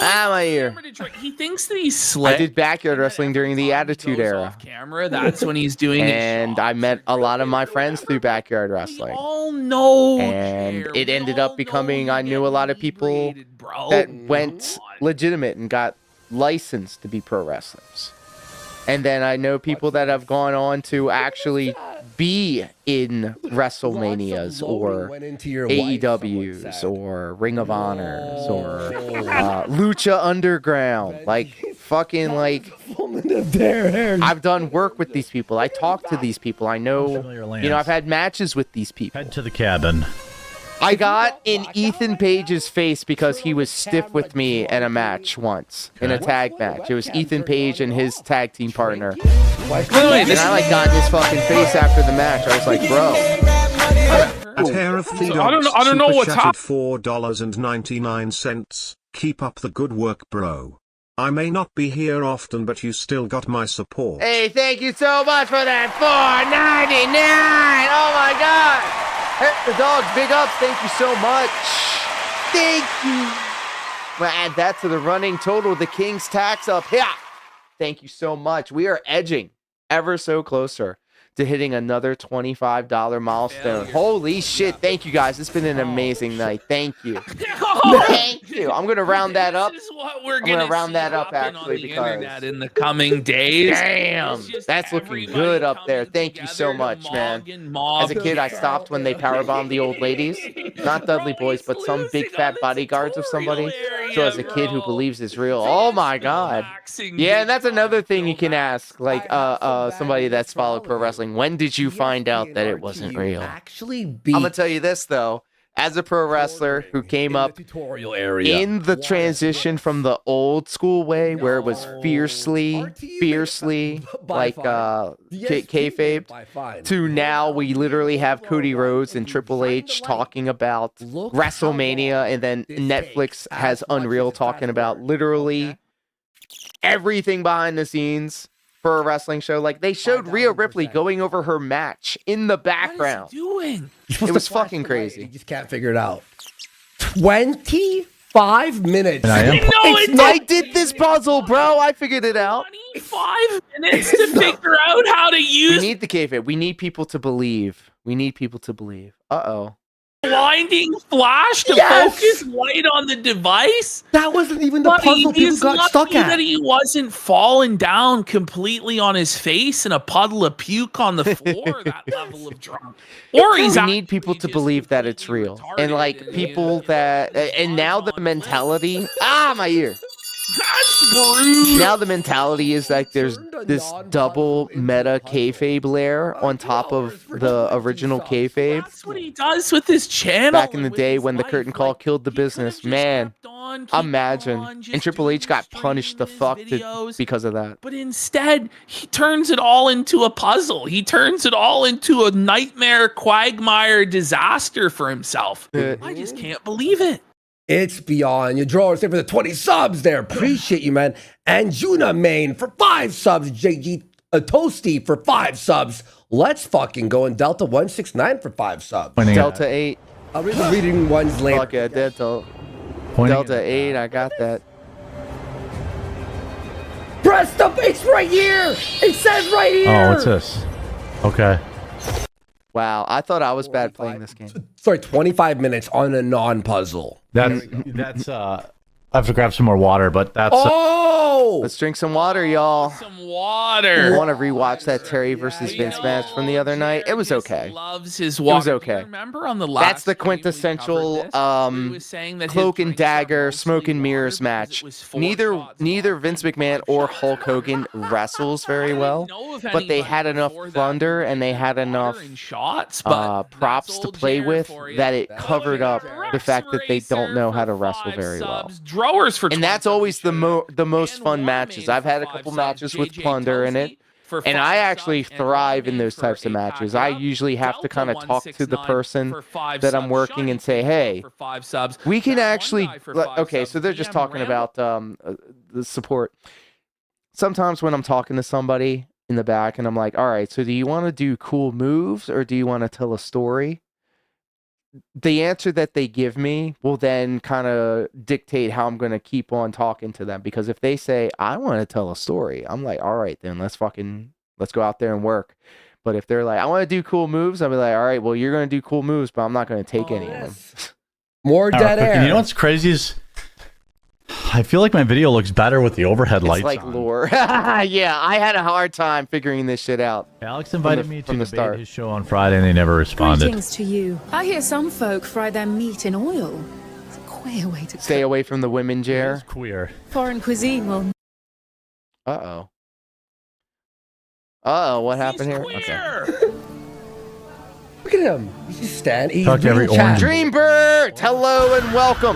My ear. He thinks that he's slick. I did backyard wrestling during the Attitude Era. Off camera, that's when he's doing it. And I met a lot of my friends through backyard wrestling. Oh no. And it ended up becoming, I knew a lot of people that went legitimate and got licensed to be pro wrestlers. And then I know people that have gone on to actually be in WrestleManias or AEWs or Ring of Honors or Lucha Underground. Like, fucking, like, I've done work with these people. I talk to these people. I know, you know, I've had matches with these people. Head to the cabin. I got in Ethan Page's face because he was stiff with me in a match once, in a tag match. It was Ethan Page and his tag team partner. And I like got in his fucking face after the match. I was like, bro. I don't know what's happening. $4.99. Keep up the good work, bro. I may not be here often, but you still got my support. Hey, thank you so much for that $4.99. Oh my God. Hey, the dogs, big ups. Thank you so much. Thank you. I'm gonna add that to the running total. The King's tax up. Yeah. Thank you so much. We are edging ever so closer to hitting another $25 milestone. Holy shit. Thank you guys. It's been an amazing night. Thank you. Thank you. I'm going to round that up. This is what we're I'm going gonna to round see that up happen actually on the because internet in the coming days. Damn. That's looking good up there. Thank you so much, man. As a kid, I stopped when they powerbombed the old ladies. Not Dudley Boys, but some big fat bodyguards of somebody. So as a kid who believes it's real, oh my God. Yeah, and that's another thing you can ask, like somebody that's followed pro wrestling. When did you find out that it wasn't real? I'm gonna tell you this though, as a pro wrestler who came up in the transition from the old school way where it was fiercely like kayfabe to now we literally have Cody Rhodes and Triple H talking about WrestleMania, and then Netflix has Unreal talking about literally everything behind the scenes for a wrestling show. Like, they showed Rhea Ripley going over her match in the background. What is he doing? It was fucking crazy. You just can't figure it out. 25 minutes. I did this puzzle, bro. I figured it out. 5 minutes to figure out how to use. We need the kayfabe. We need people to believe. We need people to believe. Uh-oh. Blinding flash to focus light on the device. That wasn't even the puzzle people got stuck at. That he wasn't falling down completely on his face in a puddle of puke on the floor. That level of drunk. Or We need people to believe that it's real, and like people that, and now the mentality. My ear. Now the mentality is like there's this double meta kayfabe layer on top of the original kayfabe. That's what he does with his channel. Back in the day when the curtain call killed the business, man. Imagine. And Triple H got punished the fuck because of that. But instead, he turns it all into a puzzle. He turns it all into a nightmare, quagmire disaster for himself. I just can't believe it. It's beyond. Your drawers there for the 20 subs there. Appreciate you, man. And Juna Main for 5 subs. JG Toasty for 5 subs. Let's fucking go. And Delta 169 for 5 subs. Delta 8. I'll read the reading ones later. Fuck yeah, Delta 8. I got that. Press the. It's right here. It says right here. Oh, what's this? Okay. Wow, I thought I was bad playing this game. Sorry, 25 minutes on a non-puzzle. That's I have to grab some more water, but that's let's drink some water, y'all. Some water. I want to rewatch that Terry versus Vince match from the other night. It was okay. Loves his It water. was okay. Remember on the last That's the quintessential cloak and dagger, smoke and mirrors match. Neither Vince McMahon or Hulk Hogan wrestles very well, but they had enough thunder and they had enough props to play with that it covered up the fact that they don't know how to wrestle very well. And that's always the most fun matches. I've had a couple matches with Plunder in it, and I actually thrive in those types of matches. I usually have to kind of talk to the person that I'm working and say, hey, we can actually, okay, so they're just talking about the support. Sometimes when I'm talking to somebody in the back and I'm like, all right, so do you want to do cool moves or do you want to tell a story? The answer that they give me will then kind of dictate how I'm going to keep on talking to them. Because if they say, I want to tell a story, I'm like, all right, then let's go out there and work. But if they're like, I want to do cool moves, I'll be like, all right, well, you're going to do cool moves, but I'm not going to take any of them. More dead air. You know what's crazy is I feel like my video looks better with the overhead lights It's like on. lore. Yeah, I had a hard time figuring this shit out. Alex invited me to from the debate start. his show on Friday, and they never responded. Greetings to you. I hear some folk fry their meat in oil. It's a queer way to Stay away from the women, Jer. Queer. Foreign cuisine will. Uh-oh. Uh-oh, what happened here? Okay. Look at him. He's just standing. He's Talk to every reading chat. orange. Dreambird, hello and welcome.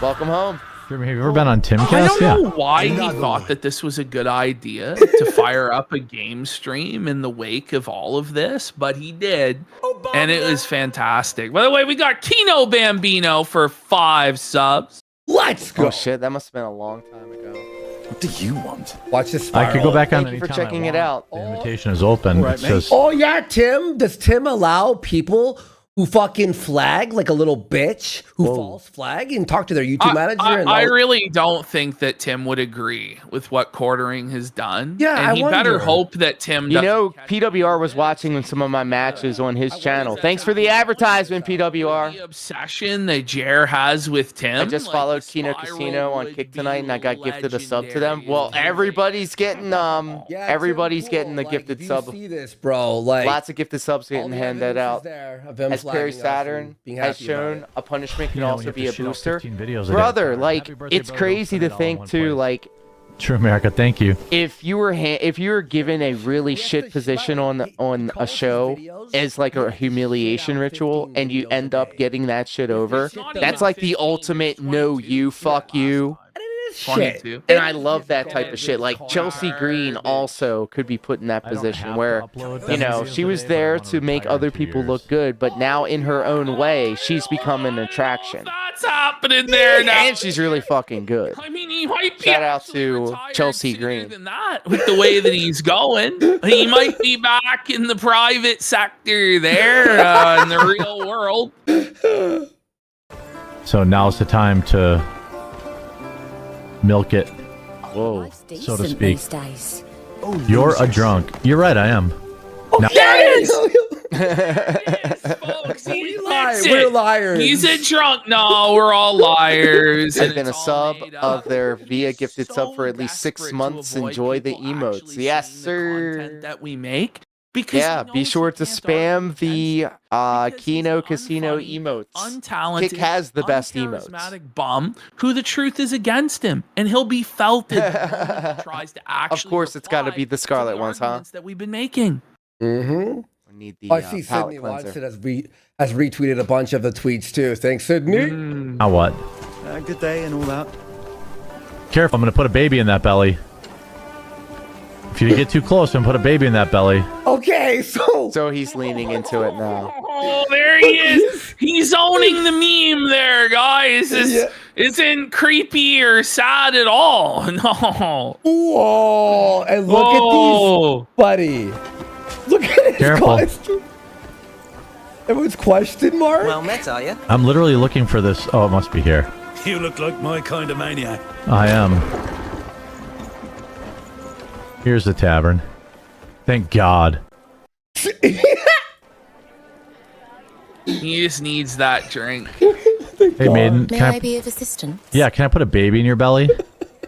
Welcome home. Jeremy, have you ever been on Timcast? I don't know Yeah. why he thought that this was a good idea to fire up a game stream in the wake of all of this, but he did, and it was fantastic. By the way, we got Kino Bambino for 5 subs. Let's go. Oh shit, that must have been a long time ago. What do you want? Watch this. I could go back on Thank you for anytime I checking it want. out. The invitation is open. Right, It's just oh yeah, Tim. Does Tim allow people who fucking flag like a little bitch who false flag and talk to their YouTube manager? I really don't think that Tim would agree with what Quartering has done. Yeah, and I he better wonder. hope that Tim. You know, PWR was watching some of my matches on his channel. Thanks for the advertisement, PWR. The obsession that Jer has with Tim. I just followed Kino Casino on Kick tonight, and I got gifted a sub to them. Well, everybody's getting the gifted sub. See this, bro? Like Lots of gifted subs getting handed out. As Perry Saturn has shown, a punishment can also be a booster. Brother, like, it's crazy to think too, like, True America. Thank you. if you were given a really shit position on a show as like a humiliation ritual, and you end up getting that shit over, that's like the ultimate no you, fuck you. shit. And I love that type of shit. Like Chelsea Green also could be put in that position where, you know, she was there to make other people look good, but now in her own way, she's become an attraction. What's happening there now? And she's really fucking good. I mean, he might be Shout out to Chelsea Green. than that with the way that he's going. He might be back in the private sector there in the real world. So now's the time to milk it, whoa, so to speak. You're a drunk. You're right, I am. Now- We're liars. He's a drunk. No, we're all liars. I've been a sub of their via gifted sub for at least 6 months. Enjoy the emotes. Yes, sir. That we make. Because yeah, be sure to spam the Kino Casino emotes. Untalented, Kick has the best emotes. Charismatic bum who the truth is against him, and he'll be felted. Tries to actually. Of course, it's got to be the Scarlet ones, huh? That we've been making. Mm-hmm. We need the I see Sydney Watson has retweeted a bunch of the tweets too. Thanks, Sydney. Now what? Good day and all that. Careful, I'm going to put a baby in that belly. If you get too close and put a baby in that belly. Okay, so he's leaning into it now. Oh, there he is. He's owning the meme there, guys. This isn't creepy or sad at all. No. Whoa, and look at these, buddy. Look at his Careful. costume. Everyone's question mark. Well met, are you? I'm literally looking for this. Oh, it must be here. You look like my kind of maniac. I am. Here's the tavern. Thank God. He just needs that drink. Hey, maiden. May Can I be of assistance? Yeah, can I put a baby in your belly?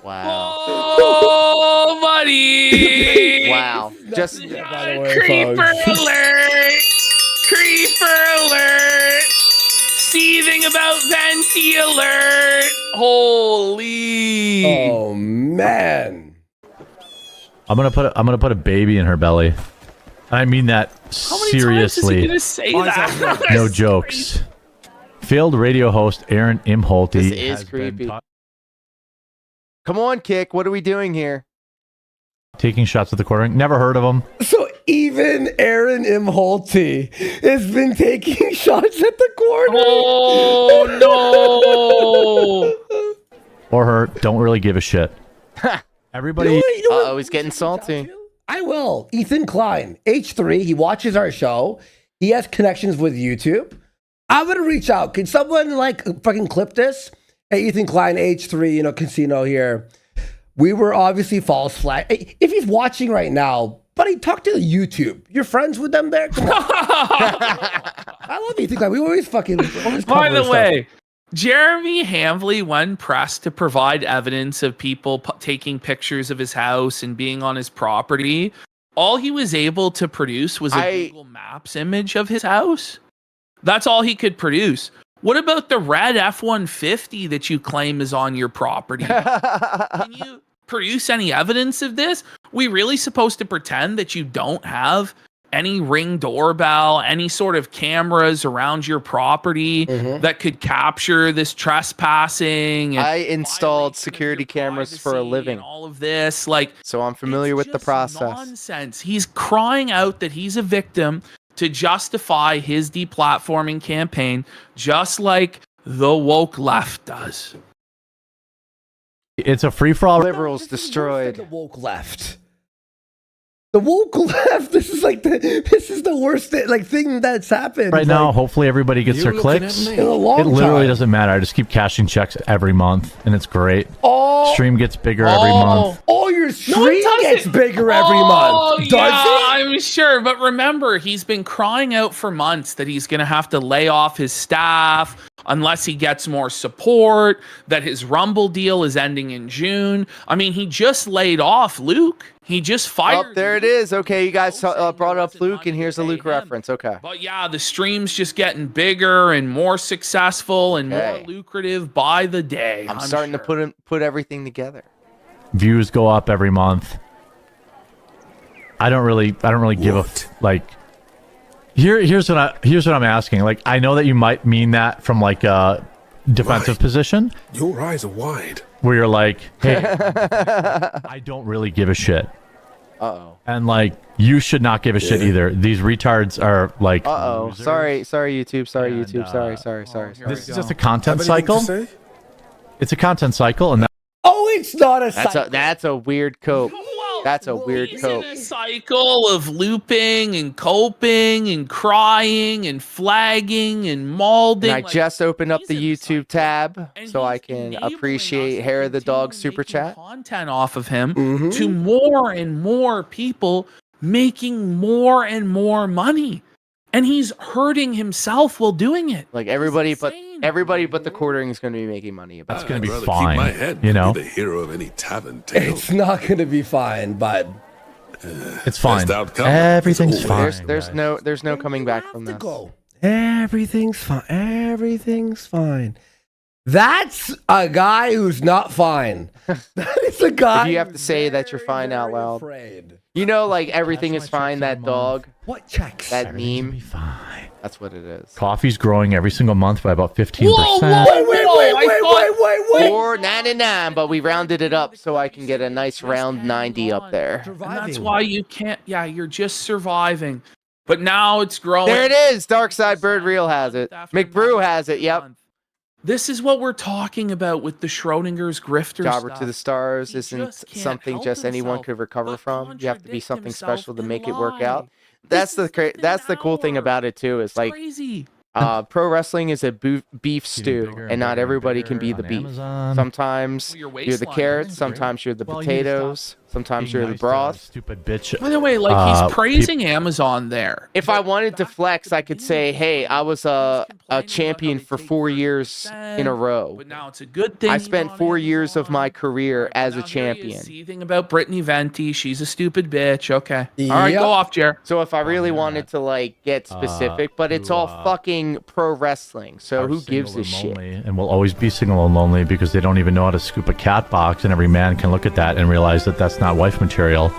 Wow. Oh, buddy. Wow. Just Creeper alert! Creeper alert! Seething about Venti alert! Holy! Oh man! I'm gonna put a baby in her belly. I mean that seriously. How many times is he gonna say that? No jokes. Failed radio host Aaron Imholte. This is creepy. Come on, Kick. What are we doing here? Taking shots at the quartering. Never heard of him. So even Aaron Imholte has been taking shots at the corner. Oh no! Or her. Don't really give a shit. Everybody. Uh-oh, he's getting salty. I will. Ethan Klein, H3. He watches our show. He has connections with YouTube. I'm gonna reach out. Can someone like fucking clip this? Hey, Ethan Klein, H3, casino here. We were obviously false flag. Hey, if he's watching right now, buddy, talk to the YouTube. You're friends with them there? Come on. I love Ethan Klein. We always fucking. By the way, Jeremy Hanley, when pressed to provide evidence of people taking pictures of his house and being on his property, all he was able to produce was a Google Maps image of his house. That's all he could produce. What about the red F-150 that you claim is on your property? Can you produce any evidence of this? We really supposed to pretend that you don't have any Ring doorbell, any sort of cameras around your property that could capture this trespassing? And I installed security cameras for a living. All of this, like, so I'm familiar with the process. Nonsense. He's crying out that he's a victim to justify his deplatforming campaign, just like the woke left does. It's a free-for-all. Liberals destroyed. The woke left. The woke left. This is the worst thing that's happened right now. Hopefully everybody gets their clicks. In a long it literally time. doesn't matter. I just keep cashing checks every month, and it's great. Oh, stream gets bigger every month. Oh, your stream gets bigger every month. Does yeah, it? I'm sure. But remember, he's been crying out for months that he's going to have to lay off his staff unless he gets more support, that his Rumble deal is ending in June. I mean, he just laid off Luke. He just fired. Oh, there it is. Okay, you guys brought up Luke, and here's a Luke reference. Okay. But yeah, the stream's just getting bigger and more successful and more lucrative by the day. I'm starting to put everything together. Views go up every month. I don't really give a like. Here's what I'm asking. Like, I know that you might mean that from like a defensive position. Your eyes are wide. Where you're like, hey, I don't really give a shit. And like, you should not give a shit either. These retards are like. losers. Sorry, YouTube. Sorry, YouTube. Sorry. This is just a content cycle. It's a content cycle, and it's not a cycle. That's a weird cope. That's a weird cope. In a cycle of looping and coping and crying and flagging and molding. And I just opened up the YouTube tab so I can appreciate Hair of the Dog super chat. Content off of him to more and more people making more and more money. And he's hurting himself while doing it. Like everybody but the quartering is going to be making money. That's going to be fine. You know, the hero of any tavern tale. It's not going to be fine, but it's fine. Everything's fine. There's no coming back from this. Everything's fine. Everything's fine. That's a guy who's not fine. That is a guy. If you have to say that you're fine out loud. Afraid. You know, like everything is fine. That dog. What checks? That meme. Be fine. That's what it is. Coffee's growing every single month by about 15%. Wait. $4.99, but we rounded it up so I can get a nice round 90 up there. And that's why you can't. Yeah, you're just surviving. But now it's growing. There it is. Darkside Bird Real has it. McBrew has it. Yep. This is what we're talking about with the Schrodinger's grifter Jobber stuff. to the stars isn't something just anyone could recover from. You have to be something special to make it work out. That's the cool thing about it too. Is like pro wrestling is a beef stew, and not everybody can be the beef. Sometimes you're the carrots, sometimes you're the potatoes, sometimes you're the broth. Stupid bitch. By the way, like he's praising Amazon there. If I wanted to flex, I could say, "Hey, I was a champion for 4 years in a row." But now it's a good thing. I spent 4 years of my career as a champion. Seething about Brittany Venti, she's a stupid bitch. Okay, all right, go off, Jer. So if I really wanted to like get specific, but it's all fucking pro wrestling, so who gives a shit? And will always be single and lonely because they don't even know how to scoop a cat box, and every man can look at that and realize that that's not wife material.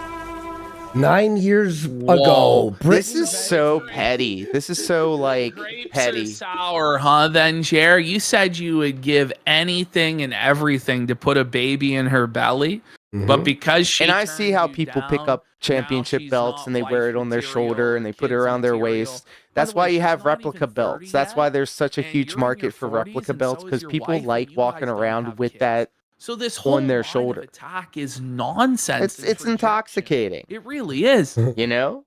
9 years ago. This is so petty. This is so like petty. Sour, huh? Then, Jer, you said you would give anything and everything to put a baby in her belly, but because she and I see how people pick up championship belts and they wear it on their shoulder and they put it around their waist. That's why you have replica belts. That's why there's such a huge market for replica belts, because people like walking around with that. So this whole on their shoulder attack is nonsense. It's intoxicating. It really is. You know?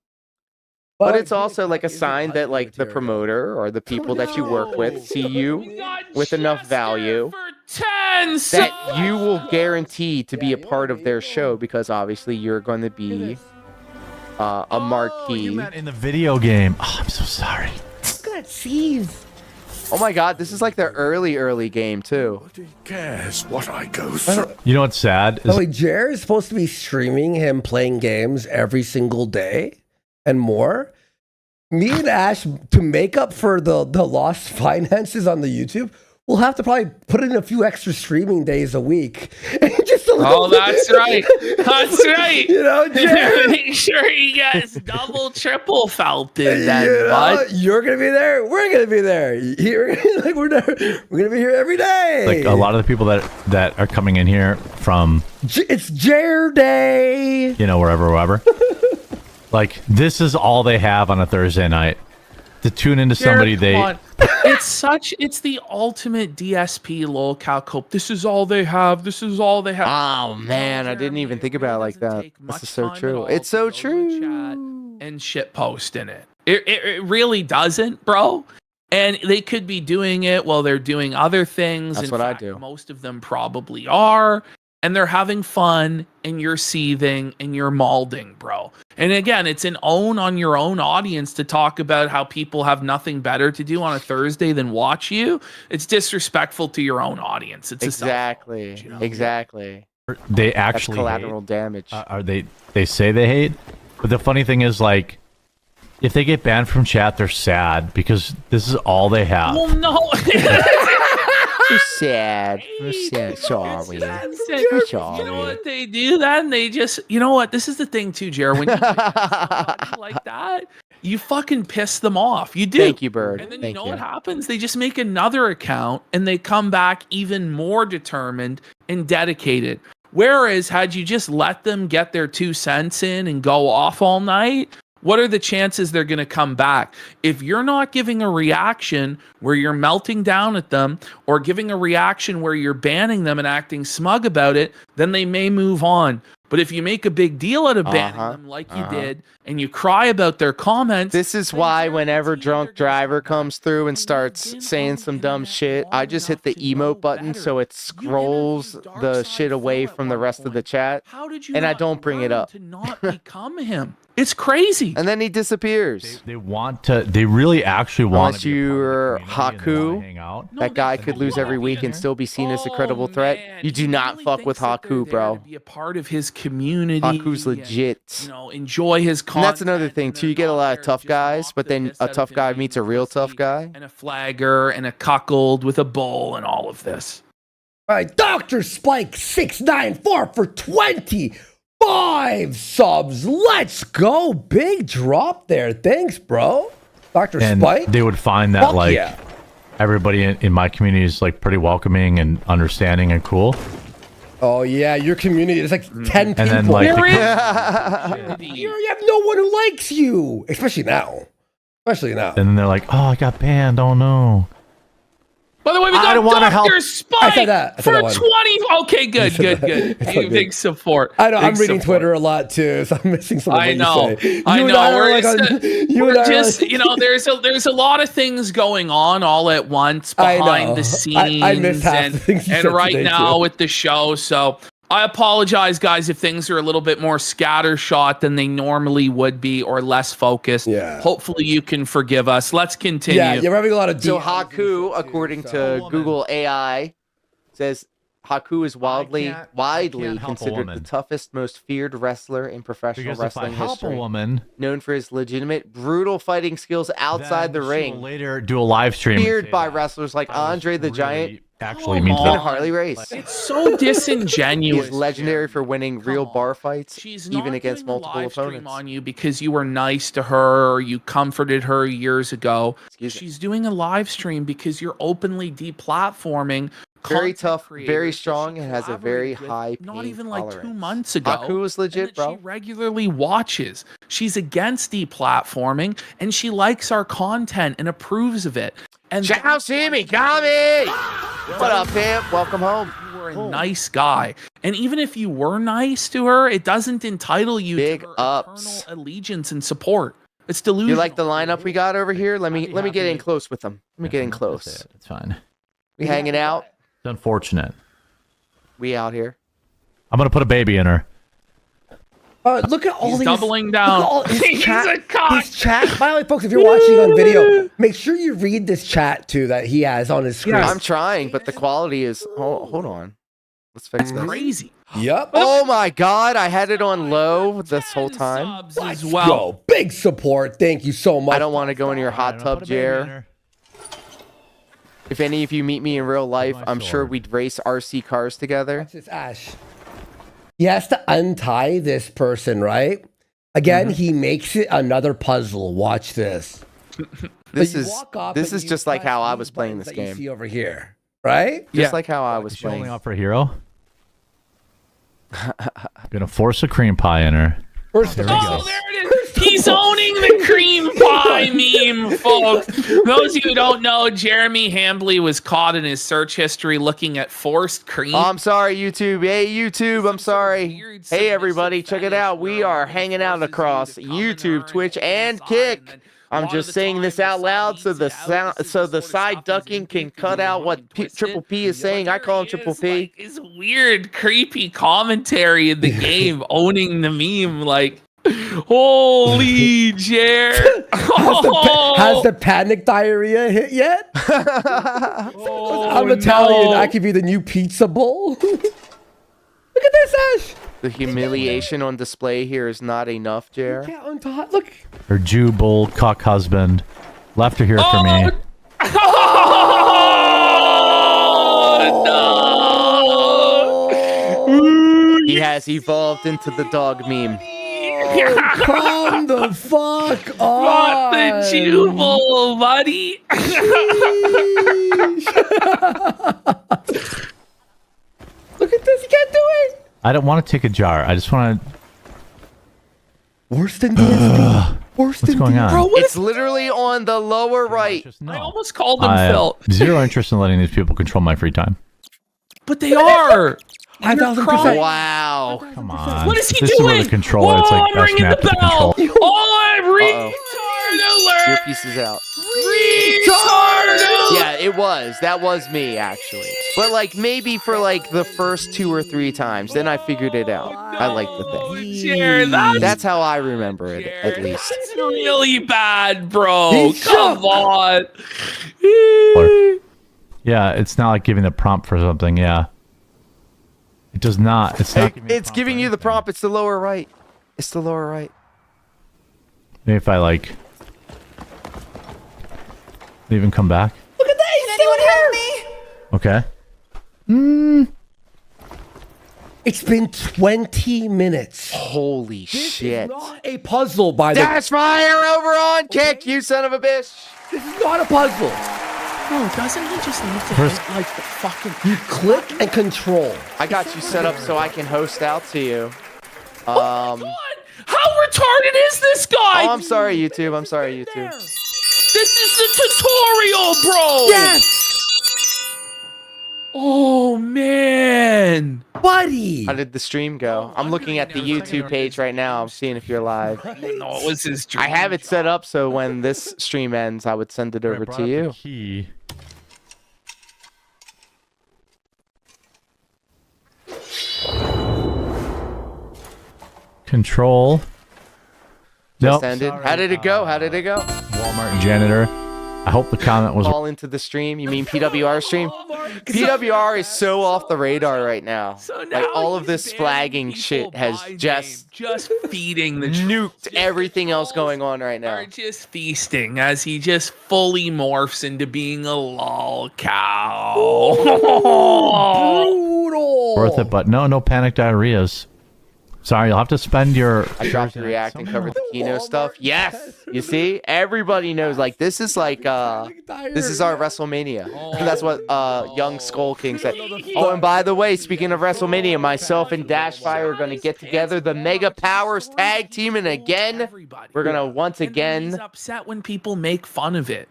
But it's also like a sign that like the promoter or the people that you work with see you with enough value that you will guarantee to be a part of their show, because obviously you're going to be a marquee. You meant in the video game. Oh, I'm so sorry. Look at that cheese. Oh my god, this is like the early game too. Cares what I go through. You know what's sad? Oh, wait, Jer is supposed to be streaming him playing games every single day and more. Me and Ash, to make up for the lost finances on the YouTube, we'll have to probably put in a few extra streaming days a week. Just a little that's right. That's right. You know, Jer, Make sure he gets double, triple felted then, you know, bud. you're gonna be there. We're gonna be there. We're gonna be here every day. Like a lot of the people that are coming in here from, It's Jer Day. you know, wherever. Like, this is all they have on a Thursday night to tune into somebody Jared, come on. It's the ultimate DSP lolcow cope. This is all they have. This is all they have. Oh man, I didn't even think about it like that. This is so true. It's so true. And shit post in it. It really doesn't, bro. And they could be doing it while they're doing other things. That's In what I fact, do. Most of them probably are. And they're having fun, and you're seething, and you're maulding, bro. And again, it's an own on your own audience to talk about how people have nothing better to do on a Thursday than watch you. It's disrespectful to your own audience. It's Exactly. Exactly. they actually That's collateral hate. damage. Are they say they hate, but the funny thing is, like, if they get banned from chat, they're sad because this is all they have. Well, no. We're sad. We're sad. Sorry. We're sorry. You know what they do then? They just, you know what? This is the thing too, Jared. When you like that, you fucking piss them off. You do. Thank you, Bird. And then Thank you know you. what happens? They just make another account and they come back even more determined and dedicated. Whereas, had you just let them get their 2 cents in and go off all night, what are the chances they're going to come back? If you're not giving a reaction where you're melting down at them or giving a reaction where you're banning them and acting smug about it, then they may move on. But if you make a big deal out of banning them like you did and you cry about their comments. This is why whenever Drunk Driver comes through and starts saying some dumb shit, I just hit the emote button so it scrolls the shit away from the rest of the chat. And I don't bring it up. To not become him. It's crazy. And then he disappears. They want to. They really actually want. Unless you're Haku, that guy could lose every week and still be seen as a credible threat. You do not fuck with Haku, bro. Be a part of his community. Haku's legit. You know, enjoy his content. And that's another thing too. You get a lot of tough guys, but then a tough guy meets a real tough guy. And a flagger and a cuckold with a bull and all of this. All right, Dr. Spike 694 for 25 subs. Let's go. Big drop there. Thanks, bro. Dr. And Spike. they would find that, Fuck like, yeah. everybody in my community is, like, pretty welcoming and understanding and cool. Oh, yeah, your community is like 10 people. And then, like, you have no one who likes you. Especially now. and then they're like, oh, I got banned. Oh, no. By the way, we I got don't wanna Dr. help. Spike I said that for one. 20. Okay, good. It's Big support. I know, I'm Big reading support. Twitter a lot too, so I'm missing some of what I know. you say. I You and know. are We're like just, on- you we're and I are just like- you know, there's a lot of things going on all at once I behind know. the scenes. I missed half the things you and said right today, now too. with the show. So I apologize, guys, if things are a little bit more scattershot than they normally would be or less focused. Yeah. Hopefully you can forgive us. Let's continue. Yeah, you're having a lot of So DMs Haku, according to Google AI, says Haku is widely help a considered the woman. toughest, most feared wrestler in professional Because if I wrestling help history. a woman, Known for his legitimate, brutal fighting skills outside the then she ring. will later do a live stream. and Feared say by that. wrestlers like Andre the Giant Actually means and that. Harley Race. It's so disingenuous. He's legendary for winning real bar fights, She's even not against doing a multiple live stream opponents. on you because you were nice to her or you comforted her years ago. Excuse me. She's doing a live stream because you're openly deplatforming. Very content tough, creators very that strong, she and has a very collaborated with high not pain even like 2 tolerance. months ago. Haku is legit, and that bro. She regularly watches. She's against deplatforming and she likes our content and approves of it. And Ciao, see me, Kami! What up, pimp? Welcome home. you were a nice guy. And even if you were nice to her, it doesn't entitle you Big to her ups. eternal allegiance and support. It's delusional. You like the lineup we got over here? Let me get in close with them. Let me get in close. It's fine. We hanging out? It's unfortunate. We out here? I'm gonna put a baby in her. Look at all He's these. doubling look down. at all his He's chat, a cock. his chat. By the way, folks, if you're watching on video, make sure you read this chat too that he has on his screen. I'm trying, but the quality is. Hold on. Let's fix this. Crazy. Yep. Oh my God! I had it on low this whole time. As well. Yo, big support. Thank you so much. I don't want to go into your hot tub, Jer. If any of you meet me in real life, I'm sure we'd race RC cars together. Watch this, Ash. He has to untie this person, right? Again, he makes it another puzzle. Watch this. This is just like how I was playing this You game. see over here, right? Just like how I was Is she only playing. off for a hero? Gonna force a cream pie in her. First There we go. Oh, there it is. He's owning the cream pie meme, folks. Those of you who don't know, Jeremy Hanley was caught in his search history looking at forced cream. Oh, I'm sorry, YouTube. Hey, YouTube, I'm sorry. Hey, everybody, check it out. We are hanging out across YouTube, Twitch, and Kick. I'm just saying this out loud so the side ducking can cut out what Triple P is saying. I call him Triple P. It's weird, creepy commentary in the game, owning the meme. Like, holy Jer. Has the panic diarrhea hit yet? I'm Italian. I could be the new pizza bowl. Look at this, Ash. The humiliation on display here is not enough, Jer. Look. Her Jew bull cock husband left her here for me. He has evolved into the dog meme. Come the fuck on. What the Jew bull, buddy? Look at this. He can't do it. I don't want to take a jar. I just want to. Worse than DSP. Worse What's than going on? Bro, It's literally on the lower right. I almost called him I Phil. have zero interest in letting these people control my free time. But they are. 5,000%. Wow. Come on. What is he this doing? is with a controller. It's Whoa, like I'm best ringing map the to bell. control. Oh, I'm retard alert. Earpiece is out. Retard alert. Yeah, it was. That was me, actually. But like maybe for like the first 2 or 3 times, then I figured it out. I like the thing. Jer, That's how I remember it, at least. That's really bad, bro. Come on. Yeah, it's not like giving the prompt for something. Yeah. It does not. It's not. It's giving you the prompt. It's the lower right. It's the lower right. Maybe if I like. Even come back. Look at that. Can anyone help me? Okay. It's been 20 minutes. Holy shit. Not a puzzle by the Dash fire over on Kick, you son of a bitch. This is not a puzzle. Bro, doesn't he just need to First- hit like the fucking... You click and control. I got you set up so I can host out to you. How retarded is this guy? Oh, I'm sorry, YouTube. I'm sorry, YouTube. This is the tutorial, bro. Yes. Oh, man. Buddy. How did the stream go? I'm looking at the YouTube page right now. I'm seeing if you're live. No, it was his I have it set up so when this stream ends, I would send it over to you. Key. Control. Just Nope. ended. How did it go? How did it go? Walmart janitor. I hope the comment was. Fall into the stream. You mean PWR stream? PWR is so off the radar right now. Like all of this flagging shit has just feeding the nuked everything else going on right now. Are just feasting as he just fully morphs into being a lol cow. Brutal. Worth it, but no panic diarrheas. Sorry, you'll have to spend your. I dropped the react and covered the Kino stuff. Yes, you see, everybody knows. Like this is like this is our WrestleMania. That's what young Skull King said. Oh, and by the way, speaking of WrestleMania, myself and Dashfire are gonna get together, the Mega Powers tag team, and again, we're gonna once again He's upset when people make fun of it.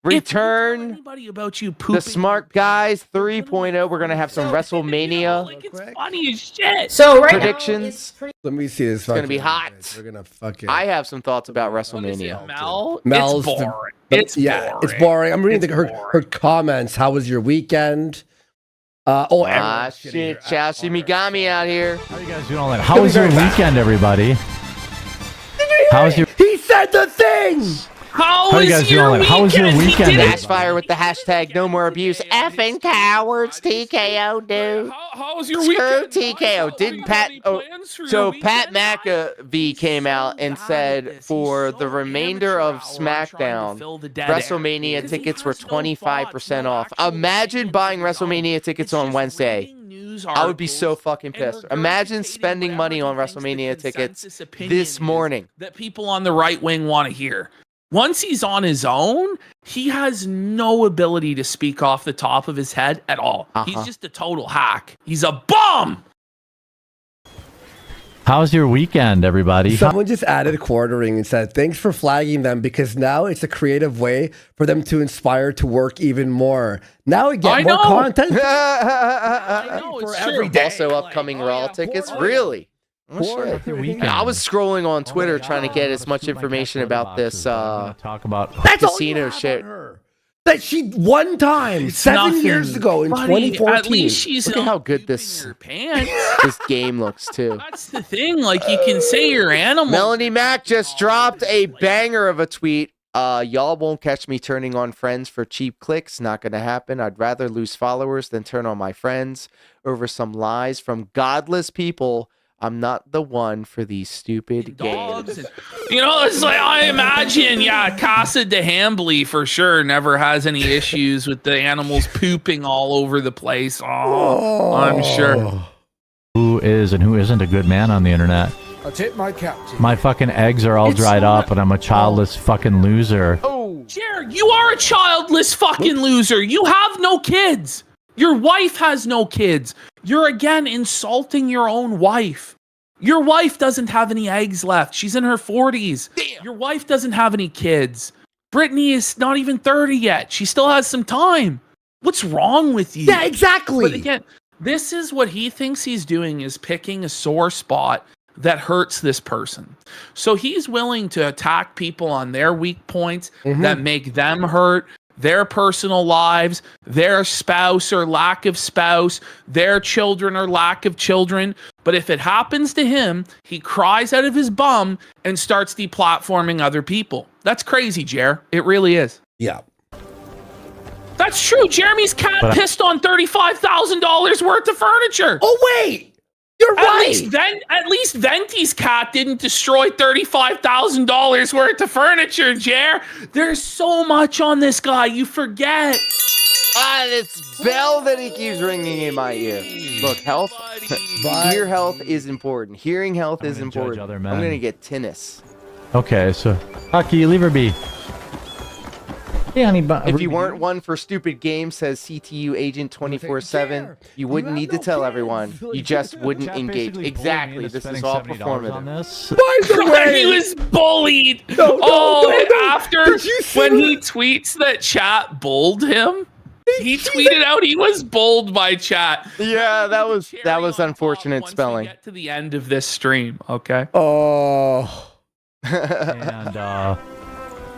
return Anybody about you the pooping? Smart Guys 3.0. We're gonna have some WrestleMania Like it's funny as shit. So right predictions. Let me see this. It's gonna be hot. We're gonna fucking. I have some thoughts about WrestleMania. Mel, Mel's it's the- boring. It's boring. I'm reading her comments. How was your weekend? Shit, Chelsea Migami out here. How you guys doing all that? How was your weekend, everybody? How was your? He said the thing. How you guys doing all that? How was your weekend? Flashfire with the hashtag no more abuse. Effing cowards, TKO, dude. How was your weekend? TKO. Didn't Pat? Oh, so Pat McAfee came out and said for the remainder of SmackDown, WrestleMania tickets were 25% off. Imagine buying WrestleMania tickets on Wednesday. I would be so fucking pissed. Imagine spending money on WrestleMania tickets this morning. That people on the right wing want to hear. Once he's on his own, he has no ability to speak off the top of his head at all. He's just a total hack. He's a bum. How's your weekend, everybody? Someone just added quartering and said, thanks for flagging them because now it's a creative way for them to inspire to work even more. Now we get more content. For every day. Also upcoming Raw tickets. Really? Oh, shit. I was scrolling on Twitter trying to get as much information about this talk about casino shit. That she one time 7 years ago in 2014. At least she's Look at how good this game looks too. That's the thing. Like you can say you're animal. Melanie Mac just dropped a banger of a tweet. Y'all won't catch me turning on friends for cheap clicks. Not gonna happen. I'd rather lose followers than turn on my friends over some lies from godless people. I'm not the one for these stupid games. You know, it's like I imagine, Casa de Hambly for sure never has any issues with the animals pooping all over the place. Oh, I'm sure. Who is and who isn't a good man on the internet? I tip my cap to you. My fucking eggs are all dried up and I'm a childless fucking loser. Oh, Jared, you are a childless fucking loser. You have no kids. Your wife has no kids. You're again insulting your own wife. Your wife doesn't have any eggs left. She's in her 40s. Damn. Your wife doesn't have any kids. Brittany is not even 30 yet. She still has some time. What's wrong with you? Yeah, exactly. But again, this is what he thinks he's doing, is picking a sore spot that hurts this person. So he's willing to attack people on their weak points that make them hurt. Their personal lives, their spouse or lack of spouse, their children or lack of children. But if it happens to him, he cries out of his bum and starts deplatforming other people. That's crazy, Jer. It really is. Yeah. That's true. Jeremy's cat pissed on $35,000 worth of furniture. Oh, wait. You're right. At least Venti's cat didn't destroy $35,000 worth of furniture, Jer. There's so much on this guy. You forget. This bell that he keeps ringing in my ear. Look, health. Ear health is important. Hearing health is important. I'm going to get tinnitus. Okay, so Hucky, leave her be. Hey, honey, if you weren't one for stupid games, says CTU agent 24/7, you wouldn't need to tell everyone. You just wouldn't engage. Exactly. This is all performative. By the way, he was bullied. After when he tweets that chat bulled him, he tweeted out he was bulled by chat. Yeah, that was unfortunate spelling. Get to the end of this stream, okay? Oh. And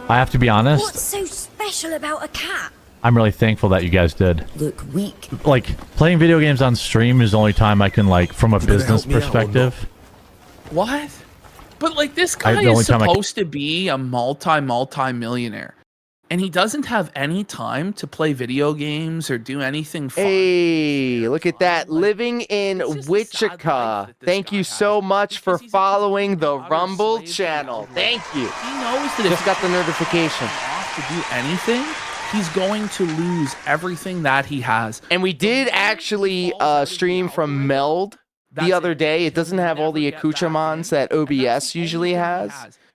I have to be honest. What's so special about a cat? I'm really thankful that you guys did. Look weak. Like, playing video games on stream is the only time I can, like, from a business perspective. What? But, like, this guy is supposed to be a multi-millionaire. And he doesn't have any time to play video games or do anything fun. Hey, look at that. Living in Wichita. Thank you so much for following the Rumble channel. Thank you. He knows that just got the notification. To do anything, he's going to lose everything that he has. And we did actually stream from Meld the other day. It doesn't have all the accoutrements that OBS usually has.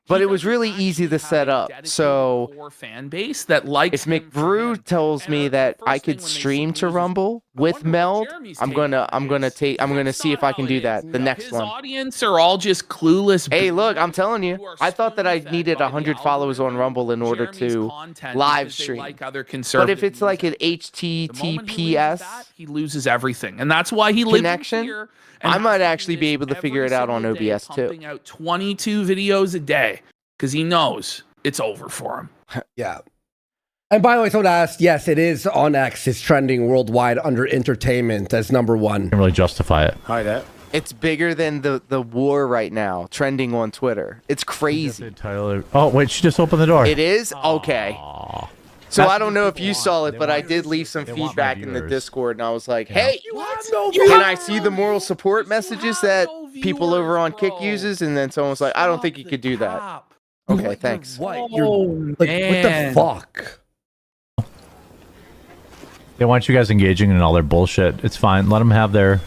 But it was really easy to set up. So fan base that likes if McBrew tells me that I could stream to Rumble with Meld, I'm gonna see if I can do that. The next one. Audience are all just clueless. Hey, look, I'm telling you, I thought that I needed 100 followers on Rumble in order to live stream. But if it's like an HTTPS, he loses everything, and that's why he connection. I might actually be able to figure it out on OBS too. Pumping out 22 videos a day because he knows it's over for him. Yeah. And by the way, someone asked, yes, it is on X. It's trending worldwide under entertainment as #1. Can't really justify it. Hi there. It's bigger than the war right now, trending on Twitter. It's crazy. Oh, wait, she just opened the door. It is? Okay. So I don't know if you saw it, but I did leave some feedback in the Discord, and I was like, hey, can I see the moral support messages that people over on Kick uses? And then someone was like, I don't think you could do that. Okay, thanks. What? What the fuck? They want you guys engaging in all their bullshit. It's fine. Let them have their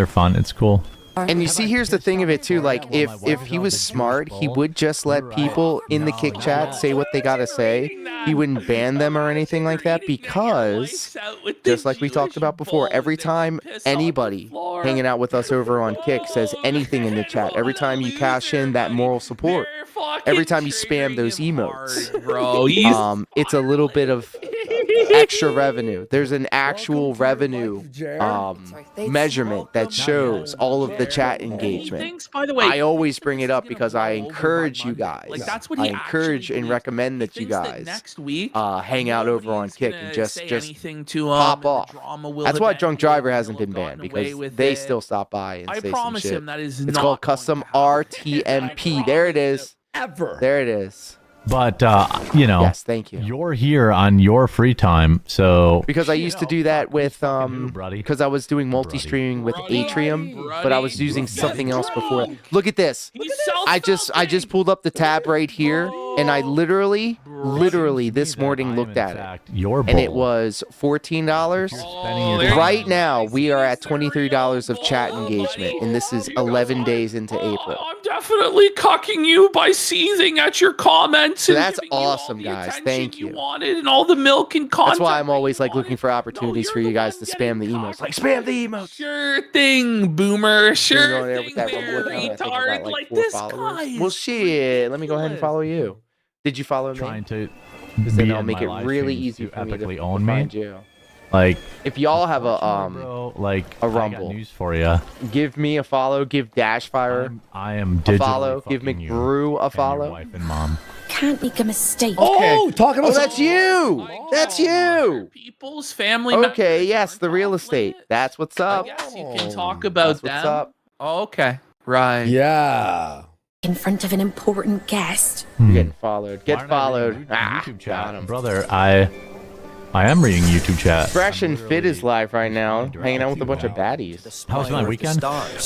fun. It's cool. And you see, here's the thing of it too. Like, if he was smart, he would just let people in the Kick chat say what they gotta say. He wouldn't ban them or anything like that, because just like we talked about before, every time anybody hanging out with us over on Kick says anything in the chat, every time you cash in that moral support, every time you spam those emotes, bro, it's a little bit of extra revenue. There's an actual revenue measurement that shows all of the chat engagement. Thanks, by the way. I always bring it up because I encourage you guys. Like, that's what I he encourage and recommend that you guys hang out over on Kick and just pop off. That's why Drunk Driver hasn't been banned, because they still stop by and say some shit. It's called custom RTMP. There it is. There it is. But, you know, yes, thank you. You're here on your free time, so... Because I used to do that with, because I was doing multi-streaming with Atrium, but I was using something else before. Look at this. I just pulled up the tab right here, and I literally this morning looked at it. And it was $14. Right now, we are at $23 of chat engagement, and this is 11 days into April. I'm definitely cucking you by seething at your comments. So that's awesome, guys. Thank you. Wanted and all the milk and content. That's why I'm always like looking for opportunities for you guys to spam the emails. Like, spam the emails. Sure thing, boomer. Sure there thing, with that retard. Like this guy. Well, shit. Let me go ahead and follow you. Did you follow me? Trying to then I'll make it really easy for me to find you. Like, if y'all have a a Rumble, news for you. Give me a follow. Give Dashfire I am a follow. Give McBrew a follow. Your wife and mom. Can't make a mistake. Oh, talking about that's you. That's you. People's family. Okay, yes, the real estate. That's what's up. Yes, you can talk about That's them. what's up. Okay, right. Yeah. In front of an important guest. You're getting followed. Get followed. YouTube chat, brother. I am reading YouTube chat. Fresh and Fit is live right now, hanging out with a bunch of baddies. How was my weekend?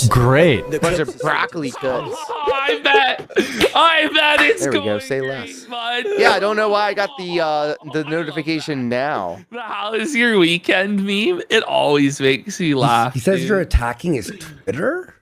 Great. A bunch of broccoli cuts. I bet it's There we go. going Say great, less. bud. Yeah, I don't know why I got the notification now. How is your weekend, meme? It always makes me laugh. He says dude. you're attacking his Twitter?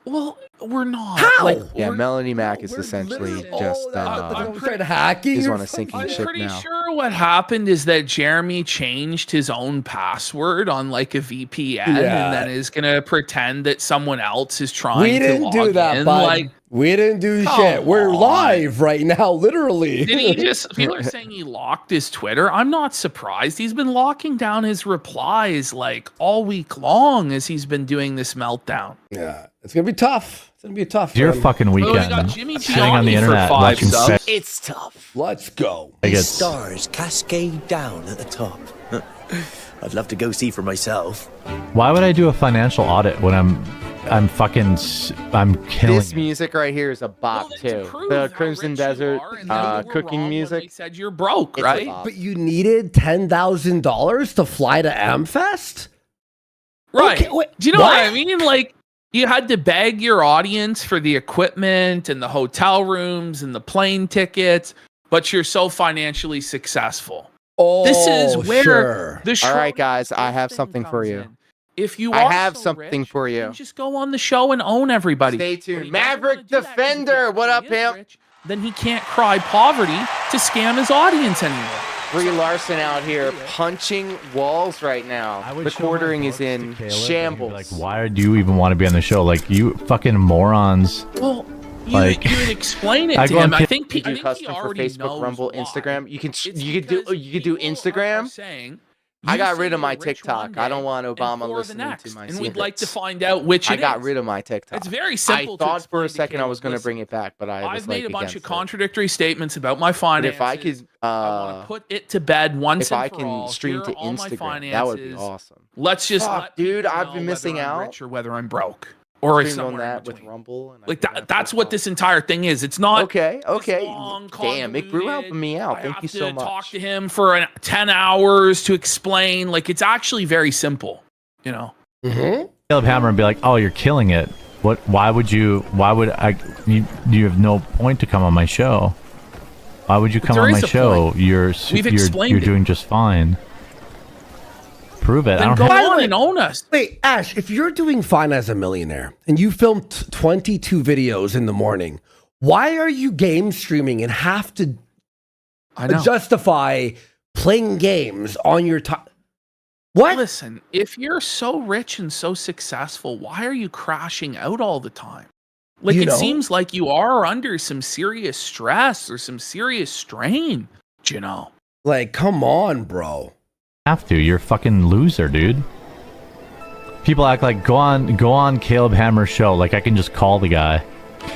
Well, we're not. How? Like, Yeah, Melanie Mac is essentially just hacking. he's on a sinking ship pretty now. sure what happened is that Jeremy changed his own password on like a VPN and then is gonna pretend that someone else is trying We to didn't log do that, in. bud. Like, we didn't do come shit. We're on. live right now, literally. did he just? People are saying he locked his Twitter. I'm not surprised. He's been locking down his replies like all week long as he's been doing this meltdown. Yeah, it's gonna be tough. It's gonna be tough. Your for him. fucking we got weekend. Jimmy G Sitting on the for internet 5 watching subs. sex. It's tough. Let's go. I get Stars cascade down at the top. I'd love to go see for myself. Why would I do a financial audit when I'm killing This it? music right here is a bop too. The Crimson Desert cooking music. They said you're broke, It's a right? bop. But you needed $10,000 to fly to Amfest? Right. Okay, wait, Do you know what I mean? Like, you had to beg your audience for the equipment and the hotel rooms and the plane tickets, but you're so financially successful. Oh, This is where sure. the show. All right, guys, I have something for you. If you I are have so something rich, for you. then just go on the show and own everybody. Stay But tuned. he doesn't Maverick wanna do that 'cause Defender. if What he up, is pimp? rich, then he can't cry poverty to scam his audience anymore. Brie Larson out here punching walls right now. The quartering is in shambles. Like, why do you even want to be on the show? Like, you fucking morons. Well, you Like, would explain it I to go him. on I think You I do think he custom for already Facebook, knows Rumble, why. Instagram. You could It's do because Instagram. saying I got rid of my TikTok. I don't want Obama listening to my and we'd like to find out which I got rid of my TikTok. It's very simple. I thought for a second I was going to bring it back, but I've made a bunch of contradictory statements about my But finances. if I could I want to put it to bed once if and I for can all. stream Here to are all my Instagram, that would be finances. awesome. Let's just Fuck, dude, I've been missing whether I'm out. rich or whether I'm broke. Or Streamed on somewhere that with Rumble. And like that's what this entire thing is. It's not okay. Damn, McBrew helping me out. Thank you so much. Talk to him for 10 hours to explain. Like it's actually very simple. You know. Caleb Hammer and be like, "Oh, you're killing it. What? Why would you? Why would I? You have no point to come on my show. Why would you come on my show? You're doing just fine. Prove it. Then I don't go have on and own us. Wait, Ash, if you're doing fine as a millionaire and you filmed 22 videos in the morning, why are you game streaming and have to justify playing games on your time? What? Listen, if you're so rich and so successful, why are you crashing out all the time? Like it seems like you are under some serious stress or some serious strain, you know? Like, come on, bro. Have to. You're a fucking loser, dude. People act like go on Caleb Hammer's show. Like I can just call the guy.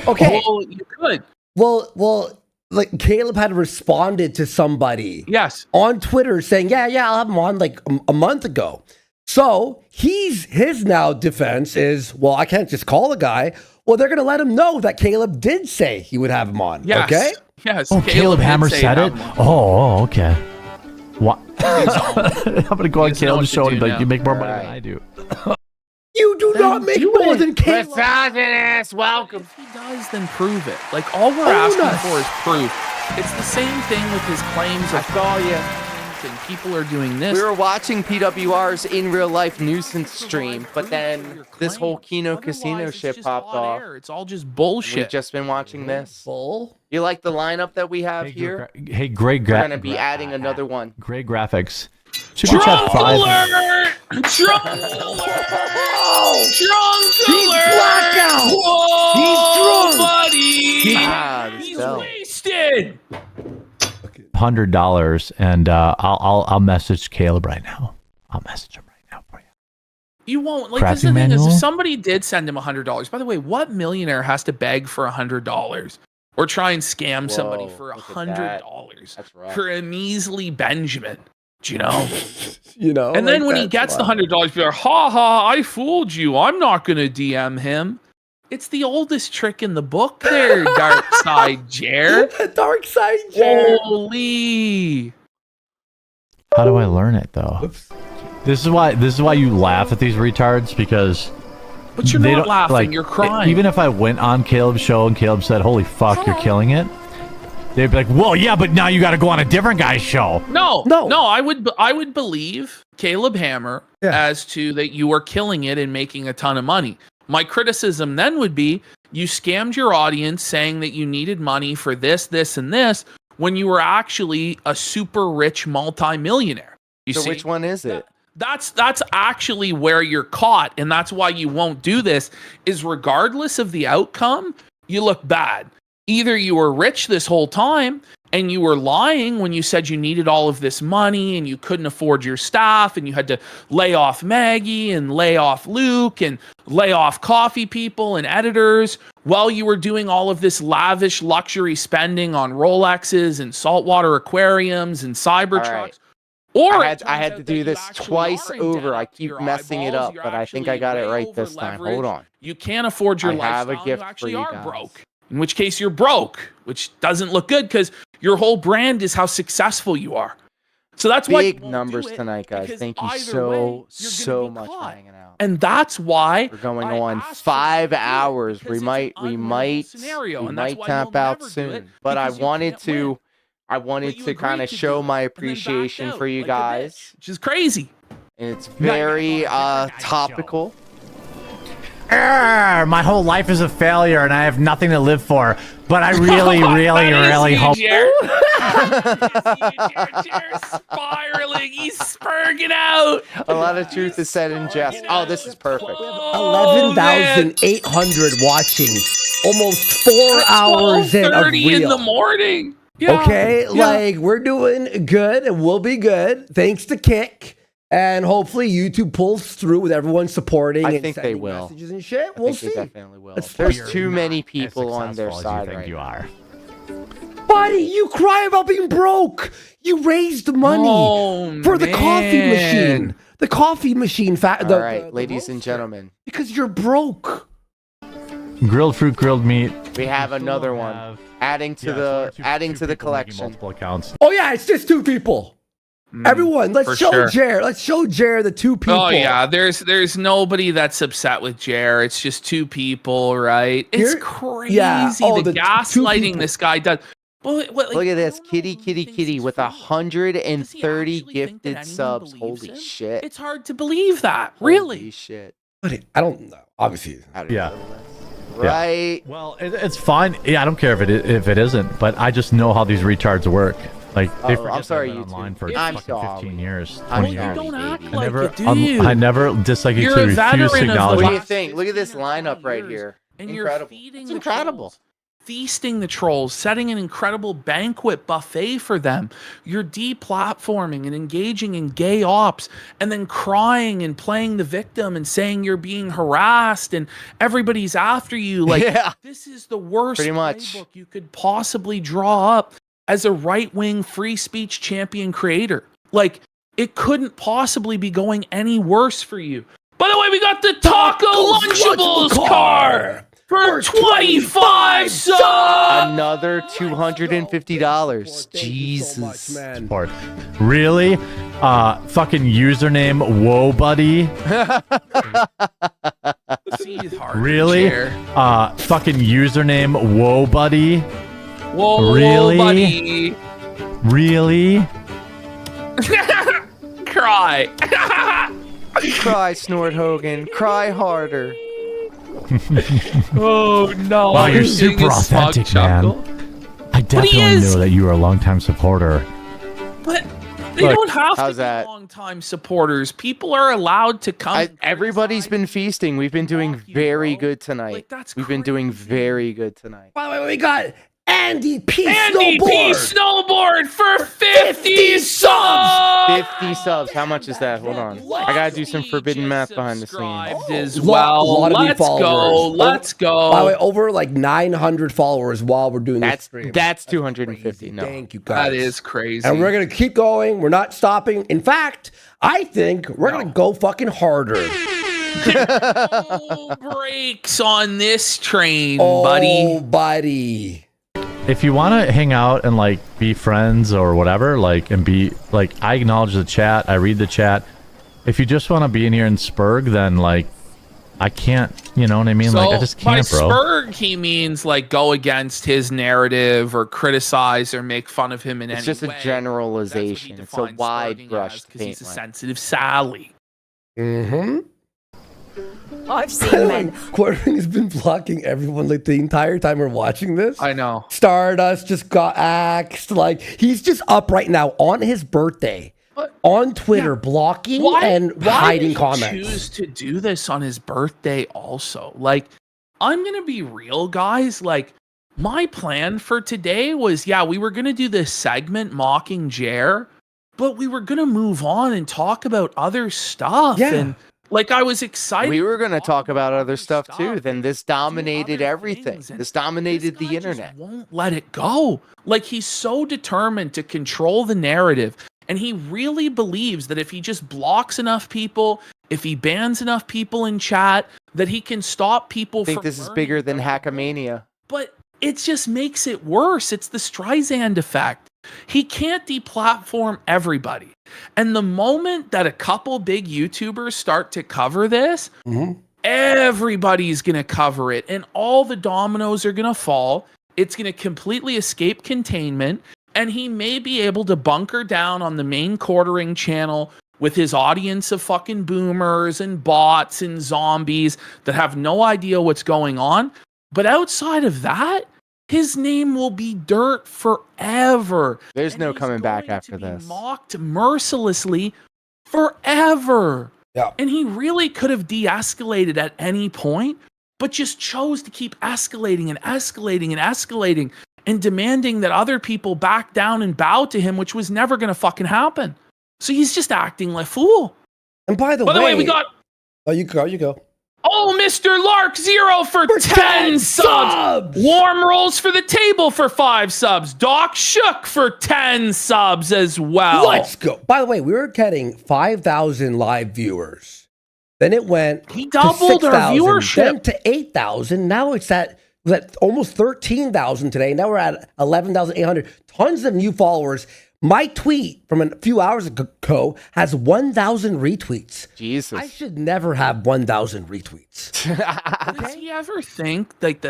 Okay. Well, you could. Well, like Caleb had responded to somebody. Yes. On Twitter saying, yeah, I'll have him on like a month ago. So his now defense is, well, I can't just call the guy. Well, they're gonna let him know that Caleb did say he would have him on. Yes. Okay. Yes. Oh, Caleb Hammer said it. Oh, okay. What? I'm gonna go on Caleb's show and be like, you make more money than I do. You do not make more than Caleb. Misogynist, welcome. If he does, then prove it. Like all we're asking for is proof. It's the same thing with his claims of and people are doing this. We were watching PWR's in real life nuisance stream, but then this whole Kino Casino shit popped off. It's all just bullshit. We've just been watching this. You like the lineup that we have here? Hey, great We're gonna be adding another one. Great graphics. Super chat 5. Alert! Drunk alert! Drunk He's blackout! Whoa, He's drunk! buddy! He's wasted! $100, and I'll message Caleb right now. I'll message him right now for you. You won't. Like, this is the thing is, if somebody did send him $100, by the way, what millionaire has to beg for $100 or try and scam somebody for $100 for a measly Benjamin? Do you know? And then when he gets the $100, be like, ha ha, I fooled you. I'm not going to DM him. It's the oldest trick in the book there, Dark Side Jer. Dark Side Jer. Holy. How do I learn it though? This is why you laugh at these retards, because but you're not laughing, you're crying. Even if I went on Caleb's show and Caleb said, "Holy fuck, you're killing it," they'd be like, "Well, yeah, but now you got to go on a different guy's show." No. I would believe Caleb Hammer as to that you are killing it and making a ton of money. My criticism then would be you scammed your audience saying that you needed money for this, this, and this when you were actually a super rich multimillionaire. You see? Which one is it? That's actually where you're caught, and that's why you won't do this, is regardless of the outcome, you look bad. Either you were rich this whole time and you were lying when you said you needed all of this money and you couldn't afford your staff and you had to lay off Maggie and lay off Luke and lay off coffee people and editors while you were doing all of this lavish luxury spending on Rolexes and saltwater aquariums and Cybertrucks. Or I had to do this twice over. I keep messing it up, but I think I got it right this time. Hold on. You can't afford your lifestyle. I have a gift you actually for you are guys. broke. In which case you're broke, which doesn't look good because your whole brand is how successful you are. So that's why big numbers tonight, guys. Thank you so much for hanging out. And that's why we're going on 5 hours. We might tap out soon. But I wanted to kind of show my appreciation for you guys, which is crazy. And it's very topical. My whole life is a failure and I have nothing to live for, but I really hope. Jer's spiraling. He's spurging out. A lot of truth is said in jest. Oh, this is perfect. 11,800 watching. Almost 4 hours in of real. in the morning. Yeah. Okay, like we're doing good and we'll be good. Thanks to Kick. And hopefully YouTube pulls through with everyone supporting. I and think they sending will. Messages and shit. We'll see. They definitely will. It's There's fun. too many people on their side right you now. are. Buddy, you cry about being broke. You raised money for the coffee machine. The coffee machine. All right, ladies and gentlemen. Because you're broke. Grilled fruit, grilled meat. We have another one. Adding to the collection. Multiple accounts. Oh yeah, it's just two people. Everyone, let's for show sure. Jer. Let's show Jer the two people. Oh yeah, there's nobody that's upset with Jer. It's just two people, right? It's crazy the gaslighting this guy does. Look at this, kitty with 130 gifted subs. Holy shit! It's hard to believe that. Really? Holy shit! Buddy, I don't know. Obviously, Yeah. Right. Yeah. Well, it's fine. Yeah, I don't care if it isn't, but I just know how these retards work. Like, I'm sorry, you online for I'm fucking 15 years, I'm 20 years. don't act I never dislike you to refuse to acknowledge What do it. you think? Look at this lineup right here. And Incredible. It's incredible. Feasting the trolls, setting an incredible banquet buffet for them. You're deplatforming and engaging in gay ops, and then crying and playing the victim and saying you're being harassed and everybody's after you. Like, this is the worst playbook you could possibly draw up as a right-wing free speech champion creator. Like, it couldn't possibly be going any worse for you. By the way, we got the Taco Lunchables car for 25 subs. Another $250. Jesus. Support. Really? Fucking username Whoa Buddy. Really? Fucking username Whoa Buddy. Whoa, really? Buddy. Really? Cry. Cry, Snort Hogan. Cry harder. Oh no! Wow, you're super authentic, man. I definitely know that you are a longtime supporter. But they don't have to be long-time supporters. People are allowed to come. Everybody's been feasting. We've been doing very good tonight. We've been doing very good tonight. By the way, we got Andy P. Snowboard for 50 subs. 50 subs. How much is that? Hold on. I gotta do some forbidden math behind the scenes. As well. Let's go. Let's go. By the way, over like 900 followers while we're doing this stream. That's 250. No. Thank you, guys. That is crazy. And we're gonna keep going. We're not stopping. In fact, I think we're gonna go fucking harder. No brakes on this train, buddy. Buddy. If you want to hang out and like be friends or whatever, like and be like, I acknowledge the chat, I read the chat. If you just want to be in here and spurg, then like I can't, you know what I mean? So like I just can't, by bro. spurg, he means like go against his narrative or criticize or make fun of him in any way. It's just a generalization. It's a wide brush because he's a sensitive Sally. Mm-hmm. I've seen men. Quartering has been blocking everyone like the entire time we're watching this. I know. Stardust just got axed. Like he's just up right now on his birthday on Twitter, blocking and hiding comments. Why did he choose to do this on his birthday also? Like, I'm gonna be real, guys. Like, my plan for today was, we were gonna do this segment mocking Jer, but we were gonna move on and talk about other stuff. And like, I was excited. We were going to talk about other stuff too. Then this dominated everything. This dominated the internet. Won't let it go. Like, he's so determined to control the narrative. And he really believes that if he just blocks enough people, if he bans enough people in chat, that he can stop people I think this is bigger than Hackamania. But it just makes it worse. It's the Streisand effect. He can't deplatform everybody. And the moment that a couple big YouTubers start to cover this, everybody's going to cover it. And all the dominoes are going to fall. It's going to completely escape containment. And he may be able to bunker down on the main quartering channel with his audience of fucking boomers and bots and zombies that have no idea what's going on. But outside of that, his name will be dirt forever. There's no coming back after this. Mocked mercilessly forever. Yeah. And he really could have de-escalated at any point, but just chose to keep escalating and escalating and escalating and demanding that other people back down and bow to him, which was never going to fucking happen. So he's just acting like a fool. And by the way, we got. Oh, you go. Oh, Mr. Lark Zero for 10 subs. Warm rolls for the table for 5 subs. Doc Shook for 10 subs as well. Let's go. By the way, we were getting 5,000 live viewers. Then it went. He doubled to 6, our viewership. Then to 8,000. Now it's at almost 13,000 today. Now we're at 11,800. Tons of new followers. My tweet from a few hours ago has 1,000 retweets. Jesus. I should never have 1,000 retweets. Does he ever think that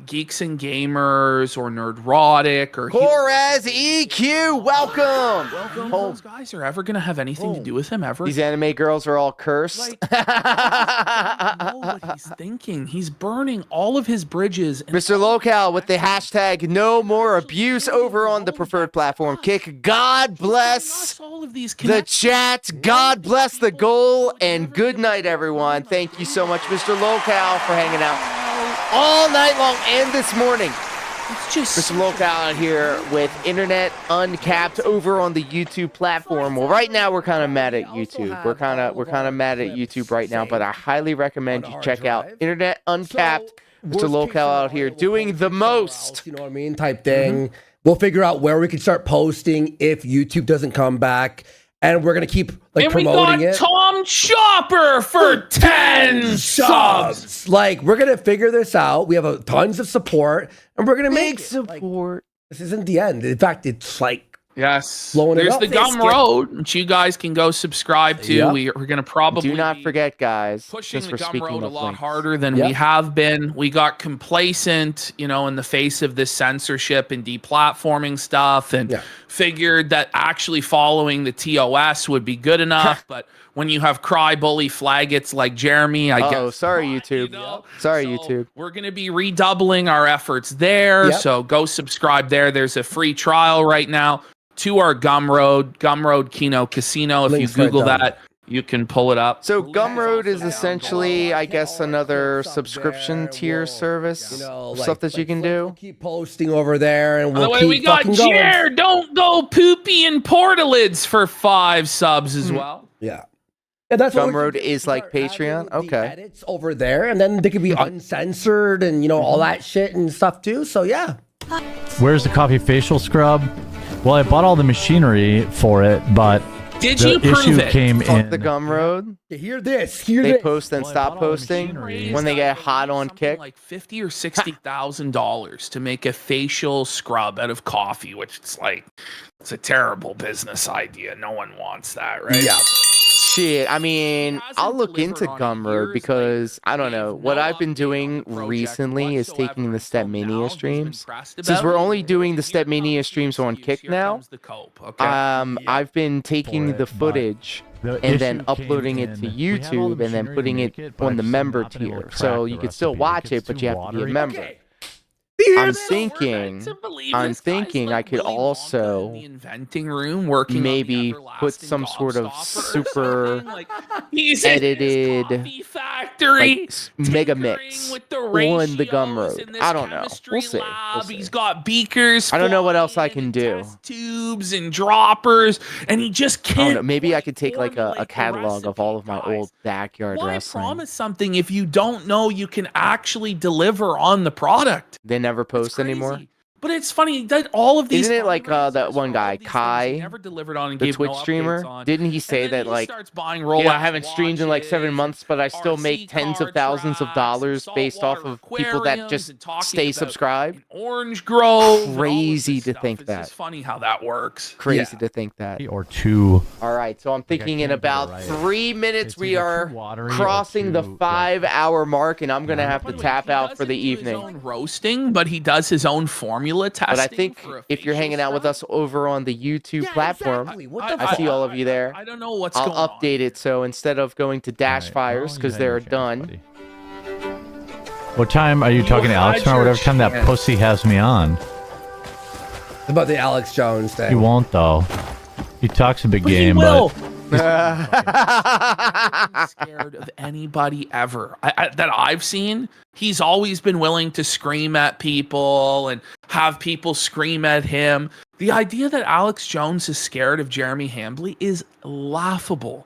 Geeks and Gamers or Nerdrotic or Corez EQ, welcome. Those guys are ever gonna have anything to do with him ever? These anime girls are all cursed. I know what he's thinking. He's burning all of his bridges. Mr. Local with the hashtag no more abuse over on the preferred platform. Kick God bless the chat. God bless the goal. And good night, everyone. Thank you so much, Mr. Local, for hanging out all night long and this morning. It's just Mr. Local out here with Internet Uncapped over on the YouTube platform. Well, right now we're kind of mad at YouTube. We're kind of mad at YouTube right now, but I highly recommend you check out Internet Uncapped. Mr. Local out here doing the most. You know what I mean? Type thing. We'll figure out where we can start posting if YouTube doesn't come back. And we're going to keep promoting it. And we got Tom Chopper for 10 subs. We're going to figure this out. We have tons of support. And we're going to make support. This isn't the end. In fact, it's yes. blowing it There's up. the Gumroad, which you guys can go subscribe to. Yep. We're going to probably do not forget, guys. Pushing Since the we're speaking Gumroad a of lot links. harder than we have been. We got complacent, in the face of this censorship and deplatforming stuff, and figured that actually following the TOS would be good enough. But when you have cry bully flaggots like Jeremy, I guess. Oh, sorry, YouTube. Sorry, YouTube. We're going to be redoubling our efforts there. Yep. So go subscribe there. There's a free trial right now to our Gumroad Kino Casino. If Links you Google right down. that, you can pull it up. So Gumroad is essentially, I guess, another subscription tier service. Stuff that you can do. Keep posting over there, and By the we'll way, keep we got fucking going. Jer, don't go poopy and portalids for 5 subs as well. Yeah. Yeah, that's what Gumroad is like Patreon. Okay. Edits over there, and then they can be uncensored and all that shit and stuff too. So yeah. Where's the coffee facial scrub? Well, I bought all the machinery for it, but Did the you prove issue it? came Fuck in. the Gumroad. Hear this. They post and stop posting when they get hot on kick. Like $50,000 or $60,000 to make a facial scrub out of coffee, which it's a terrible business idea. No one wants that, right? Yeah. Shit, I mean, I'll look into Gumroad because I don't know. What I've been doing recently is taking the Step Mania streams. Since we're only doing the Step Mania streams on Kick now, I've been taking the footage and then uploading it to YouTube and then putting it on the member tier. So you can still watch it, but you have to be a member. I'm thinking I could also inventing room working maybe put some sort of super He's in edited factory mega mix on the Gumroad. I don't know. We'll see. He's got beakers. I don't know what else I can do. Tubes and droppers, and he just I don't know. can't. Maybe I could take like a catalog of all of my old backyard Why wrestling. promise something if you don't know you can actually deliver on the product? They never post anymore. But it's funny that all of these. Isn't it like that one guy, Kai, never delivered on and the gave Twitch no updates streamer? on. Didn't he say that like, buying I haven't streamed in like 7 months, but I still make tens of thousands of dollars based off of people that just stay subscribed? Orange Grove. Crazy to think that. It's funny how that works. Crazy to think that. Or 2. All right, so I'm thinking in about 3 minutes we are crossing the 5-hour mark, and I'm gonna have to tap out for the evening. Roasting, but he does his own formula testing. But I think if you're hanging out with us over on the YouTube platform, I see all of you there. I don't know what's I'll going on. update it so instead of going to Dash Fires because they're done. What time are you talking to Alex or whatever time that pussy has me on? It's about the Alex Jones thing. He won't though. He talks a big But he game, will. but Scared of anybody ever that I've seen. He's always been willing to scream at people and have people scream at him. The idea that Alex Jones is scared of Jeremy Hanley is laughable.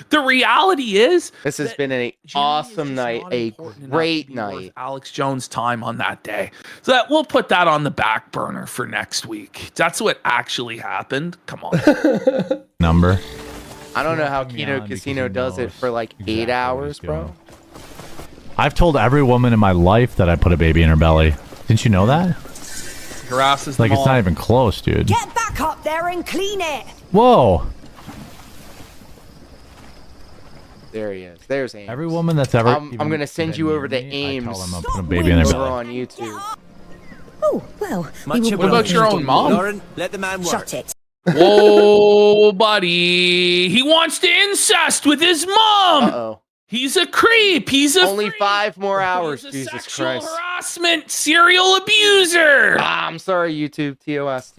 The reality is, this has been an awesome night, a great night. Alex Jones' time on that day. So that we'll put that on the back burner for next week. That's what actually happened. Come on. Number. I don't know how Kino Casino does it for like 8 hours, bro. I've told every woman in my life that I put a baby in her belly. Didn't you know that? Harasses Like, them it's all. not even close, dude. Get back up there and clean it. Whoa. There he is. There's Ames. Every woman that's ever. I'm gonna send you over to Ames Put a baby in their over belly. on YouTube. Oh, well. Much What about your own mom? Lauren, let the man work. Shut it. Whoa, buddy. He wants to incest with his mom. Uh-oh. He's a creep. He's a Only 5 more hours. He's a Jesus sexual Christ. harassment serial abuser. I'm sorry, YouTube. TOS.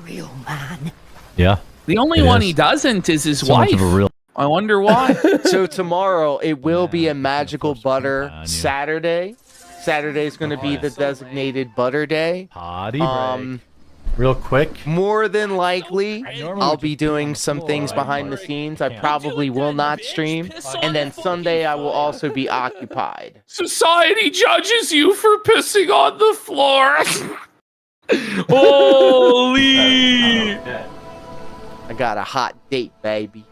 Real man. Yeah. The only It one is. he doesn't is his So wife. much of a real. I wonder why. So tomorrow it will be a magical butter Saturday. Saturday's going to be the designated butter day. Potty break. Real quick. More than likely, I'll be doing some things behind the scenes. I probably will not stream. And then Sunday, I will also be occupied. Society judges you for pissing on the floor. Holy. I got a hot date, baby.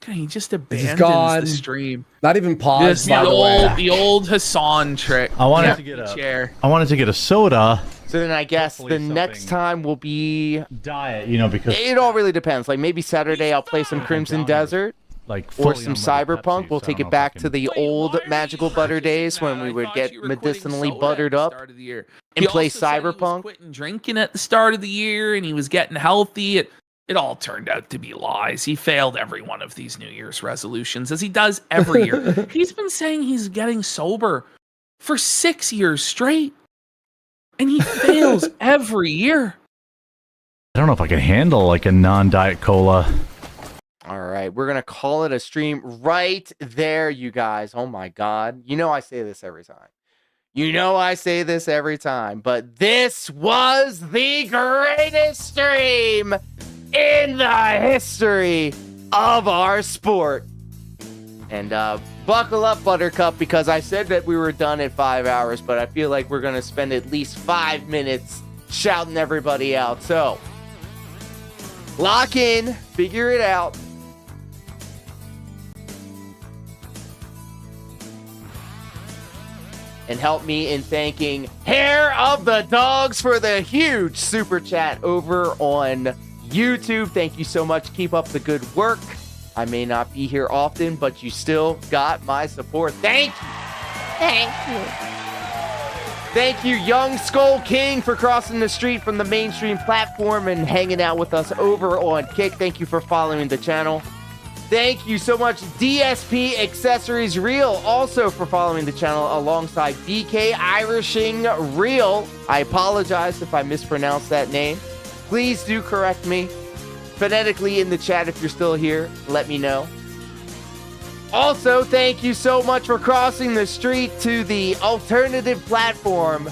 He just This is abandons gone. the stream. Not even paused. This By the way. the old Hassan trick. I wanted Yeah. to get a chair. I wanted to get a soda. So then I guess the next time will be diet, you know, because it all really depends. Like maybe Saturday I'll play some Crimson Desert. like Or fully some unleaded Cyberpunk. Pepsi, We'll so I take don't it back know if I to the old magical butter days when we would get medicinally buttered up and play Cyberpunk. Quitting drinking at the start of the year, and he was getting healthy. It all turned out to be lies. He failed every one of these New Year's resolutions, as he does every year. He's been saying he's getting sober for 6 years straight, and he fails every year. I don't know if I can handle like a non-diet cola. All right, we're gonna call it a stream right there, you guys. Oh my God, you know I say this every time. You know I say this every time, but this was the greatest stream in the history of our sport. And buckle up, Buttercup, because I said that we were done at 5 hours, but I feel like we're gonna spend at least 5 minutes shouting everybody out. So lock in, figure it out. And help me in thanking Hair of the Dogs for the huge super chat over on YouTube. Thank you so much. Keep up the good work. I may not be here often, but you still got my support. Thank you. Thank you. Thank you, Young Skull King, for crossing the street from the mainstream platform and hanging out with us over on Kick. Thank you for following the channel. Thank you so much, DSP Accessories Real, also for following the channel alongside BK Irishing Real. I apologize if I mispronounced that name. Please do correct me phonetically in the chat if you're still here. Let me know. Also, thank you so much for crossing the street to the alternative platform,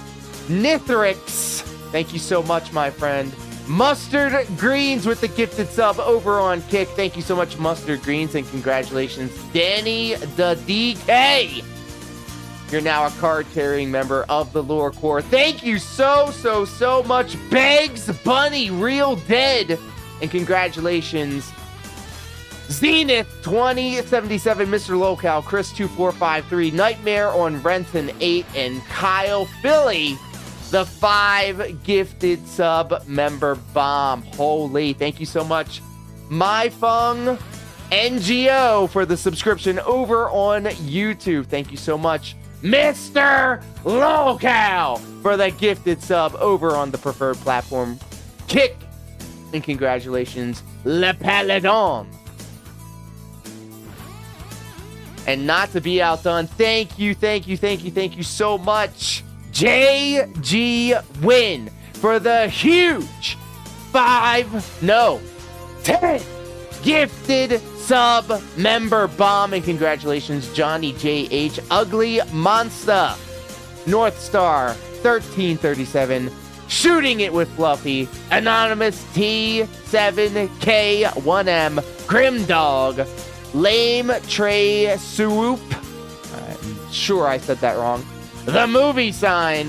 Nithrix. Thank you so much, my friend. Mustard Greens with the gifted sub over on Kick. Thank you so much, Mustard Greens, and congratulations, Danny the DK. You're now a card-carrying member of the Lore Corps. Thank you so much, Bags Bunny Real Dead, and congratulations, Zenith 2077, Mr. Locale, Chris 2453, Nightmare on Renton 8, and Kyle Philly, the 5 gifted sub member bomb. Holy, thank you so much, MyFung NGO, for the subscription over on YouTube. Thank you so much, Mr. Locale, for the gifted sub over on the preferred platform, Kick, and congratulations, Le Paladon. And not to be outdone, thank you so much, JG Win, for the huge 10 gifted sub member bomb. And congratulations, Johnny JH, Ugly Monster, North Star 1337, Shooting It with Fluffy, Anonymous T7K1M, Grimdog, Lame Trey Swoop, I'm sure I said that wrong, The Movie Sign,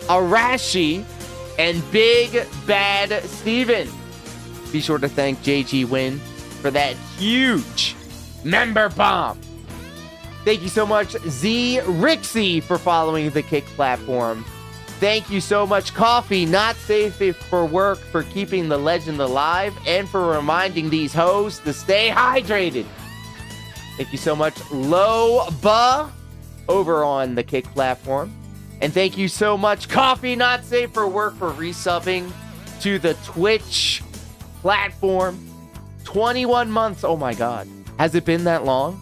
Arashi, and Big Bad Steven. Be sure to thank JG Win for that huge member bomb. Thank you so much, Z Rixie, for following the Kick platform. Thank you so much, Coffee Not Safe for Work, for keeping the legend alive and for reminding these hoes to stay hydrated. Thank you so much, Loba, over on the Kick platform. And thank you so much, Coffee Not Safe for Work, for resubbing to the Twitch platform. 21 months. Oh my God. Has it been that long?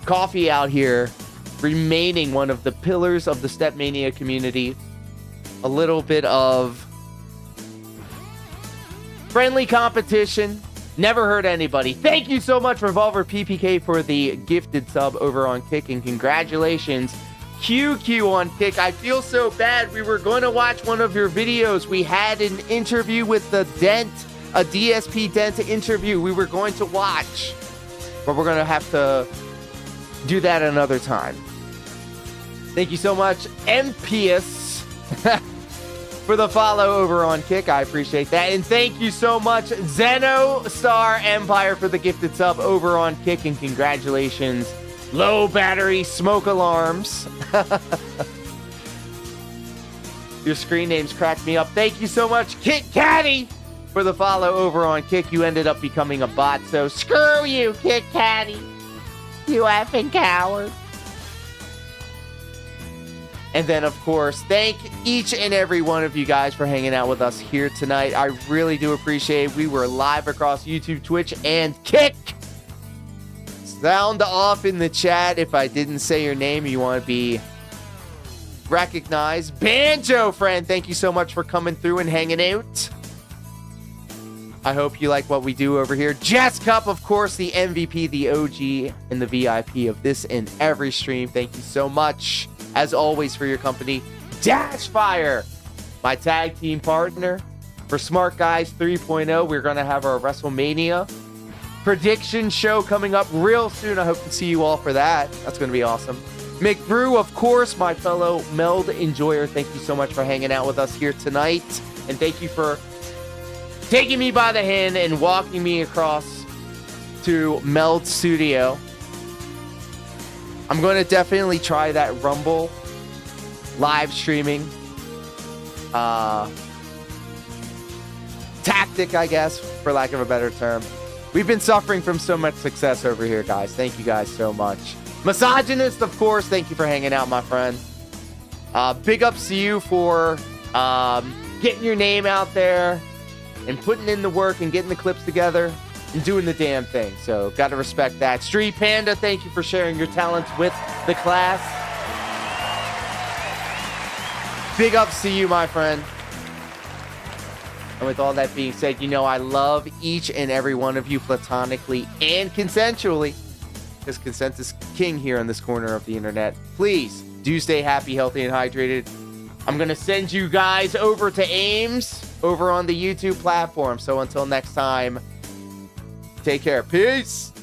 Coffee out here remaining one of the pillars of the Stepmania community. A little bit of friendly competition. Never hurt anybody. Thank you so much, Revolver PPK, for the gifted sub over on Kick, and congratulations, QQ, on Kick. I feel so bad. We were going to watch one of your videos. We had an interview with the Dent, a DSP Dent interview we were going to watch, but we're going to have to do that another time. Thank you so much, MPS, for the follow over on Kick. I appreciate that. And thank you so much, Zeno Star Empire, for the gifted sub over on Kick. And congratulations, Low Battery Smoke Alarms. Your screen names cracked me up. Thank you so much, Kit Caddy, for the follow over on Kick. You ended up becoming a bot, so screw you, Kit Caddy. You effing coward. And then, of course, thank each and every one of you guys for hanging out with us here tonight. I really do appreciate it. We were live across YouTube, Twitch, and Kick. Sound off in the chat if I didn't say your name. You want to be recognized. Banjo Friend, thank you so much for coming through and hanging out. I hope you like what we do over here. Jess Cup, of course, the MVP, the OG, and the VIP of this and every stream. Thank you so much, as always, for your company. Dashfire, my tag team partner for Smart Guys 3.0. We're going to have our WrestleMania prediction show coming up real soon. I hope to see you all for that. That's going to be awesome. McBrew, of course, my fellow Meld enjoyer. Thank you so much for hanging out with us here tonight. And thank you for taking me by the hand and walking me across to Meld Studio. I'm going to definitely try that Rumble live streaming tactic, I guess, for lack of a better term. We've been suffering from so much success over here, guys. Thank you guys so much. Misogynist, of course, thank you for hanging out, my friend. Big ups to you for getting your name out there and putting in the work and getting the clips together and doing the damn thing. So, got to respect that. Street Panda, thank you for sharing your talents with the class. Big ups to you, my friend. And with all that being said, you know I love each and every one of you platonically and consensually, because consent is king here in this corner of the internet. Please do stay happy, healthy, and hydrated. I'm going to send you guys over to Ames over on the YouTube platform. So until next time, take care. Peace.